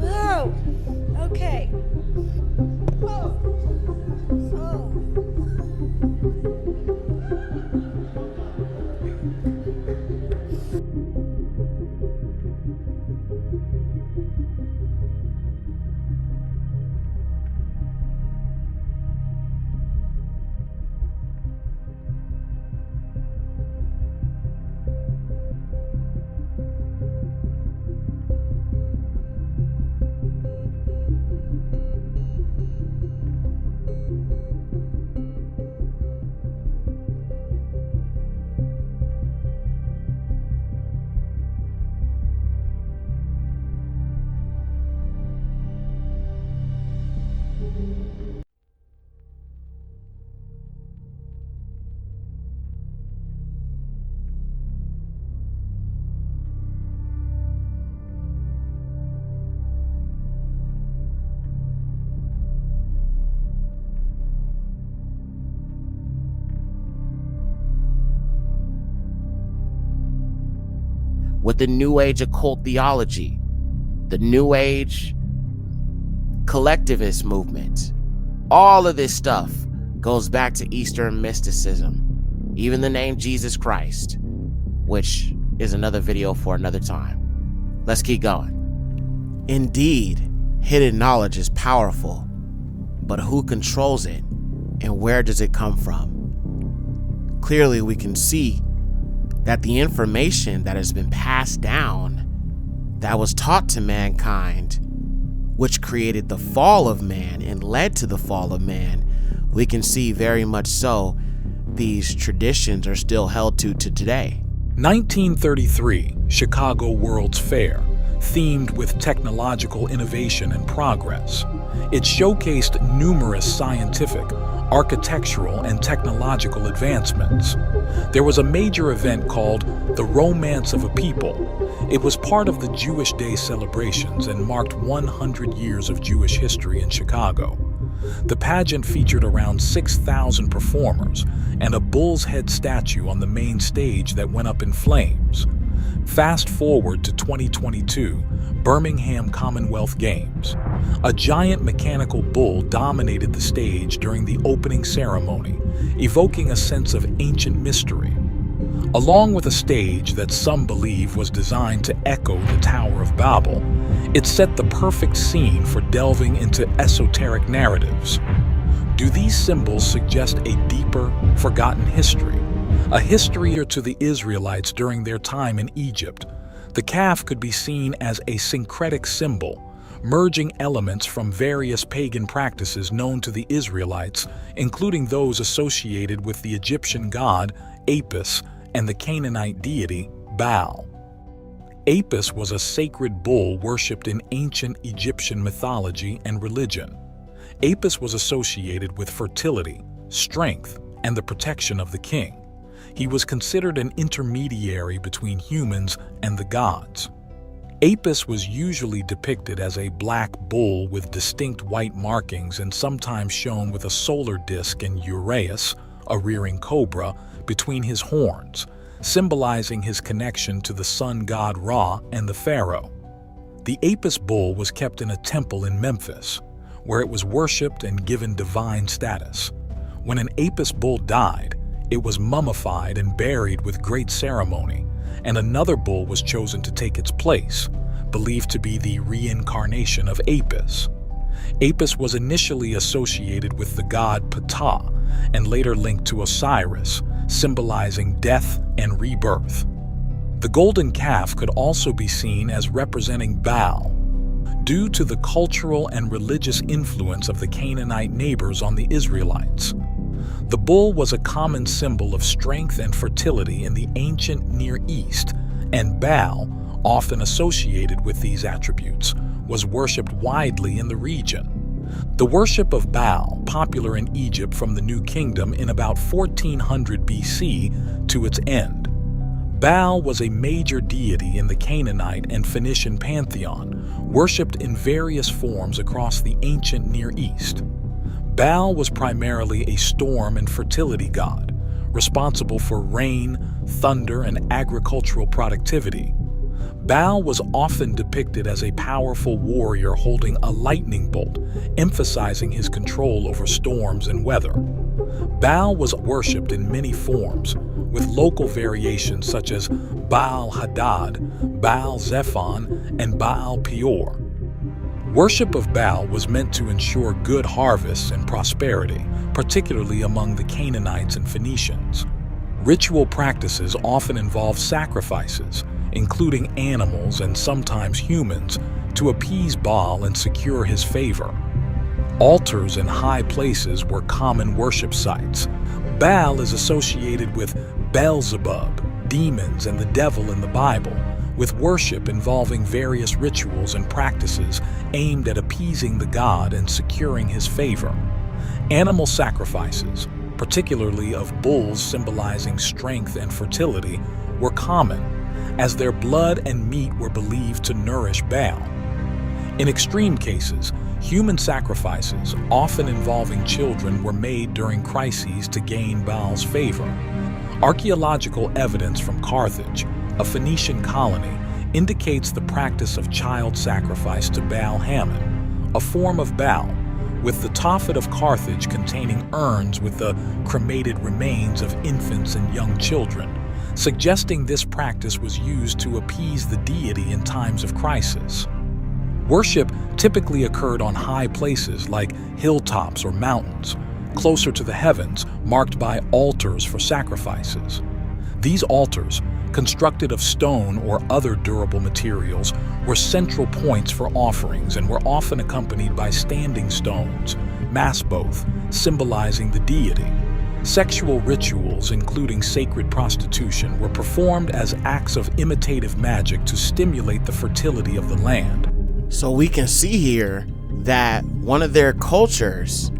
Whoa! Okay. Whoa. Oh. With the New Age occult theology, the New Age collectivist movement, all of this stuff goes back to Eastern mysticism, even the name Jesus Christ, which is another video for another time. Let's keep going. Indeed, hidden knowledge is powerful, but who controls it and where does it come from? Clearly, we can see that the information that has been passed down, that was taught to mankind, which created the fall of man and led to the fall of man, we can see very much so these traditions are still held to today. 1933 Chicago World's Fair, themed with technological innovation and progress. It showcased numerous scientific, architectural, and technological advancements. There was a major event called the Romance of a People. It was part of the Jewish Day celebrations and marked 100 years of Jewish history in Chicago. The pageant featured around 6,000 performers and a bull's head statue on the main stage that went up in flames. Fast forward to 2022, Birmingham Commonwealth Games. A giant mechanical bull dominated the stage during the opening ceremony, evoking a sense of ancient mystery. Along with a stage that some believe was designed to echo the Tower of Babel, it set the perfect scene for delving into esoteric narratives. Do these symbols suggest a deeper, forgotten history? A history to the Israelites during their time in Egypt. The calf could be seen as a syncretic symbol, merging elements from various pagan practices known to the Israelites, including those associated with the Egyptian god Apis and the Canaanite deity Baal. Apis was a sacred bull worshipped in ancient Egyptian mythology and religion. Apis was associated with fertility, strength, and the protection of the king. He was considered an intermediary between humans and the gods. Apis was usually depicted as a black bull with distinct white markings and sometimes shown with a solar disk and uraeus, a rearing cobra, between his horns, symbolizing his connection to the sun god Ra and the pharaoh. The Apis bull was kept in a temple in Memphis, where it was worshipped and given divine status. When an Apis bull died, it was mummified and buried with great ceremony, and another bull was chosen to take its place, believed to be the reincarnation of Apis. Apis was initially associated with the god Ptah and later linked to Osiris, symbolizing death and rebirth. The golden calf could also be seen as representing Baal, due to the cultural and religious influence of the Canaanite neighbors on the Israelites. The bull was a common symbol of strength and fertility in the ancient Near East, and Baal, often associated with these attributes, was worshipped widely in the region. The worship of Baal, popular in Egypt from the New Kingdom in about 1400 BC to its end. Baal was a major deity in the Canaanite and Phoenician pantheon, worshipped in various forms across the ancient Near East. Baal was primarily a storm and fertility god, responsible for rain, thunder, and agricultural productivity. Baal was often depicted as a powerful warrior holding a lightning bolt, emphasizing his control over storms and weather. Baal was worshipped in many forms, with local variations such as Baal Hadad, Baal Zephon, and Baal Peor. Worship of Baal was meant to ensure good harvests and prosperity, particularly among the Canaanites and Phoenicians. Ritual practices often involve sacrifices, including animals and sometimes humans, to appease Baal and secure his favor. Altars in high places were common worship sites. Baal is associated with Beelzebub, demons, and the devil in the Bible, with worship involving various rituals and practices aimed at appeasing the god and securing his favor. Animal sacrifices, particularly of bulls symbolizing strength and fertility, were common, as their blood and meat were believed to nourish Baal. In extreme cases, human sacrifices, often involving children, were made during crises to gain Baal's favor. Archaeological evidence from Carthage, a Phoenician colony, indicates the practice of child sacrifice to Baal Hammon, a form of Baal, with the Tophet of Carthage containing urns with the cremated remains of infants and young children, suggesting this practice was used to appease the deity in times of crisis. Worship typically occurred on high places like hilltops or mountains, closer to the heavens, marked by altars for sacrifices. These altars, constructed of stone or other durable materials, were central points for offerings and were often accompanied by standing stones, masboth, symbolizing the deity. Sexual rituals, including sacred prostitution, were performed as acts of imitative magic to stimulate the fertility of the land. So we can see here that one of their cultures,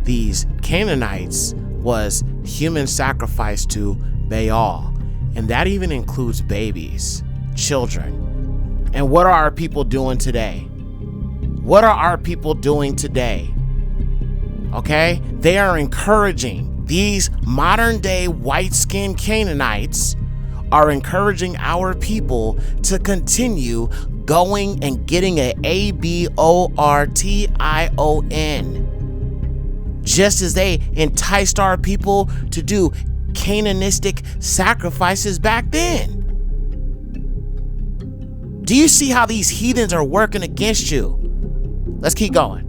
these Canaanites, was human sacrifice to Baal. And that even includes babies, children. And what are our people doing today? What are our people doing today? Okay? They are encouraging, these modern day white-skinned Canaanites are encouraging our people to continue going and getting an abortion, just as they enticed our people to do Cananistic sacrifices back then. Do you see how these heathens are working against you? Let's keep going.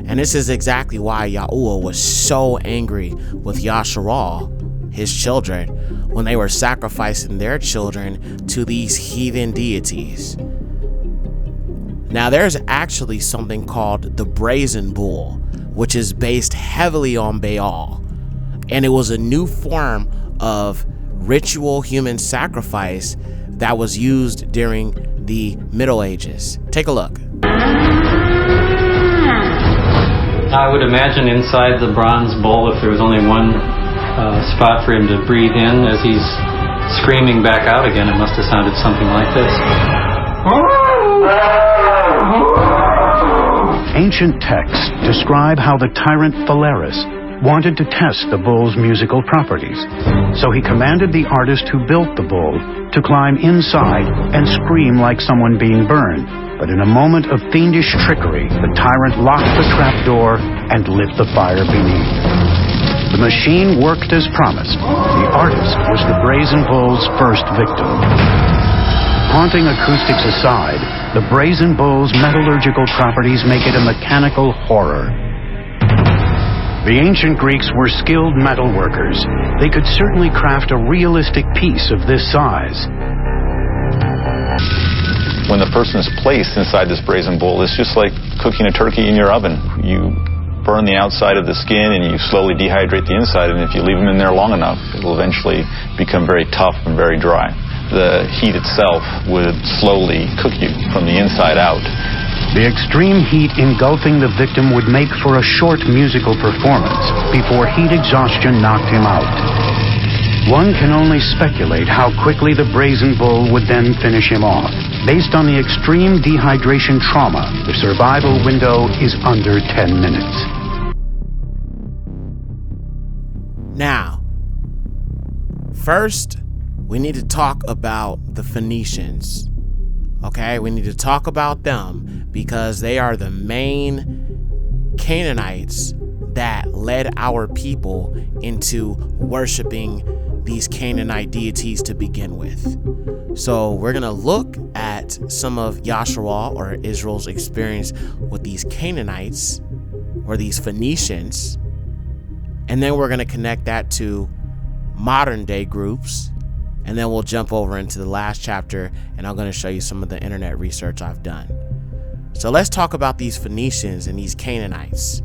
And this is exactly why Yahuwah was so angry with Yashar'AL, his children, when they were sacrificing their children to these heathen deities. Now there's actually something called the brazen bull, which is based heavily on Baal. And it was a new form of ritual human sacrifice that was used during the Middle Ages. Take a look. I would imagine inside the bronze bull, if there was only one spot for him to breathe in as he's screaming back out again, it must have sounded something like this. Ancient texts describe how the tyrant Phalaris wanted to test the bull's musical properties. So he commanded the artist who built the bull to climb inside and scream like someone being burned. But in a moment of fiendish trickery, the tyrant locked the trapdoor and lit the fire beneath. The machine worked as promised. The artist was the brazen bull's first victim. Haunting acoustics aside, the brazen bull's metallurgical properties make it a mechanical horror. The ancient Greeks were skilled metal workers. They could certainly craft a realistic piece of this size. When the person is placed inside this brazen bull, it's just like cooking a turkey in your oven. You burn the outside of the skin and you slowly dehydrate the inside, and if you leave them in there long enough, it will eventually become very tough and very dry. The heat itself would slowly cook you from the inside out. The extreme heat engulfing the victim would make for a short musical performance before heat exhaustion knocked him out. One can only speculate how quickly the brazen bull would then finish him off. Based on the extreme dehydration trauma, the survival window is under 10 minutes. Now, first, we need to talk about the Phoenicians. Okay, we need to talk about them because they are the main Canaanites that led our people into worshiping these Canaanite deities to begin with. So we're going to look at some of Yashar'AL or Israel's experience with these Canaanites or these Phoenicians, and then we're going to connect that to modern day groups, and then we'll jump over into the last chapter and I'm going to show you some of the internet research I've done. So let's talk about these Phoenicians and these Canaanites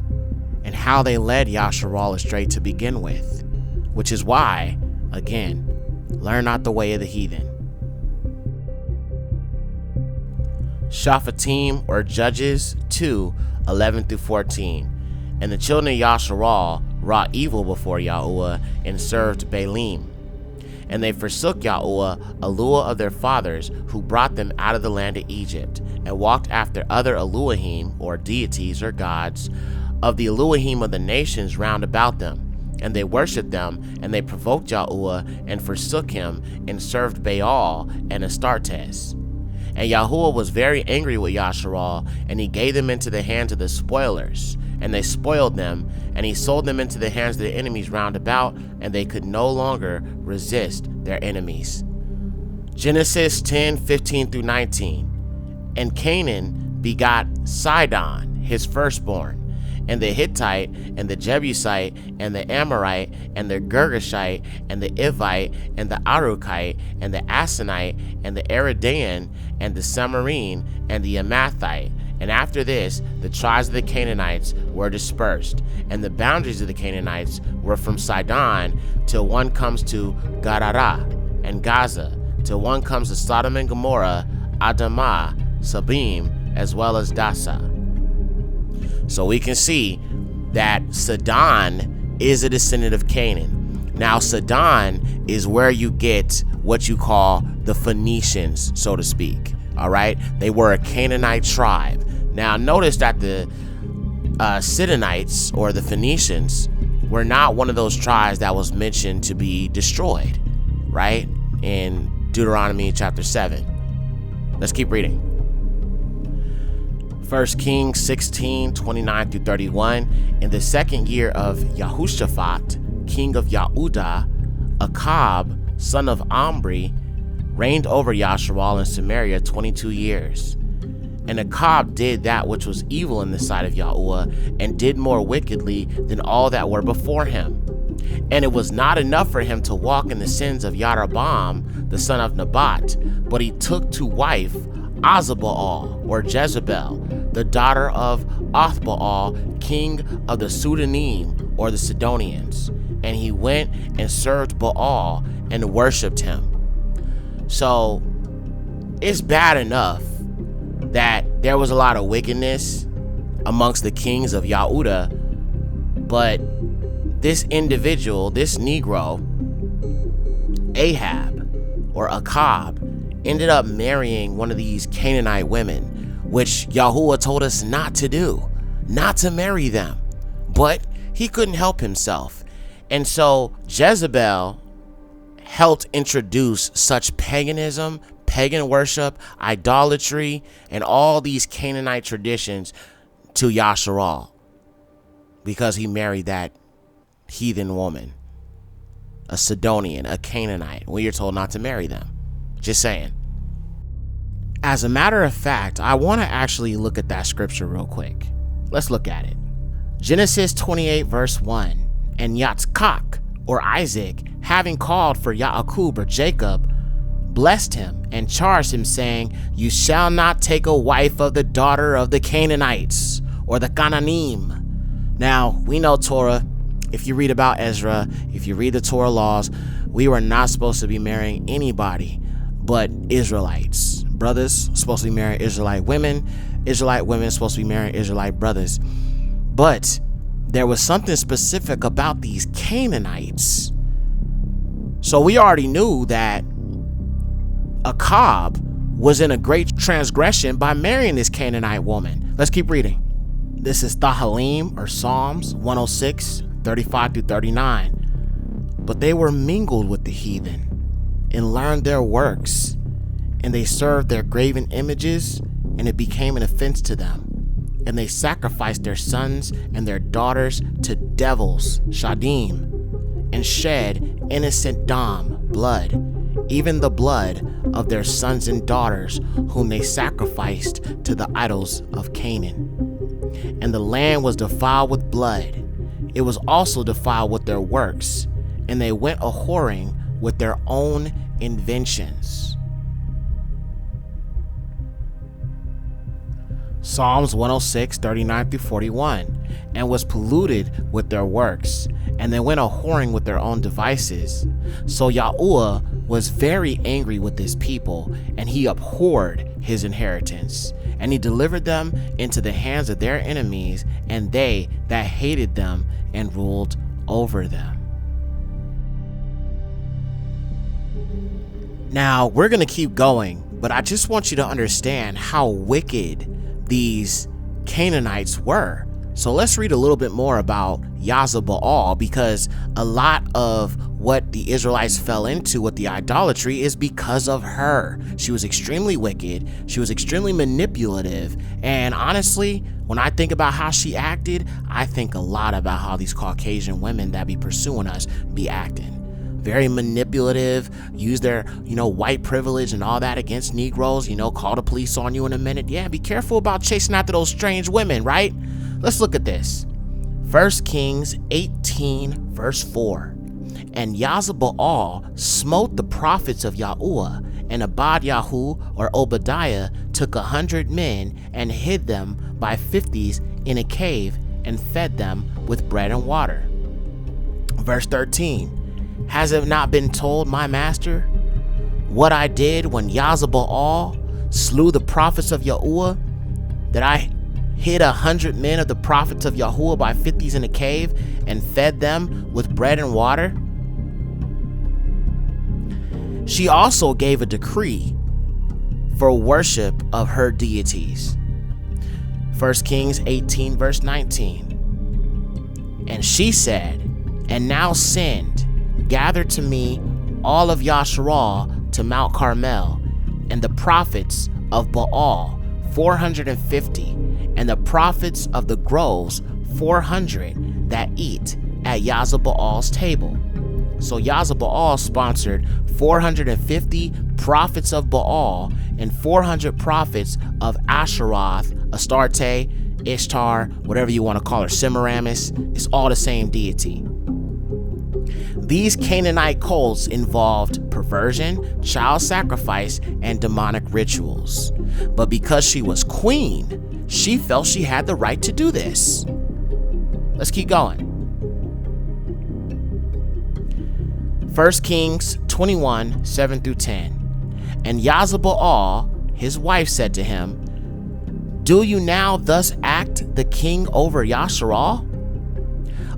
and how they led Yashar'AL astray to begin with, which is why, again, learn not the way of the heathen. Shaphatim or Judges 2:11-14. And the children of Yashar'AL wrought evil before Yahuwah and served Baalim. And they forsook Yahuwah, Eluah of their fathers, who brought them out of the land of Egypt, and walked after other Elohim, or deities or gods, of the Elohim of the nations round about them. And they worshipped them, and they provoked Yahuwah, and forsook him, and served Baal and Astartes. And Yahuwah was very angry with Yashar'AL, and he gave them into the hands of the spoilers. And they spoiled them, and he sold them into the hands of the enemies round about, and they could no longer resist their enemies. Genesis 10:15-19. And Canaan begot Sidon, his firstborn, and the Hittite, and the Jebusite, and the Amorite, and the Girgashite, and the Ivite, and the Arukite, and the Asenite, and the Aridaean, and the Samarine, and the Amathite. And after this, the tribes of the Canaanites were dispersed, and the boundaries of the Canaanites were from Sidon till one comes to Gadara and Gaza, till one comes to Sodom and Gomorrah, Adamah, Sabim, as well as Dasa. So we can see that Sidon is a descendant of Canaan. Now, Sidon is where you get what you call the Phoenicians, so to speak. All right, they were a Canaanite tribe. Now, notice that the Sidonites or the Phoenicians were not one of those tribes that was mentioned to be destroyed, right? In Deuteronomy chapter 7. Let's keep reading. 1 Kings 16:29-31. In the second year of Yehoshaphat, king of Yehudah, Achab, son of Omri, reigned over Yashar'AL in Samaria 22 years. And Achab did that which was evil in the sight of Yahuwah, and did more wickedly than all that were before him. And it was not enough for him to walk in the sins of Yaroboam, the son of Nebat, but he took to wife Azabal, or Jezebel, the daughter of Othbaal, king of the Sudanim, or the Sidonians. And he went and served Baal and worshipped him. So it's bad enough that there was a lot of wickedness amongst the kings of Yehudah, but this individual, this Negro, Ahab or Achab, ended up marrying one of these Canaanite women, which Yahuwah told us not to do, not to marry them, but he couldn't help himself. And so Jezebel helped introduce such paganism, pagan worship, idolatry, and all these Canaanite traditions to Yashar'AL because he married that heathen woman, a Sidonian, a Canaanite. We are told not to marry them. Just saying. As a matter of fact, I want to actually look at that scripture real quick. Let's look at it. Genesis 28:1. And Yitzchak, or Isaac, having called for Yaakov or Jacob, blessed him and charged him, saying, you shall not take a wife of the daughter of the Canaanites or the Canaanim. Now, we know Torah. If you read about Ezra, if you read the Torah laws, we were not supposed to be marrying anybody but Israelites. Brothers supposed to be marrying Israelite women, Israelite women supposed to be marrying Israelite brothers. But there was something specific about these Canaanites. So we already knew that 𝐤𝐷 was in a great transgression by marrying this Canaanite woman. Let's keep reading. This is Naphalym, or Psalms 106, 35 through 39. But they were mingled with the heathen and learned their works, and they served their graven images, and it became an offense to them. And they sacrificed their sons and their daughters to devils, shadim, and shed innocent blood, even the blood of their sons and daughters, whom they sacrificed to the idols of Canaan. And the land was defiled with blood. It was also defiled with their works, and they went a-whoring with their own inventions. Psalms 106, 39 through 41, and was polluted with their works, and they went a-whoring with their own devices. So Yahuwah was very angry with his people, and he abhorred his inheritance, and he delivered them into the hands of their enemies, and they that hated them and ruled over them. Now, we're going to keep going, but I just want you to understand how wicked these Canaanites were. So let's read a little bit more about Yashar'AL, because a lot of what the Israelites fell into with the idolatry is because of her. She was extremely wicked. She was extremely manipulative. And honestly, when I think about how she acted, I think a lot about how these Caucasian women that be pursuing us be acting. Very manipulative, use their, white privilege and all that against Negroes, call the police on you in a minute. Yeah, be careful about chasing after those strange women, right? Let's look at this. 1 Kings 18, verse 4. And Yashar'AL smote the prophets of Yahuwah, and Obadiah or Obadiah took 100 men and hid them by 50s in a cave and fed them with bread and water. Verse 13. Has it not been told, my master, what I did when Yashar'AL slew the prophets of Yahuwah, that I hid 100 men of the prophets of Yahuwah by 50s in a cave and fed them with bread and water? She also gave a decree for worship of her deities. 1 Kings 18, verse 19. And she said, and now send, gather to me all of Yashar'AL to Mount Carmel, and the prophets of Baal 450, and the prophets of the groves 400 that eat at Yashar'AL's table. So Yashar'AL sponsored 450 prophets of Baal and 400 prophets of Asheroth, Astarte, Ishtar, whatever you want to call her, Semiramis. It's all the same deity. These Canaanite cults involved perversion, child sacrifice, and demonic rituals. But because she was queen, she felt she had the right to do this. Let's keep going. 1 Kings 21, 7 through 10. And Yashar'AL, his wife, said to him, do you now thus act the king over Yashar'AL?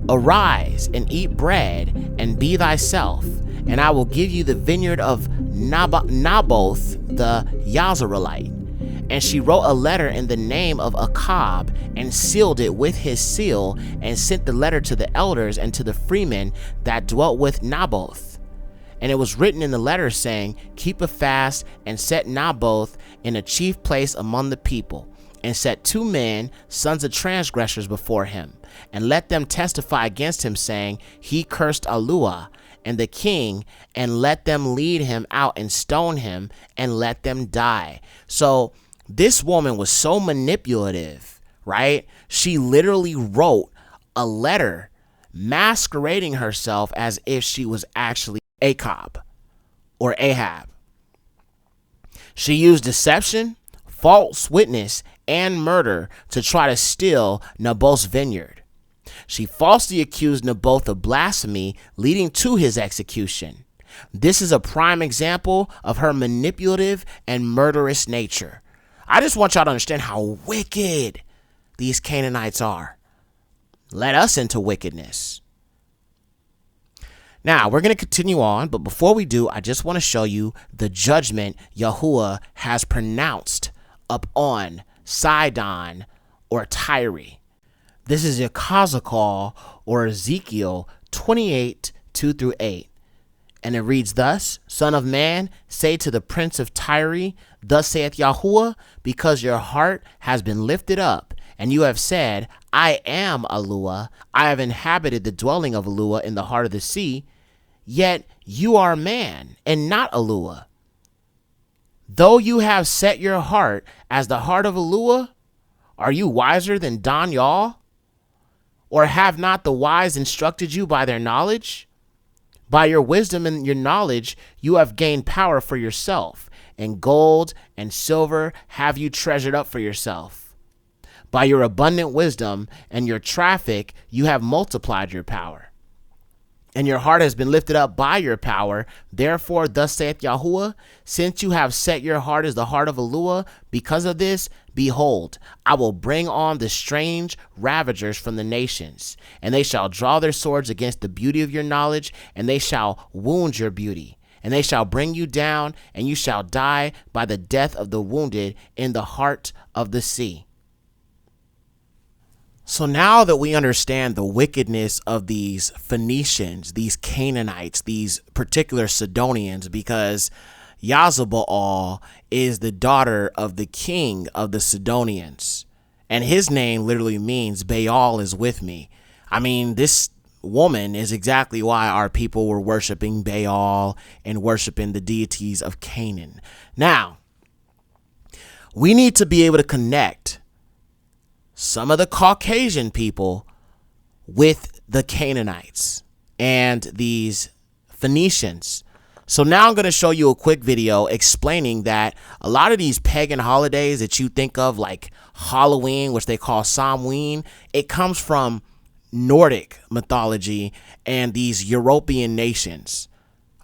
Arise and eat bread and be thyself, and I will give you the vineyard of Naboth the Jezreelite. And she wrote a letter in the name of 𝐤𝐷 and sealed it with his seal, and sent the letter to the elders and to the freemen that dwelt with Naboth. And it was written in the letter, saying, keep a fast and set Naboth in a chief place among the people, and set 2 men, sons of transgressors, before him, and let them testify against him, saying, he cursed Aluah and the king, and let them lead him out and stone him and let them die. So this woman was so manipulative, right? She literally wrote a letter masquerading herself as if she was actually 𝐤𝐷 or Ahab. She used deception, false witness, and murder to try to steal Naboth's vineyard. She falsely accused Naboth of blasphemy, leading to his execution. This is a prime example of her manipulative and murderous nature. I just want y'all to understand how wicked these Canaanites are. Led us into wickedness. Now, we're going to continue on, but before we do, I just want to show you the judgment Yahuwah has pronounced upon Sidon or Tyre. This is 𝐤𝐷𝐔𝐷 or Ezekiel 28, 2-8. And it reads thus, Son of man, say to the prince of Tyre, thus saith Yahuwah, because your heart has been lifted up, and you have said, I am Aluah, I have inhabited the dwelling of Aluah in the heart of the sea, yet you are man, and not Aluah. Though you have set your heart as the heart of Aluah, are you wiser than Danyal? Or have not the wise instructed you by their knowledge? By your wisdom and your knowledge, you have gained power for yourself, and gold and silver have you treasured up for yourself. By your abundant wisdom and your traffic, you have multiplied your power. And your heart has been lifted up by your power. Therefore, thus saith Yahuwah, since you have set your heart as the heart of Aluah, because of this, behold, I will bring on the strange ravagers from the nations, and they shall draw their swords against the beauty of your knowledge, and they shall wound your beauty, and they shall bring you down, and you shall die by the death of the wounded in the heart of the sea. So now that we understand the wickedness of these Phoenicians, these Canaanites, these particular Sidonians, because Yashar'AL is the daughter of the king of the Sidonians, and his name literally means Baal is with me. I mean, this woman is exactly why our people were worshiping Baal and worshiping the deities of Canaan. Now, we need to be able to connect some of the Caucasian people with the Canaanites and these Phoenicians. So now I'm going to show you a quick video explaining that a lot of these pagan holidays that you think of, like Halloween, which they call Samhain, it comes from Nordic mythology and these European nations.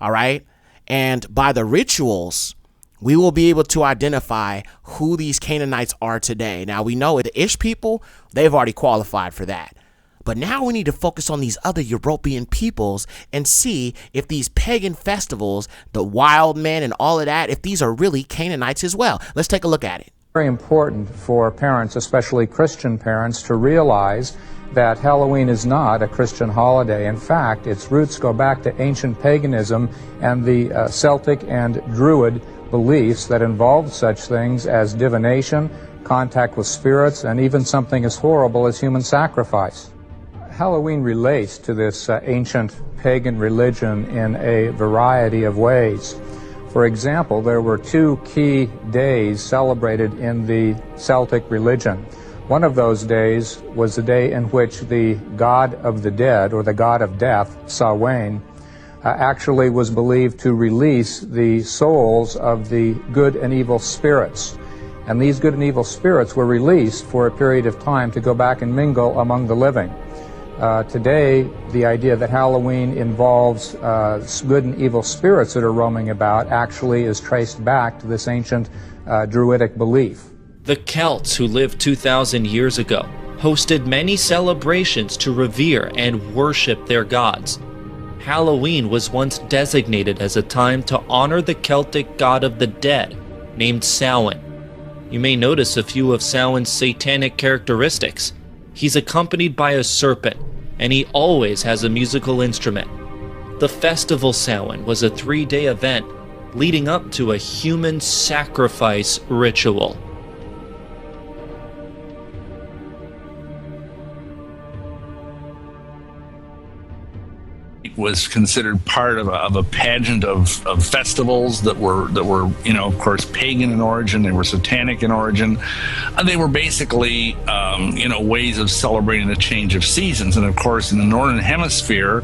All right. And by the rituals, we will be able to identify who these Canaanites are today. Now, we know the Ish people, they've already qualified for that. But now we need to focus on these other European peoples and see if these pagan festivals, the wild men and all of that, if these are really Canaanites as well. Let's take a look at it. Very important for parents, especially Christian parents, to realize that Halloween is not a Christian holiday. In fact, its roots go back to ancient paganism and the Celtic and Druid beliefs that involved such things as divination, contact with spirits, and even something as horrible as human sacrifice. Halloween relates to this ancient pagan religion in a variety of ways. For example, there were two key days celebrated in the Celtic religion. One of those days was the day in which the god of the dead, or the god of death, Samhain, actually was believed to release the souls of the good and evil spirits. And these good and evil spirits were released for a period of time to go back and mingle among the living. Today, the idea that Halloween involves good and evil spirits that are roaming about actually is traced back to this ancient Druidic belief. The Celts, who lived 2,000 years ago, hosted many celebrations to revere and worship their gods. Halloween was once designated as a time to honor the Celtic god of the dead, named Samhain. You may notice a few of Samhain's satanic characteristics. He's accompanied by a serpent, and he always has a musical instrument. The festival Samhain was a 3-day event leading up to a human sacrifice ritual. Was considered part of a pageant of festivals that were of course pagan in origin. They were satanic in origin. They were basically ways of celebrating the change of seasons. And of course, in the northern hemisphere,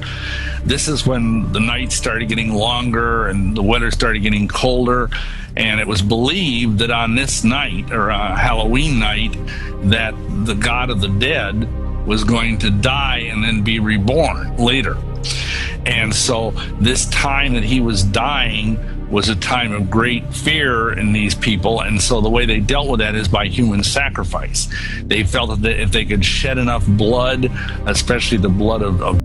this is when the nights started getting longer and the weather started getting colder. And it was believed that on this night, or Halloween night, that the god of the dead was going to die and then be reborn later. And so this time that he was dying was a time of great fear in these people, and so the way they dealt with that is by human sacrifice. They felt that if they could shed enough blood, especially the blood of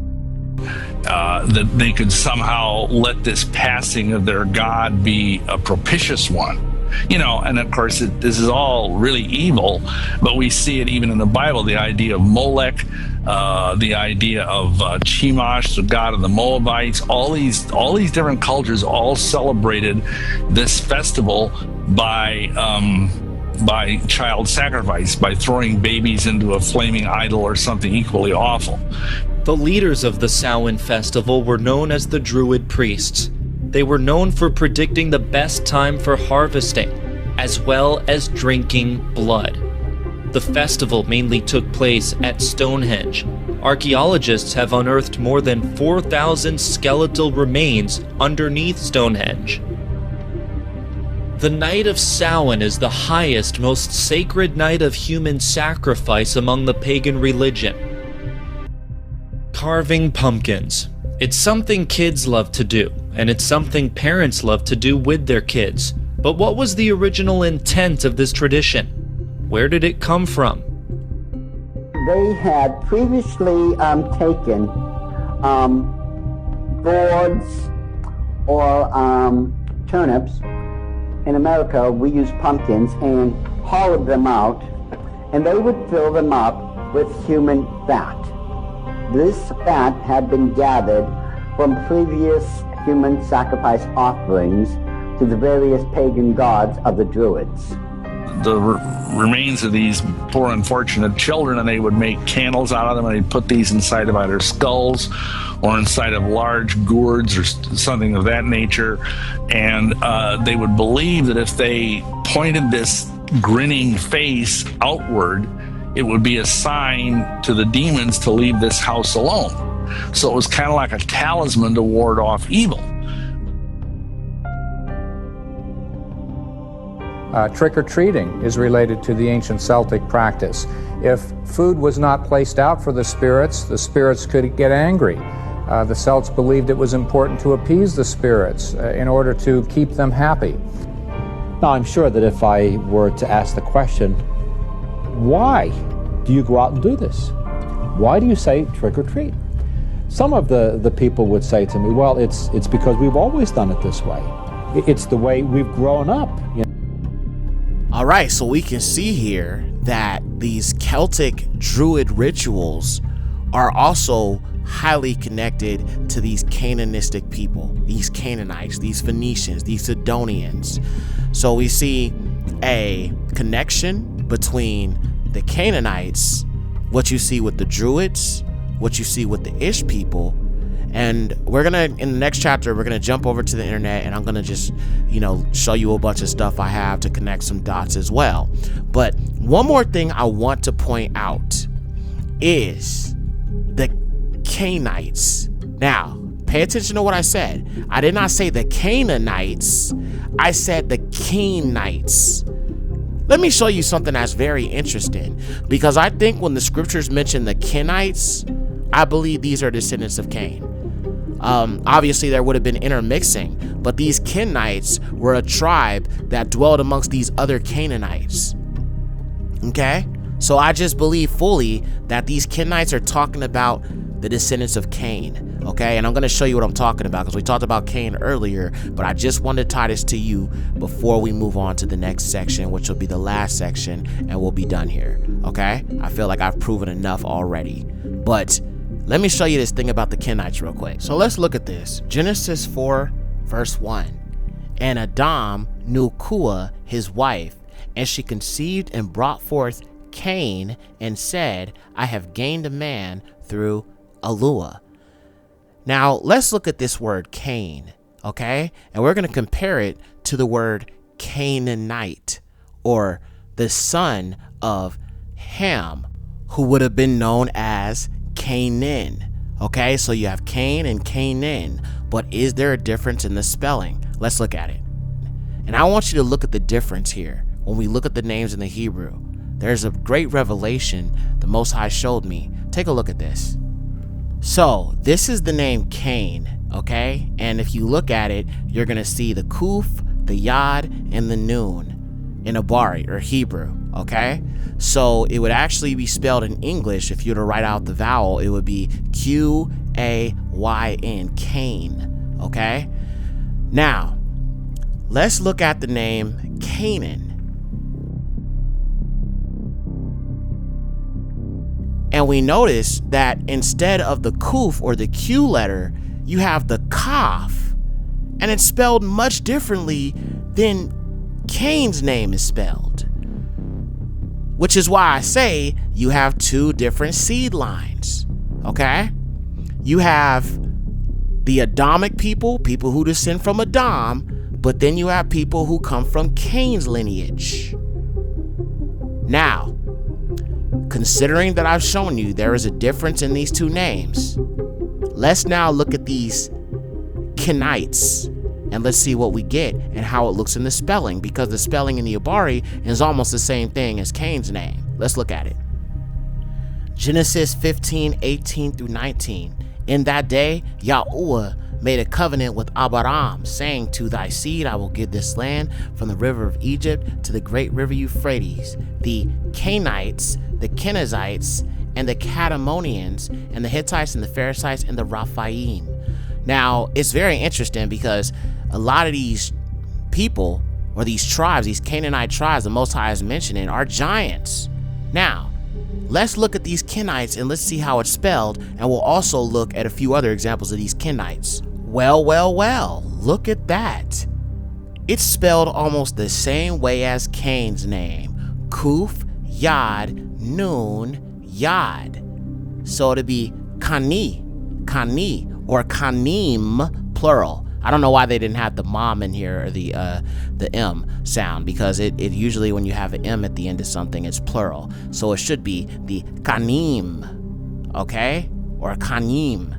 that they could somehow let this passing of their god be a propitious one. You know, and of course this is all really evil, but we see it even in the Bible, the idea of Molech, the idea of Chemosh, the god of the Moabites. All these different cultures all celebrated this festival by child sacrifice, by throwing babies into a flaming idol or something equally awful. The leaders of the Samhain festival were known as the Druid priests. They were known for predicting the best time for harvesting, as well as drinking blood. The festival mainly took place at Stonehenge. Archaeologists have unearthed more than 4,000 skeletal remains underneath Stonehenge. The night of Samhain is the highest, most sacred night of human sacrifice among the pagan religion. Carving pumpkins. It's something kids love to do, and it's something parents love to do with their kids. But what was the original intent of this tradition? Where did it come from? They had previously taken gourds or turnips. In America, we use pumpkins and hollowed them out, and they would fill them up with human fat. This fat had been gathered from previous human sacrifice offerings to the various pagan gods of the Druids. The remains of these poor unfortunate children, and they would make candles out of them, and they'd put these inside of either skulls or inside of large gourds or something of that nature. And they would believe that if they pointed this grinning face outward, it would be a sign to the demons to leave this house alone. So it was kind of like a talisman to ward off evil. Trick-or-treating is related to the ancient Celtic practice. If food was not placed out for the spirits could get angry. The Celts believed it was important to appease the spirits in order to keep them happy. Now, I'm sure that if I were to ask the question, why do you go out and do this? Why do you say trick or treat? Some of the people would say to me, well, it's because we've always done it this way. It's the way we've grown up. You know? All right, so we can see here that these Celtic Druid rituals are also highly connected to these Canaanitic people, these Canaanites, these Phoenicians, these Sidonians. So we see a connection between the Canaanites, what you see with the Druids, what you see with the Ish people, and we're gonna, in the next chapter, we're gonna jump over to the internet, and I'm gonna just, show you a bunch of stuff I have to connect some dots as well. But one more thing I want to point out is the Canaanites. Now, pay attention to what I said. I did not say the Canaanites. I said the Canaanites. Let me show you something that's very interesting, because I think when the scriptures mention the Kenites, I believe these are descendants of Cain. Obviously, there would have been intermixing, but these Kenites were a tribe that dwelled amongst these other Canaanites. Okay? So I just believe fully that these Kenites are talking about the descendants of Cain. Okay, and I'm going to show you what I'm talking about, because we talked about Cain earlier, but I just wanted to tie this to you before we move on to the next section, which will be the last section, and we'll be done here. Okay, I feel like I've proven enough already, but let me show you this thing about the Kenites real quick. So let's look at this. Genesis 4 verse 1. And Adam knew �𤔄 his wife, and she conceived and brought forth Cain, and said, I have gained a man through Aluah. Now, let's look at this word Cain, okay? And we're going to compare it to the word Canaanite, or the son of Ham, who would have been known as Canaan, okay? So you have Cain and Canaan, but is there a difference in the spelling? Let's look at it. And I want you to look at the difference here. When we look at the names in the Hebrew, there's a great revelation the Most High showed me. Take a look at this. So this is the name Cain, okay? And if you look at it, you're going to see the Kuf, the Yod, and the Nun in Abari or Hebrew, okay? So it would actually be spelled in English. If you were to write out the vowel, it would be Q-A-Y-N, Cain, okay? Now, let's look at the name Canaan. And we notice that instead of the Kuf or the Q letter, you have the Kaf. And it's spelled much differently than Cain's name is spelled. Which is why I say you have two different seed lines, okay? You have the Adamic people who descend from Adam, but then you have people who come from Cain's lineage. Now, considering that I've shown you there is a difference in these two names, let's now look at these Kenites and let's see what we get and how it looks in the spelling, because the spelling in the Abari is almost the same thing as Cain's name. Let's look at it. Genesis 15:18-19. In that day, Yahuwah made a covenant with Abraham, saying, to thy seed I will give this land from the river of Egypt to the great river Euphrates, the Canaanites, the Kenizzites, and the Kadmonians, and the Hittites, and the Perizzites, and the Rephaim. Now, it's very interesting because a lot of these people, or these tribes, these Canaanite tribes the Most High is mentioning, are giants. Now, let's look at these Kenites and let's see how it's spelled, and we'll also look at a few other examples of these Kenites. Well, look at that. It's spelled almost the same way as Cain's name. Kuf, Yod, Nun, Yod. So it'd be Kani, or Kanim, plural. I don't know why they didn't have the mom in here, or the M sound, because it usually, when you have an M at the end of something, it's plural. So it should be the Kanim, okay? Or Kanim.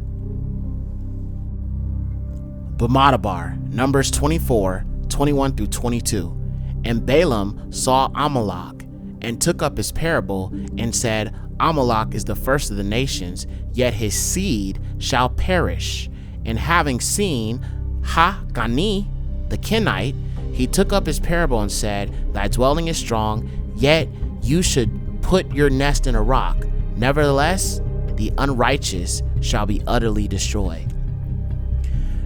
Bamadabar, Numbers 24:21-22. And Balaam saw Amalek, and took up his parable, and said, Amalek is the first of the nations, yet his seed shall perish. And having seen Ha-Gani, the Kenite, he took up his parable and said, thy dwelling is strong, yet you should put your nest in a rock. Nevertheless, the unrighteous shall be utterly destroyed.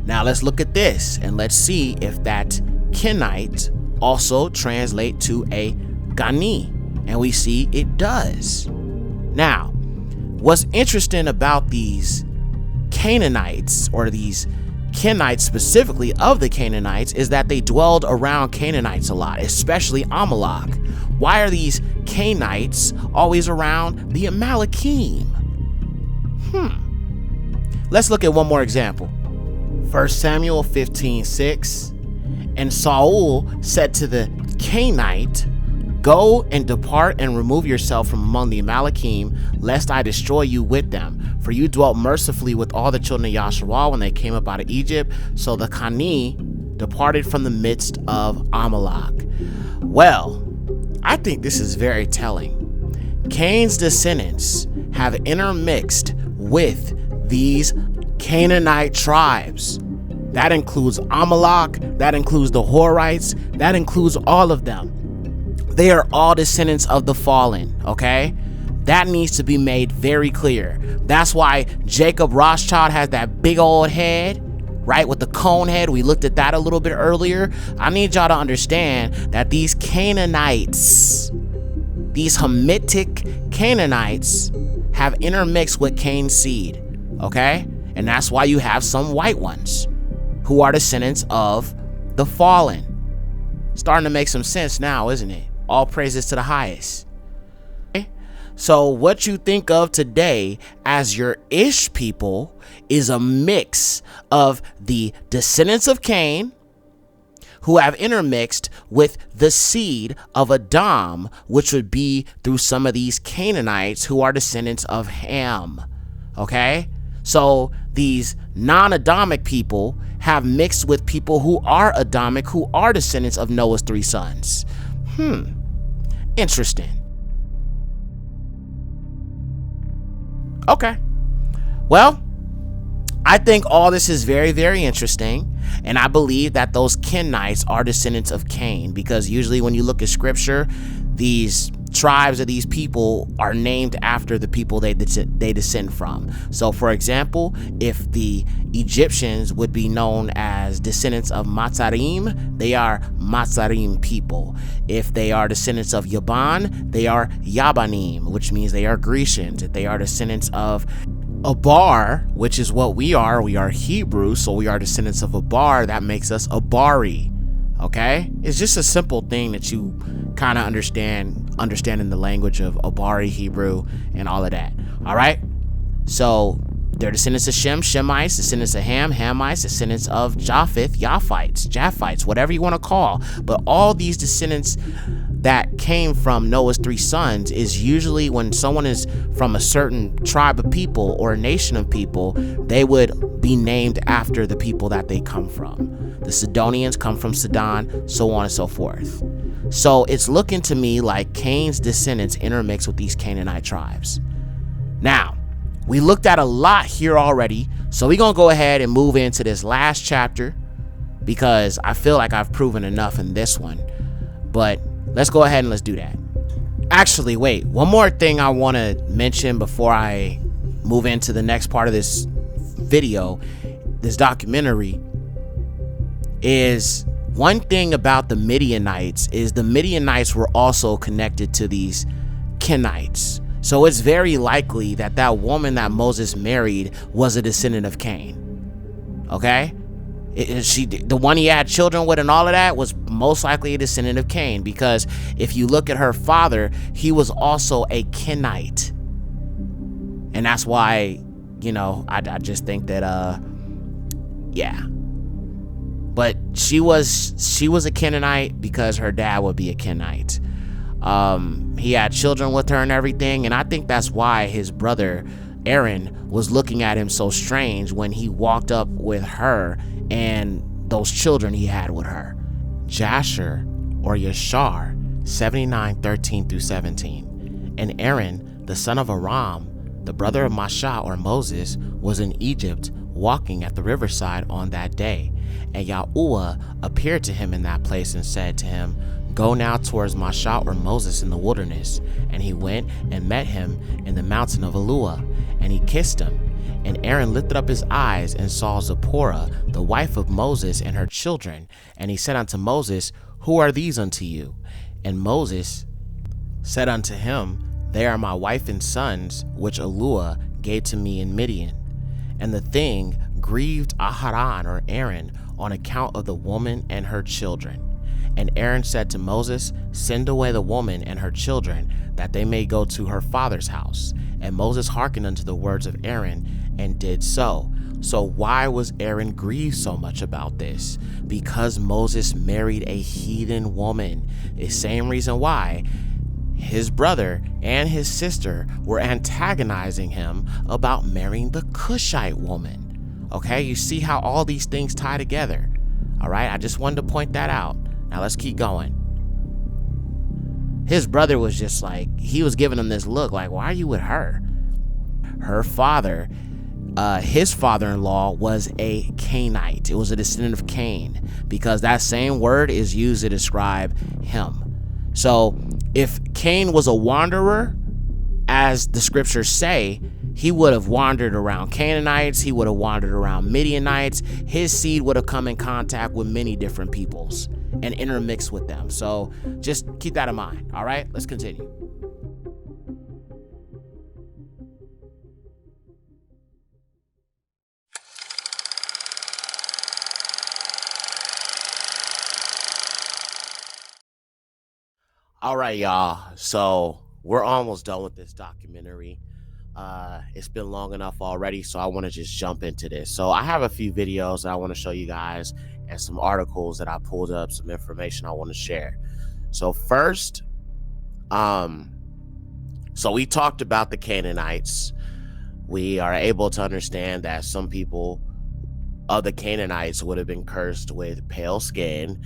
Now let's look at this and let's see if that Kenite also translate to a Gani. And we see it does. Now, what's interesting about these Canaanites, or these Kenites specifically of the Canaanites, is that they dwelled around Canaanites a lot, especially Amalek. Why are these Canaanites always around the Amalekim? Let's look at one more example. 1 Samuel 15:6. And Saul said to the Canaanite, go and depart and remove yourself from among the Amalekim, lest I destroy you with them. For you dwelt mercifully with all the children of Yashar'AL when they came up out of Egypt. So the Cani departed from the midst of Amalek. Well, I think this is very telling. Cain's descendants have intermixed with these Canaanite tribes. That includes Amalek, that includes the Horites, that includes all of them. They are all descendants of the fallen, okay? That needs to be made very clear. That's why Jacob Rothschild has that big old head, right, with the cone head. We looked at that a little bit earlier. I need y'all to understand that these Canaanites, these Hamitic Canaanites, have intermixed with Cain's seed, okay? And that's why you have some white ones who are descendants of the fallen. Starting to make some sense now, isn't it? All praises to the highest. Okay? So what you think of today as your Ish people is a mix of the descendants of Cain, who have intermixed with the seed of Adam, which would be through some of these Canaanites who are descendants of Ham. Okay? So these non-Adamic people have mixed with people who are Adamic, who are descendants of Noah's 3 sons. Interesting. Okay. Well, I think all this is very, very interesting, and I believe that those Kenites are descendants of Cain, because usually when you look at scripture, these tribes of these people are named after the people they descend from. So for example, if the Egyptians would be known as descendants of Matzarim, they are Matzarim people. If they are descendants of Yaban, they are Yabanim, which means they are Grecians. If they are descendants of Abar, which is what we are Hebrew, so we are descendants of Abar, that makes us Abari. Okay, it's just a simple thing that you kind of understanding the language of Abari Hebrew and all of that. All right, so they're descendants of Shem, Shemites, descendants of Ham, Hamites, descendants of Japheth, Japhites, whatever you want to call. But all these descendants that came from Noah's 3 sons is usually when someone is from a certain tribe of people or a nation of people, they would be named after the people that they come from. The Sidonians come from Sidon, so on and so forth. So it's looking to me like Cain's descendants intermix with these Canaanite tribes. Now, we looked at a lot here already, so we're going to go ahead and move into this last chapter because I feel like I've proven enough in this one. But let's go ahead and let's do that. Actually, wait, one more thing I want to mention before I move into the next part of this video, this documentary, is one thing about the Midianites is the Midianites were also connected to these Kenites. So it's very likely that that woman that Moses married was a descendant of Cain. Okay? The one he had children with and all of that was most likely a descendant of Cain, because if you look at her father, he was also a Kenite. And that's why, you know, I just think that, yeah. But she was a Canaanite because her dad would be a Kenite. He had children with her and everything, and I think that's why his brother Aaron was looking at him so strange when he walked up with her and those children he had with her. Yashar'AL, or Yashar, 79:13-17. And Aaron, the son of Aram, the brother of Masha, or Moses, was in Egypt walking at the riverside on that day. And Yahuwah appeared to him in that place and said to him, "Go now towards Masha, or Moses, in the wilderness." And he went and met him in the mountain of Eluah, and he kissed him. And Aaron lifted up his eyes and saw Zipporah, the wife of Moses, and her children. And he said unto Moses, "Who are these unto you?" And Moses said unto him, "They are my wife and sons, which Eluah gave to me in Midian." And the thing grieved Aharon, or Aaron, on account of the woman and her children. And Aaron said to Moses, "Send away the woman and her children, that they may go to her father's house." And Moses hearkened unto the words of Aaron, and did so. So why was Aaron grieved so much about this? Because Moses married a heathen woman. The same reason why his brother and his sister were antagonizing him about marrying the Cushite woman. Okay, you see how all these things tie together. All right, I just wanted to point that out. Now let's keep going. His brother was just like, he was giving him this look like, why are you with her? Her father, his father-in-law was a Cainite. It was a descendant of Cain, because that same word is used to describe him. So if Cain was a wanderer, as the scriptures say, he would have wandered around Canaanites, he would have wandered around Midianites, his seed would have come in contact with many different peoples and intermixed with them. So just keep that in mind. All right, let's continue. All right, y'all. So we're almost done with this documentary. It's been long enough already, so I want to just jump into this. So I have a few videos that I want to show you guys and some articles that I pulled up, some information I want to share. So first, so we talked about the Canaanites. We are able to understand that some people of the Canaanites would have been cursed with pale skin.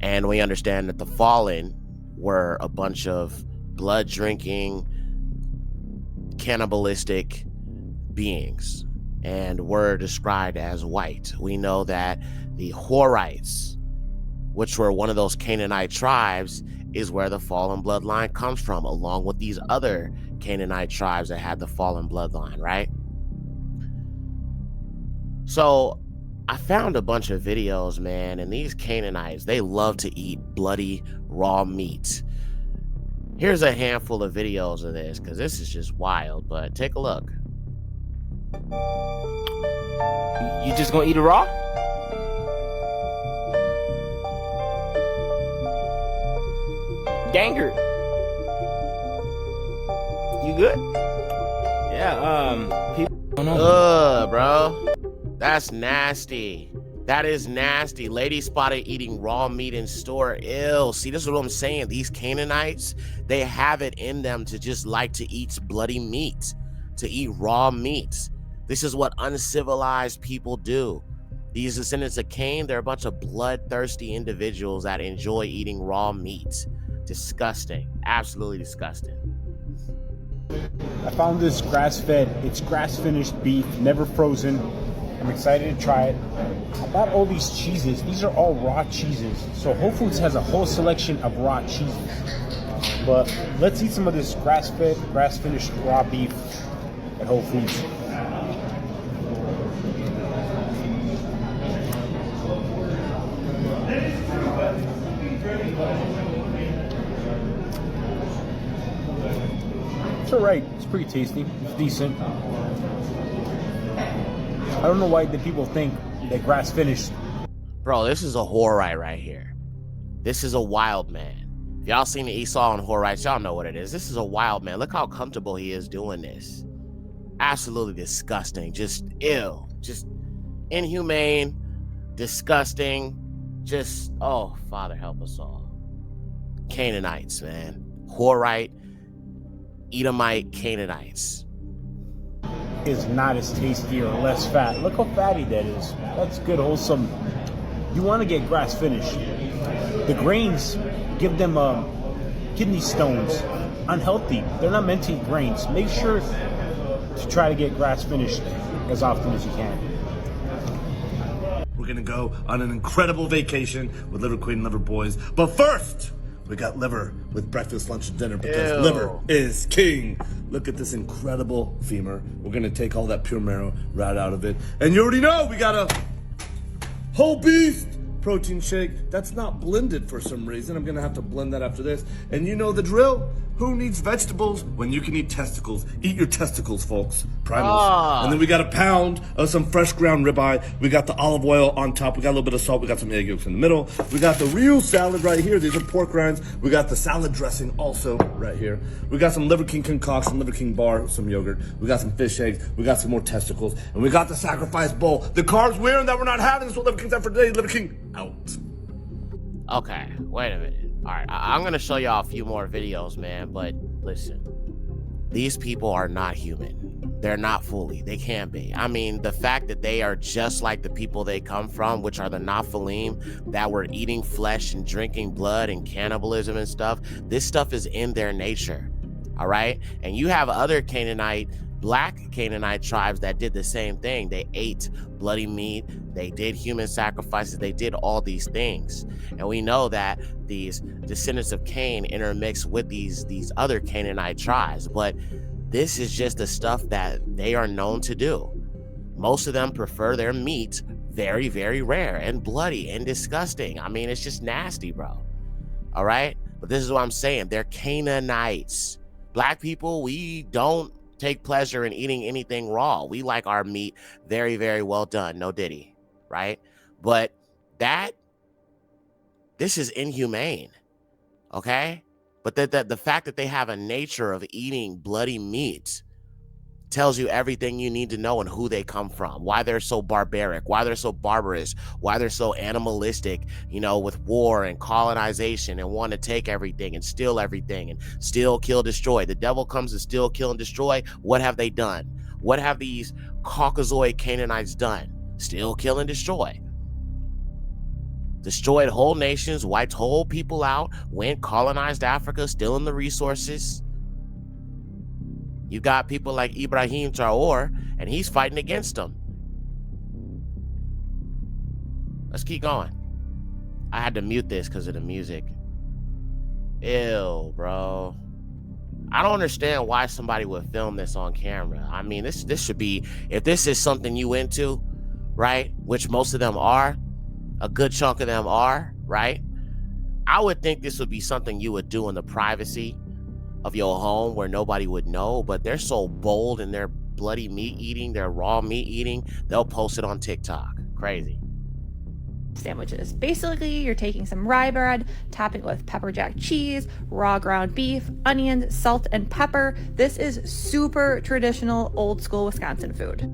And we understand that the fallen were a bunch of blood-drinking, cannibalistic beings. and were described as white. We know that the Horites, which were one of those Canaanite tribes, is where the fallen bloodline comes from, along with these other Canaanite tribes that had the fallen bloodline, right? So I found a bunch of videos, man, and these Canaanites, they love to eat bloody raw meat. Here's a handful of videos of this, because this is just wild, but take a look. You just gonna eat it raw? Ganger. You good? Yeah, people don't know. Bro. That's nasty. That is nasty. Lady spotted eating raw meat in store. Ew. See, this is what I'm saying. These Canaanites, they have it in them to just like to eat bloody meat, to eat raw meat. This is what uncivilized people do. These descendants of Cain, they're a bunch of bloodthirsty individuals that enjoy eating raw meat. Disgusting. Absolutely disgusting. I found this grass-fed. It's grass-finished beef, never frozen. I'm excited to try it. I bought all these cheeses. These are all raw cheeses. So Whole Foods has a whole selection of raw cheeses. But let's eat some of this grass-fed, grass-finished raw beef at Whole Foods. It's alright. It's pretty tasty. It's decent. I don't know why the people think that grass finished. Bro, this is a Horite right here. This is a wild man. If y'all seen the Esau and Horites, y'all know what it is. This is a wild man. Look how comfortable he is doing this. Absolutely disgusting. Just ew. Just inhumane. Disgusting. Just, oh, Father help us all. Canaanites, man. Horite, Edomite Canaanites. Is not as tasty or less fat. Look how fatty that is. That's good, wholesome. You want to get grass finished. The grains give them kidney stones. Unhealthy. They're not meant to eat grains. Make sure to try to get grass finished as often as you can. We're gonna go on an incredible vacation with Liver Queen and Liver Boys. But first, we got liver with breakfast, lunch, and dinner because Ew. liver is king. Look at this incredible femur. We're gonna take all that pure marrow right out of it. And you already know we got a whole beast protein shake that's not blended for some reason. I'm gonna have to blend that after this. And you know the drill. Who needs vegetables when you can eat testicles? Eat your testicles, folks. Primals. And then we got a pound of some fresh ground ribeye. We got the olive oil on top. We got a little bit of salt. We got some egg yolks in the middle. We got the real salad right here. These are pork rinds. We got the salad dressing also right here. We got some Liver King concoction, Liver King bar, some yogurt. We got some fish eggs. We got some more testicles. And we got the sacrifice bowl. The carbs wearing that we're not having. This is what Liver King's at for today. Liver King out. Okay, wait a minute. All right, I'm going to show y'all a few more videos, man, but listen. These people are not human. They're not fully. They can't be. I mean, the fact that they are just like the people they come from, which are the Naphalym, that were eating flesh and drinking blood and cannibalism and stuff, this stuff is in their nature, all right? And you have other black Canaanite tribes that did the same thing. They ate bloody meat. They did human sacrifices. They did all these things. And we know that these descendants of Cain intermix with these other Canaanite tribes. But this is just the stuff that they are known to do. Most of them prefer their meat very, very rare and bloody and disgusting. I mean, it's just nasty, bro. All right? But this is what I'm saying. They're Canaanites. Black people, we don't take pleasure in eating anything raw. We like our meat very, very well done. No diddy, right? But this is inhumane, okay? But the fact that they have a nature of eating bloody meat tells you everything you need to know and who they come from, why they're so barbaric, why they're so barbarous, why they're so animalistic, you know, with war and colonization and want to take everything and steal everything and steal, kill, destroy. The devil comes to steal, kill, and destroy. What have they done? What have these Caucasoid Canaanites done? Steal, kill, and destroy. Destroyed whole nations, wiped whole people out, went colonized Africa, stealing the resources. You got people like Ibrahim Traore and he's fighting against them. Let's keep going. I had to mute this because of the music. Ew, bro. I don't understand why somebody would film this on camera. I mean, this should be, if this is something you into, right? Which most of them are, a good chunk of them are, right? I would think this would be something you would do in the privacy of your home where nobody would know, but they're so bold in their bloody meat eating, their raw meat eating, they'll post it on TikTok. Crazy. Sandwiches. Basically, you're taking some rye bread, topping it with pepper jack cheese, raw ground beef, onions, salt, and pepper. This is super traditional, old school Wisconsin food.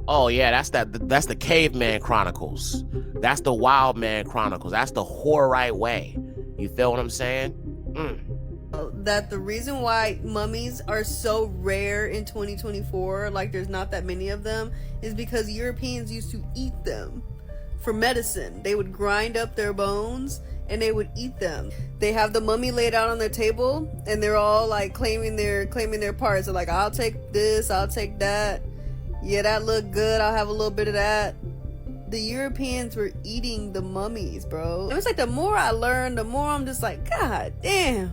Oh yeah, that's the Caveman Chronicles. That's the Wild Man Chronicles. That's the Horite way. You feel what I'm saying? That the reason why mummies are so rare in 2024, like there's not that many of them, is because Europeans used to eat them for medicine. They would grind up their bones and they would eat them. They have the mummy laid out on their table and they're all like claiming their parts. They're like, I'll take this, I'll take that. Yeah, that looked good, I'll have a little bit of that. The Europeans were eating the mummies, bro. It was like the more I learned, the more I'm just like, God damn.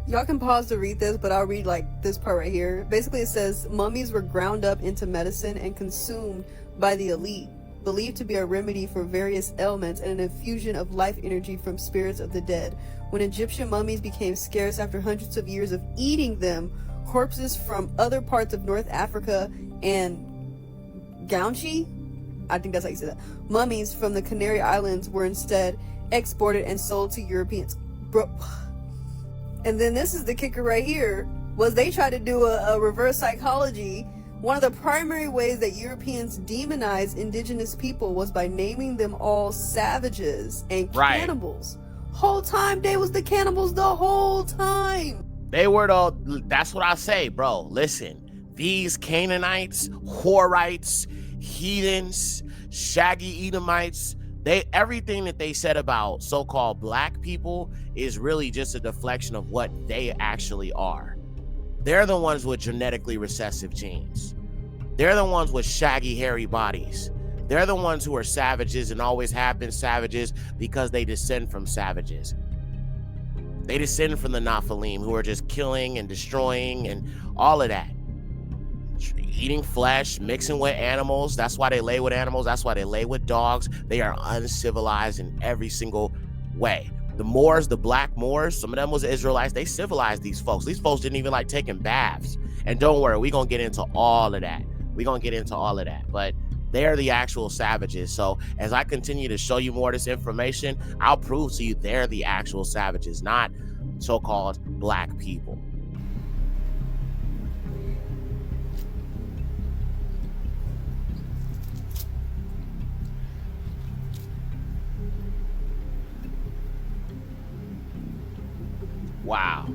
Y'all can pause to read this, but I'll read like this part right here. Basically it says, mummies were ground up into medicine and consumed by the elite, believed to be a remedy for various ailments and an infusion of life energy from spirits of the dead. When Egyptian mummies became scarce after hundreds of years of eating them, corpses from other parts of North Africa and 𝐤𝐤𝔄𝑔𝐄𝑋, I think that's how you say that, mummies from the Canary Islands were instead exported and sold to Europeans. Bro. And then this is the kicker right here, was they tried to do a reverse psychology. One of the primary ways that Europeans demonized indigenous people was by naming them all savages and cannibals. Whole time they was the cannibals the whole time. They were that's what I say, bro. Listen, these Canaanites, Horites, heathens, shaggy Edomites, everything that they said about so-called black people is really just a deflection of what they actually are. They're the ones with genetically recessive genes. They're the ones with shaggy, hairy bodies. They're the ones who are savages and always have been savages because they descend from savages. They descend from the Naphalym, who are just killing and destroying and all of that. Eating flesh, mixing with animals. That's why they lay with animals. That's why they lay with dogs. They are uncivilized in every single way. The Moors, the black Moors, some of them was Israelites. They civilized these folks. These folks didn't even like taking baths. And don't worry, we're going to get into all of that. But they are the actual savages. So as I continue to show you more of this information, I'll prove to you they're the actual savages, not so-called black people. Wow.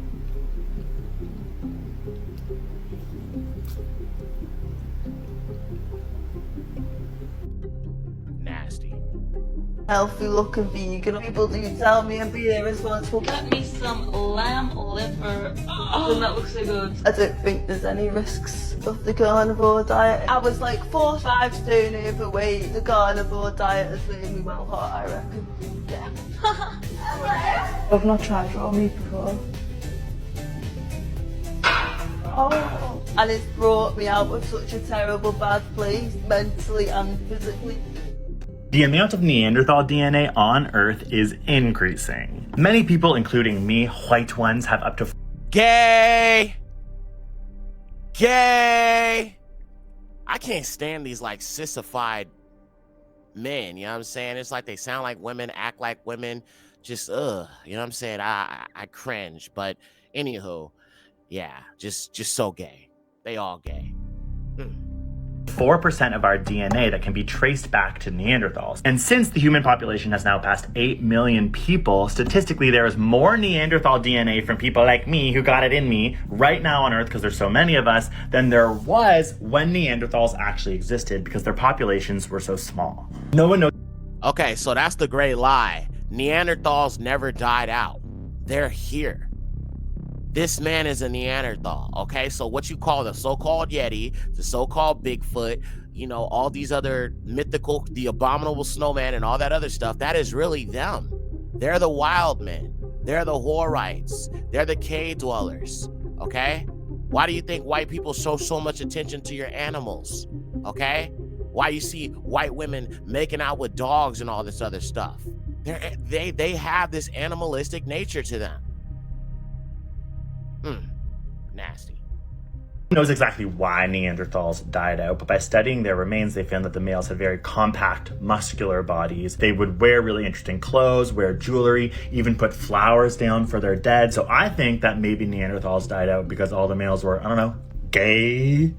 Nasty. Healthy looking vegan. People do tell me I'm being irresponsible. Get me some lamb liver. Oh, that looks so good. I don't think there's any risks of the carnivore diet. I was like 4 or 5 stone overweight. The carnivore diet has made me well hot, I reckon. Yeah. I've not tried raw meat before. Oh, and it's brought me out of such a terrible bad place, mentally and physically. The amount of Neanderthal DNA on Earth is increasing. Many people, including me, white ones, have up to Gay! I can't stand these like sissified men, you know what I'm saying? It's like they sound like women, act like women, just you know what I'm saying? I cringe, but anywho, yeah, just so gay. They all gay. 4% of our DNA that can be traced back to Neanderthals. And since the human population has now passed 8 million people, statistically there is more Neanderthal DNA from people like me who got it in me right now on Earth, because there's so many of us, than there was when Neanderthals actually existed, because their populations were so small. No one knows. Okay, so that's the great lie. Neanderthals never died out. They're here. This man is a Neanderthal, okay? So what you call the so-called Yeti, the so-called Bigfoot, you know, all these other mythical, the abominable snowman and all that other stuff, that is really them. They're the wild men. They're the Horites. They're the cave dwellers, okay? Why do you think white people show so much attention to your animals, okay? Why you see white women making out with dogs and all this other stuff? They have this animalistic nature to them. Nasty. Who knows exactly why Neanderthals died out, but by studying their remains, they found that the males had very compact, muscular bodies. They would wear really interesting clothes, wear jewelry, even put flowers down for their dead. So I think that maybe Neanderthals died out because all the males were, I don't know, gay?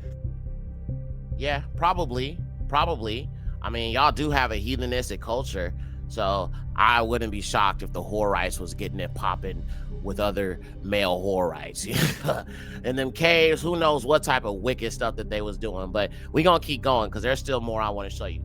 Yeah, probably. I mean, y'all do have a heathenistic culture, so I wouldn't be shocked if the Horites was getting it popping with other male Horites. In them caves, who knows what type of wicked stuff that they was doing, but we gonna keep going because there's still more I want to show you.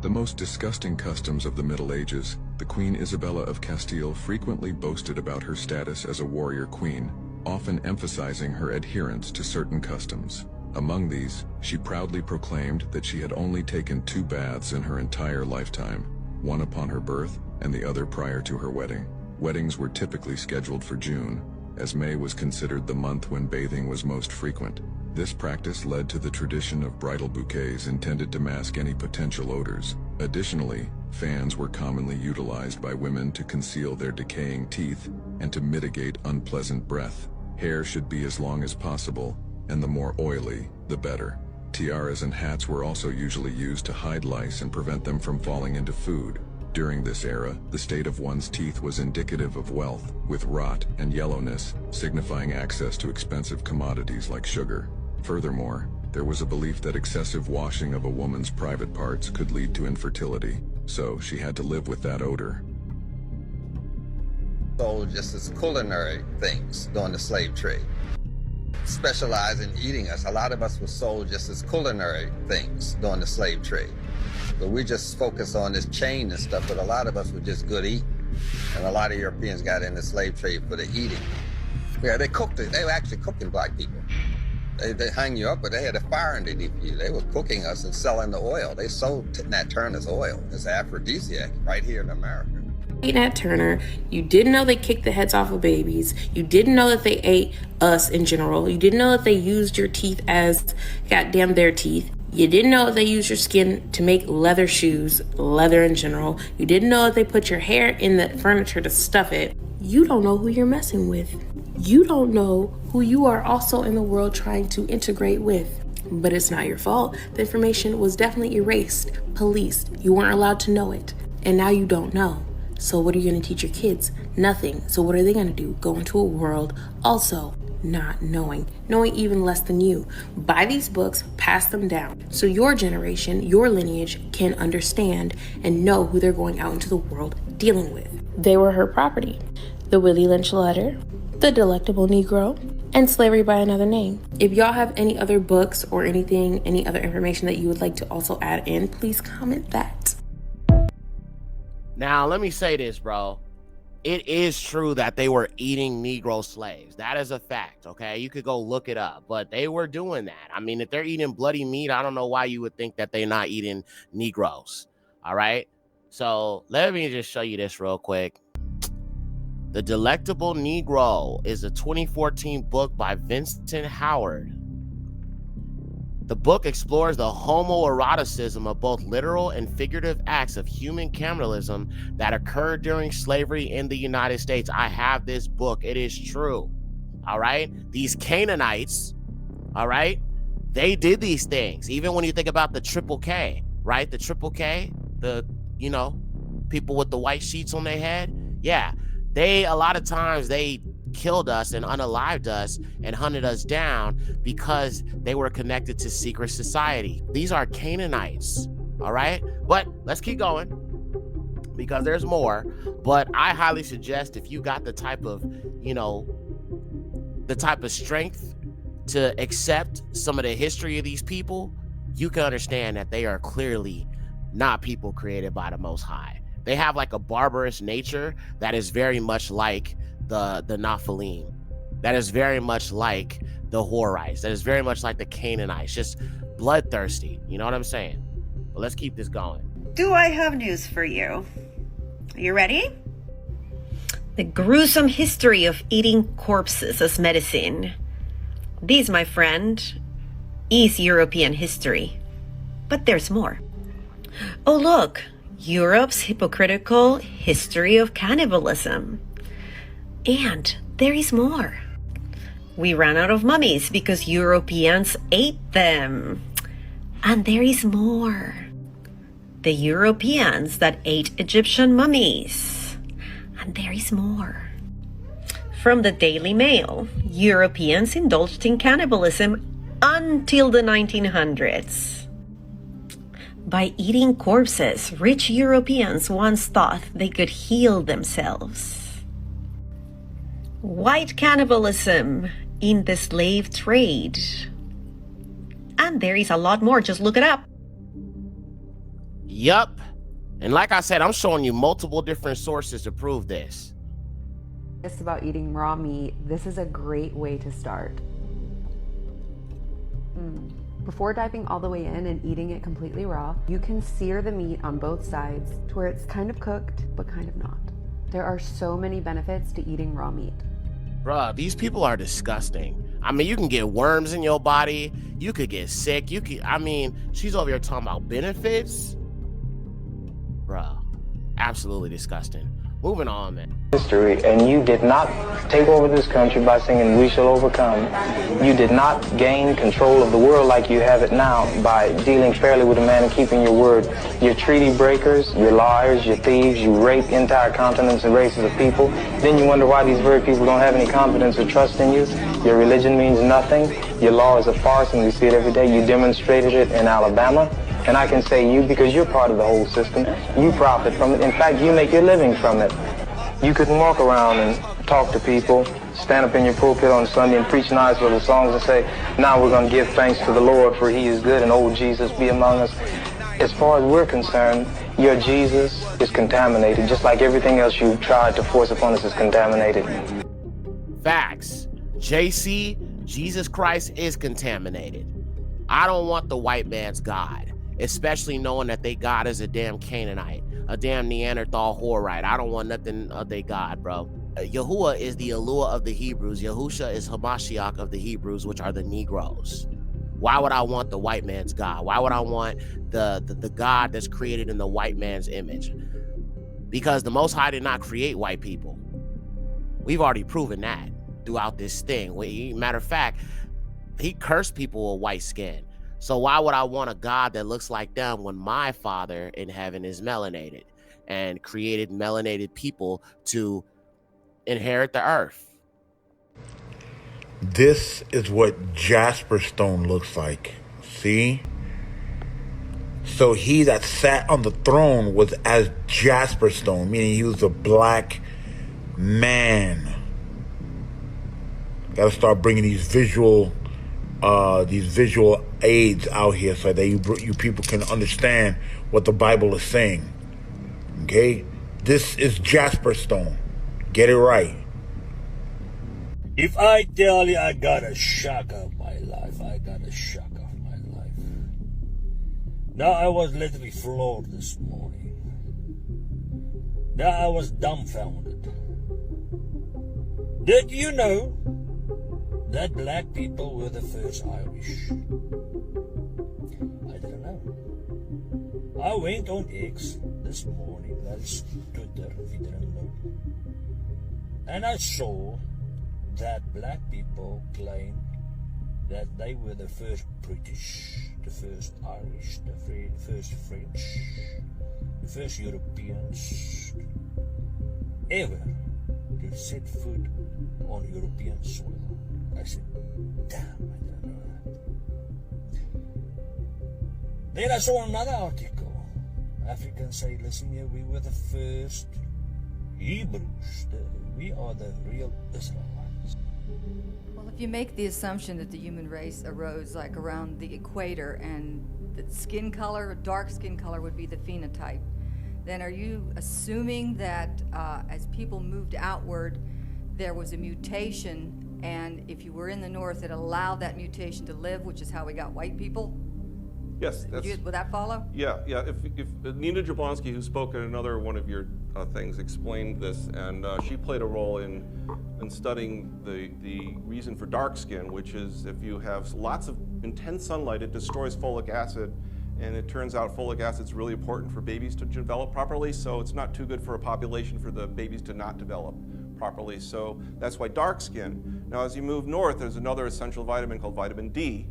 The most disgusting customs of the Middle Ages, the Queen Isabella of Castile frequently boasted about her status as a warrior queen, often emphasizing her adherence to certain customs. Among these, she proudly proclaimed that she had only taken 2 baths in her entire lifetime, one upon her birth and the other prior to her wedding. Weddings were typically scheduled for June, as May was considered the month when bathing was most frequent. This practice led to the tradition of bridal bouquets intended to mask any potential odors. Additionally, fans were commonly utilized by women to conceal their decaying teeth and to mitigate unpleasant breath. Hair should be as long as possible, and the more oily, the better. Tiaras and hats were also usually used to hide lice and prevent them from falling into food. During this era, the state of one's teeth was indicative of wealth, with rot and yellowness signifying access to expensive commodities like sugar. Furthermore, there was a belief that excessive washing of a woman's private parts could lead to infertility, so she had to live with that odor. Sold just as culinary things during the slave trade. Specialized in eating us. A lot of us were sold just as culinary things during the slave trade. But we just focus on this chain and stuff, but a lot of us were just good eating. And a lot of Europeans got in the slave trade for the eating. Yeah, they cooked it. They were actually cooking black people. They hung you up, but they had a fire underneath you. They were cooking us and selling the oil. They sold Nat Turner's oil as aphrodisiac right here in America. Nat Turner, you didn't know they kicked the heads off of babies. You didn't know that they ate us in general. You didn't know that they used your teeth as goddamn their teeth. You didn't know that they used your skin to make leather shoes, leather in general. You didn't know that they put your hair in the furniture to stuff it. You don't know who you're messing with. You don't know who you are also in the world trying to integrate with. But it's not your fault. The information was definitely erased, policed. You weren't allowed to know it. And now you don't know. So what are you going to teach your kids? Nothing. So what are they going to do? Go into a world also not knowing even less than you. Buy these books, pass them down, so your generation, your lineage can understand and know who they're going out into the world dealing with. They were her property. The Willie Lynch Letter, The Delectable Negro, and Slavery by Another Name. If y'all have any other books or anything, any other information that you would like to also add in, please comment that. Now, let me say this, bro. It is true that they were eating Negro slaves. That is a fact, okay? You could go look it up, but they were doing that. I mean, if they're eating bloody meat, I don't know why you would think that they're not eating Negroes, all right? So let me just show you this real quick. The Delectable Negro is a 2014 book by Vincent Howard. The book explores the homoeroticism of both literal and figurative acts of human cannibalism that occurred during slavery in the United States. I have this book. It is true. All right. These Canaanites, all right, they did these things. Even when you think about the Triple K, right? The Triple K, the, you know, people with the white sheets on their head. Yeah. A lot of times they killed us and unalived us and hunted us down because they were connected to secret society. These are Canaanites, all right? But let's keep going because there's more. But I highly suggest if you got the type of, you know, the type of strength to accept some of the history of these people, you can understand that they are clearly not people created by the Most High. They have like a barbarous nature that is very much like the Naphalym, that is very much like the Horites, that is very much like the Canaanites, just bloodthirsty. You know what I'm saying? But let's keep this going. Do I have news for you? Are you ready? The gruesome history of eating corpses as medicine. This, my friend, is European history. But there's more. Oh, look, Europe's hypocritical history of cannibalism. And there is more. We ran out of mummies because Europeans ate them. And there is more. The Europeans that ate Egyptian mummies. And there is more. From the Daily Mail, Europeans indulged in cannibalism until the 1900s. By eating corpses, rich Europeans once thought they could heal themselves. White cannibalism in the slave trade. And there is a lot more, just look it up. Yup. And like I said, I'm showing you multiple different sources to prove this. Just about eating raw meat, this is a great way to start. Before diving all the way in and eating it completely raw, you can sear the meat on both sides to where it's kind of cooked, but kind of not. There are so many benefits to eating raw meat. Bruh, these people are disgusting. I mean, you can get worms in your body. You could get sick. She's over here talking about benefits. Bruh, absolutely disgusting. Moving on, man. History, and you did not take over this country by singing "We Shall Overcome." You did not gain control of the world like you have it now by dealing fairly with a man and keeping your word. You're treaty breakers, you're liars, you're thieves, you rape entire continents and races of people. Then you wonder why these very people don't have any confidence or trust in you. Your religion means nothing. Your law is a farce, and we see it every day. You demonstrated it in Alabama. And I can say you because you're part of the whole system. You profit from it. In fact, you make your living from it. You couldn't walk around and talk to people, stand up in your pulpit on Sunday and preach nice little songs and say, now we're going to give thanks to the Lord for he is good and old Jesus be among us. As far as we're concerned, your Jesus is contaminated, just like everything else you've tried to force upon us is contaminated. Facts. JC, Jesus Christ is contaminated. I don't want the white man's God, especially knowing that they God is a damn Canaanite, a damn Neanderthal Horite. I don't want nothing of their God, bro. Yahuwah is the Eluah of the Hebrews. Yahusha is Hamashiach of the Hebrews, which are the Negroes. Why would I want the white man's God? Why would I want the God that's created in the white man's image? Because the Most High did not create white people. We've already proven that throughout this thing. Matter of fact, he cursed people with white skin. So why would I want a God that looks like them when my Father in heaven is melanated and created melanated people to inherit the earth? This is what jasper stone looks like. See? So he that sat on the throne was as jasper stone, meaning he was a black man. Gotta start bringing these visual aids out here so that you people can understand what the Bible is saying. Okay? This is jasper stone. Get it right. If I tell you I got a shock of my life, I got a shock of my life. Now I was literally floored this morning. Now I was dumbfounded. Did you know that black people were the first Irish? I didn't know. I went on X this morning, that's Twitter if you didn't know, and I saw that black people claim that they were the first British, the first Irish, the first French, the first Europeans ever to set foot on European soil. I said, damn, I didn't know that. Then I saw another article. Africans say, listen here, we were the first Hebrews. We are the real Israelites. Well, if you make the assumption that the human race arose like around the equator and that skin color, dark skin color would be the phenotype, then are you assuming that as people moved outward, there was a mutation And if you were in the north, it allowed that mutation to live, which is how we got white people. Yes, Would that follow? Yeah. If Nina Jablonski, who spoke at another one of your things, explained this, and she played a role in studying the reason for dark skin, which is if you have lots of intense sunlight, it destroys folic acid, and it turns out folic acid is really important for babies to develop properly. So it's not too good for a population for the babies to not develop properly. So that's why dark skin. Now, as you move north, there's another essential vitamin called vitamin D.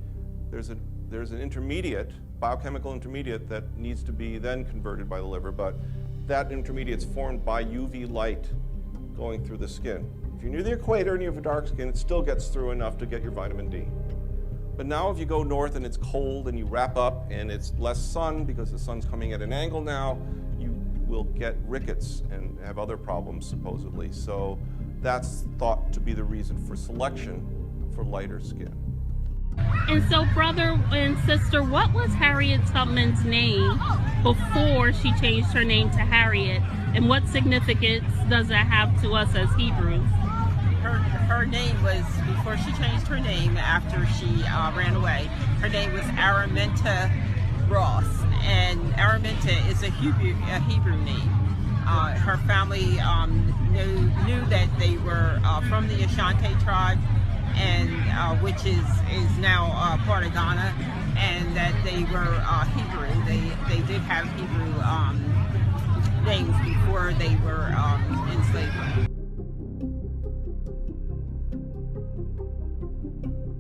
There's an intermediate, biochemical intermediate, that needs to be then converted by the liver, but that intermediate's formed by UV light going through the skin. If you're near the equator and you have a dark skin, it still gets through enough to get your vitamin D. But now if you go north and it's cold and you wrap up and it's less sun because the sun's coming at an angle now, you will get rickets and have other problems supposedly. So that's thought to be the reason for selection for lighter skin. And so, brother and sister, what was Harriet Tubman's name before she changed her name to Harriet? And what significance does that have to us as Hebrews? Her name was, before she changed her name after she ran away, her name was Araminta Ross. And Araminta is a Hebrew name. Her family knew that they were from the Ashanti tribe, and which is now part of Ghana, and that they were Hebrew. They did have Hebrew names before they were in slavery.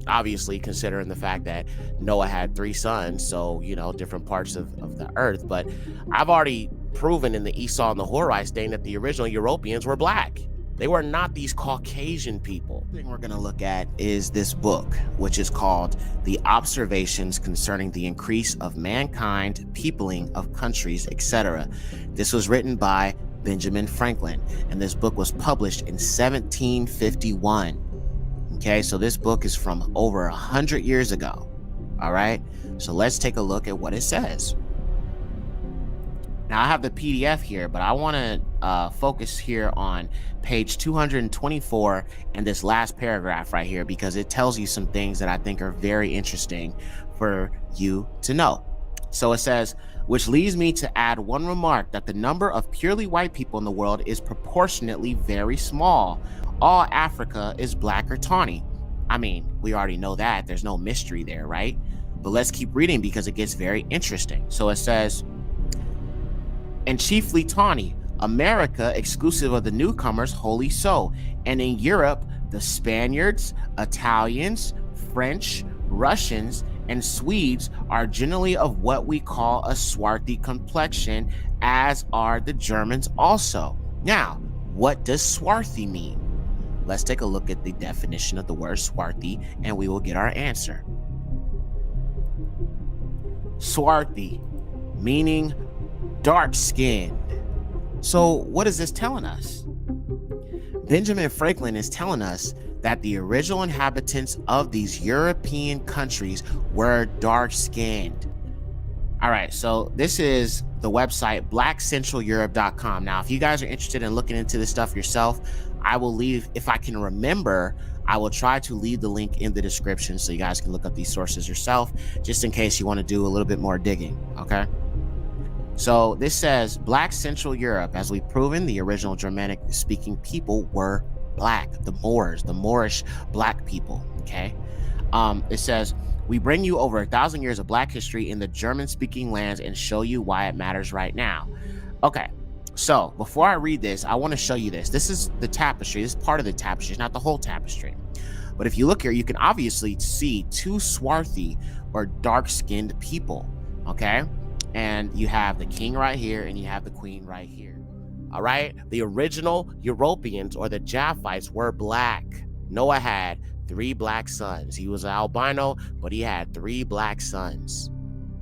Obviously, considering the fact that Noah had 3 sons, so, different parts of the earth. But I've already proven in the Esau and the Horites thing that the original Europeans were black. They were not these Caucasian people. The thing we're going to look at is this book, which is called The Observations Concerning the Increase of Mankind, Peopling of Countries, etc. This was written by Benjamin Franklin, and this book was published in 1751. Okay, so this book is from over 100 years ago. All right, so let's take a look at what it says. Now, I have the PDF here, but I want to focus here on page 224 and this last paragraph right here, because it tells you some things that I think are very interesting for you to know. So it says, which leads me to add one remark, that the number of purely white people in the world is proportionately very small. All Africa is black or tawny. I mean, we already know that. There's no mystery there, right? But let's keep reading because it gets very interesting. So it says, and chiefly tawny, America, exclusive of the newcomers, wholly so. And in Europe, the Spaniards, Italians, French, Russians, and Swedes are generally of what we call a swarthy complexion, as are the Germans also. Now, what does swarthy mean? Let's take a look at the definition of the word swarthy, and we will get our answer. Swarthy, meaning dark-skinned. So what is this telling us? Benjamin Franklin is telling us that the original inhabitants of these European countries were dark-skinned. All right, so this is the website blackcentraleurope.com. Now, if you guys are interested in looking into this stuff yourself, I will leave, if I can remember, I will try to leave the link in the description so you guys can look up these sources yourself, just in case you want to do a little bit more digging, okay? So this says, Black Central Europe, as we've proven, the original Germanic-speaking people were black, the Moors, the Moorish black people, okay? It says, we bring you over 1,000 years of black history in the German-speaking lands and show you why it matters right now. Okay, so before I read this, I want to show you this. This is the tapestry. This is part of the tapestry. It's not the whole tapestry. But if you look here, you can obviously see 2 swarthy or dark-skinned people, okay? And you have the king right here and you have the queen right here. All right, the original Europeans or the Japhites were black. Noah had 3 black sons. He was an albino, but he had 3 black sons: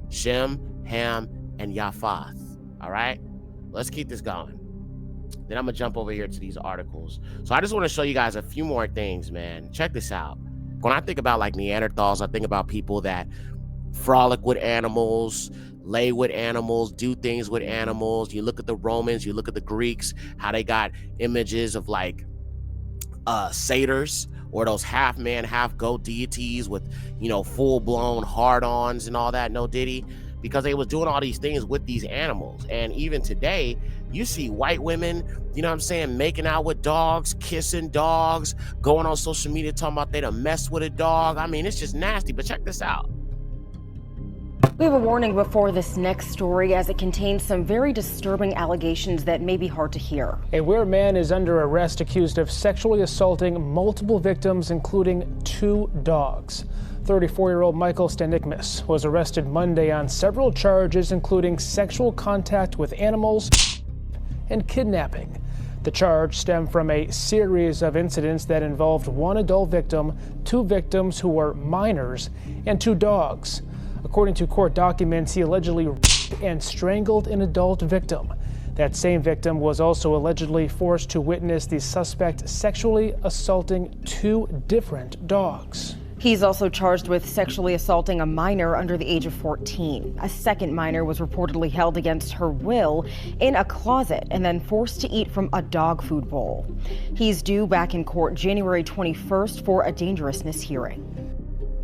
Shem, Ham, and Japheth. All right, let's keep this going. Then I'm gonna jump over here to these articles. So I just want to show you guys a few more things, man. Check this out. When I think about like Neanderthals, I think about people that frolic with animals, lay with animals, do things with animals. You look at the Romans, you look at the Greeks, how they got images of like satyrs, or those half man, half goat deities with, you know, full blown hard-ons and all that, no diddy, because they was doing all these things with these animals. And even today, you see white women, you know what I'm saying, making out with dogs, kissing dogs, going on social media talking about they done mess with a dog. I mean, it's just nasty. But check this out. We have a warning before this next story, as it contains some very disturbing allegations that may be hard to hear. A Weir man is under arrest accused of sexually assaulting multiple victims, including 2 dogs. 34-year-old Michael Stanikmis was arrested Monday on several charges, including sexual contact with animals and kidnapping. The charge stemmed from a series of incidents that involved 1 adult victim, 2 victims who were minors, and 2 dogs. According to court documents, he allegedly raped and strangled an adult victim. That same victim was also allegedly forced to witness the suspect sexually assaulting 2 different dogs. He's also charged with sexually assaulting a minor under the age of 14. A second minor was reportedly held against her will in a closet and then forced to eat from a dog food bowl. He's due back in court January 21st for a dangerousness hearing.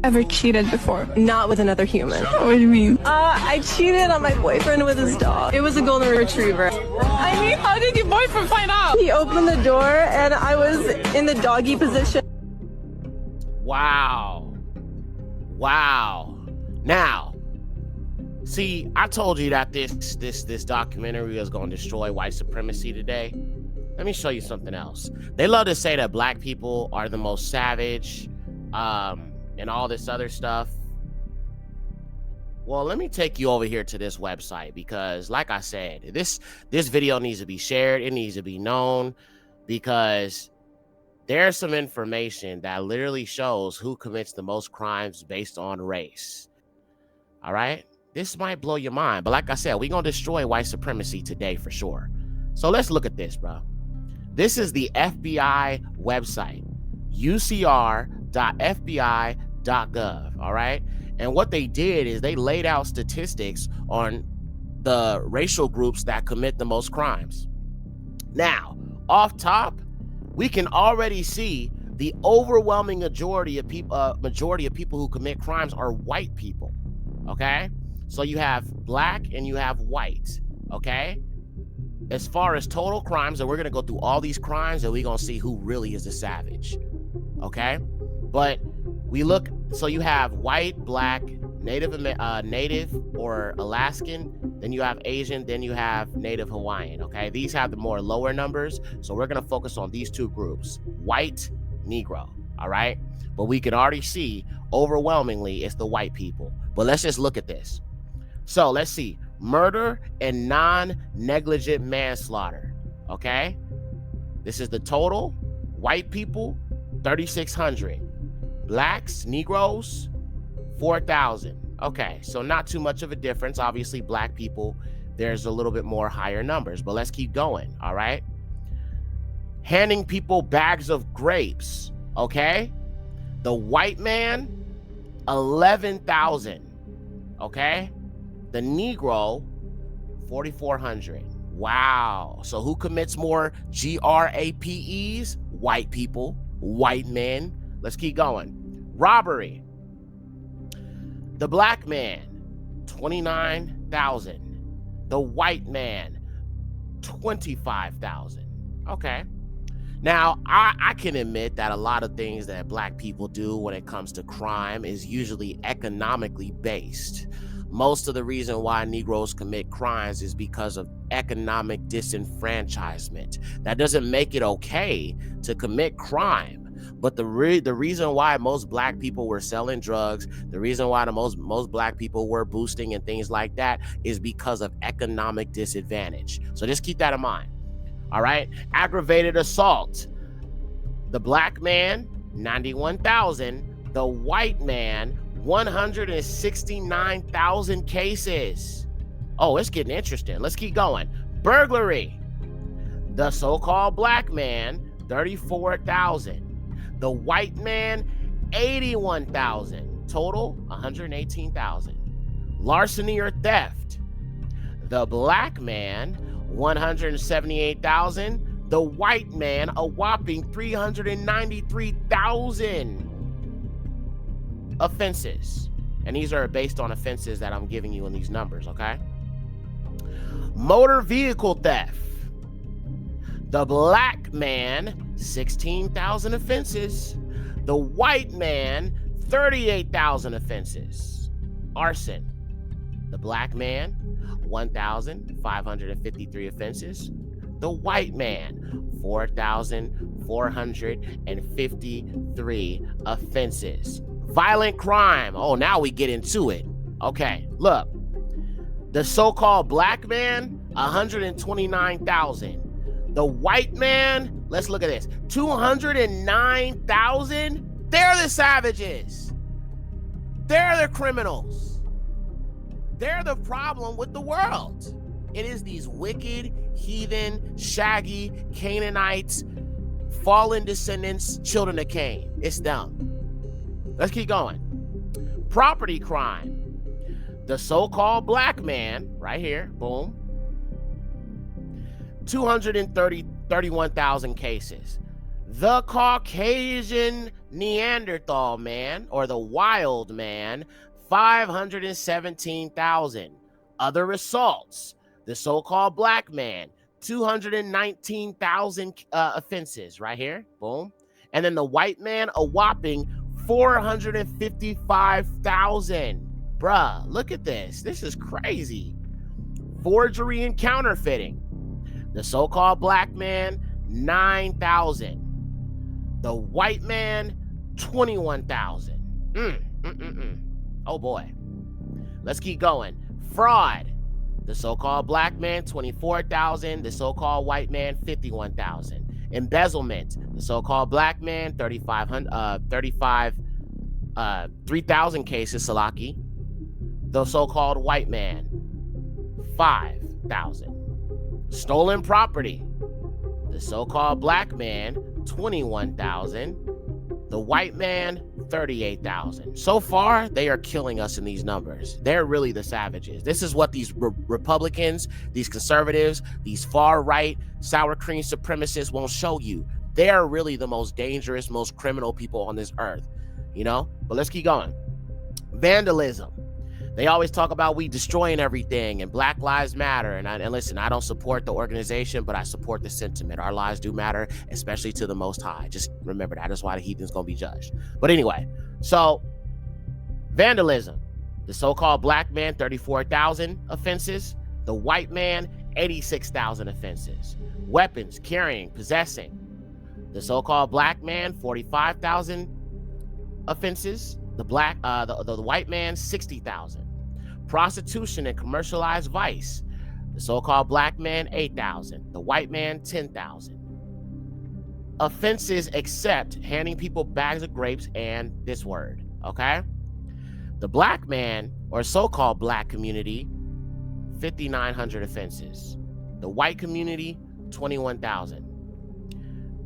Ever cheated before? Not with another human. What do you mean? I cheated on my boyfriend with his dog. It was a golden retriever. I mean, how did your boyfriend find out? He opened the door and I was in the doggy position. Wow. Now, see, I told you that this documentary is going to destroy white supremacy today. Let me show you something else. They love to say that black people are the most savage, and all this other stuff. Well, let me take you over here to this website, because like I said, this video needs to be shared. It needs to be known, because there's some information that literally shows who commits the most crimes based on race. All right, this might blow your mind, but like I said, we're gonna destroy white supremacy today for sure. So let's look at this, bro. This is the FBI website, UCR.FBI.gov, all right? And what they did is they laid out statistics on the racial groups that commit the most crimes. Now, off top, we can already see the overwhelming majority of people who commit crimes are white people, okay? So you have black and you have white, okay? As far as total crimes, and we're gonna go through all these crimes and we're gonna see who really is the savage, okay? But we look, so you have white, black, native or Alaskan, then you have Asian, then you have Native Hawaiian, okay? These have the more lower numbers, so we're gonna focus on these 2 groups, white, Negro, all right? But we can already see, overwhelmingly, it's the white people. But let's just look at this. So let's see, murder and non-negligent manslaughter, okay? This is the total. White people, 3,600. Blacks, Negroes, 4,000. Okay, so not too much of a difference. Obviously, black people, there's a little bit more higher numbers, but let's keep going, all right? Handing people bags of grapes, okay? The white man, 11,000, okay? The Negro, 4,400. Wow. So who commits more GRAPEs? White people, white men. Let's keep going. Robbery. The black man, 29,000. The white man, 25,000. Okay. Now, I can admit that a lot of things that black people do when it comes to crime is usually economically based. Most of the reason why Negroes commit crimes is because of economic disenfranchisement. That doesn't make it okay to commit crime. But the reason why most black people were selling drugs, the reason why the most black people were boosting and things like that is because of economic disadvantage. So just keep that in mind. All right. Aggravated assault. The black man, 91,000. The white man, 169,000 cases. Oh, it's getting interesting. Let's keep going. Burglary. The so-called black man, 34,000. The white man, 81,000. Total, 118,000. Larceny or theft. The black man, 178,000. The white man, a whopping 393,000 offenses. And these are based on offenses that I'm giving you in these numbers, okay? Motor vehicle theft. The black man, 16,000 offenses. The white man, 38,000 offenses. Arson. The black man, 1,553 offenses. The white man, 4,453 offenses. Violent crime. Oh, now we get into it. Okay, look. The so-called black man, 129,000. The white man, let's look at this, 209,000. They're the savages. They're the criminals. They're the problem with the world. It is these wicked, heathen, shaggy, Canaanites, fallen descendants, children of Cain. It's them. Let's keep going. Property crime. The so-called black man, right here, boom, 231,000 cases. The Caucasian Neanderthal man, or the wild man, 517,000. Other assaults. The so-called black man, 219,000 offenses, right here, boom. And then the white man, a whopping 455,000. Bruh, look at this. This is crazy. Forgery and counterfeiting. The so-called black man, 9,000. The white man, 21,000. Oh boy. Let's keep going. Fraud. The so-called black man, 24,000. The so-called white man, 51,000. Embezzlement. The so-called black man, 3,000 cases, Salaki. The so-called white man, 5,000. Stolen property. The so-called black man, 21,000. The white man, 38,000. So far, they are killing us in these numbers. They're really the savages. This is what these Republicans, these conservatives, these far-right, sour cream supremacists won't show you. They are really the most dangerous, most criminal people on this earth, you know? But let's keep going. Vandalism. They always talk about we destroying everything and Black Lives Matter. And listen, I don't support the organization, but I support the sentiment. Our lives do matter, especially to the Most High. Just remember that. That's why the heathen's going to be judged. But anyway, so vandalism. The so-called black man, 34,000 offenses. The white man, 86,000 offenses. Weapons, carrying, possessing. The so-called black man, 45,000 offenses. The white man, 60,000. Prostitution and commercialized vice. The so-called black man, 8,000. The white man, 10,000. Offenses except handing people bags of grapes and this word, okay? The black man, or so-called black community, 5,900 offenses. The white community, 21,000.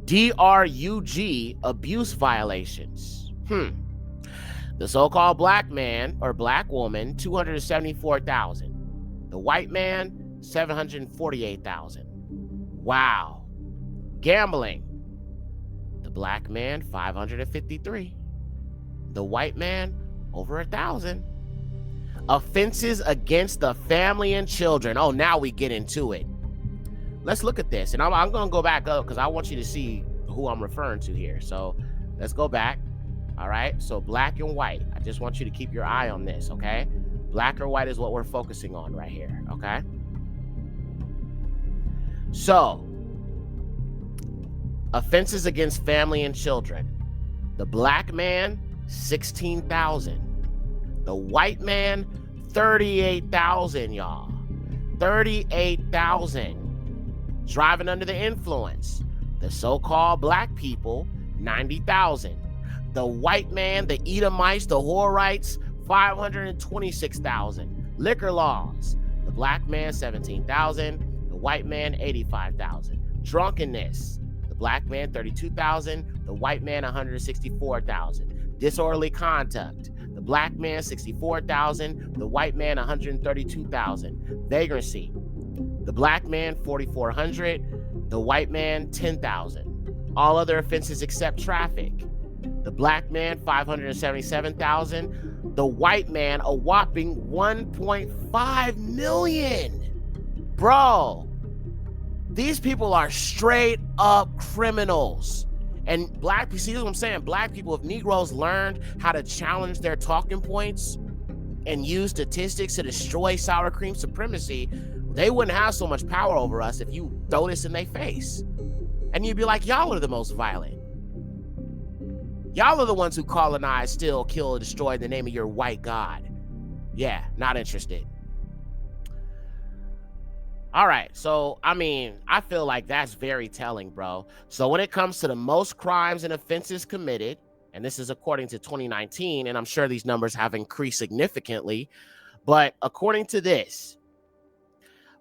DRUG, abuse violations. The so-called black man or black woman, 274,000. The white man, 748,000. Wow. Gambling. The black man, 553. The white man, over 1,000. Offenses against the family and children. Oh, now we get into it. Let's look at this. And I'm going to go back up because I want you to see who I'm referring to here. So let's go back. All right, so black and white. I just want you to keep your eye on this, okay? Black or white is what we're focusing on right here, okay? So, offenses against family and children. The black man, 16,000. The white man, 38,000, y'all. 38,000. Driving under the influence. The so-called black people, 90,000. The white man, the Edomites, the Horites, 526,000. Liquor laws. The black man, 17,000. The white man, 85,000. Drunkenness. The black man, 32,000. The white man, 164,000. Disorderly conduct. The black man, 64,000. The white man, 132,000. Vagrancy. The black man, 4,400. The white man, 10,000. All other offenses except traffic. The black man, 577,000. The white man, a whopping 1.5 million. Bro, these people are straight up criminals. And black people, see what I'm saying? Black people, if Negroes learned how to challenge their talking points and use statistics to destroy sour cream supremacy, they wouldn't have so much power over us if you throw this in their face. And you'd be like, y'all are the most violent. Y'all are the ones who colonize, steal, kill, and destroy in the name of your white God. Yeah, not interested. All right, so, I mean, I feel like that's very telling, bro. So when it comes to the most crimes and offenses committed, and this is according to 2019, and I'm sure these numbers have increased significantly, but according to this,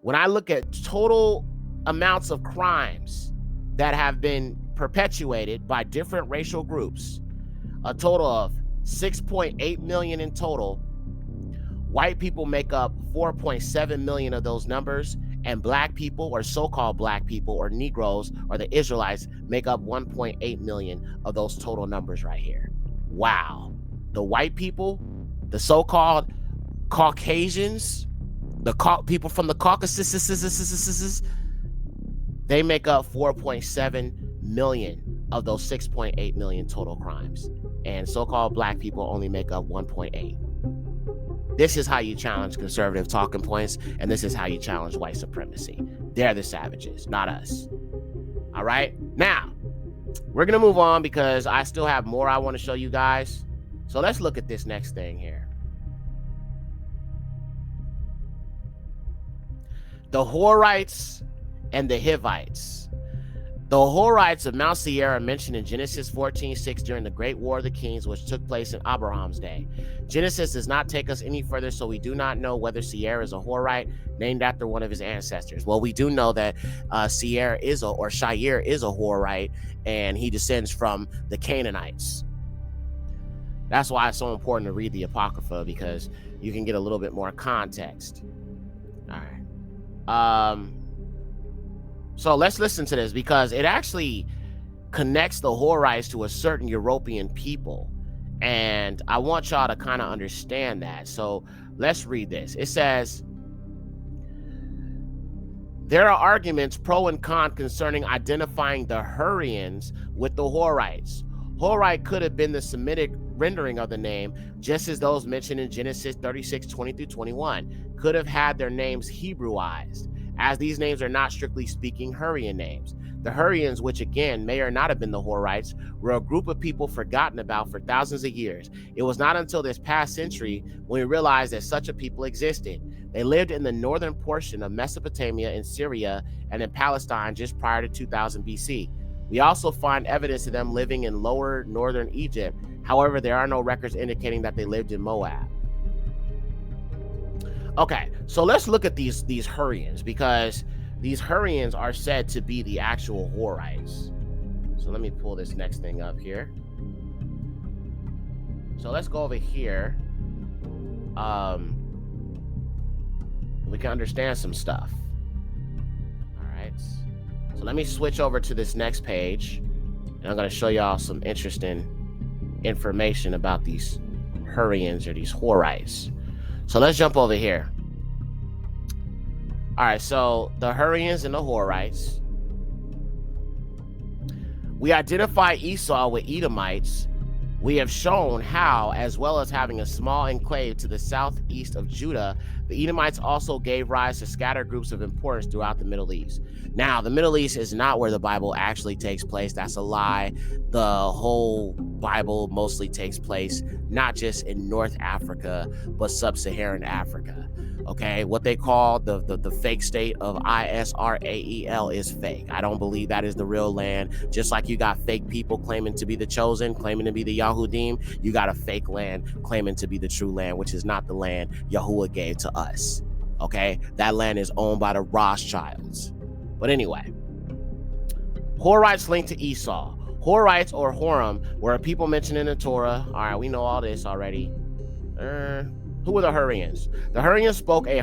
when I look at total amounts of crimes that have been perpetuated by different racial groups, a total of 6.8 million in total. White people make up 4.7 million of those numbers, and black people, or so-called black people, or Negroes, or the Israelites, make up 1.8 million of those total numbers right here. Wow. The white people, the so-called Caucasians, the people from the Caucasus, they make up 4.7 million of those 6.8 million total crimes. And so-called black people only make up 1.8. This is how you challenge conservative talking points, and this is how you challenge white supremacy. They're the savages, not us. All right? Now, we're going to move on because I still have more I want to show you guys. So let's look at this next thing here. The Horites and the Hivites. The Horites of Mount Seir are mentioned in Genesis 14:6 during the Great War of the Kings, which took place in Abraham's day. Genesis does not take us any further, so we do not know whether Seir is a Horite named after one of his ancestors. Well, we do know that Shire is a Horite, and he descends from the Canaanites. That's why it's so important to read the Apocrypha, because you can get a little bit more context. All right. So let's listen to this, because it actually connects the Horites to a certain European people. And I want y'all to kind of understand that. So let's read this. It says, there are arguments pro and con concerning identifying the Hurrians with the Horites. Horite could have been the Semitic rendering of the name, just as those mentioned in Genesis 36:20-21 could have had their names Hebrewized, as these names are not strictly speaking Hurrian names. The Hurrians, which again may or not have been the Horites, were a group of people forgotten about for thousands of years. It was not until this past century when we realized that such a people existed. They lived in the northern portion of Mesopotamia, in Syria, and in Palestine just prior to 2000 BC. We also find evidence of them living in lower northern Egypt. However, there are no records indicating that they lived in Moab. Okay, so let's look at these Hurrians, because these Hurrians are said to be the actual Horites. So let me pull this next thing up here. So let's go over here. We can understand some stuff. All right. So let me switch over to this next page, and I'm going to show y'all some interesting information about these Hurrians, or these Horites. So let's jump over here. All right, so the Hurrians and the Horites. We identify Esau with Edomites. We have shown how, as well as having a small enclave to the southeast of Judah, the Edomites also gave rise to scattered groups of importance throughout the Middle East. Now, the Middle East is not where the Bible actually takes place. That's a lie. The whole Bible mostly takes place not just in North Africa, but sub-Saharan Africa. Okay, what they call the fake state of Israel is fake. I don't believe that is the real land. Just like you got fake people claiming to be the chosen, claiming to be the Yahudim, you got a fake land claiming to be the true land, which is not the land Yahuwah gave to us. Okay, that land is owned by the Rothschilds. But anyway, Horites linked to Esau. Horites, or Horim, were a people mentioned in the Torah. All right, we know all this already. Who were the Hurrians? The Hurrians spoke a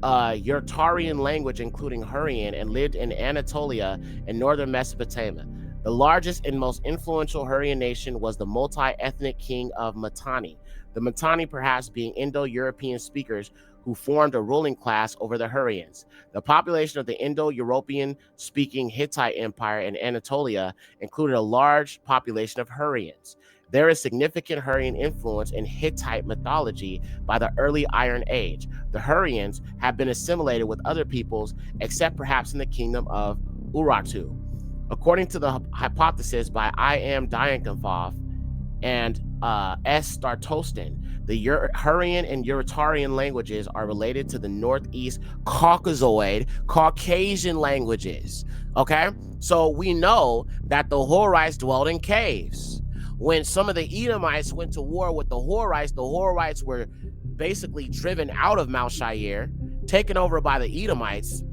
Yrtarian language, including Hurrian, and lived in Anatolia and northern Mesopotamia. The largest and most influential Hurrian nation was the multi-ethnic king of Mitanni. The Mitanni perhaps being Indo-European speakers who formed a ruling class over the Hurrians. The population of the Indo-European speaking Hittite Empire in Anatolia included a large population of Hurrians. There is significant Hurrian influence in Hittite mythology by the early Iron Age. The Hurrians have been assimilated with other peoples, except perhaps in the kingdom of Urartu. According to the hypothesis by I.M. 𤤄𤔄𤋑 and S. Startosten, the Hurrian and Yrtarian languages are related to the Northeast Caucasoid Caucasian languages. Okay, so we know that the Horites dwelled in caves. When some of the Edomites went to war with the Horites were basically driven out of MalkiYah, taken over by the Edomites.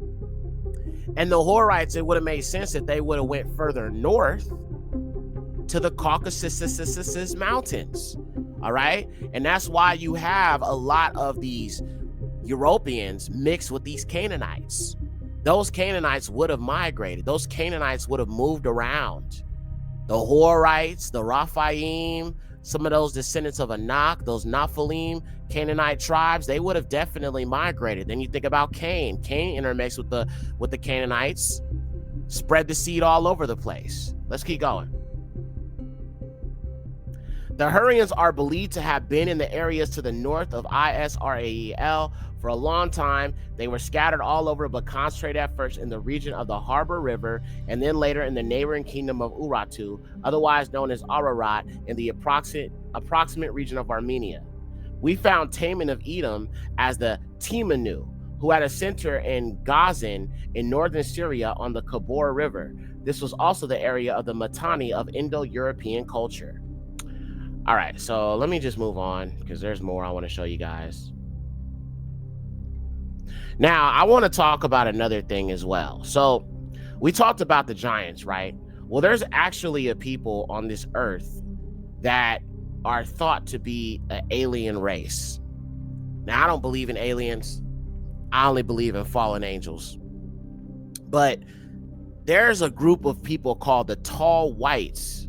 And the Horites, it would have made sense if they would have went further north to the Caucasus Mountains. All right. And that's why you have a lot of these Europeans mixed with these Canaanites. Those Canaanites would have migrated. Those Canaanites would have moved around. The Horites, the Rephaim, some of those descendants of Anak, those Naphalym Canaanite tribes, they would have definitely migrated. Then you think about Cain. Cain intermixed with the Canaanites, spread the seed all over the place. Let's keep going. The Hurrians are believed to have been in the areas to the north of Israel for a long time. They were scattered all over, but concentrated at first in the region of the Harbor River, and then later in the neighboring kingdom of Urartu, otherwise known as Ararat, in the approximate region of Armenia. We found Taman of Edom as the Timanu, who had a center in Gazan in northern Syria on the Kabor River. This was also the area of the Mitanni of Indo-European culture. All right, so let me just move on because there's more I want to show you guys. Now, I want to talk about another thing as well. So we talked about the giants, right? Well, there's actually a people on this earth that are thought to be an alien race. Now, I don't believe in aliens. I only believe in fallen angels. But there's a group of people called the Tall Whites,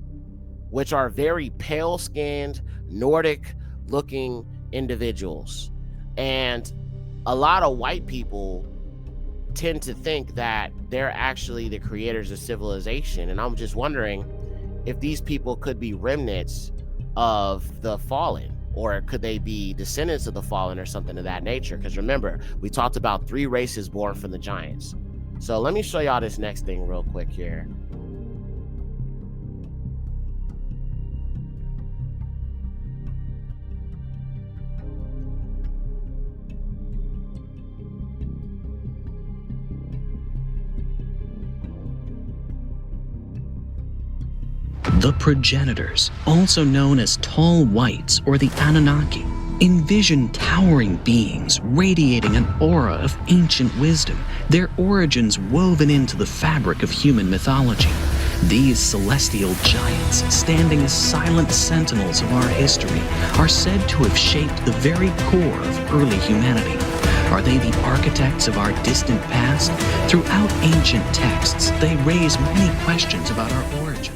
which are very pale-skinned, Nordic-looking individuals. And a lot of white people tend to think that they're actually the creators of civilization. And I'm just wondering if these people could be remnants of the fallen, or could they be descendants of the fallen or something of that nature? Because remember, we talked about 3 races born from the giants. So let me show y'all this next thing real quick here. The progenitors, also known as Tall Whites or the Anunnaki, envision towering beings radiating an aura of ancient wisdom, their origins woven into the fabric of human mythology. These celestial giants, standing as silent sentinels of our history, are said to have shaped the very core of early humanity. Are they the architects of our distant past? Throughout ancient texts, they raise many questions about our origins.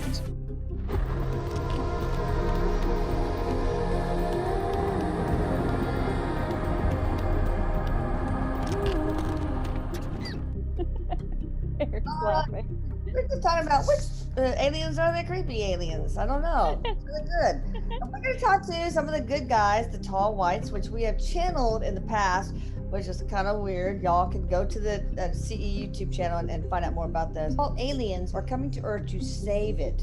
We're just talking about which aliens are the creepy aliens. I don't know. It's really good. And we're going to talk to some of the good guys, the Tall Whites, which we have channeled in the past, which is kind of weird. Y'all can go to the CE YouTube channel and find out more about this. All aliens are coming to Earth to save it.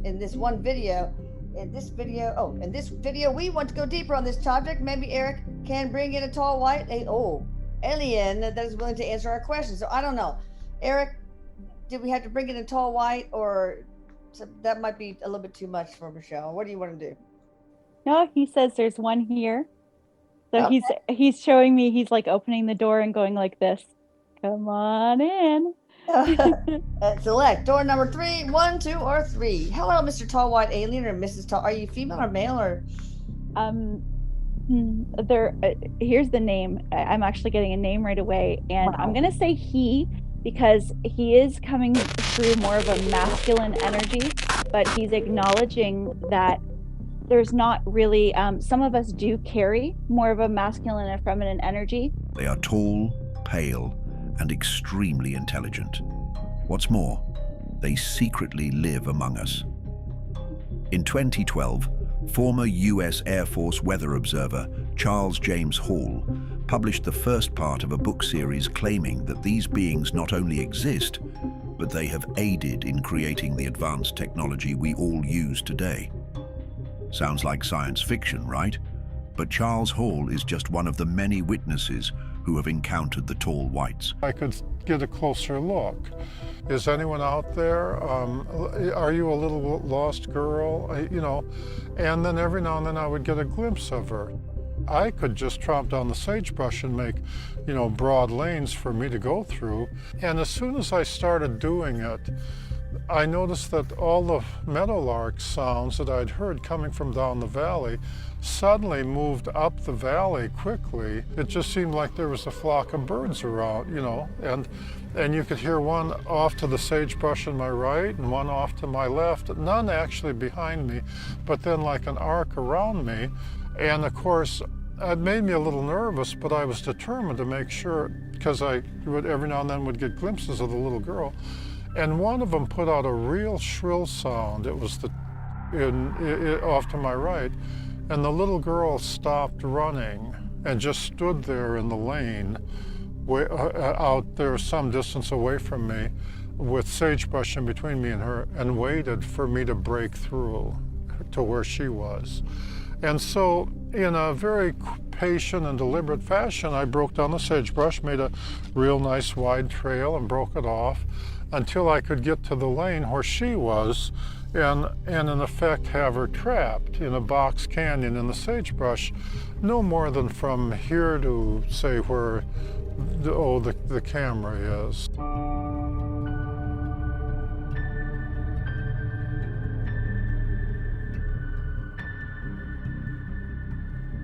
In this one video, in this video, we want to go deeper on this topic. Maybe Eric can bring in a Tall White, alien that is willing to answer our questions. So I don't know. Eric, did we have to bring in a Tall White, or that might be a little bit too much for Michelle? What do you want to do? No, he says there's one here. So okay. he's showing me, he's like opening the door and going like this. Come on in. Select door number 3, 1, 2, or 3. Hello, Mr. Tall White alien, or Mrs. Tall. Are you female or male, or? Here's the name. I'm actually getting a name right away, and I'm gonna say he, because he is coming through more of a masculine energy, but he's acknowledging that there's not really, some of us do carry more of a masculine and feminine energy. They are tall, pale, and extremely intelligent. What's more, they secretly live among us. In 2012, former US Air Force weather observer Charles James Hall published the first part of a book series claiming that these beings not only exist, but they have aided in creating the advanced technology we all use today. Sounds like science fiction, right? But Charles Hall is just one of the many witnesses who have encountered the tall whites. I could get a closer look. Is anyone out there? Are you a little lost girl? And then every now and then I would get a glimpse of her. I could just tromp down the sagebrush and make, broad lanes for me to go through. And as soon as I started doing it, I noticed that all the meadowlark sounds that I'd heard coming from down the valley suddenly moved up the valley quickly. It just seemed like there was a flock of birds around, and you could hear one off to the sagebrush on my right and one off to my left, none actually behind me, but then like an arc around me. And of course, it made me a little nervous, but I was determined to make sure, because I would every now and then would get glimpses of the little girl. And one of them put out a real shrill sound. It was off to my right. And the little girl stopped running and just stood there in the lane, out there some distance away from me, with sagebrush in between me and her, and waited for me to break through to where she was. And so, in a very patient and deliberate fashion, I broke down the sagebrush, made a real nice wide trail, and broke it off until I could get to the lane where she was, and in effect have her trapped in a box canyon in the sagebrush, no more than from here to, say, where the camera is.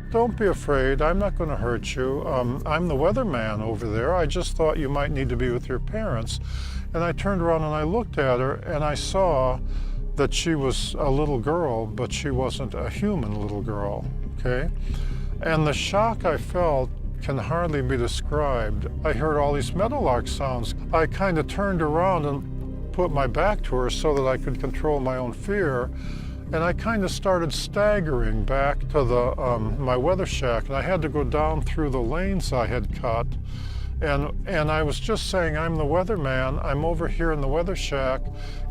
Don't be afraid, I'm not going to hurt you. I'm the weatherman over there. I just thought you might need to be with your parents. And I turned around and I looked at her and I saw that she was a little girl, but she wasn't a human little girl, okay? And the shock I felt can hardly be described. I heard all these meadowlark sounds. I kind of turned around and put my back to her so that I could control my own fear. And I kind of started staggering back to my weather shack, and I had to go down through the lanes I had cut. And I was just saying, I'm the weatherman. I'm over here in the weather shack.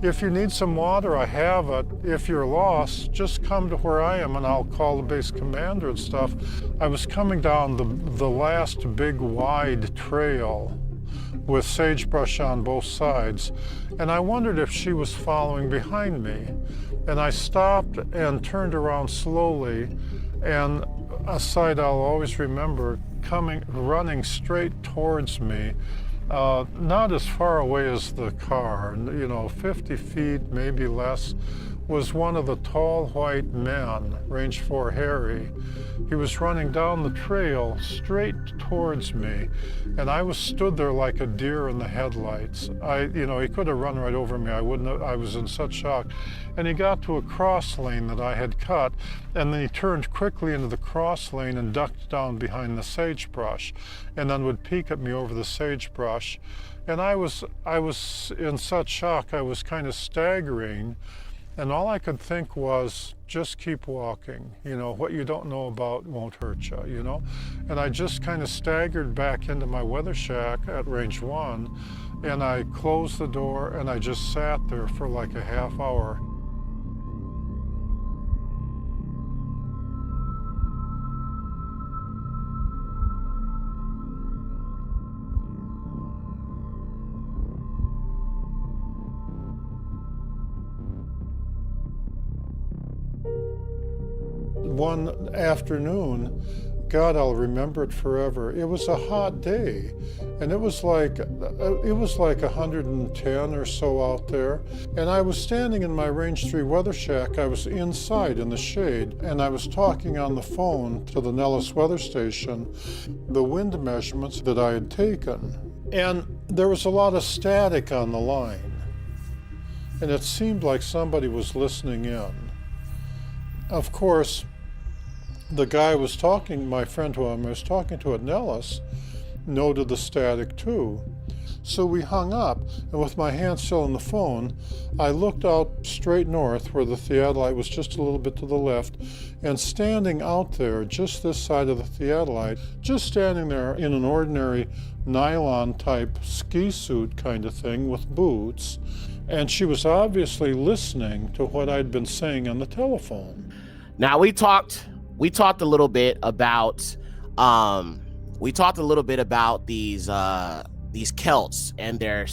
If you need some water, I have it. If you're lost, just come to where I am and I'll call the base commander and stuff. I was coming down the last big wide trail with sagebrush on both sides. And I wondered if she was following behind me. And I stopped and turned around slowly, and a sight I'll always remember, running straight towards me, not as far away as the car, 50 feet, maybe less, was one of the tall white men, Range 4 Harry. He was running down the trail straight towards me, and I stood there like a deer in the headlights. He could have run right over me. I was in such shock. And he got to a cross lane that I had cut, and then he turned quickly into the cross lane and ducked down behind the sagebrush, and then would peek at me over the sagebrush. And I was in such shock, I was kind of staggering. And all I could think was, just keep walking. What you don't know about won't hurt you, And I just kind of staggered back into my weather shack at Range 1, and I closed the door, and I just sat there for like a half hour. One afternoon, God, I'll remember it forever. It was a hot day, and it was like 110 or so out there. And I was standing in my Range 3 weather shack. I was inside in the shade, and I was talking on the phone to the Nellis weather station, the wind measurements that I had taken. And there was a lot of static on the line, and it seemed like somebody was listening in. Of course, the guy was talking, my friend who I was talking to at Nellis, noted the static too. So we hung up, and with my hand still on the phone, I looked out straight north where the theodolite was just a little bit to the left, and standing out there, just this side of the theodolite, just standing there in an ordinary nylon type ski suit kind of thing with boots, and she was obviously listening to what I'd been saying on the telephone. Now we talked a little bit about these Celts and their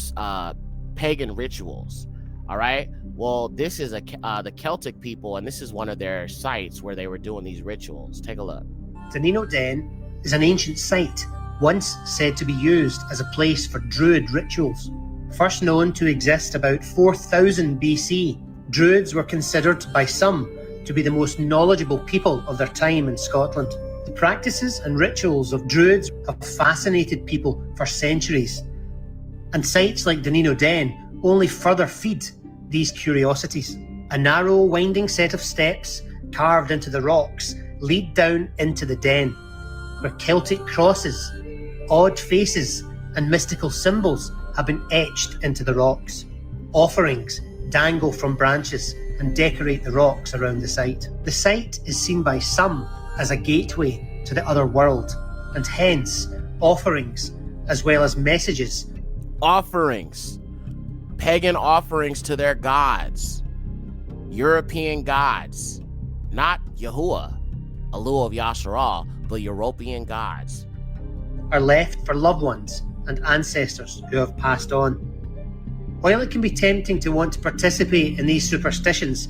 pagan rituals. All right. Well, this is the Celtic people, and this is one of their sites where they were doing these rituals. Take a look. Dinino Den is an ancient site, once said to be used as a place for Druid rituals. First known to exist about 4000 BC, Druids were considered by some to be the most knowledgeable people of their time in Scotland. The practices and rituals of Druids have fascinated people for centuries, and sites like Dinino Den only further feed these curiosities. A narrow, winding set of steps carved into the rocks lead down into the den, where Celtic crosses, odd faces, and mystical symbols have been etched into the rocks. Offerings dangle from branches and decorate the rocks around the site. The site is seen by some as a gateway to the other world, and hence offerings as well as messages. Offerings, pagan offerings to their gods, European gods, not Yahuwah, Alu of Yashar'AL, but European gods, are left for loved ones and ancestors who have passed on. While it can be tempting to want to participate in these superstitions,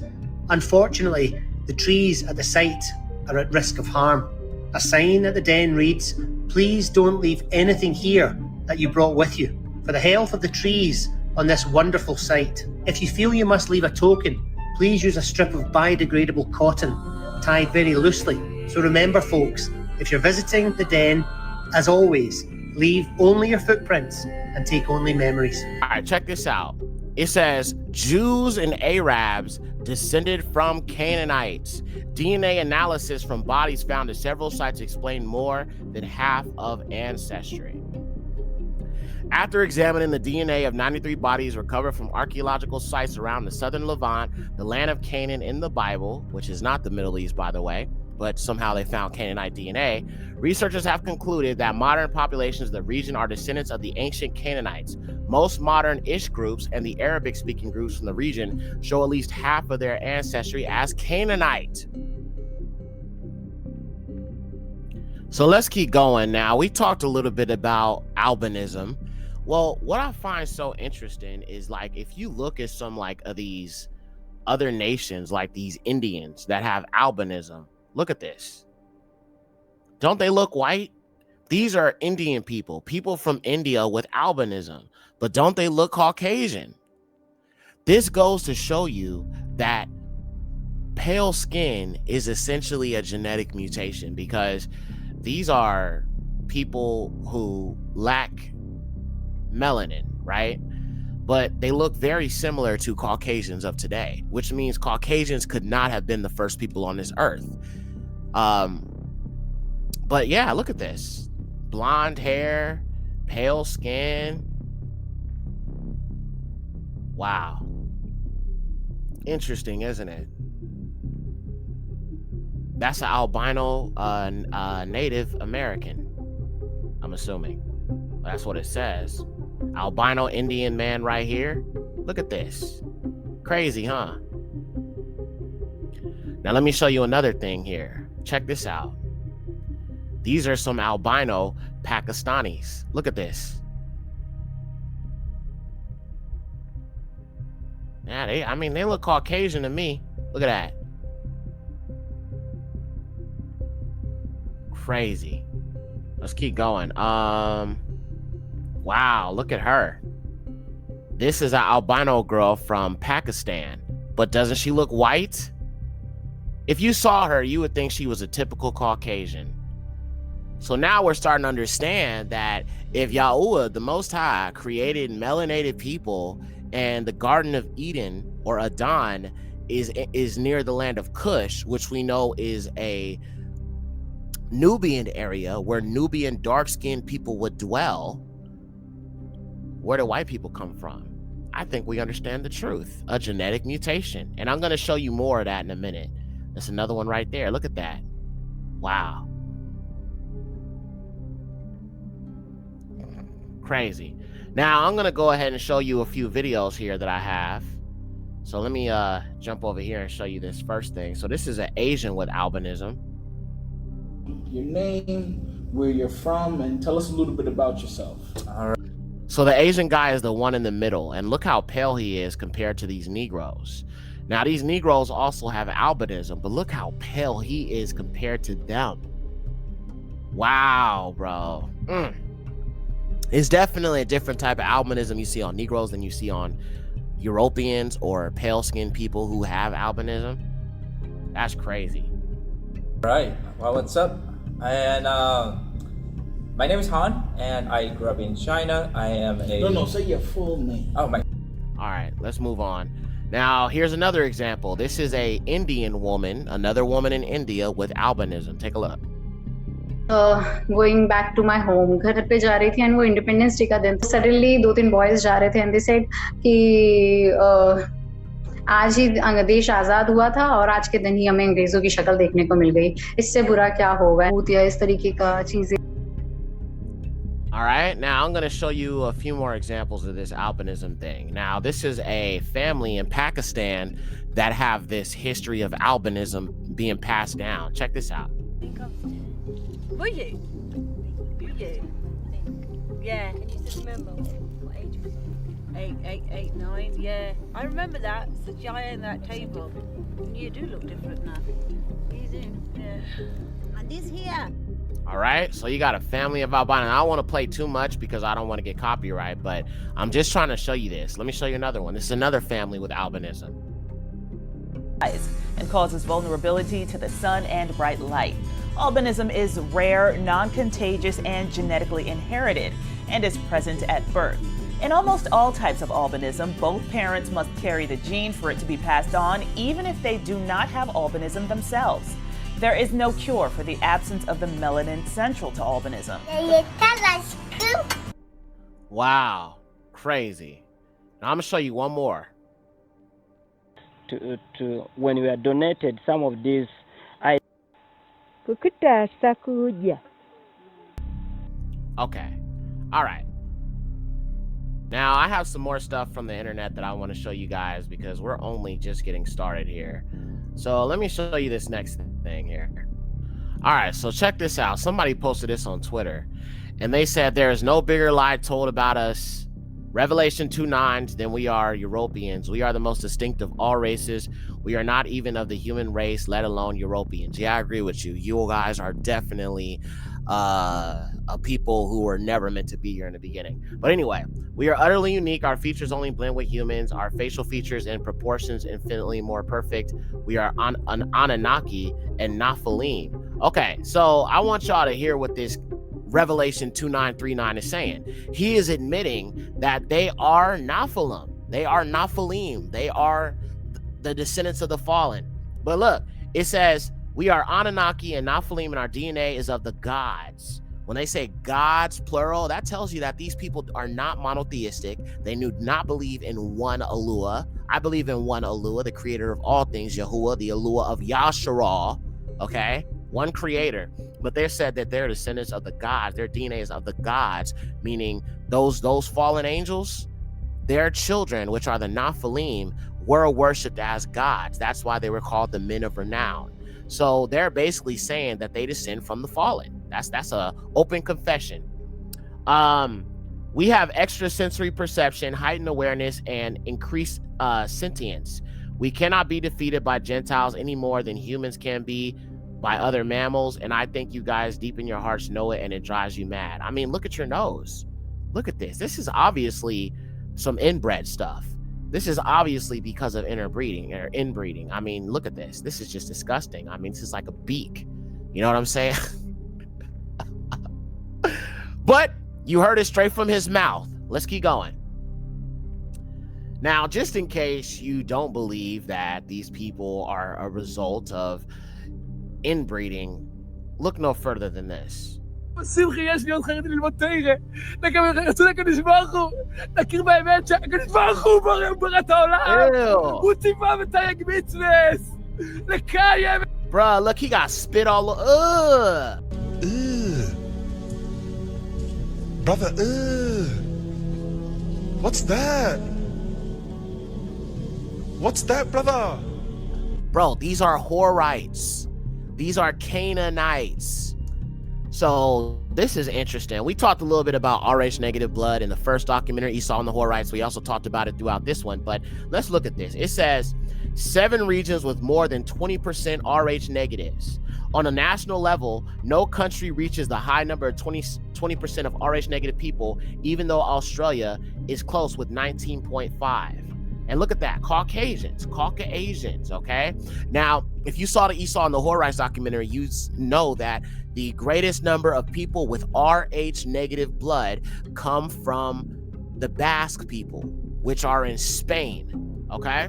unfortunately, the trees at the site are at risk of harm. A sign at the den reads, "Please don't leave anything here that you brought with you, for the health of the trees on this wonderful site. If you feel you must leave a token, please use a strip of biodegradable cotton tied very loosely. So remember, folks, if you're visiting the den, as always, leave only your footprints and take only memories." All right, check this out. It says Jews and Arabs descended from Canaanites. DNA analysis from bodies found at several sites explain more than half of ancestry. After examining the DNA of 93 bodies recovered from archaeological sites around the southern Levant, the land of Canaan in the Bible, which is not the Middle East, by the way, but somehow they found Canaanite DNA, researchers have concluded that modern populations of the region are descendants of the ancient Canaanites. Most modern Ish groups and the Arabic-speaking groups from the region show at least half of their ancestry as Canaanite. So let's keep going now. We talked a little bit about albinism. Well, what I find so interesting is, like, if you look at some of these other nations, like these Indians that have albinism, look at this. Don't they look white? These are Indian people from India with albinism, but don't they look Caucasian? This goes to show you that pale skin is essentially a genetic mutation, because these are people who lack melanin, right? But they look very similar to Caucasians of today, which means Caucasians could not have been the first people on this earth. But yeah, look at this. Blonde hair, pale skin. Wow. Interesting, isn't it? That's an albino Native American, I'm assuming. That's what it says. Albino Indian man right here. Look at this. Crazy, huh? Now let me show you another thing here. Check this out. These are some albino Pakistanis. Look at this. Yeah, they look Caucasian to me. Look at that. Crazy. Let's keep going. Wow, look at her. This is an albino girl from Pakistan, but doesn't she look white? If you saw her, you would think she was a typical Caucasian. So now we're starting to understand that if Yahuwah, the Most High, created melanated people and the Garden of Eden, or Adan, is near the land of Cush, which we know is a Nubian area where Nubian dark-skinned people would dwell, where do white people come from? I think we understand the truth, a genetic mutation. And I'm going to show you more of that in a minute. There's another one right there. Look at that. Wow. Crazy. Now I'm going to go ahead and show you a few videos here that I have. So let me jump over here and show you this first thing. So this is an Asian with albinism. Your name, where you're from, and tell us a little bit about yourself. All right. So the Asian guy is the one in the middle, and look how pale he is compared to these Negroes. Now these Negroes also have albinism, but look how pale he is compared to them. Wow, bro. It's definitely a different type of albinism you see on Negroes than you see on Europeans or pale-skinned people who have albinism. That's crazy. Right. Well, what's up? And my name is Han, and I grew up in China. I am a... No, say your full name. Oh, my... All right, let's move on. Now, here's another example. This is a Indian woman, another woman in India with albinism. Take a look. Going back to my home, घर पे जा रही थी and वो Independence Day का दिन था. Suddenly 2-3 boys जा रहे थे and they said कि आज ही देश आजाद हुआ था और आज के दिन ही हमें अंग्रेजों की शक्ल देखने को मिल गई. इससे बुरा क्या होगा? या इस तरीके का चीजें. All right, now I'm going to show you a few more examples of this albinism thing. Now, this is a family in Pakistan that have this history of albinism being passed down. Check this out. Were you? Yeah. Can you still remember what age was it? 8, 9. Yeah. I remember that. It's the giant at that table. You do look different now. You do. Yeah. And this here. All right, so you got a family of albino. I don't want to play too much because I don't want to get copyright, but I'm just trying to show you this. Let me show you another one. This is another family with albinism. And causes vulnerability to the sun and bright light. Albinism is rare, non-contagious, and genetically inherited, and is present at birth. In almost all types of albinism, both parents must carry the gene for it to be passed on, even if they do not have albinism themselves. There is no cure for the absence of the melanin central to albinism. Wow, crazy. Now I'm gonna show you one more. To when we are donated some of these items. Okay, all right. Now I have some more stuff from the internet that I want to show you guys because we're only just getting started here. So let me show you this next thing here. All right, so check this out. Somebody posted this on Twitter, and they said there is no bigger lie told about us, Revelation 2:9, than we are Europeans. We are the most distinct of all races. We are not even of the human race, let alone Europeans. Yeah, I agree with you. You guys are definitely a people who were never meant to be here in the beginning. But anyway, we are utterly unique. Our features only blend with humans. Our facial features and proportions infinitely more perfect. We are an Anunnaki and Naphalym. Okay, so I want y'all to hear what this Revelation 2:9-3-9 is saying. He is admitting that they are Naphalym. They are Naphalym. They are the descendants of the fallen. But look, it says we are Anunnaki and Naphalym, and our DNA is of the gods. When they say gods, plural, that tells you that these people are not monotheistic. They do not believe in one Eluah. I believe in one Eluah, the creator of all things, Yahuwah, the Eluah of Yashar'AL, okay? One creator. But they said that they're descendants of the gods. Their DNA is of the gods, meaning those fallen angels, their children, which are the Naphalym, were worshipped as gods. That's why they were called the men of renown. So they're basically saying that they descend from the fallen. That's a open confession. We have extrasensory perception, heightened awareness, and increased sentience. We cannot be defeated by Gentiles any more than humans can be. by other mammals, and I think you guys deep in your hearts know it, and it drives you mad. I mean, look at your nose. Look at this. This is obviously some inbred stuff. This is obviously because of interbreeding or inbreeding. I mean, look at this. This is just disgusting. I mean, this is like a beak. You know what I'm saying? But you heard it straight from his mouth. Let's keep going. Now, just in case you don't believe that these people are a result of inbreeding, look no further than this. שמחי, יש לי עוד חרדים ללמוד תורה. רצו לקדוש ברוך הוא, להכיר באמת שהקדוש ברוך הוא ברא את העולם. הוא ציווה ותרי"ג מצוות. לקיים. Bruh, look, he got spit all over. Brother, what's that? What's that, brother? Bro, these are Horites. These are Canaanites. So this is interesting. We talked a little bit about Rh negative blood in the first documentary, Esau and the Horites. We also talked about it throughout this one, but let's look at this. It says 7 regions with more than 20% Rh negatives. On a national level, no country reaches the high number of 20% of Rh negative people, even though Australia is close with 19.5. And look at that, Caucasians, okay? Now, if you saw the Esau and the Horites documentary, you know that the greatest number of people with Rh negative blood come from the Basque people, which are in Spain, okay?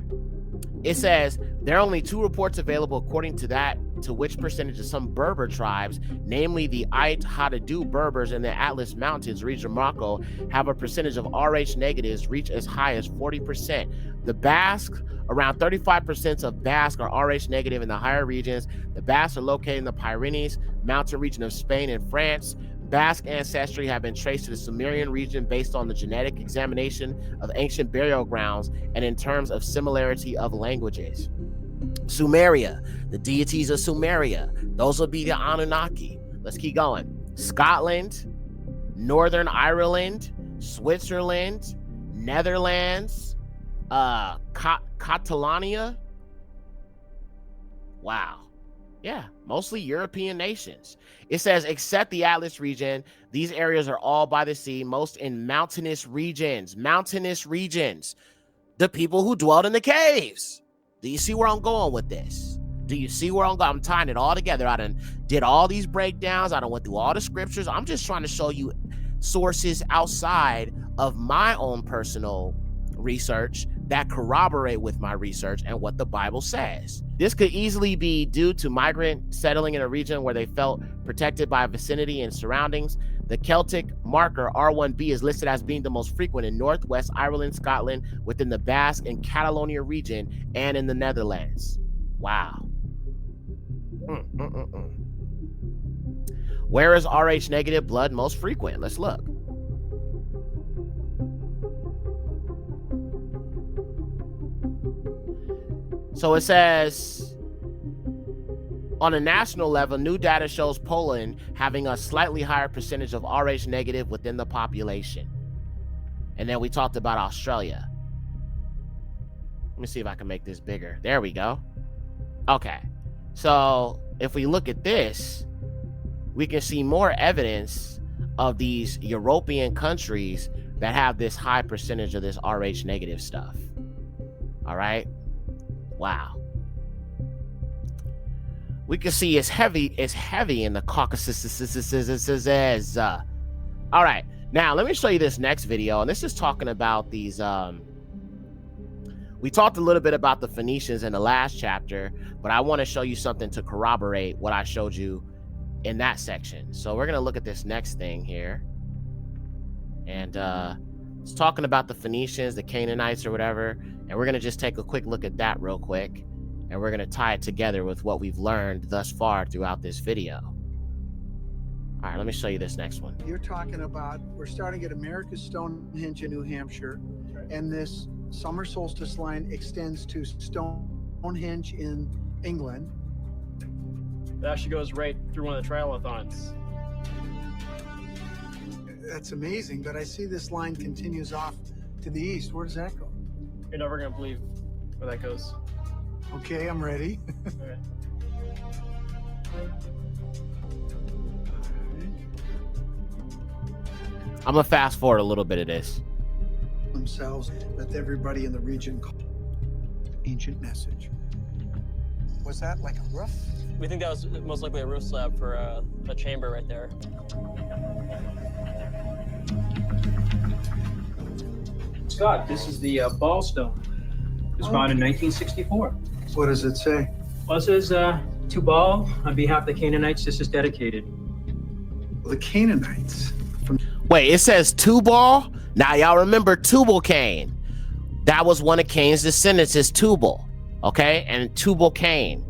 It says there are only 2 reports available according to that, to which percentage of some Berber tribes, namely the 𝐤𝐷 Berbers in the Atlas Mountains region of Morocco, have a percentage of Rh negatives reach as high as 40%. The Basque, around 35% of Basque are Rh negative in the higher regions. The Basques are located in the Pyrenees mountain region of Spain and France. Basque ancestry have been traced to the Sumerian region based on the genetic examination of ancient burial grounds and in terms of similarity of languages. Sumeria, the deities of Sumeria, those will be the Anunnaki. Let's keep going. Scotland, Northern Ireland, Switzerland, Netherlands, Catalonia. Wow. Yeah, mostly European nations. It says, except the Atlas region, these areas are all by the sea, most in mountainous regions. The people who dwelled in the caves. Do you see where I'm going with this? Do you see where I'm going? I'm tying it all together. I did all these breakdowns. I went through all the scriptures. I'm just trying to show you sources outside of my own personal research that corroborate with my research and what the Bible says. This could easily be due to migrant settling in a region where they felt protected by vicinity and surroundings. The Celtic marker R1b is listed as being the most frequent in Northwest Ireland, Scotland, within the Basque and Catalonia region, and in the Netherlands. Wow. Where is Rh negative blood most frequent? Let's look. So it says, on a national level, new data shows Poland having a slightly higher percentage of Rh negative within the population. And then we talked about Australia. Let me see if I can make this bigger. There we go. Okay. So if we look at this, we can see more evidence of these European countries that have this high percentage of this Rh negative stuff. All right. Wow. We can see it's heavy in the Caucasus. All right. Now, let me show you this next video. And this is talking about these. We talked a little bit about the Phoenicians in the last chapter, but I want to show you something to corroborate what I showed you in that section. So we're going to look at this next thing here. And it's talking about the Phoenicians, the Canaanites or whatever. And we're going to just take a quick look at that real quick. And we're going to tie it together with what we've learned thus far throughout this video. All right, let me show you this next one. You're talking about, we're starting at America's Stonehenge in New Hampshire. And this summer solstice line extends to Stonehenge in England. That actually goes right through one of the triathlons. That's amazing, but I see this line continues off to the east. Where does that go? You're never going to believe where that goes. Okay, I'm ready. Okay. I'm gonna fast forward a little bit of this. Themselves, that everybody in the region called ancient message. Was that like a roof? We think that was most likely a roof slab for a chamber right there. Scott, this is the ball stone. It was found in 1964. What does it say? Well, it says, to Baal, on behalf of the Canaanites, this is dedicated. The Canaanites. Wait, it says Tubal? Now, y'all remember Tubal-Cain. That was one of Cain's descendants, is Tubal. Okay? And Tubal-Cain.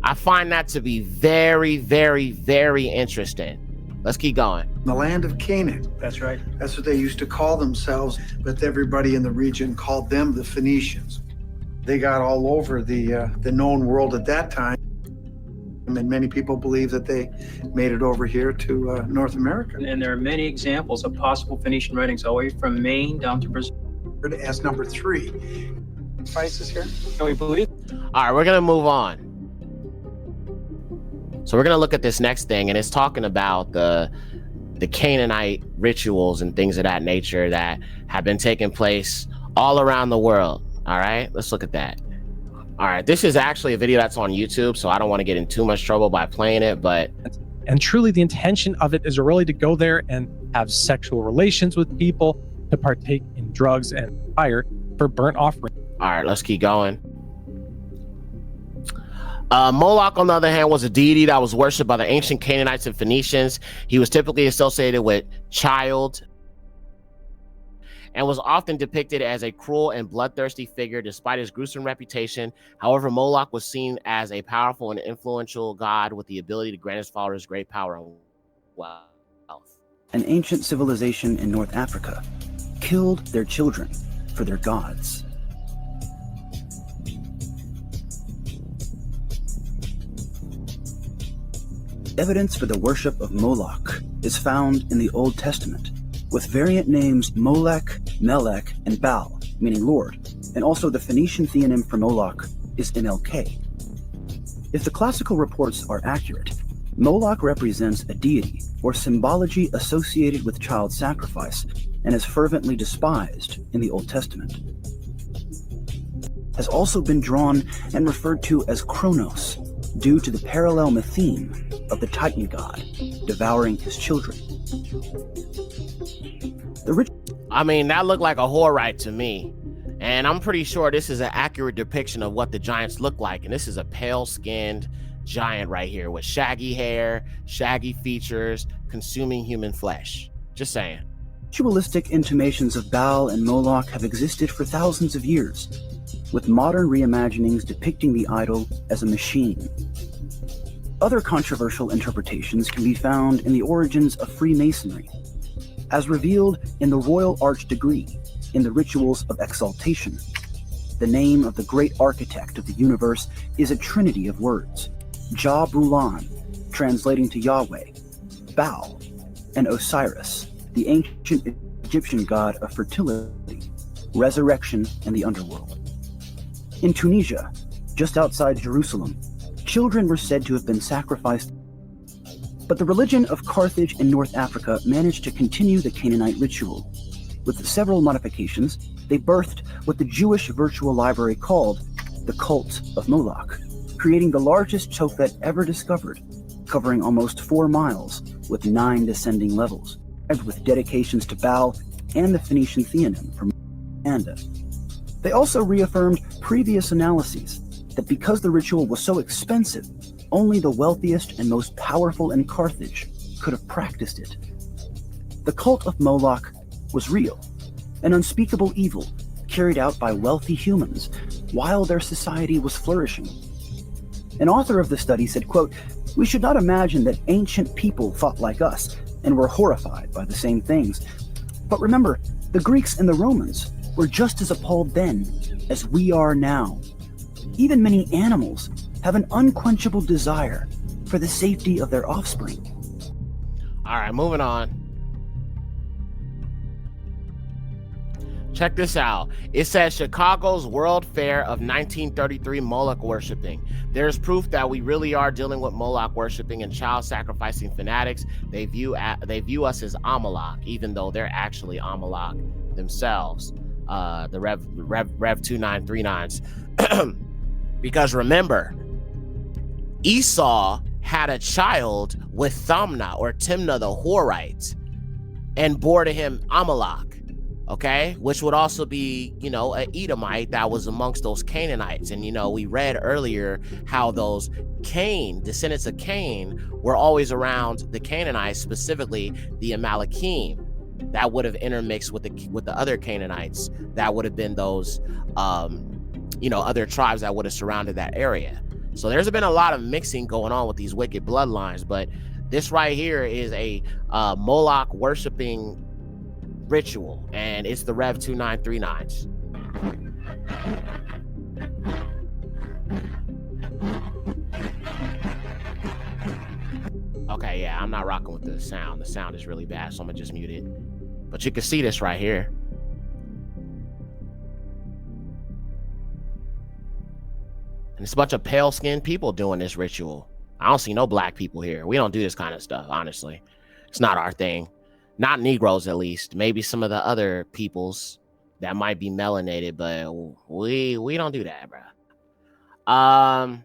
I find that to be very, very, very interesting. Let's keep going. The land of Canaan. That's right. That's what they used to call themselves, but everybody in the region called them the Phoenicians. They got all over the known world at that time, and many people believe that they made it over here to North America. And there are many examples of possible Phoenician writings all the way from Maine down to Brazil. As number 3. Spices here? Can we believe? All right, we're going to move on. So we're going to look at this next thing, and it's talking about the Canaanite rituals and things of that nature that have been taking place all around the world. All right, let's look at that. All right, this is actually a video that's on YouTube, so I don't want to get in too much trouble by playing it, but... And truly the intention of it is really to go there and have sexual relations with people, to partake in drugs and fire for burnt offering. All right, let's keep going. Moloch, on the other hand, was a deity that was worshipped by the ancient Canaanites and Phoenicians. He was typically associated with child and was often depicted as a cruel and bloodthirsty figure despite his gruesome reputation. However, Moloch was seen as a powerful and influential god with the ability to grant his followers great power and wealth. An ancient civilization in North Africa killed their children for their gods. Evidence for the worship of Moloch is found in the Old Testament, with variant names Molech, Melech, and Baal, meaning Lord, and also the Phoenician theonym for Moloch is MLK. If the classical reports are accurate, Moloch represents a deity or symbology associated with child sacrifice and is fervently despised in the Old Testament. Has also been drawn and referred to as Kronos, due to the parallel mytheme of the Titan god devouring his children. I mean, that looked like a Horite to me. And I'm pretty sure this is an accurate depiction of what the giants look like. And this is a pale-skinned giant right here with shaggy hair, shaggy features, consuming human flesh. Just saying. Ritualistic intimations of Baal and Moloch have existed for thousands of years, with modern reimaginings depicting the idol as a machine. Other controversial interpretations can be found in the origins of Freemasonry, as revealed in the Royal Arch Degree in the Rituals of Exaltation. The name of the great architect of the universe is a trinity of words: Ja-Brulan, translating to Yahweh, Baal, and Osiris, the ancient Egyptian god of fertility, resurrection, and the underworld. In Tunisia, just outside Jerusalem, children were said to have been sacrificed, but the religion of Carthage in North Africa managed to continue the Canaanite ritual. With several modifications, they birthed what the Jewish virtual library called the Cult of Moloch, creating the largest Tophet ever discovered, covering almost 4 miles with 9 descending levels, and with dedications to Baal and the Phoenician theonym from Anda. They also reaffirmed previous analyses that because the ritual was so expensive, only the wealthiest and most powerful in Carthage could have practiced it. The cult of Moloch was real, an unspeakable evil carried out by wealthy humans while their society was flourishing. An author of the study said, quote, "We should not imagine that ancient people thought like us and were horrified by the same things. But remember, the Greeks and the Romans were just as appalled then as we are now. Even many animals have an unquenchable desire for the safety of their offspring." All right, moving on. Check this out. It says Chicago's World Fair of 1933 Moloch worshiping. There's proof that we really are dealing with Moloch worshiping and child sacrificing fanatics. They view us as Amalek, even though they're actually Amalek themselves. The Rev 2939s. Because remember, Esau had a child with Thamna or Timnah the Horites and bore to him Amalek. Okay, which would also be, you know, an Edomite that was amongst those Canaanites. And, you know, we read earlier how those descendants of Cain, were always around the Canaanites, specifically the Amalekim, that would have intermixed with the other Canaanites. That would have been those, you know, other tribes that would have surrounded that area. So there's been a lot of mixing going on with these wicked bloodlines. But this right here is a Moloch worshiping ritual, and it's the Rev 2939s. Okay, yeah, I'm not rocking with the sound. The sound is really bad, so I'm gonna just mute it. But you can see this right here. And it's a bunch of pale-skinned people doing this ritual. I don't see no black people here. We don't do this kind of stuff, honestly. It's not our thing. Not Negroes, at least. Maybe some of the other peoples that might be melanated, but we don't do that, bro. All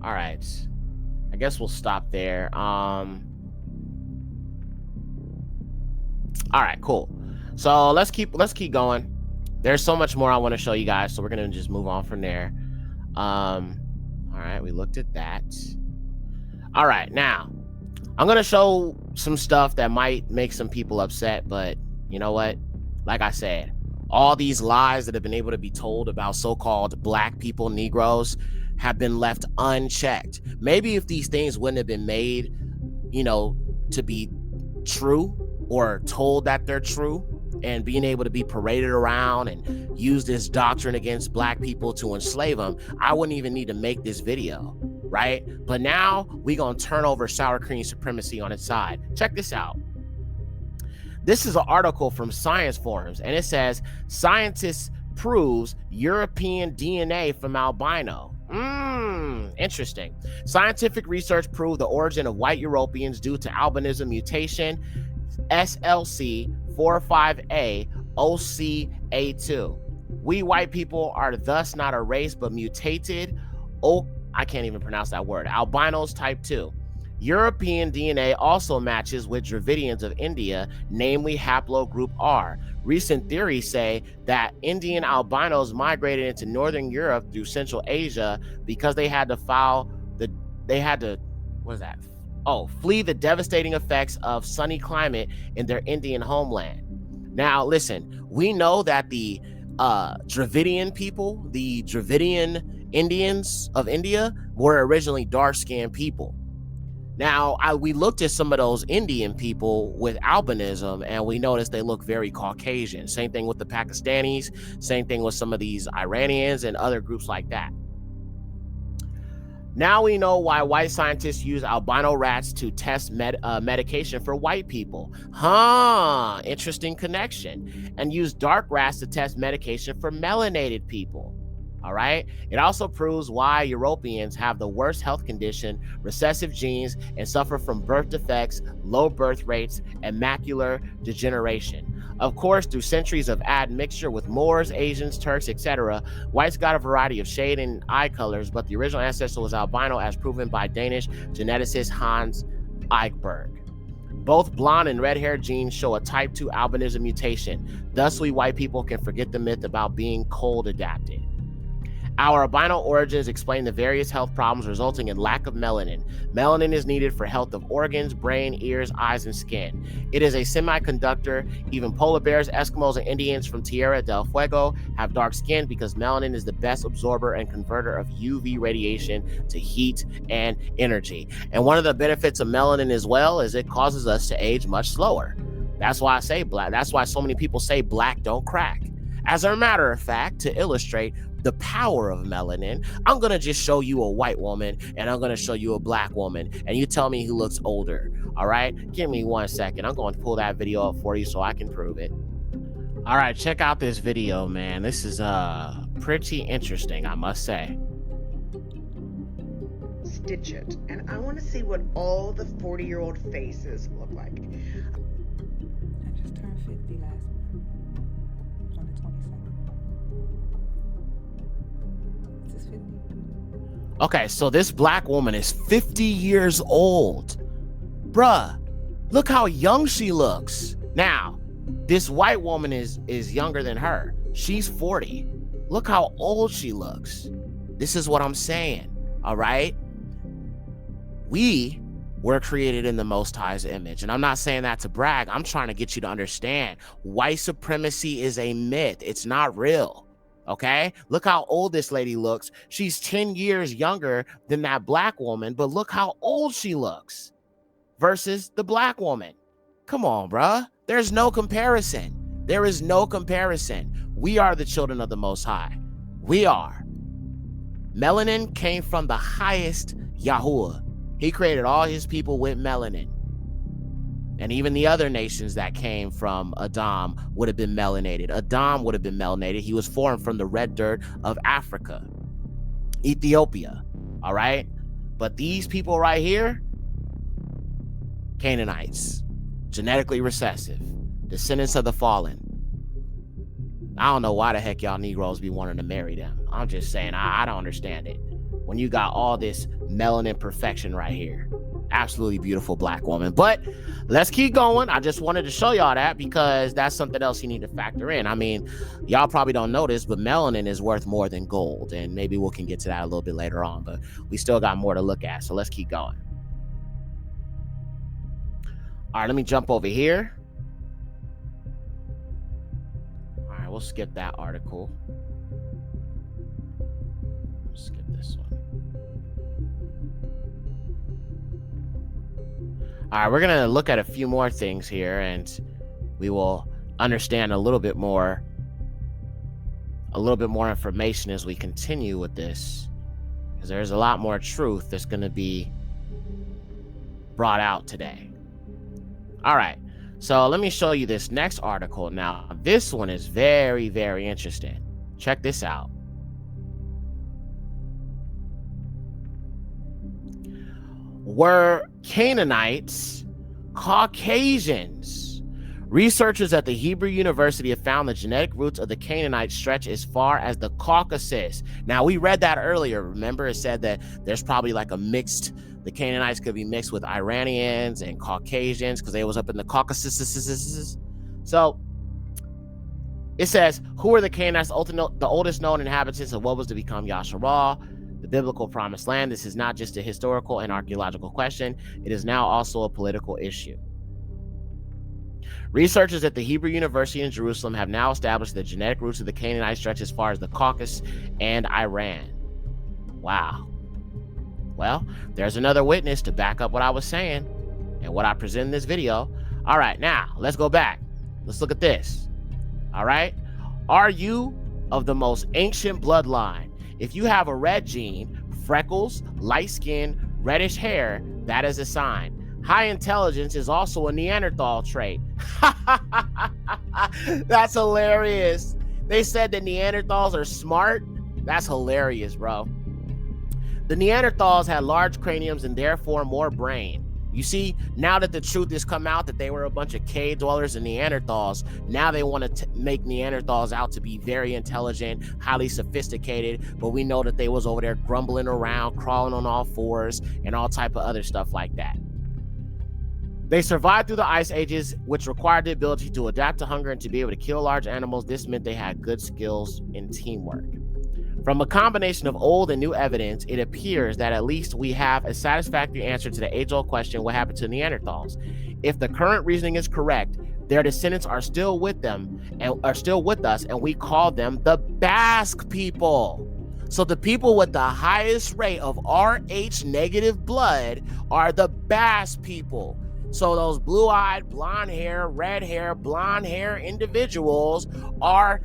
right. I guess we'll stop there. All right, cool. So let's keep going. There's so much more I want to show you guys, so we're gonna just move on from there. All right, we looked at that. All right, now I'm going to show some stuff that might make some people upset, but you know what? Like I said, all these lies that have been able to be told about so-called black people, Negroes, have been left unchecked. Maybe if these things wouldn't have been made, you know, to be true or told that they're true, and being able to be paraded around and use this doctrine against black people to enslave them, I wouldn't even need to make this video. Right? But now we gonna turn over sour cream supremacy on its side. Check this out. This is an article from Science Forums, and it says scientists proves European DNA from albino. Interesting. Scientific research proved the origin of white Europeans due to albinism mutation SLC45A OCA2. We white people are thus not a race but mutated I can't even pronounce that word. Albinos type 2. European DNA also matches with Dravidians of India, namely haplogroup R. Recent theories say that Indian albinos migrated into Northern Europe through Central Asia because they had to flee the devastating effects of sunny climate in their Indian homeland. Now, listen, we know that the Dravidian people, the Dravidian Indians of India, were originally dark-skinned people. Now, we looked at some of those Indian people with albinism, and we noticed they look very Caucasian. Same thing with the Pakistanis, same thing with some of these Iranians and other groups like that. Now we know why white scientists use albino rats to test medication for white people. Interesting connection. And use dark rats to test medication for melanated people. All right. It also proves why Europeans have the worst health condition, recessive genes, and suffer from birth defects, low birth rates, and macular degeneration. Of course, through centuries of admixture with Moors, Asians, Turks, etc., whites got a variety of shade and eye colors, but the original ancestor was albino, as proven by Danish geneticist Hans Eichberg. Both blonde and red-haired genes show a type 2 albinism mutation. Thus, we white people can forget the myth about being cold adapted. Our albino origins explain the various health problems resulting in lack of melanin. Melanin is needed for health of organs, brain, ears, eyes, and skin. It is a semiconductor. Even polar bears, Eskimos, and Indians from Tierra del Fuego have dark skin because melanin is the best absorber and converter of UV radiation to heat and energy. And one of the benefits of melanin as well is it causes us to age much slower. That's why I say black. That's why so many people say black don't crack. As a matter of fact, to illustrate the power of melanin, I'm going to just show you a white woman and I'm going to show you a black woman, and you tell me who looks older. All right, give me 1 second. I'm going to pull that video up for you so I can prove it. All right, check out this video, man. This is pretty interesting, I must say. Stitch it, and I want to see what all the 40-year-old faces look like. I just turned 50 last month, on the 22nd. This is 50. Okay, so this black woman is 50 years old. Bruh, look how young she looks. Now, this white woman is younger than her. She's 40. Look how old she looks. This is what I'm saying, all right? We were created in the Most High's image. And I'm not saying that to brag. I'm trying to get you to understand white supremacy is a myth. It's not real, okay? Look how old this lady looks. She's 10 years younger than that black woman, but look how old she looks versus the black woman. Come on, bruh. There's no comparison. There is no comparison. We are the children of the Most High. We are. Melanin came from the highest Yahuwah. He created all his people with melanin. And even the other nations that came from Adam would have been melanated. Adam would have been melanated. He was formed from the red dirt of Africa, Ethiopia, all right? But these people right here, Canaanites, genetically recessive, descendants of the fallen. I don't know why the heck y'all Negroes be wanting to marry them. I'm just saying, I don't understand it. When you got all this melanin perfection right here. Absolutely beautiful black woman. But let's keep going. I just wanted to show y'all that because that's something else you need to factor in. I mean, y'all probably don't know this, but melanin is worth more than gold. And maybe we can get to that a little bit later on, but we still got more to look at. So let's keep going. All right, let me jump over here. All right, we'll skip that article. Skip this one. All right, we're gonna look at a few more things here and we will understand a little bit more information as we continue with this, because there's a lot more truth that's gonna be brought out today. All right, so let me show you this next article. Now, this one is very, very interesting. Check this out. Were Canaanites Caucasians? Researchers at the Hebrew University have found the genetic roots of the Canaanites stretch as far as the Caucasus. Now, we read that earlier. Remember, it said that there's probably like the Canaanites could be mixed with Iranians and Caucasians because they was up in the Caucasus. So it says, who are the Canaanites, the oldest known inhabitants of what was to become Yashar'AL, the biblical promised land? This is not just a historical and archaeological question. It is now also a political issue. Researchers at the Hebrew University in Jerusalem have now established the genetic roots of the Canaanites stretch as far as the Caucasus and Iran. Wow. Well, there's another witness to back up what I was saying and what I present in this video. All right, now let's go back. Let's look at this. All right. Are you of the most ancient bloodline? If you have a red gene, freckles, light skin, reddish hair, that is a sign. High intelligence is also a Neanderthal trait. That's hilarious. They said that Neanderthals are smart. That's hilarious, bro. The Neanderthals had large craniums and therefore more brain. You see, now that the truth has come out that they were a bunch of cave dwellers and Neanderthals, now they want to make Neanderthals out to be very intelligent, highly sophisticated, but we know that they was over there grumbling around, crawling on all fours, and all type of other stuff like that. They survived through the ice ages, which required the ability to adapt to hunger and to be able to kill large animals. This meant they had good skills in teamwork. From a combination of old and new evidence, it appears that at least we have a satisfactory answer to the age-old question, what happened to Neanderthals? If the current reasoning is correct, their descendants are still with them and are still with us, and we call them the Basque people. So the people with the highest rate of Rh negative blood are the Basque people. So those blue-eyed, blonde hair, red hair, blonde hair individuals are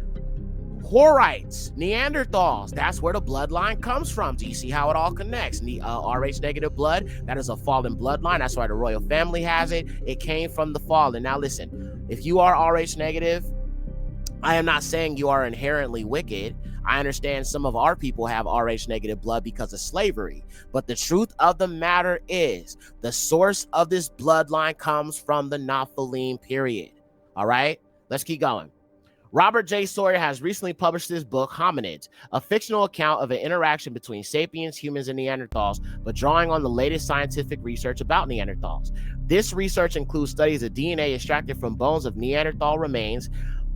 Horites, Neanderthals, that's where the bloodline comes from. Do you see how it all connects? RH negative blood, that is a fallen bloodline. That's why the royal family has it. It came from the fallen. Now listen, if you are RH negative, I am not saying you are inherently wicked. I understand some of our people have RH negative blood because of slavery. But the truth of the matter is the source of this bloodline comes from the Naphalym period. All right, let's keep going. Robert J. Sawyer has recently published this book, Hominids, a fictional account of an interaction between sapiens, humans, and Neanderthals, but drawing on the latest scientific research about Neanderthals. This research includes studies of DNA extracted from bones of Neanderthal remains.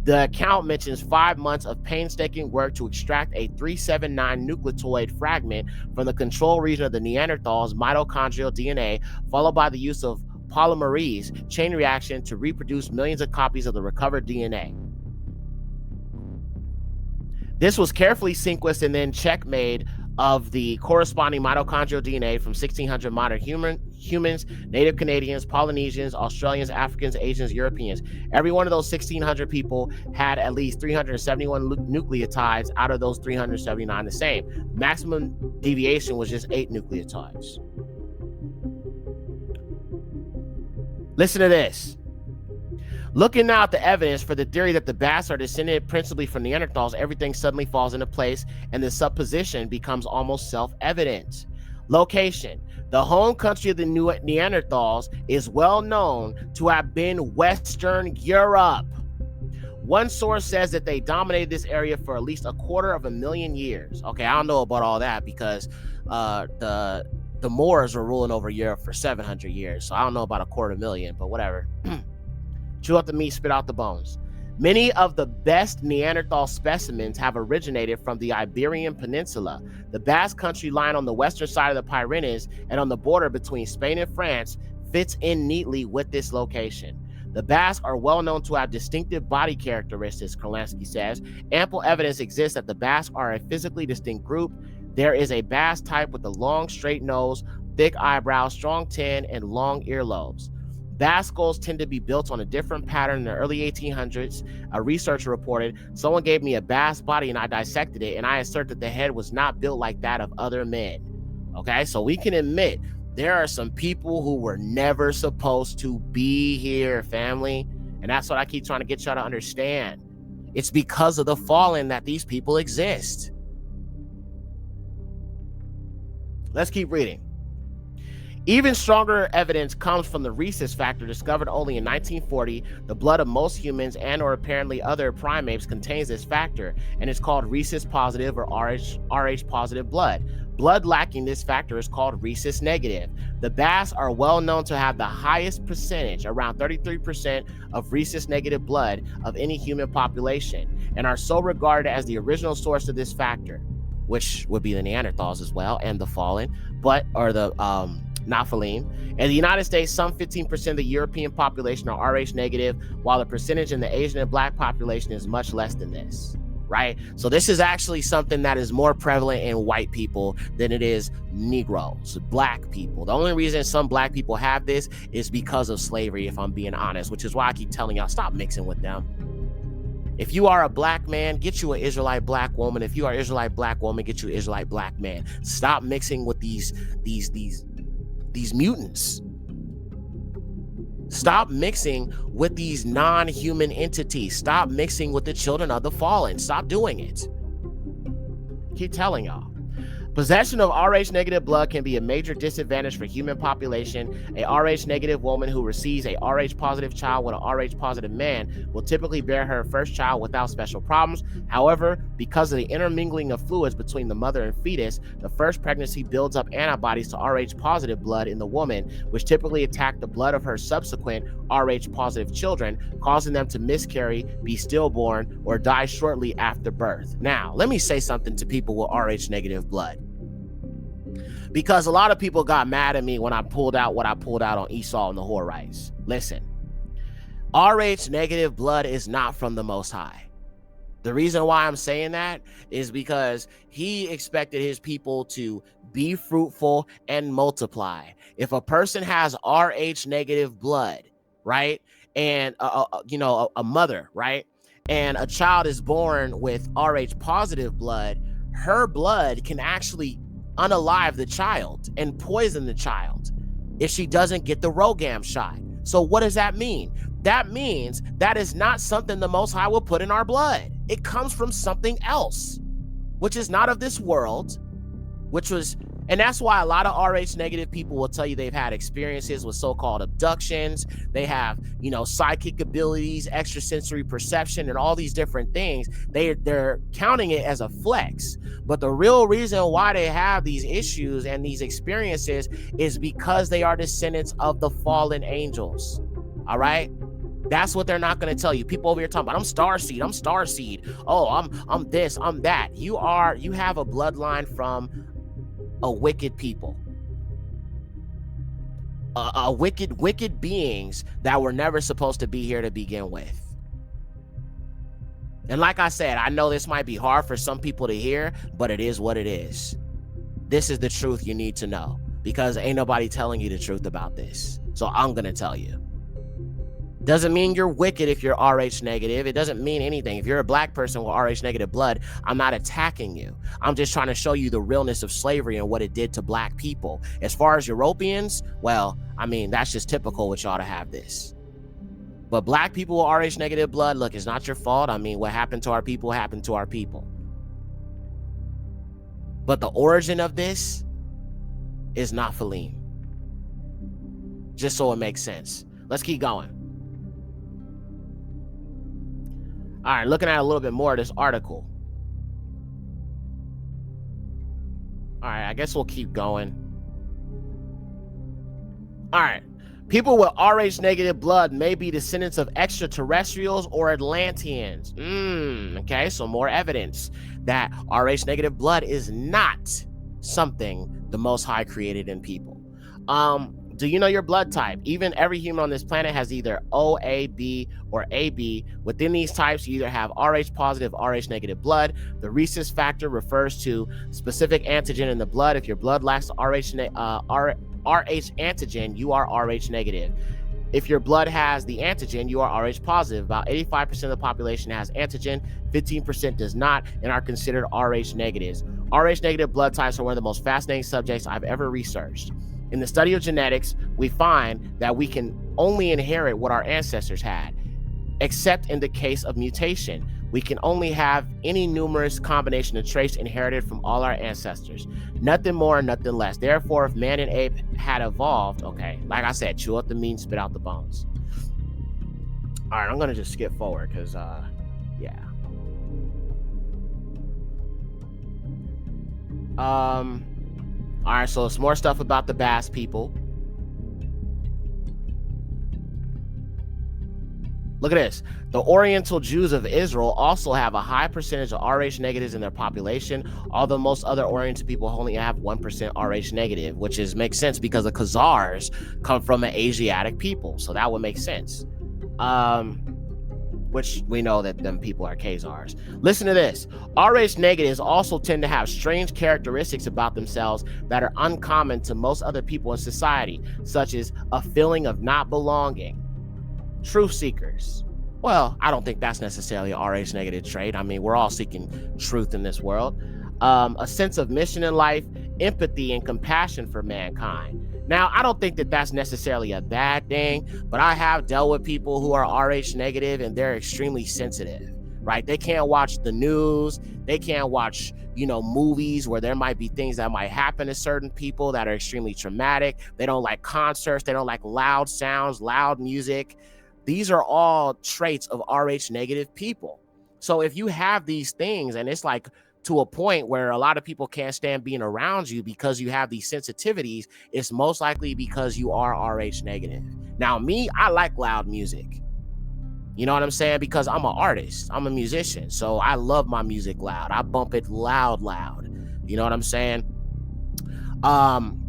The account mentions 5 months of painstaking work to extract a 379 nucleotide fragment from the control region of the Neanderthals' mitochondrial DNA, followed by the use of polymerase chain reaction to reproduce millions of copies of the recovered DNA. This was carefully sequenced and then checkmate of the corresponding mitochondrial DNA from 1600 modern humans, Native Canadians, Polynesians, Australians, Africans, Asians, Europeans. Every one of those 1600 people had at least 371 nucleotides out of those 379 the same. Maximum deviation was just 8 nucleotides. Listen to this. Looking now at the evidence for the theory that the Basques are descended principally from Neanderthals, everything suddenly falls into place and the supposition becomes almost self-evident. Location. The home country of the Neanderthals is well known to have been Western Europe. One source says that they dominated this area for at least 250,000 years. Okay, I don't know about all that because the Moors were ruling over Europe for 700 years. So I don't know about 250,000, but whatever. Chew out the meat, spit out the bones. Many of the best Neanderthal specimens have originated from the Iberian Peninsula. The Basque country lying on the western side of the Pyrenees and on the border between Spain and France fits in neatly with this location. The Basques are well known to have distinctive body characteristics, Kurlansky says. Ample evidence exists that the Basques are a physically distinct group. There is a Basque type with a long, straight nose, thick eyebrows, strong chin, and long earlobes. Basque skulls tend to be built on a different pattern in the early 1800s. A researcher reported, someone gave me a Basque body and I dissected it, and I assert that the head was not built like that of other men. Okay, so we can admit there are some people who were never supposed to be here, family. And that's what I keep trying to get y'all to understand. It's because of the fallen that these people exist. Let's keep reading. Even stronger evidence comes from the rhesus factor discovered only in 1940. The blood of most humans and or apparently other primates contains this factor, and it's called rhesus positive or RH positive blood. Blood lacking this factor is called rhesus negative. The Basques are well known to have the highest percentage, around 33% of rhesus negative blood of any human population, and are so regarded as the original source of this factor, which would be the Neanderthals as well and the fallen, or the Naphalym. In the United States, some 15% of the European population are RH negative, while the percentage in the Asian and Black population is much less than this, right? So this is actually something that is more prevalent in white people than it is Negroes, Black people. The only reason some Black people have this is because of slavery, if I'm being honest, which is why I keep telling y'all, stop mixing with them. If you are a Black man, get you an Israelite Black woman. If you are an Israelite Black woman, get you an Israelite Black man. Stop mixing with these mutants. Stop mixing with these non-human entities. Stop mixing with the children of the fallen. Stop doing it. Keep telling y'all. Possession of RH negative blood can be a major disadvantage for human population. A RH negative woman who receives a RH positive child with a RH positive man will typically bear her first child without special problems. However, because of the intermingling of fluids between the mother and fetus, the first pregnancy builds up antibodies to RH positive blood in the woman, which typically attack the blood of her subsequent RH positive children, causing them to miscarry, be stillborn, or die shortly after birth. Now, let me say something to people with RH negative blood, because a lot of people got mad at me when I pulled out what I pulled out on Esau and the Horites. Listen, RH negative blood is not from the Most High. The reason why I'm saying that is because he expected his people to be fruitful and multiply. If a person has RH negative blood, right, and a mother, right, and a child is born with Rh positive blood, her blood can actually unalive the child and poison the child if she doesn't get the Rogam shot. So what does that mean? That means that is not something the Most High will put in our blood. It comes from something else, which is not of this world, and that's why a lot of Rh negative people will tell you they've had experiences with so-called abductions. They have, psychic abilities, extrasensory perception, and all these different things. They're counting it as a flex. But the real reason why they have these issues and these experiences is because they are descendants of the fallen angels. All right? That's what they're not going to tell you. People over here talking about, I'm starseed. Oh, I'm this, I'm that. You have a bloodline from a wicked people, wicked beings that were never supposed to be here to begin with. And like I said, I know this might be hard for some people to hear, but it is what it is. This is the truth you need to know, because ain't nobody telling you the truth about this. So I'm going to tell you. Doesn't mean you're wicked if you're Rh negative. It doesn't mean anything. If you're a black person with Rh negative blood, I'm not attacking you. I'm just trying to show you the realness of slavery and what it did to black people. As far as Europeans, well, I mean, that's just typical with y'all to have this. But black people with Rh negative blood, look, it's not your fault. I mean, what happened to our people happened to our people. But the origin of this is Naphalym. Just so it makes sense. Let's keep going. All right, looking at a little bit more of this article. All right, I guess we'll keep going. All right. People with Rh negative blood may be descendants of extraterrestrials or Atlanteans. Okay, so more evidence that Rh negative blood is not something the Most High created in people. Do you know your blood type? Even every human on this planet has either O, A, B, or AB. Within these types, you either have Rh positive, Rh negative blood. The rhesus factor refers to specific antigen in the blood. If your blood lacks Rh antigen, you are Rh negative. If your blood has the antigen, you are Rh positive. About 85% of the population has antigen, 15% does not, and are considered Rh negatives. Rh negative blood types are one of the most fascinating subjects I've ever researched. In the study of genetics, we find that we can only inherit what our ancestors had, except in the case of mutation. We can only have any numerous combination of traits inherited from all our ancestors. Nothing more, nothing less. Therefore, if man and ape had evolved, okay, like I said, chew up the meat and spit out the bones. All right, I'm going to just skip forward because, yeah. All right, so it's more stuff about the Bass people. Look at this. The Oriental Jews of Israel also have a high percentage of Rh negatives in their population, although most other Oriental people only have 1% Rh negative, which makes sense because the Khazars come from an Asiatic people, so that would make sense. Which we know that them people are Khazars. Listen to this. Rh negatives also tend to have strange characteristics about themselves that are uncommon to most other people in society, such as a feeling of not belonging. Truth seekers. Well, I don't think that's necessarily an Rh negative trait. I mean, we're all seeking truth in this world. A sense of mission in life, empathy, and compassion for mankind. Now, I don't think that that's necessarily a bad thing, but I have dealt with people who are Rh negative and they're extremely sensitive, right? They can't watch the news. They can't watch, movies where there might be things that might happen to certain people that are extremely traumatic. They don't like concerts. They don't like loud sounds, loud music. These are all traits of Rh negative people. So if you have these things and it's like to a point where a lot of people can't stand being around you because you have these sensitivities, it's most likely because you are Rh negative. Now, me, I like loud music. You know what I'm saying? Because I'm an artist. I'm a musician. So I love my music loud. I bump it loud. You know what I'm saying?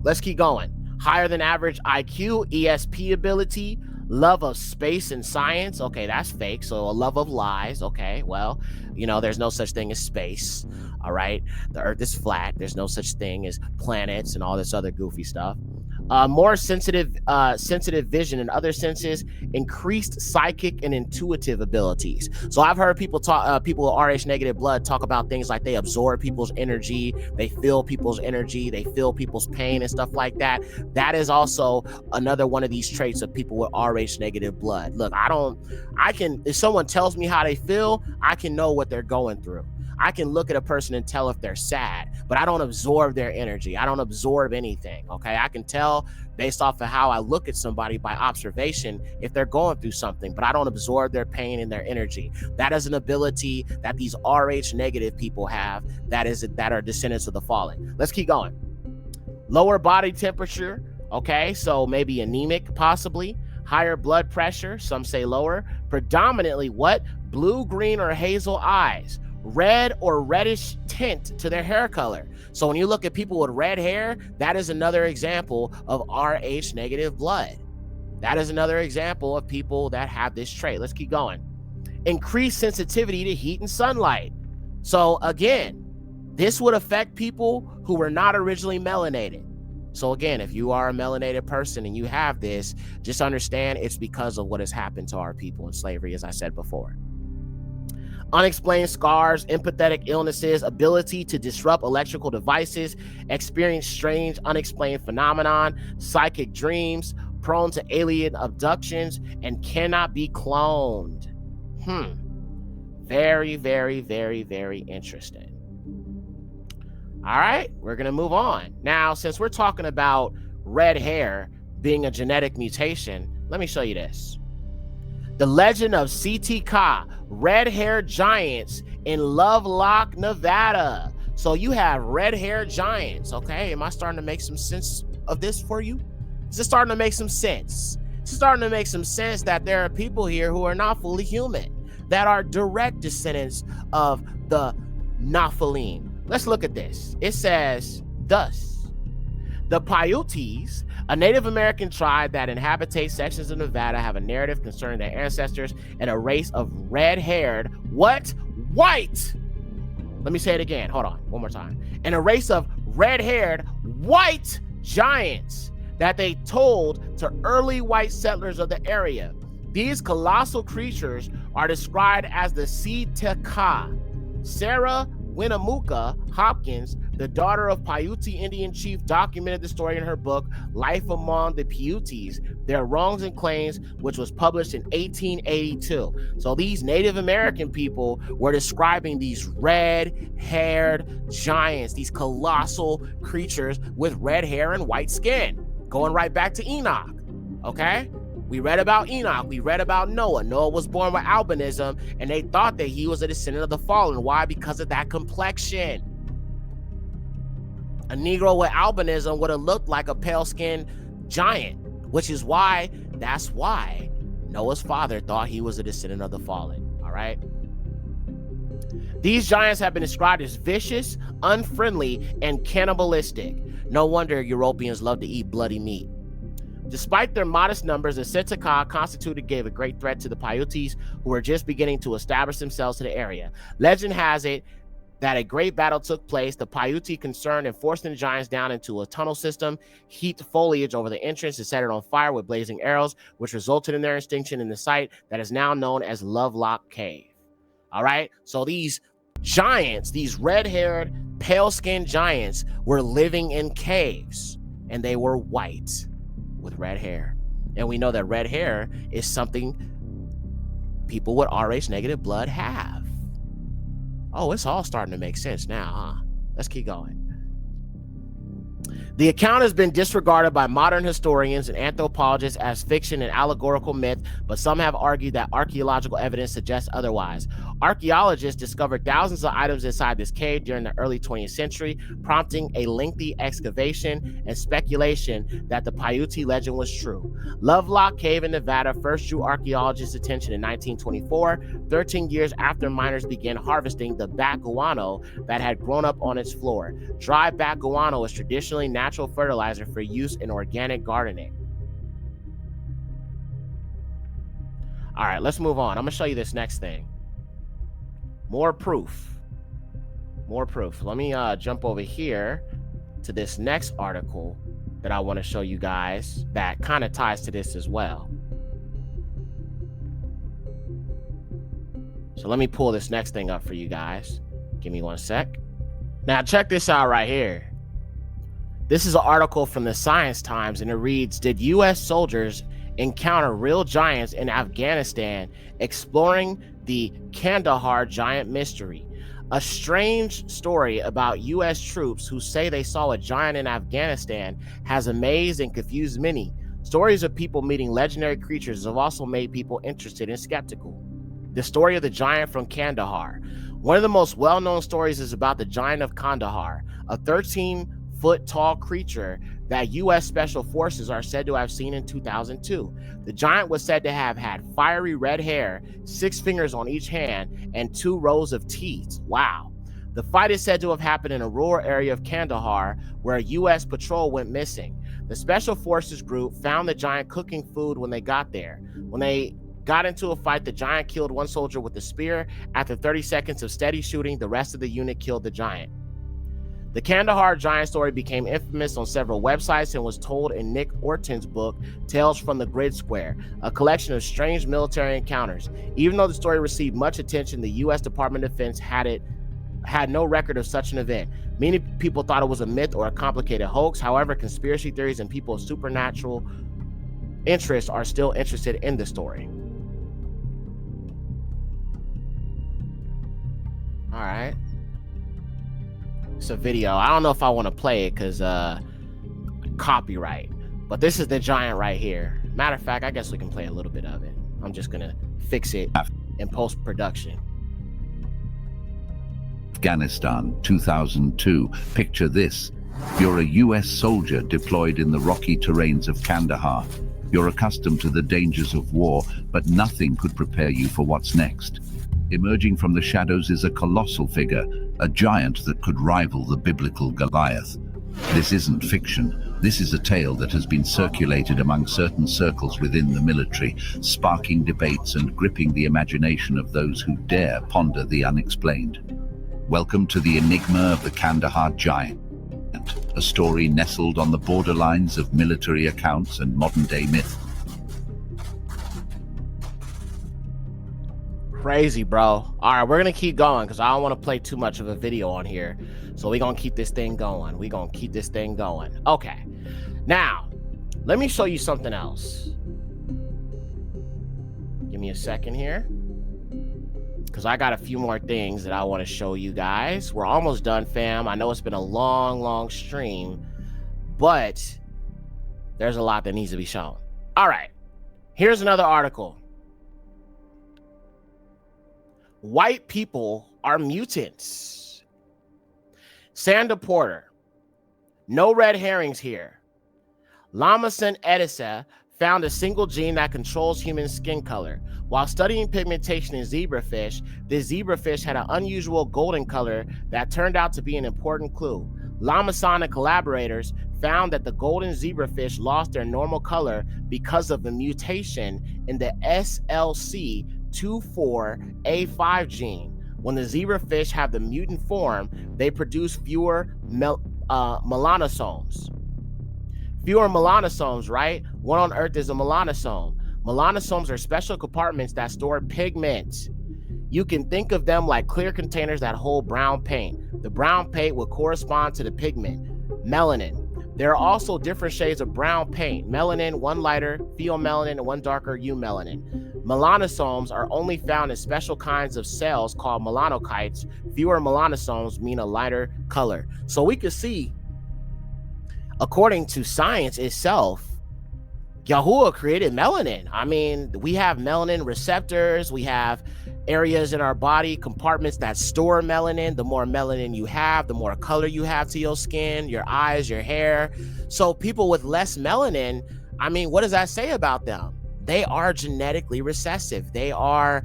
Let's keep going. Higher than average IQ, ESP ability, love of space and science. Okay, that's fake. So a love of lies. Okay, well, there's no such thing as space. All right. The earth is flat. There's no such thing as planets and all this other goofy stuff. more sensitive vision and other senses, increased psychic and intuitive abilities. So I've heard people with Rh negative blood talk about things like they absorb people's energy, they feel people's energy, they feel people's pain and stuff like that. That is also another one of these traits of people with Rh negative blood. Look, if someone tells me how they feel, I can know what they're going through. I can look at a person and tell if they're sad, but I don't absorb their energy. I don't absorb anything, okay? I can tell based off of how I look at somebody by observation if they're going through something, but I don't absorb their pain and their energy. That is an ability that these Rh negative people have that are descendants of the fallen. Let's keep going. Lower body temperature, okay? So maybe anemic, possibly. Higher blood pressure, some say lower. Predominantly what? Blue, green, or hazel eyes. Red or reddish tint to their hair color. So when you look at people with red hair, that is another example of Rh negative blood. That is another example of people that have this trait. Let's keep going. Increased sensitivity to heat and sunlight. So again, this would affect people who were not originally melanated. So again, if you are a melanated person and you have this, just understand it's because of what has happened to our people in slavery, as I said before. Unexplained scars, empathetic illnesses, ability to disrupt electrical devices, experience strange unexplained phenomenon, psychic dreams, prone to alien abductions, and cannot be cloned. Very, very, very, very interesting. All right, we're going to move on. Now, since we're talking about red hair being a genetic mutation, let me show you this. The legend of CTK, red-haired giants in Lovelock, Nevada. So you have red-haired giants, okay? Am I starting to make some sense of this for you? Is it starting to make some sense? It's starting to make some sense that there are people here who are not fully human, that are direct descendants of the Naphalym. Let's look at this. It says, thus, the Paiutes, a Native American tribe that inhabitates sections of Nevada, have a narrative concerning their ancestors and a race of red-haired, what? White! Let me say it again. Hold on, one more time. And a race of red-haired, white giants that they told to early white settlers of the area. These colossal creatures are described as the CTK. Sarah Winnemucca Hopkins, the daughter of Paiute Indian chief, documented the story in her book, Life Among the Paiutes, Their Wrongs and Claims, which was published in 1882. So these Native American people were describing these red-haired giants, these colossal creatures with red hair and white skin, going right back to Enoch, okay? We read about Enoch. We read about Noah. Noah was born with albinism, and they thought that he was a descendant of the fallen. Why? Because of that complexion. A Negro with albinism would have looked like a pale-skinned giant, which is why, that's why Noah's father thought he was a descendant of the fallen, all right? These giants have been described as vicious, unfriendly, and cannibalistic. No wonder Europeans love to eat bloody meat. Despite their modest numbers, the CTK gave a great threat to the Paiutes, who were just beginning to establish themselves in the area. Legend has it that a great battle took place. The Paiute concerned in forcing the giants down into a tunnel system, heaped foliage over the entrance and set it on fire with blazing arrows, which resulted in their extinction in the site that is now known as Lovelock Cave. All right, so these giants, these red-haired, pale-skinned giants, were living in caves, and they were white with red hair. And we know that red hair is something people with Rh negative blood have. Oh, it's all starting to make sense now, huh? Let's keep going. The account has been disregarded by modern historians and anthropologists as fiction and allegorical myth, but some have argued that archaeological evidence suggests otherwise. Archaeologists discovered thousands of items inside this cave during the early 20th century, prompting a lengthy excavation and speculation that the Paiute legend was true. Lovelock Cave in Nevada first drew archaeologists' attention in 1924, 13 years after miners began harvesting the bat guano that had grown up on its floor. Dry bat guano is traditionally natural fertilizer for use in organic gardening. All right, let's move on. I'm gonna show you this next thing. More proof. More proof. Let me jump over here to this next article that I want to show you guys that kind of ties to this as well. So let me pull this next thing up for you guys. Give me one sec. Now check this out right here. This is an article from the Science Times, and it reads, did U.S. soldiers encounter real giants in Afghanistan, exploring the Kandahar giant mystery? A strange story about U.S. troops who say they saw a giant in Afghanistan has amazed and confused many. Stories of people meeting legendary creatures have also made people interested and skeptical. The story of the giant from Kandahar. One of the most well-known stories is about the giant of Kandahar, a 13-foot tall creature that U.S. Special Forces are said to have seen in 2002. The giant was said to have had fiery red hair, 6 fingers on each hand, and 2 rows of teeth. Wow. The fight is said to have happened in a rural area of Kandahar where a U.S. patrol went missing. The Special Forces group found the giant cooking food when they got there. When they got into a fight, the giant killed one soldier with a spear. After 30 seconds of steady shooting, the rest of the unit killed the giant. The Kandahar giant story became infamous on several websites and was told in Nick Orton's book, Tales from the Grid Square, a collection of strange military encounters. Even though the story received much attention, the U.S. Department of Defense had no record of such an event. Many people thought it was a myth or a complicated hoax. However, conspiracy theories and people of supernatural interests are still interested in the story. All right. It's a video. I don't know if I want to play it because copyright, but this is the giant right here. Matter of fact, I guess we can play a little bit of it. I'm just gonna fix it in post-production. Afghanistan, 2002. Picture this. You're a US soldier deployed in the rocky terrains of Kandahar. You're accustomed to the dangers of war, but nothing could prepare you for what's next. Emerging from the shadows is a colossal figure, a giant that could rival the biblical Goliath. This isn't fiction. This is a tale that has been circulated among certain circles within the military, sparking debates and gripping the imagination of those who dare ponder the unexplained. Welcome to the enigma of the Kandahar giant, a story nestled on the borderlines of military accounts and modern-day myth. Crazy, bro. All right, we're gonna keep going because I don't want to play too much of a video on here. So we're gonna keep this thing going. Okay. Now, let me show you something else. Give me a second here, because I got a few more things that I want to show you guys. We're almost done, fam. I know it's been a long stream, but there's a lot that needs to be shown. All right, here's another article. White people are mutants. Sandra Porter. No red herrings here. Lamson Edisa found a single gene that controls human skin color. While studying pigmentation in zebrafish, this zebrafish had an unusual golden color that turned out to be an important clue. Lamson and collaborators found that the golden zebrafish lost their normal color because of a mutation in the SLC24A5 gene. When the zebrafish have the mutant form, they produce fewer melanosomes. Fewer melanosomes, right? What on earth is a melanosome? Melanosomes are special compartments that store pigment. You can think of them like clear containers that hold brown paint. The brown paint will correspond to the pigment, melanin. There are also different shades of brown paint. Melanin, one lighter, pheomelanin, and one darker, eumelanin. Melanosomes are only found in special kinds of cells called melanocytes. Fewer melanosomes mean a lighter color. So we can see, according to science itself, Yahuwah created melanin. I mean, we have melanin receptors. We have areas in our body, compartments that store melanin. The more melanin you have, the more color you have to your skin, your eyes, your hair. So people with less melanin, I mean, what does that say about them? They are genetically recessive. They are,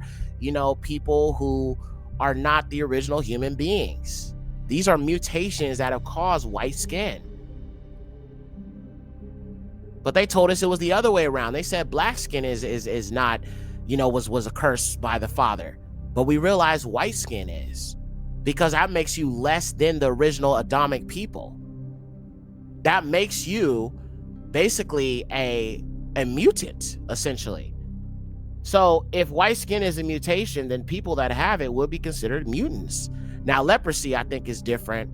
people who are not the original human beings. These are mutations that have caused white skin. But they told us it was the other way around. They said black skin is not, was a curse by the Father. But we realize white skin is, because that makes you less than the original Adamic people. That makes you basically a mutant, essentially. So if white skin is a mutation, then people that have it will be considered mutants. Now, leprosy, I think, is different.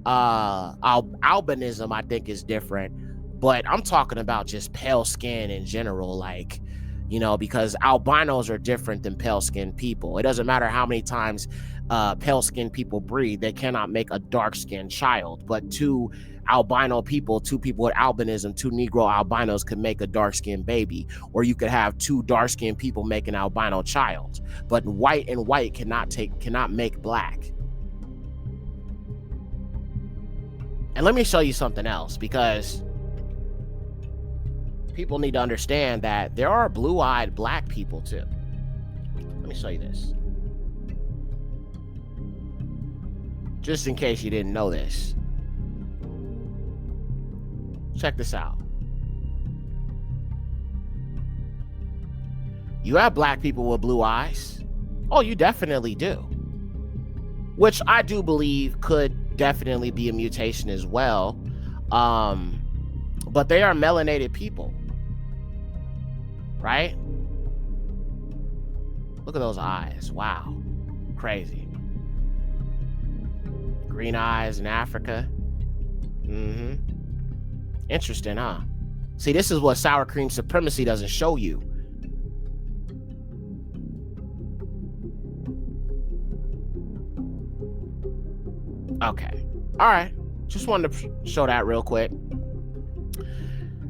Albinism, I think, is different. But I'm talking about just pale skin in general, like, you know, because albinos are different than pale skinned people. It doesn't matter how many times pale skinned people breed, they cannot make a dark skinned child. But two albino people, two people with albinism, two Negro albinos could make a dark skinned baby. Or you could have two dark skinned people make an albino child. But white and white cannot make black. And let me show you something else, because people need to understand that there are blue-eyed black people too. Let me show you this. Just in case you didn't know this. Check this out. You have black people with blue eyes. Oh, you definitely do. Which I do believe could definitely be a mutation as well. But they are melanated people. Right? Look at those eyes. Wow. Crazy. Green eyes in Africa. Interesting, huh? See, this is what sour cream supremacy doesn't show you. Okay. All right. Just wanted to show that real quick.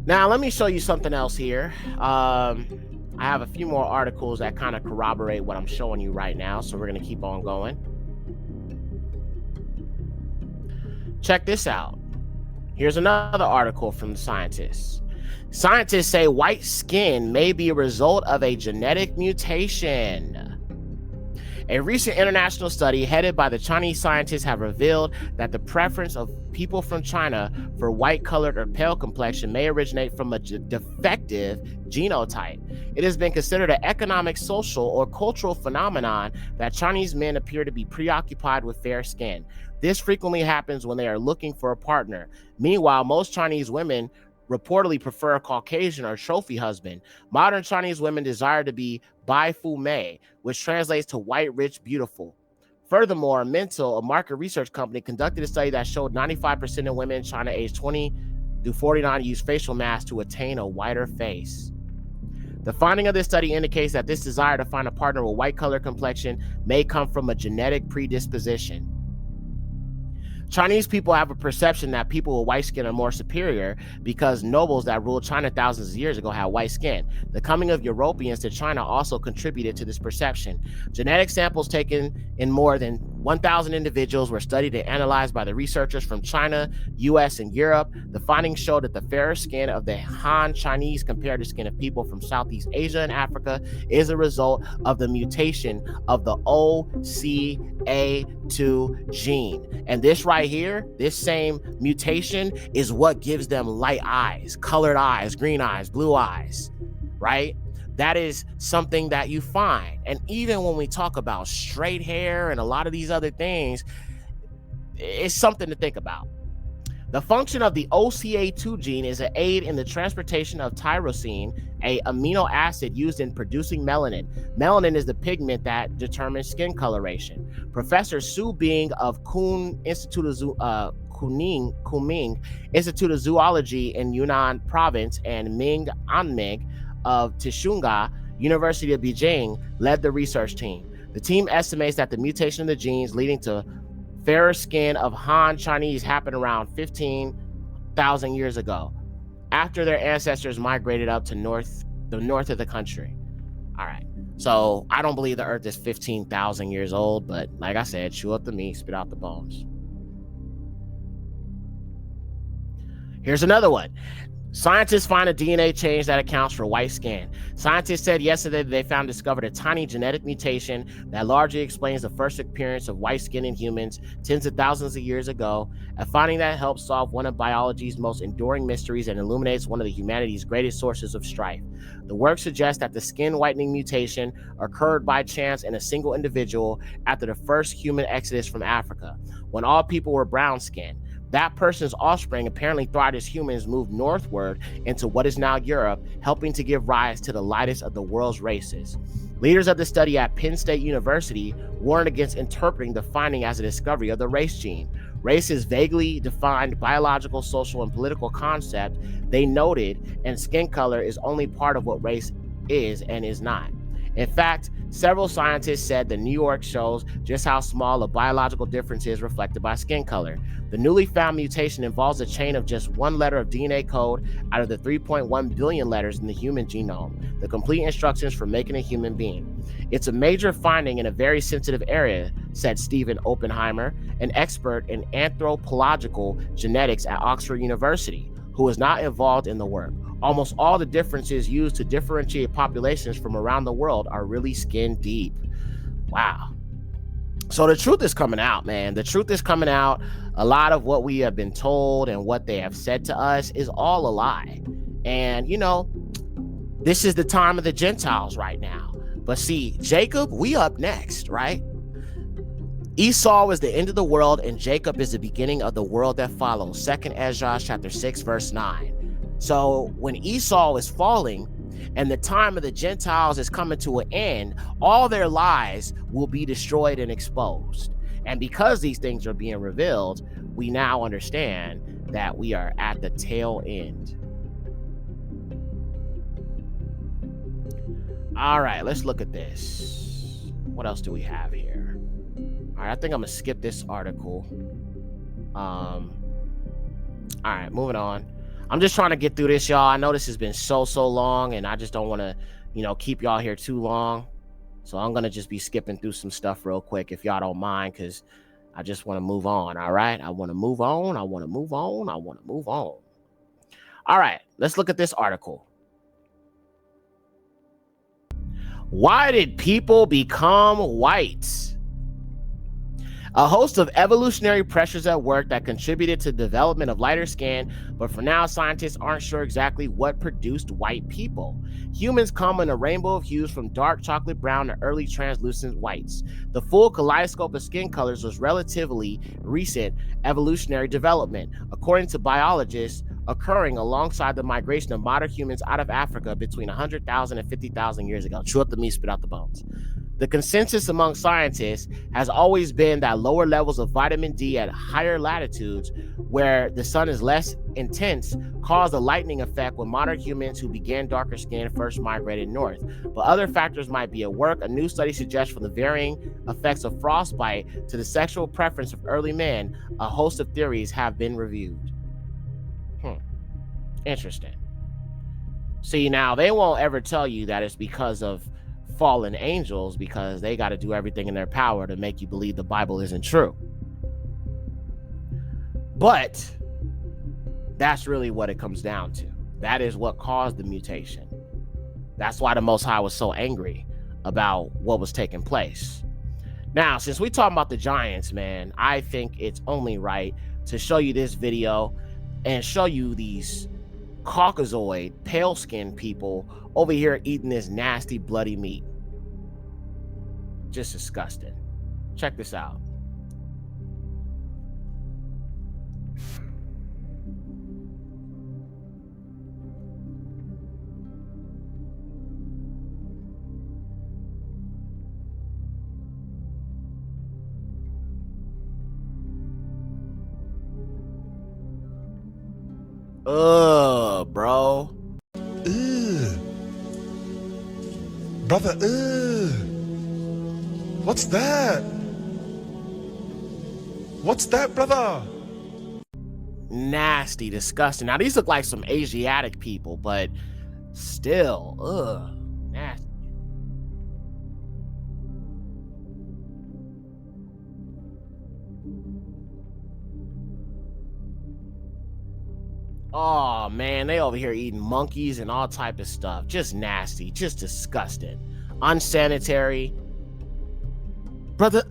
Now, let me show you something else here. I have a few more articles that kind of corroborate what I'm showing you right now, so we're going to keep on going. Check this out. Here's another article from the scientists. Scientists say white skin may be a result of a genetic mutation. A recent international study headed by the Chinese scientists have revealed that the preference of people from China for white-colored or pale complexion may originate from a defective genotype. It has been considered an economic, social, or cultural phenomenon that Chinese men appear to be preoccupied with fair skin. This frequently happens when they are looking for a partner. Meanwhile, most Chinese women reportedly prefer a Caucasian or trophy husband. Modern Chinese women desire to be Bai Fu Mei, which translates to white, rich, beautiful. Furthermore, Mental, a market research company, conducted a study that showed 95% of women in China aged 20 through 49 use facial masks to attain a whiter face. The finding of this study indicates that this desire to find a partner with white color complexion may come from a genetic predisposition. Chinese people have a perception that people with white skin are more superior because nobles that ruled China thousands of years ago had white skin. The coming of Europeans to China also contributed to this perception. Genetic samples taken in more than 1,000 individuals were studied and analyzed by the researchers from China, US, and Europe. The findings showed that the fairer skin of the Han Chinese compared to skin of people from Southeast Asia and Africa is a result of the mutation of the OCA2 gene. And this right here, this same mutation is what gives them light eyes, colored eyes, green eyes, blue eyes, right? That is something that you find. And even when we talk about straight hair and a lot of these other things, it's something to think about. The function of the OCA2 gene is an aid in the transportation of tyrosine, an amino acid used in producing melanin. Melanin is the pigment that determines skin coloration. Professor Su Bing of Kunming Institute of Zoology in Yunnan Province and Ming Anming of Tsinghua University of Beijing led the research team. The team estimates that the mutation of the genes leading to fairer skin of Han Chinese happened around 15,000 years ago, after their ancestors migrated up to the north of the country. All right, so I don't believe the Earth is 15,000 years old, but like I said, chew up the meat, spit out the bones. Here's another one. Scientists find a DNA change that accounts for white skin. Scientists said yesterday that they discovered a tiny genetic mutation that largely explains the first appearance of white skin in humans tens of thousands of years ago, a finding that helps solve one of biology's most enduring mysteries and illuminates one of humanity's greatest sources of strife. The work suggests that the skin whitening mutation occurred by chance in a single individual after the first human exodus from Africa, when all people were brown skinned. That person's offspring apparently thought as humans moved northward into what is now Europe, helping to give rise to the lightest of the world's races. Leaders of the study at Penn State University warned against interpreting the finding as a discovery of the race gene. Race is vaguely defined biological, social, and political concept, they noted, and skin color is only part of what race is and is not. In fact, several scientists said that New York shows just how small a biological difference is reflected by skin color. The newly found mutation involves a chain of just one letter of DNA code out of the 3.1 billion letters in the human genome, the complete instructions for making a human being. It's a major finding in a very sensitive area, said Stephen Oppenheimer, an expert in anthropological genetics at Oxford University, who is not involved in the work. Almost all the differences used to differentiate populations from around the world are really skin deep. Wow. So the truth is coming out, man. The truth is coming out. A lot of what we have been told and what they have said to us is all a lie. And, you know, this is the time of the Gentiles right now. But see, Jacob, we up next, right? Esau is the end of the world, and Jacob is the beginning of the world that follows. 2 Ezra chapter 6, verse 9. So when Esau is falling and the time of the Gentiles is coming to an end, all their lies will be destroyed and exposed. And because these things are being revealed, we now understand that we are at the tail end. All right, let's look at this. What else do we have here? All right, I think I'm gonna skip this article. All right, moving on. I'm just trying to get through this, y'all. I know this has been so long, and I just don't want to, you know, keep y'all here too long. So I'm going to just be skipping through some stuff real quick, if y'all don't mind, because I just want to move on, all right? I want to move on. I want to move on. I want to move on. All right, let's look at this article. Why did people become white? A host of evolutionary pressures at work that contributed to the development of lighter skin, but for now, scientists aren't sure exactly what produced white people. Humans come in a rainbow of hues from dark chocolate brown to early translucent whites. The full kaleidoscope of skin colors was relatively recent evolutionary development, according to biologists, occurring alongside the migration of modern humans out of Africa between 100,000 and 50,000 years ago. Chew up the meat, spit out the bones. The consensus among scientists has always been that lower levels of vitamin D at higher latitudes, where the sun is less intense, caused a lightning effect when modern humans who began darker skin first migrated north. But other factors might be at work. A new study suggests from the varying effects of frostbite to the sexual preference of early men, a host of theories have been reviewed. Interesting. See, now they won't ever tell you that it's because of fallen angels, because they got to do everything in their power to make you believe the Bible isn't true. But that's really what it comes down to. That is what caused the mutation. That's why the Most High was so angry about what was taking place. Now, since we talking about the giants, man, I think it's only right to show you this video and show you these Caucasoid, pale-skinned people over here eating this nasty, bloody meat. Just disgusting. Check this out. Bro. Brother, what's that? What's that, brother? Nasty, disgusting. Now, these look like some Asiatic people, but still, nasty. Oh man, they over here eating monkeys and all type of stuff. Just nasty, just disgusting, unsanitary. Brother,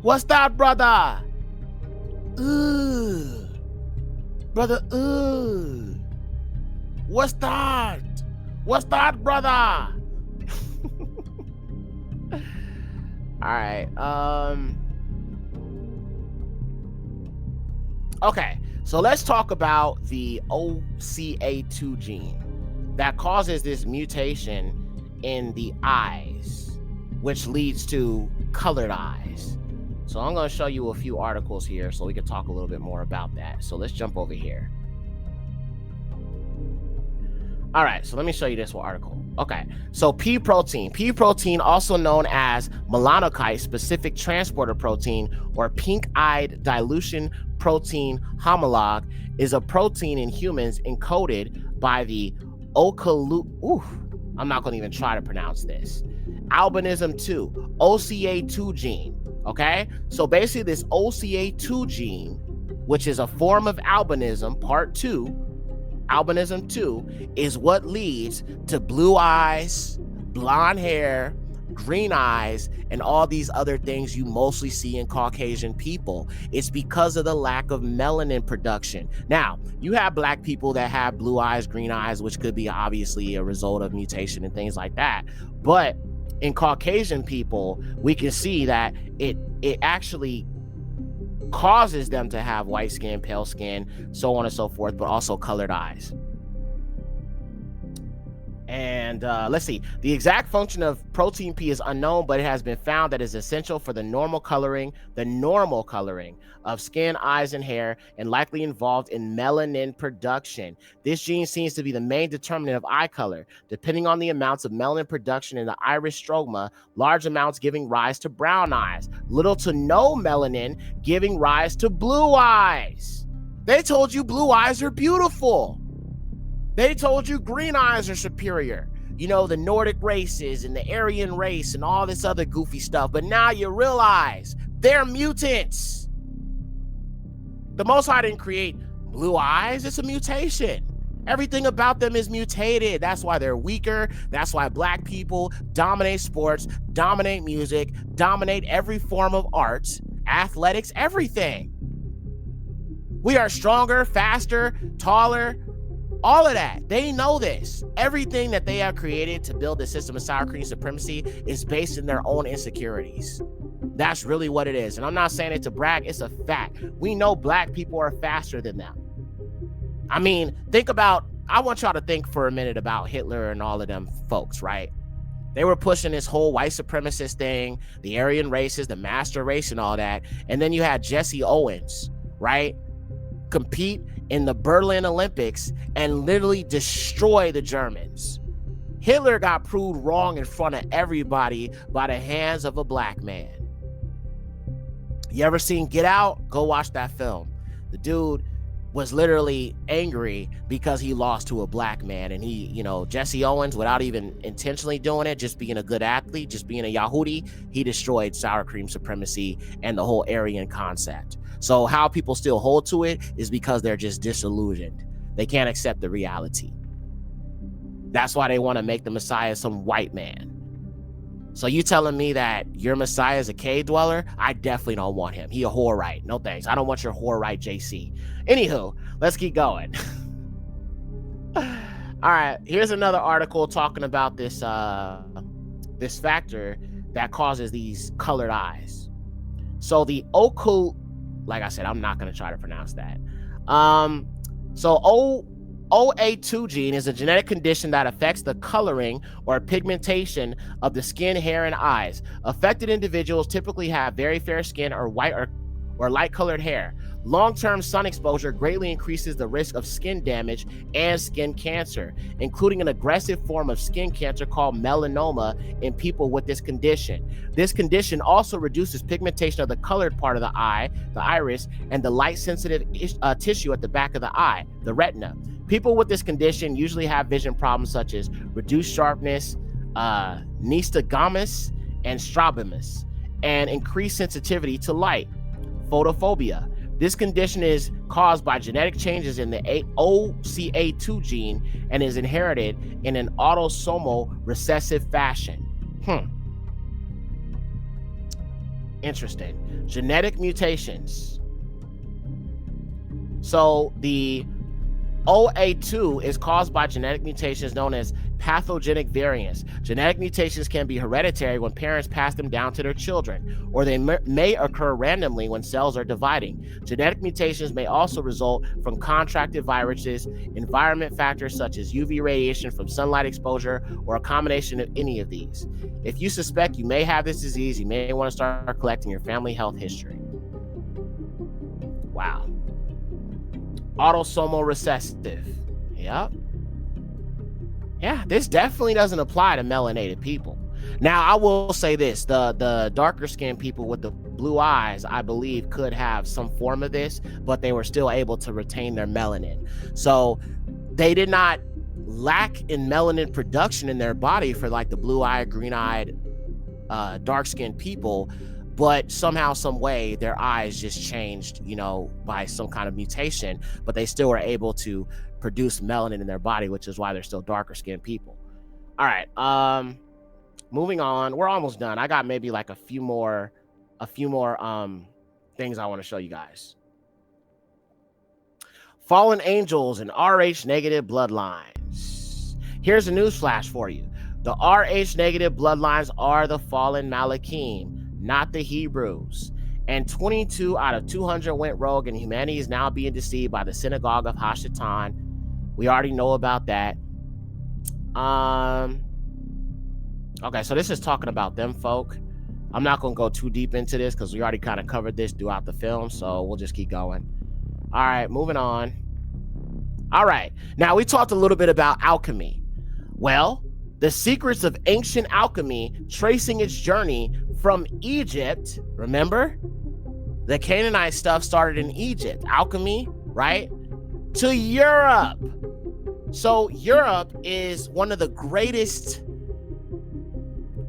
what's that, brother? Brother, what's that? What's that, brother? All right, Okay, so let's talk about the OCA2 gene that causes this mutation in the eyes, which leads to colored eyes. So I'm going to show you a few articles here so we can talk a little bit more about that. So let's jump over here. All right, so let me show you this one article. Okay, so P protein. P protein, also known as melanocyte specific transporter protein or pink-eyed dilution protein homologue, is a protein in humans encoded by the I'm not going to even try to pronounce this. Albinism 2, OCA2 gene. Okay, so basically this OCA2 gene, which is a form of albinism, part 2, albinism 2, is what leads to blue eyes, blonde hair, green eyes, and all these other things you mostly see in Caucasian people. It's because of the lack of melanin production. Now, you have black people that have blue eyes, green eyes, which could be obviously a result of mutation and things like that. But in Caucasian people, we can see that it actually causes them to have white skin, pale skin, so on and so forth, but also colored eyes. And let's see, the exact function of protein P is unknown, but it has been found that is essential for the normal coloring of skin, eyes, and hair, and likely involved in melanin production. This gene seems to be the main determinant of eye color, depending on the amounts of melanin production in the iris stroma, large amounts giving rise to brown eyes, little to no melanin giving rise to blue eyes. They told you blue eyes are beautiful. They told you green eyes are superior. You know, the Nordic races and the Aryan race and all this other goofy stuff. But now you realize they're mutants. The Most High didn't create blue eyes. It's a mutation. Everything about them is mutated. That's why they're weaker. That's why black people dominate sports, dominate music, dominate every form of art, athletics, everything. We are stronger, faster, taller, all of that. They know this. Everything that they have created to build the system of sour cream supremacy is based in their own insecurities. That's really what it is. And I'm not saying it to brag. It's a fact. We know black people are faster than them. I mean, I want y'all to think for a minute about Hitler and all of them folks, right? They were pushing this whole white supremacist thing, the Aryan races, the master race and all that. And then you had Jesse Owens, right? Compete in the Berlin Olympics and literally destroy the Germans. Hitler got proved wrong in front of everybody by the hands of a black man. You ever seen Get Out? Go watch that film. The dude was literally angry because he lost to a black man, and he, you know, Jesse Owens, without even intentionally doing it, just being a good athlete, just being a Yahudi, he destroyed sour cream supremacy and the whole Aryan concept. So how people still hold to it is because they're just disillusioned. They can't accept the reality. That's why they want to make the Messiah some white man. So you telling me that your Messiah is a cave dweller? I definitely don't want him. He a Horite. No thanks. I don't want your Horite JC. Anywho, let's keep going. All right, here's another article talking about this this factor that causes these colored eyes. So the like I said, I'm not going to try to pronounce that. So OA2 gene is a genetic condition that affects the coloring or pigmentation of the skin, hair, and eyes. Affected individuals typically have very fair skin or white or light colored hair. Long-term sun exposure greatly increases the risk of skin damage and skin cancer, including an aggressive form of skin cancer called melanoma in people with this condition. This condition also reduces pigmentation of the colored part of the eye, the iris, and the light-sensitive tissue at the back of the eye, the retina. People with this condition usually have vision problems such as reduced sharpness, nystagmus, and strabismus, and increased sensitivity to light, photophobia. This condition is caused by genetic changes in the OCA2 gene and is inherited in an autosomal recessive fashion. Interesting. Genetic mutations. So the OA2 is caused by genetic mutations known as pathogenic variants. Genetic mutations can be hereditary when parents pass them down to their children, or they may occur randomly when cells are dividing. Genetic mutations may also result from contracted viruses, environment factors such as UV radiation from sunlight exposure, or a combination of any of these. If you suspect you may have this disease, you may want to start collecting your family health history. Wow. Autosomal recessive. Yep. Yeah, this definitely doesn't apply to melanated people. Now, I will say this, the darker skinned people with the blue eyes, I believe, could have some form of this, but they were still able to retain their melanin. So they did not lack in melanin production in their body for like the blue-eyed, green-eyed, dark-skinned people, but somehow, some way, their eyes just changed, you know, by some kind of mutation, but they still were able to produce melanin in their body, which is why they're still darker skinned people. All right, moving on. We're almost done. I got maybe like a few more things I want to show you guys. Fallen angels and RH negative bloodlines. Here's a news flash for you. The RH negative bloodlines are the fallen Malachim, not the Hebrews. And 22 out of 200 went rogue, and humanity is now being deceived by the synagogue of Hashatan. We already know about that. Okay, so this is talking about them folk. I'm not going to go too deep into this because we already kind of covered this throughout the film, so we'll just keep going. All right, moving on. All right, now we talked a little bit about alchemy. Well, the secrets of ancient alchemy, tracing its journey from Egypt. Remember, the Canaanite stuff started in Egypt, alchemy, right? To Europe. So Europe is one of the greatest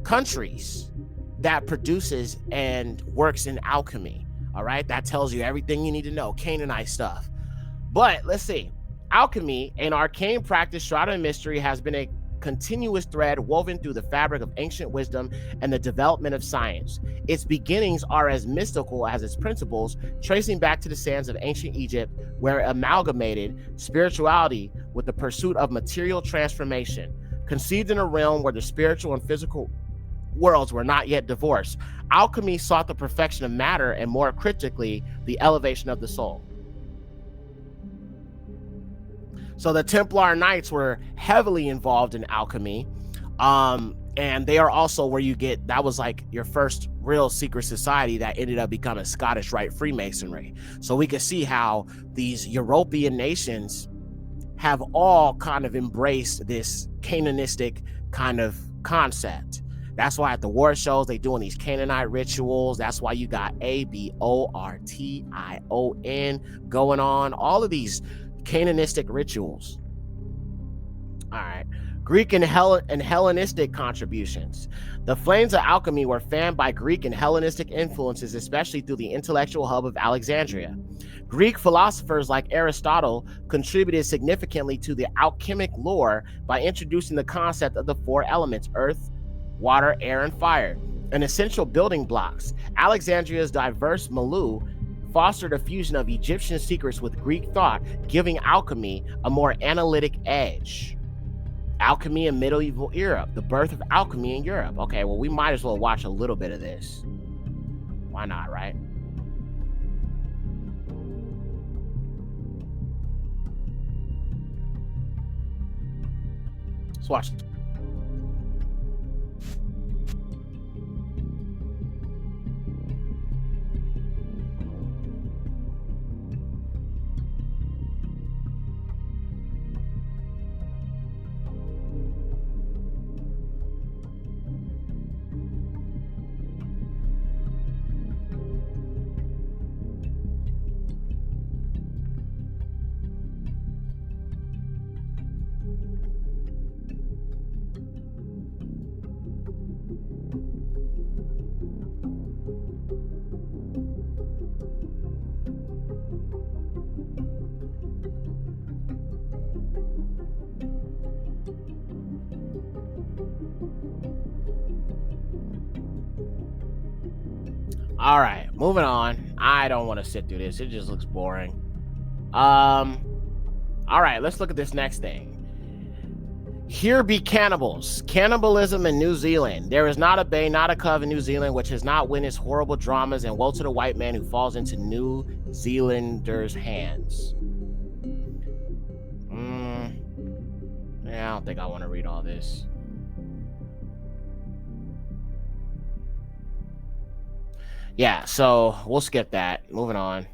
countries that produces and works in alchemy. All right, that tells you everything you need to know, Canaanite stuff. But let's see, alchemy, an arcane practice shrouded in mystery, has been a continuous thread woven through the fabric of ancient wisdom and the development of science. Its beginnings are as mystical as its principles, tracing back to the sands of ancient Egypt, where it amalgamated spirituality with the pursuit of material transformation. Conceived in a realm where the spiritual and physical worlds were not yet divorced, alchemy sought the perfection of matter and, more critically, the elevation of the soul. So the Templar Knights were heavily involved in alchemy. And they are also where you get, that was like your first real secret society that ended up becoming Scottish Rite Freemasonry. So we can see how these European nations have all kind of embraced this Cananistic kind of concept. That's why at the war shows, they doing these Canaanite rituals. That's why you got Abortion going on. All of these Cananistic rituals. All right. Greek and Hellenistic contributions. The flames of alchemy were fanned by Greek and Hellenistic influences, especially through the intellectual hub of Alexandria. Greek philosophers like Aristotle contributed significantly to the alchemic lore by introducing the concept of the four elements: earth, water, air, and fire, and essential building blocks. Alexandria's diverse milieu fostered a fusion of Egyptian secrets with Greek thought, giving alchemy a more analytic edge. Alchemy in medieval Europe, the birth of alchemy in Europe. Okay, well, we might as well watch a little bit of this. Why not, right? Let's watch. All right, moving on. I don't want to sit through this. It just looks boring. All right, let's look at this next thing. Here be cannibals. Cannibalism in New Zealand. There is not a bay, not a cove in New Zealand which has not witnessed horrible dramas, and woe to the white man who falls into New Zealanders' hands. Yeah, I don't think I want to read all this. Yeah, so we'll skip that. Moving on.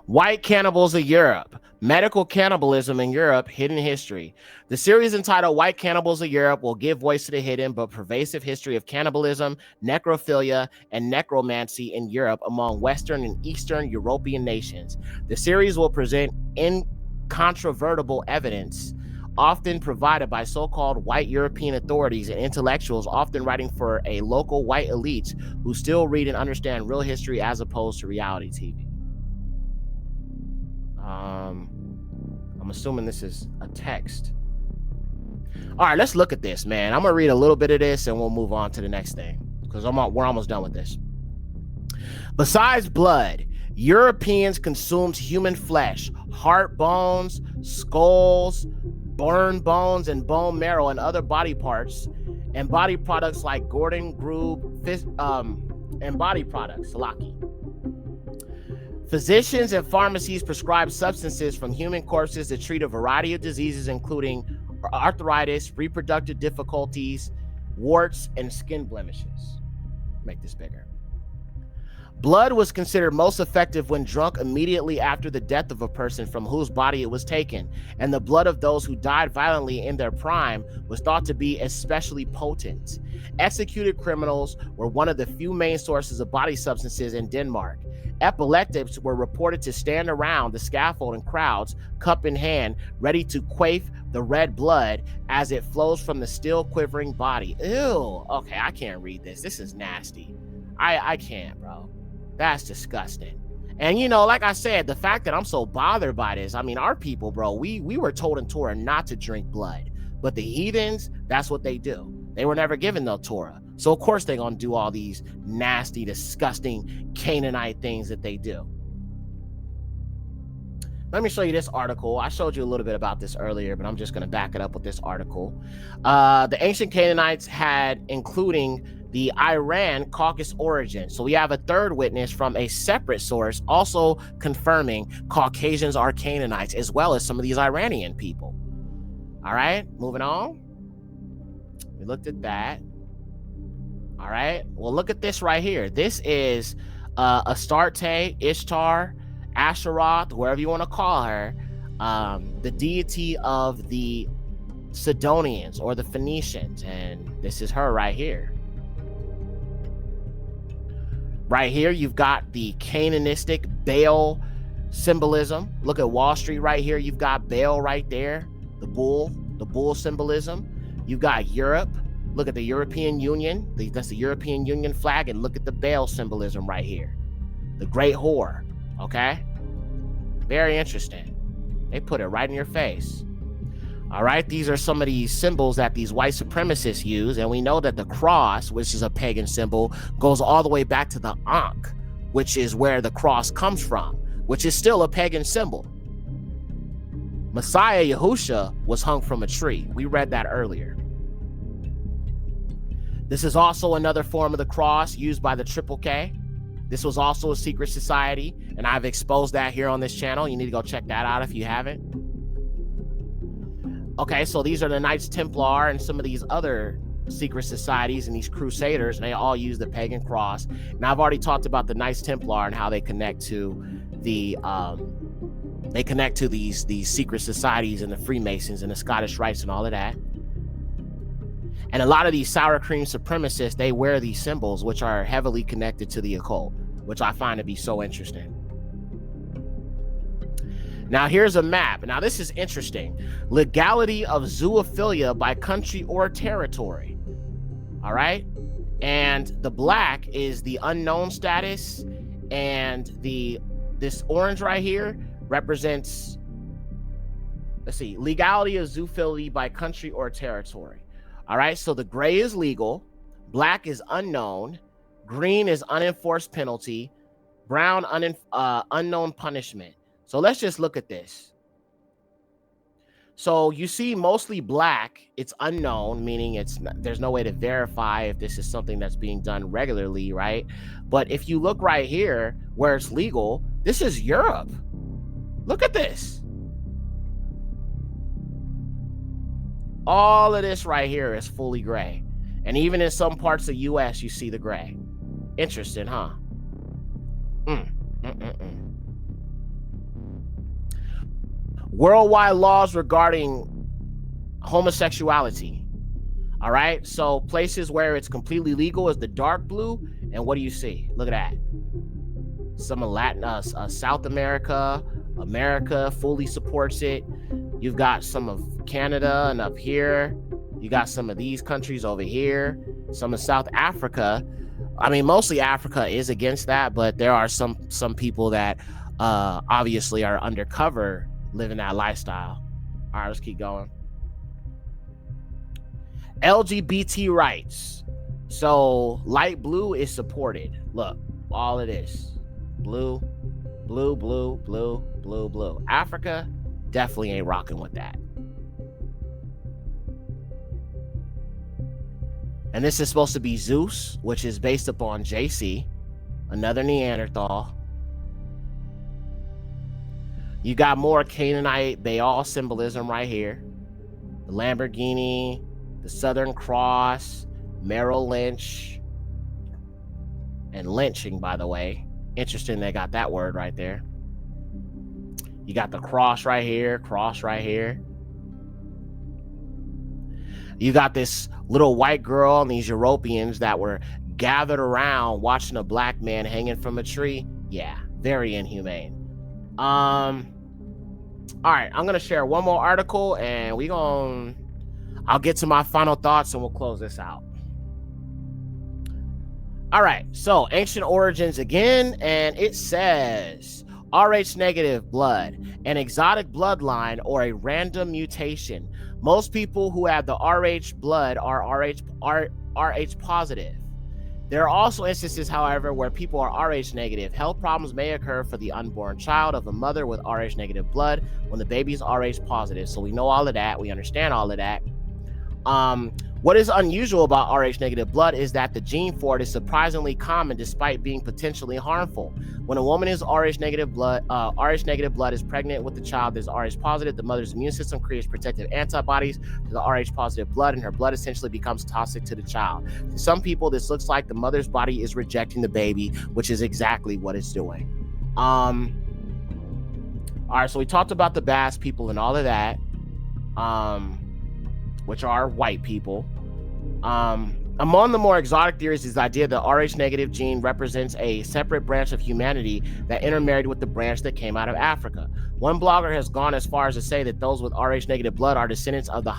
White Cannibals of Europe. Medical Cannibalism in Europe, Hidden History. The series entitled White Cannibals of Europe will give voice to the hidden but pervasive history of cannibalism, necrophilia, and necromancy in Europe among Western and Eastern European nations. The series will present incontrovertible evidence often provided by so-called white European authorities and intellectuals, often writing for a local white elites who still read and understand real history as opposed to reality TV. I'm assuming this is a text. All right, let's look at this, man. I'm gonna read a little bit of this and we'll move on to the next thing because we're almost done with this. Besides blood, Europeans consumed human flesh, heart bones, skulls, burned bones, and bone marrow, and other body parts, and body products like Gordon Group, and body products, Salaki. Physicians and pharmacies prescribe substances from human corpses to treat a variety of diseases, including arthritis, reproductive difficulties, warts, and skin blemishes. Make this bigger. Blood was considered most effective when drunk immediately after the death of a person from whose body it was taken, and the blood of those who died violently in their prime was thought to be especially potent. Executed criminals were one of the few main sources of body substances in Denmark. Epileptics were reported to stand around the scaffold in crowds, cup in hand, ready to quaff the red blood as it flows from the still quivering body. Ew. Okay, I can't read this. This is nasty. I can't, bro. That's disgusting. And, you know, like I said, the fact that I'm so bothered by this, I mean, our people, bro, we were told in Torah not to drink blood. But the heathens, that's what they do. They were never given the Torah. So, of course, they're going to do all these nasty, disgusting Canaanite things that they do. Let me show you this article. I showed you a little bit about this earlier, but I'm just going to back it up with this article. The ancient Canaanites had, including the Iran Caucasus origin. So we have a third witness from a separate source also confirming Caucasians are Canaanites, as well as some of these Iranian people. All right, moving on. We looked at that. All right, well, look at this right here. This is Astarte, Ishtar, Asheroth, wherever you want to call her, the deity of the Sidonians or the Phoenicians. And this is her right here. Right here, you've got the Cananistic Baal symbolism. Look at Wall Street right here. You've got Baal right there, the bull symbolism. You've got Europe. Look at the European Union. That's the European Union flag. And look at the Baal symbolism right here. The great whore, okay? Very interesting. They put it right in your face. All right, these are some of these symbols that these white supremacists use, and we know that the cross, which is a pagan symbol, goes all the way back to the Ankh, which is where the cross comes from, which is still a pagan symbol. Messiah Yahusha was hung from a tree. We read that earlier. This is also another form of the cross used by the Triple K. This was also a secret society, and I've exposed that here on this channel. You need to go check that out if you haven't. Okay, so these are the Knights Templar and some of these other secret societies and these crusaders, and they all use the pagan cross. Now, I've already talked about the Knights Templar and how they connect to the these secret societies and the Freemasons and the Scottish Rites and all of that. And a lot of these sour cream supremacists, they wear these symbols, which are heavily connected to the occult, which I find to be so interesting. Now, here's a map. Now, this is interesting. Legality of zoophilia by country or territory. All right. And the black is the unknown status. And this orange right here represents, let's see, legality of zoophilia by country or territory. All right. So the gray is legal. Black is unknown. Green is unenforced penalty. Brown, unknown punishment. So let's just look at this. So you see mostly black. It's unknown, meaning there's no way to verify if this is something that's being done regularly, right? But if you look right here where it's legal, this is Europe. Look at this. All of this right here is fully gray. And even in some parts of the US, you see the gray. Interesting, huh? Worldwide laws regarding homosexuality. All right, so places where it's completely legal is the dark blue. And what do you see? Look at that. Some of Latin, South America, America fully supports it. You've got some of Canada, and up here, you got some of these countries over here, some of South Africa. I mean, mostly Africa is against that, but there are some people that obviously are undercover living that lifestyle. All right, let's keep going. LGBT rights. So light blue is supported. Look, all of this. Blue, blue, blue, blue, blue, blue. Africa definitely ain't rocking with that. And this is supposed to be Zeus, which is based upon JC, another Neanderthal. You got more Canaanite Baal symbolism right here. The Lamborghini, the Southern Cross, Merrill Lynch, and lynching, by the way. Interesting they got that word right there. You got the cross right here, cross right here. You got this little white girl and these Europeans that were gathered around watching a black man hanging from a tree. Yeah, very inhumane. All right, I'm gonna share one more article and I'll get to my final thoughts and we'll close this out. All right, so ancient origins again, and it says Rh negative blood, an exotic bloodline or a random mutation. Most people who have the Rh blood are Rh positive. There are also instances, however, where people are Rh negative. Health problems may occur for the unborn child of a mother with Rh negative blood when the baby is Rh positive. So we know all of that. We understand all of that. What is unusual about Rh negative blood is that the gene for it is surprisingly common despite being potentially harmful. When a woman is Rh negative blood is pregnant with the child that is Rh positive, the mother's immune system creates protective antibodies to the Rh positive blood, and her blood essentially becomes toxic to the child. To some people, this looks like the mother's body is rejecting the baby, which is exactly what it's doing. All right, so we talked about the Bass people and all of that. Which are white people. Among the more exotic theories is the idea that Rh negative gene represents a separate branch of humanity that intermarried with the branch that came out of Africa. One blogger has gone as far as to say that those with Rh negative blood are descendants of the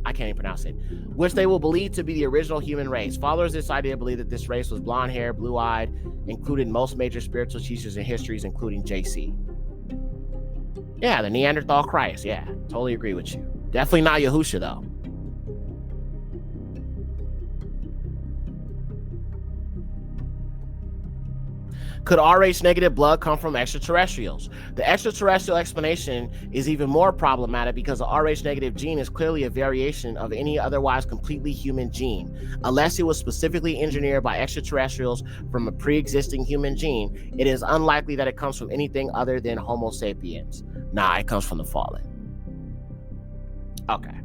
I can't even pronounce it, which they will believe to be the original human race. Followers of this idea believe that this race was blonde hair, blue-eyed, included most major spiritual teachers in histories, including JC. Yeah, the Neanderthal Christ. Yeah, totally agree with you. Definitely not Yahusha, though. Could Rh negative blood come from extraterrestrials? The extraterrestrial explanation is even more problematic because the Rh negative gene is clearly a variation of any otherwise completely human gene. Unless it was specifically engineered by extraterrestrials from a pre-existing human gene, it is unlikely that it comes from anything other than Homo sapiens. Nah, it comes from the fallen. Okay.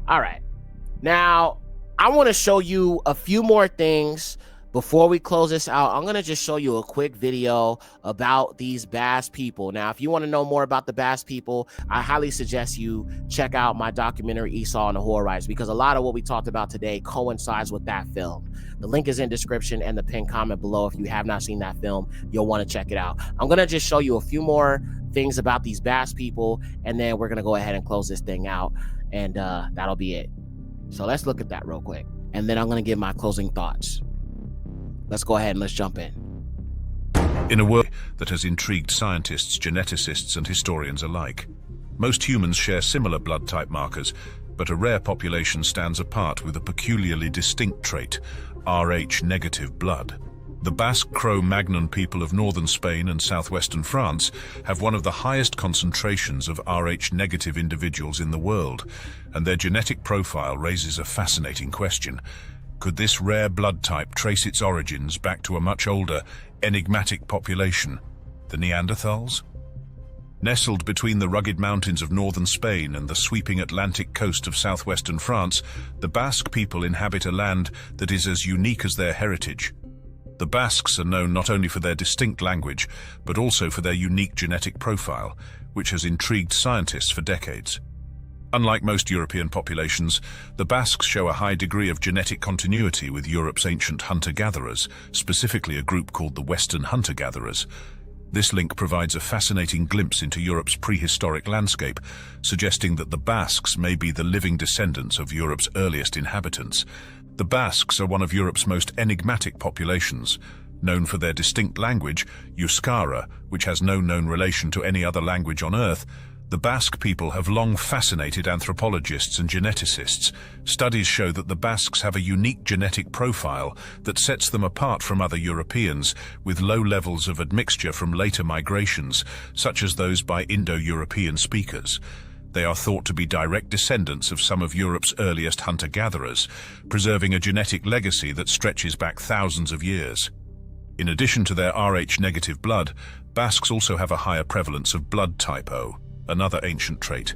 All right. Now, I want to show you a few more things. Before we close this out, I'm going to just show you a quick video about these Bass people. Now, if you want to know more about the Bass people, I highly suggest you check out my documentary, Esau and the Horites, because a lot of what we talked about today coincides with that film. The link is in description and the pinned comment below. If you have not seen that film, you'll want to check it out. I'm going to just show you a few more things about these Bass people, and then we're going to go ahead and close this thing out, and that'll be it. So let's look at that real quick, and then I'm going to give my closing thoughts. Let's go ahead and let's jump in. In a world that has intrigued scientists, geneticists, and historians alike, most humans share similar blood type markers, but a rare population stands apart with a peculiarly distinct trait, Rh negative blood. The Basque Cro-Magnon people of northern Spain and southwestern France have one of the highest concentrations of Rh-negative individuals in the world, and their genetic profile raises a fascinating question. Could this rare blood type trace its origins back to a much older, enigmatic population, the Neanderthals? Nestled between the rugged mountains of northern Spain and the sweeping Atlantic coast of southwestern France, the Basque people inhabit a land that is as unique as their heritage. The Basques are known not only for their distinct language, but also for their unique genetic profile, which has intrigued scientists for decades. Unlike most European populations, the Basques show a high degree of genetic continuity with Europe's ancient hunter-gatherers, specifically a group called the Western hunter-gatherers. This link provides a fascinating glimpse into Europe's prehistoric landscape, suggesting that the Basques may be the living descendants of Europe's earliest inhabitants. The Basques are one of Europe's most enigmatic populations. Known for their distinct language, Euskara, which has no known relation to any other language on Earth, the Basque people have long fascinated anthropologists and geneticists. Studies show that the Basques have a unique genetic profile that sets them apart from other Europeans, with low levels of admixture from later migrations, such as those by Indo-European speakers. They are thought to be direct descendants of some of Europe's earliest hunter-gatherers, preserving a genetic legacy that stretches back thousands of years. In addition to their Rh-negative blood, Basques also have a higher prevalence of blood type O, another ancient trait.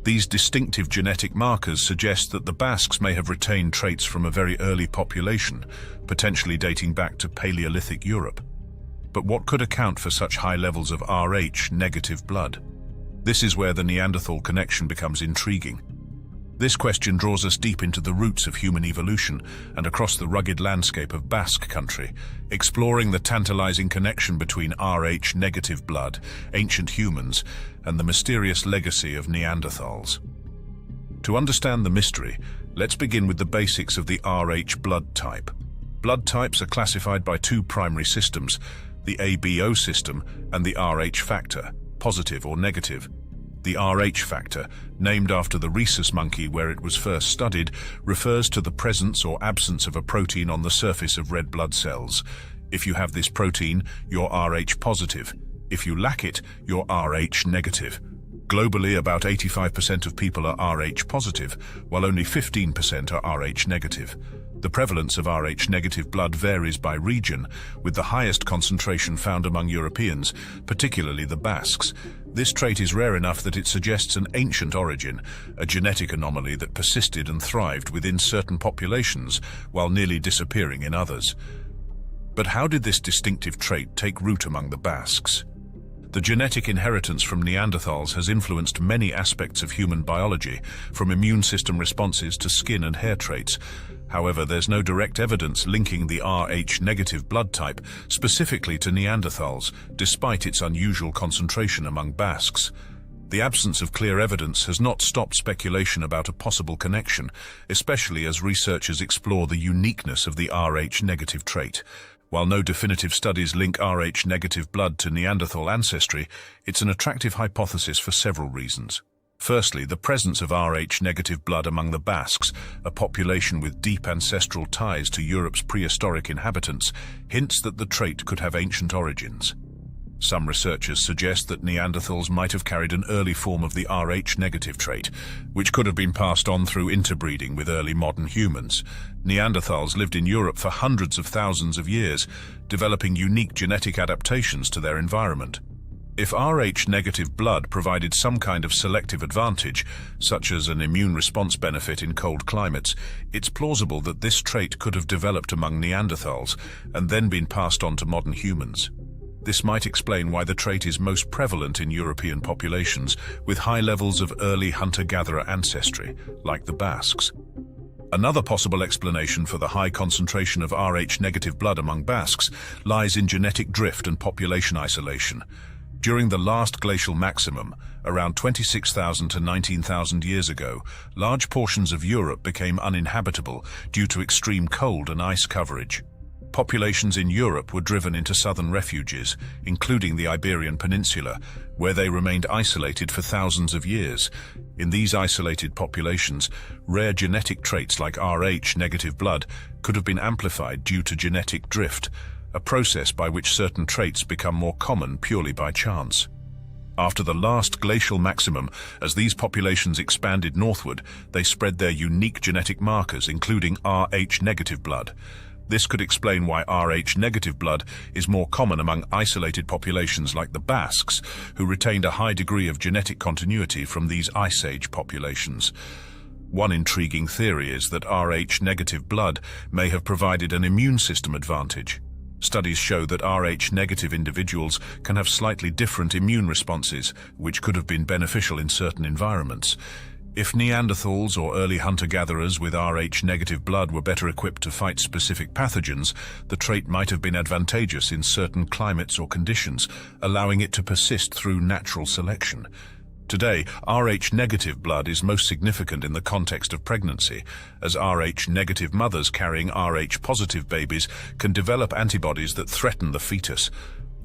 These distinctive genetic markers suggest that the Basques may have retained traits from a very early population, potentially dating back to Paleolithic Europe. But what could account for such high levels of Rh-negative blood? This is where the Neanderthal connection becomes intriguing. This question draws us deep into the roots of human evolution and across the rugged landscape of Basque country, exploring the tantalizing connection between Rh-negative blood, ancient humans, and the mysterious legacy of Neanderthals. To understand the mystery, let's begin with the basics of the Rh blood type. Blood types are classified by two primary systems, the ABO system and the Rh factor, positive or negative. The Rh factor, named after the rhesus monkey where it was first studied, refers to the presence or absence of a protein on the surface of red blood cells. If you have this protein, you're Rh positive. If you lack it, you're Rh negative. Globally, about 85% of people are Rh positive, while only 15% are Rh negative. The prevalence of Rh-negative blood varies by region, with the highest concentration found among Europeans, particularly the Basques. This trait is rare enough that it suggests an ancient origin, a genetic anomaly that persisted and thrived within certain populations while nearly disappearing in others. But how did this distinctive trait take root among the Basques? The genetic inheritance from Neanderthals has influenced many aspects of human biology, from immune system responses to skin and hair traits. However, there's no direct evidence linking the Rh-negative blood type specifically to Neanderthals, despite its unusual concentration among Basques. The absence of clear evidence has not stopped speculation about a possible connection, especially as researchers explore the uniqueness of the Rh-negative trait. While no definitive studies link Rh-negative blood to Neanderthal ancestry, it's an attractive hypothesis for several reasons. Firstly, the presence of Rh-negative blood among the Basques, a population with deep ancestral ties to Europe's prehistoric inhabitants, hints that the trait could have ancient origins. Some researchers suggest that Neanderthals might have carried an early form of the Rh-negative trait, which could have been passed on through interbreeding with early modern humans. Neanderthals lived in Europe for hundreds of thousands of years, developing unique genetic adaptations to their environment. If Rh-negative blood provided some kind of selective advantage, such as an immune response benefit in cold climates, it's plausible that this trait could have developed among Neanderthals and then been passed on to modern humans. This might explain why the trait is most prevalent in European populations with high levels of early hunter-gatherer ancestry, like the Basques. Another possible explanation for the high concentration of Rh-negative blood among Basques lies in genetic drift and population isolation. During the last glacial maximum, around 26,000 to 19,000 years ago, large portions of Europe became uninhabitable due to extreme cold and ice coverage. Populations in Europe were driven into southern refuges, including the Iberian Peninsula, where they remained isolated for thousands of years. In these isolated populations, rare genetic traits like Rh-negative blood could have been amplified due to genetic drift. a process by which certain traits become more common purely by chance. After the last glacial maximum, as these populations expanded northward, they spread their unique genetic markers, including Rh-negative blood. This could explain why Rh-negative blood is more common among isolated populations like the Basques, who retained a high degree of genetic continuity from these Ice Age populations. One intriguing theory is that Rh-negative blood may have provided an immune system advantage. Studies show that Rh-negative individuals can have slightly different immune responses, which could have been beneficial in certain environments. If Neanderthals or early hunter-gatherers with Rh-negative blood were better equipped to fight specific pathogens, the trait might have been advantageous in certain climates or conditions, allowing it to persist through natural selection. Today, Rh-negative blood is most significant in the context of pregnancy, as Rh-negative mothers carrying Rh-positive babies can develop antibodies that threaten the fetus.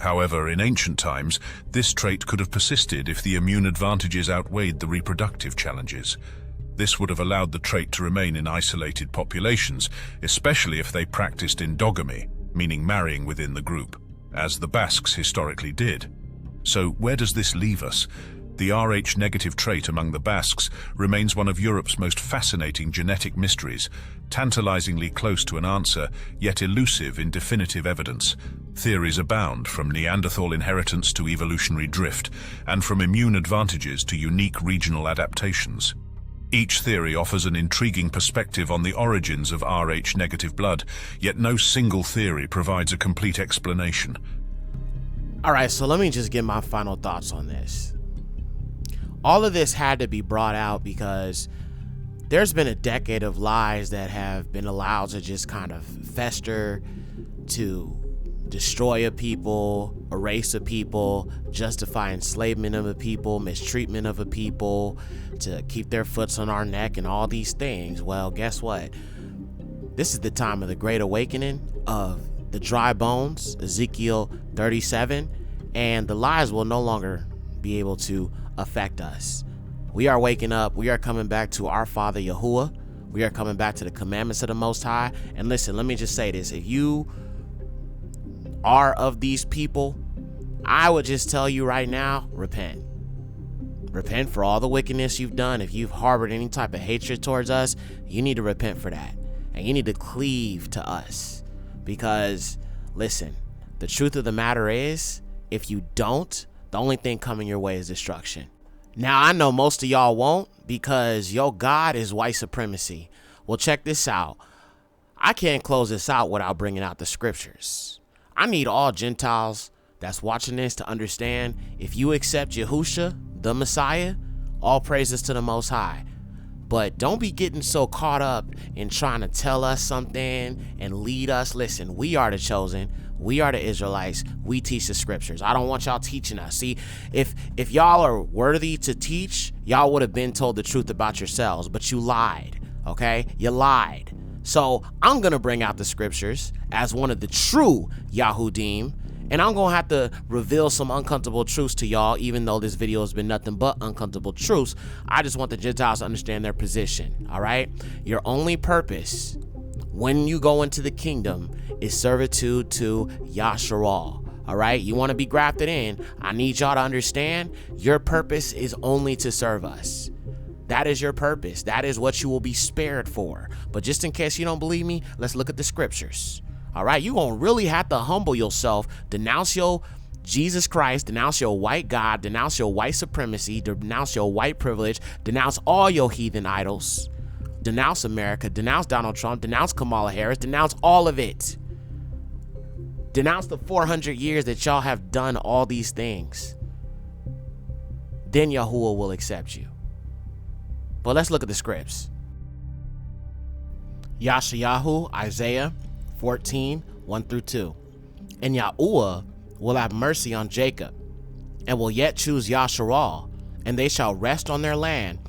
However, in ancient times, this trait could have persisted if the immune advantages outweighed the reproductive challenges. This would have allowed the trait to remain in isolated populations, especially if they practiced endogamy, meaning marrying within the group, as the Basques historically did. So where does this leave us? The Rh-negative trait among the Basques remains one of Europe's most fascinating genetic mysteries, tantalizingly close to an answer, yet elusive in definitive evidence. Theories abound, from Neanderthal inheritance to evolutionary drift, and from immune advantages to unique regional adaptations. Each theory offers an intriguing perspective on the origins of Rh-negative blood, yet no single theory provides a complete explanation. All right, so let me just get my final thoughts on this. All of this had to be brought out because there's been a decade of lies that have been allowed to just kind of fester, to destroy a people, erase a people, justify enslavement of a people, mistreatment of a people, to keep their foots on our neck and all these things. Well, guess what? This is the time of the Great Awakening of the dry bones, Ezekiel 37, and the lies will no longer be able to affect us. We are waking up. We are coming back to our Father Yahuwah. We are coming back to the commandments of the Most High. And listen, let me just say this. If you are of these people, I would just tell you right now, repent. Repent for all the wickedness you've done. If you've harbored any type of hatred towards us, you need to repent for that. And you need to cleave to us. Because, listen, the truth of the matter is, if you don't, the only thing coming your way is destruction. Now, I know most of y'all won't, because your God is white supremacy. Well, check this out. I can't close this out without bringing out the scriptures. I need all Gentiles that's watching this to understand, if you accept Yahusha, the Messiah, all praises to the Most High. But don't be getting so caught up in trying to tell us something and lead us. Listen, we are the chosen. We are the Israelites. We teach the scriptures. I don't want y'all teaching us. See, if y'all are worthy to teach, y'all would have been told the truth about yourselves, but you lied, okay? You lied. So I'm going to bring out the scriptures as one of the true Yahudim, and I'm going to have to reveal some uncomfortable truths to y'all, even though this video has been nothing but uncomfortable truths. I just want the Gentiles to understand their position, all right? Your only purpose when you go into the kingdom is servitude to Yashar'AL, all right? You want to be grafted in. I need y'all to understand your purpose is only to serve us. That is your purpose. That is what you will be spared for. But just in case you don't believe me, let's look at the scriptures. All right, you're going to really have to humble yourself, denounce your Jesus Christ, denounce your white God, denounce your white supremacy, denounce your white privilege, denounce all your heathen idols, denounce America, denounce Donald Trump, denounce Kamala Harris, denounce all of it. Denounce the 400 years that y'all have done all these things. Then Yahuwah will accept you. But let's look at the scripts. Yashar'AL, Isaiah 14, 1-2. And Yahuwah will have mercy on Jacob, and will yet choose Yashar'AL, and they shall rest on their land,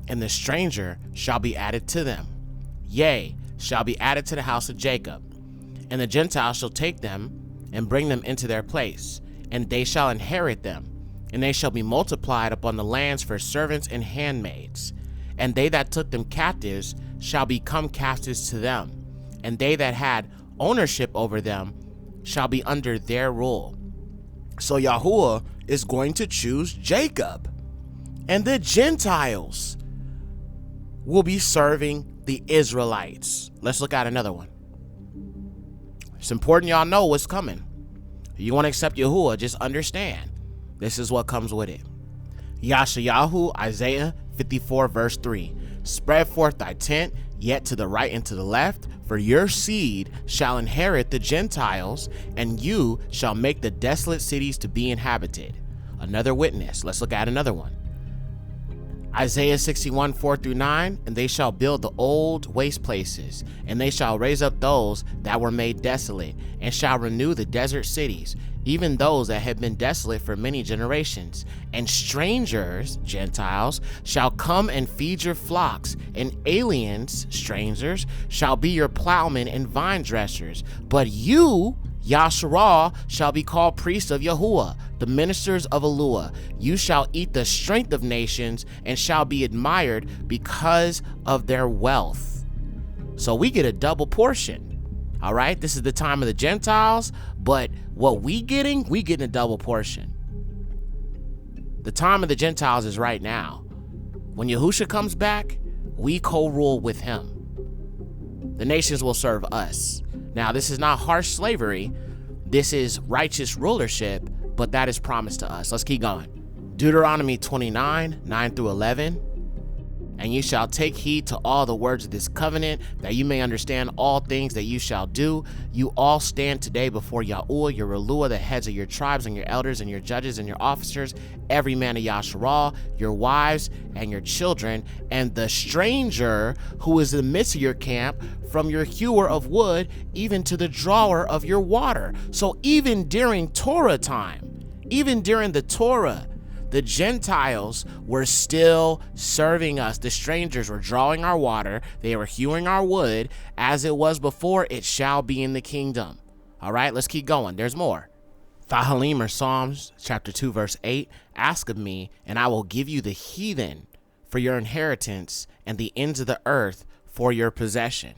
and the stranger shall be added to them. Yea, shall be added to the house of Jacob. And the Gentiles shall take them, and bring them into their place, and they shall inherit them, and they shall be multiplied upon the lands for servants and handmaids. And they that took them captives shall become captives to them, and they that had ownership over them shall be under their rule. So Yahuwah is going to choose Jacob, and the Gentiles will be serving the Israelites. Let's look at another one. It's important y'all know what's coming. If you want to accept Yahuwah, just understand this is what comes with it. Yashar'AL, Isaiah 54 verse 3. Spread forth thy tent, yet to the right and to the left, for your seed shall inherit the Gentiles, and you shall make the desolate cities to be inhabited. Another witness. Let's look at another one. Isaiah 61 4 through 9. And they shall build the old waste places, and they shall raise up those that were made desolate, and shall renew the desert cities, even those that have been desolate for many generations. And strangers, Gentiles, shall come and feed your flocks, and aliens, strangers, shall be your plowmen and vine dressers. But you, Yashar'AL, shall be called priests of Yahuwah, the ministers of Eluah. You shall eat the strength of nations, and shall be admired because of their wealth. So we get a double portion. All right, this is the time of the Gentiles, but what we getting a double portion. The time of the Gentiles is right now. When Yahushua comes back, we co-rule with him. The nations will serve us. Now, this is not harsh slavery. This is righteous rulership, but that is promised to us. Let's keep going. Deuteronomy 29, 9 through 11. And you shall take heed to all the words of this covenant, that you may understand all things that you shall do. You all stand today before Yahuwah, your Eluah, the heads of your tribes, and your elders, and your judges, and your officers, every man of Yashar'AL, your wives, and your children, and the stranger who is in the midst of your camp, from your hewer of wood, even to the drawer of your water. So even during Torah time, even during the Torah, the Gentiles were still serving us. The strangers were drawing our water. They were hewing our wood. As it was before, it shall be in the kingdom. All right, let's keep going. There's more. Naphalym, or Psalms chapter 2, verse 8. Ask of me, and I will give you the heathen for your inheritance, and the ends of the earth for your possession.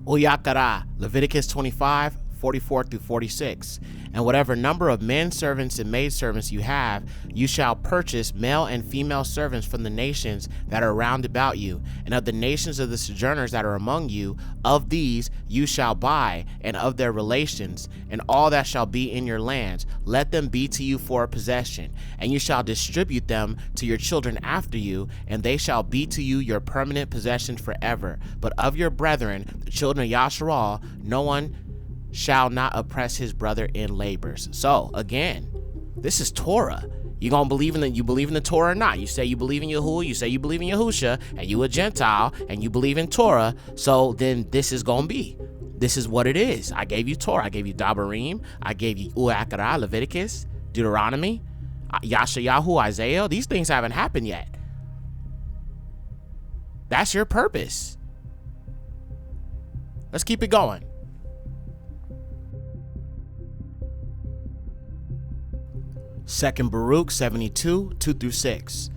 𝐤𐤔𐤋, Leviticus 25, 44 through 46. And whatever number of men servants and maid servants you have, you shall purchase male and female servants from the nations that are round about you, and of the nations of the sojourners that are among you, of these you shall buy, and of their relations, and all that shall be in your lands, let them be to you for a possession. And you shall distribute them to your children after you, and they shall be to you your permanent possession forever. But of your brethren, the children of Yashar'AL, no one shall not oppress his brother in labors. So again, this is Torah. You gonna believe in the Torah or not? You say you believe in Yahuwah, you say you believe in Yahusha, and you a Gentile, and you believe in Torah. So then this is gonna be. This is what it is. I gave you Torah. I gave you Dabarim. I gave you 𝐤𝐤𝐻, Leviticus, Deuteronomy, Yashar'AL, Isaiah. These things haven't happened yet. That's your purpose. Let's keep it going. Second Baruch 72, 2 through 6.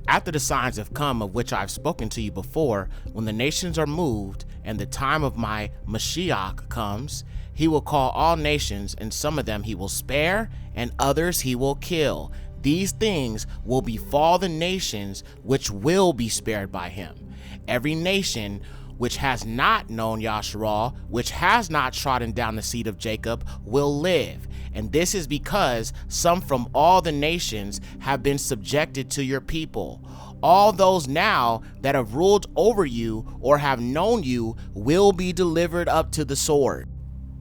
After the signs have come, of which I have spoken to you before, when the nations are moved, and the time of my Mashiach comes, he will call all nations, and some of them he will spare, and others he will kill. These things will befall the nations which will be spared by him. Every nation which has not known Yashar'AL, which has not trodden down the seed of Jacob, will live. And this is because some from all the nations have been subjected to your people. All those now that have ruled over you or have known you will be delivered up to the sword.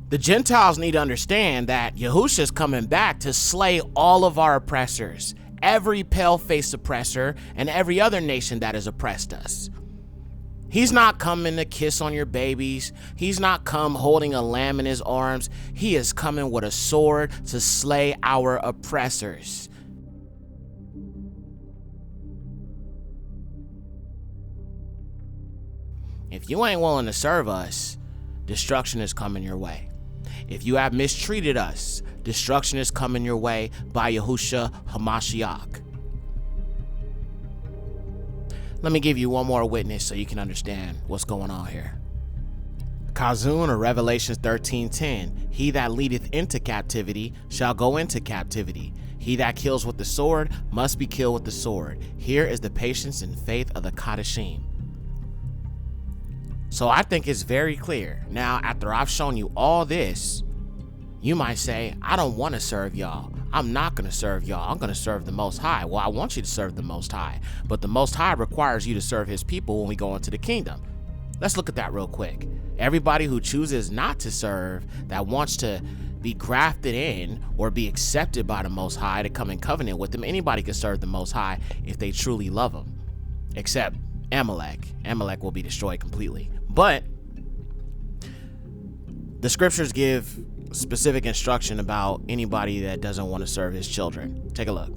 The Gentiles need to understand that Yahushua is coming back to slay all of our oppressors, every pale-faced oppressor and every other nation that has oppressed us. He's not coming to kiss on your babies. He's not come holding a lamb in his arms. He is coming with a sword to slay our oppressors. If you ain't willing to serve us, destruction is coming your way. If you have mistreated us, destruction is coming your way by Yahushua HaMashiach. Let me give you one more witness so you can understand what's going on here. Kazun, or Revelation 13:10, he that leadeth into captivity shall go into captivity. He that kills with the sword must be killed with the sword. Here is the patience and faith of the Kadashim. So I think it's very clear. Now, after I've shown you all this, you might say, I don't want to serve y'all. I'm not going to serve y'all. I'm going to serve the Most High. Well, I want you to serve the Most High, but the Most High requires you to serve his people when we go into the kingdom. Let's look at that real quick. Everybody who chooses not to serve, that wants to be grafted in or be accepted by the Most High to come in covenant with him, anybody can serve the Most High if they truly love him, except Amalek. Amalek will be destroyed completely. But the scriptures give specific instruction about anybody that doesn't want to serve his children. Take a look.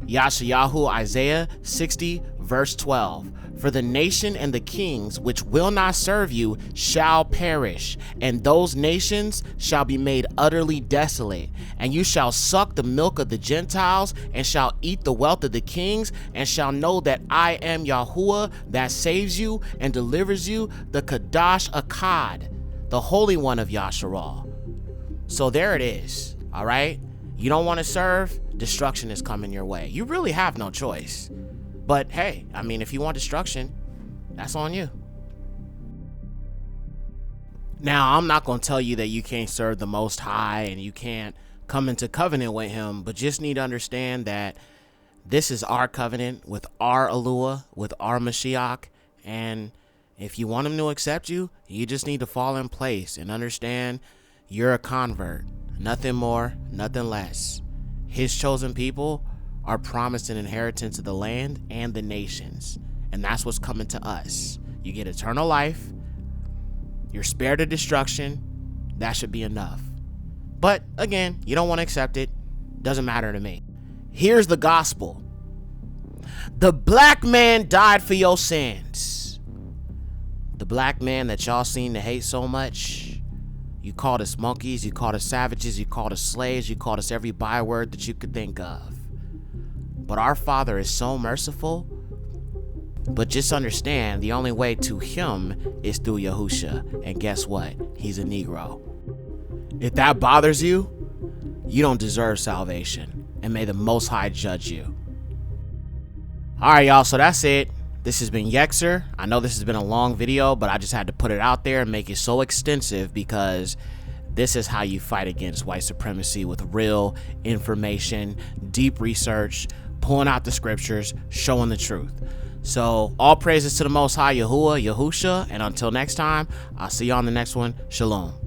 Yashar'AL, Isaiah 60, verse 12. For the nation and the kings which will not serve you shall perish, and those nations shall be made utterly desolate. And you shall suck the milk of the Gentiles, and shall eat the wealth of the kings, and shall know that I am Yahuwah that saves you and delivers you, the Kadash Akkad, the Holy One of Yashar'AL. So there it is, all right? You don't want to serve, destruction is coming your way. You really have no choice. But hey, I mean, if you want destruction, that's on you. Now, I'm not going to tell you that you can't serve the Most High and you can't come into covenant with him, but just need to understand that this is our covenant with our Alua, with our Mashiach. And if you want him to accept you, you just need to fall in place and understand you're a convert. Nothing more, nothing less. His chosen people are promised an inheritance of the land and the nations. And that's what's coming to us. You get eternal life. You're spared of destruction. That should be enough. But again, you don't want to accept it. Doesn't matter to me. Here's the gospel. The black man died for your sins. The black man that y'all seem to hate so much. You called us monkeys, you called us savages, you called us slaves, you called us every byword that you could think of. But our Father is so merciful. But just understand, the only way to him is through Yahusha. And guess what? He's a Negro. If that bothers you, you don't deserve salvation. And may the Most High judge you. Alright, y'all, so that's it. This has been Yekcyr. I know this has been a long video, but I just had to put it out there and make it so extensive because this is how you fight against white supremacy, with real information, deep research, pulling out the scriptures, showing the truth. So all praises to the Most High Yahuwah, Yahusha, and until next time, I'll see you on the next one. Shalom.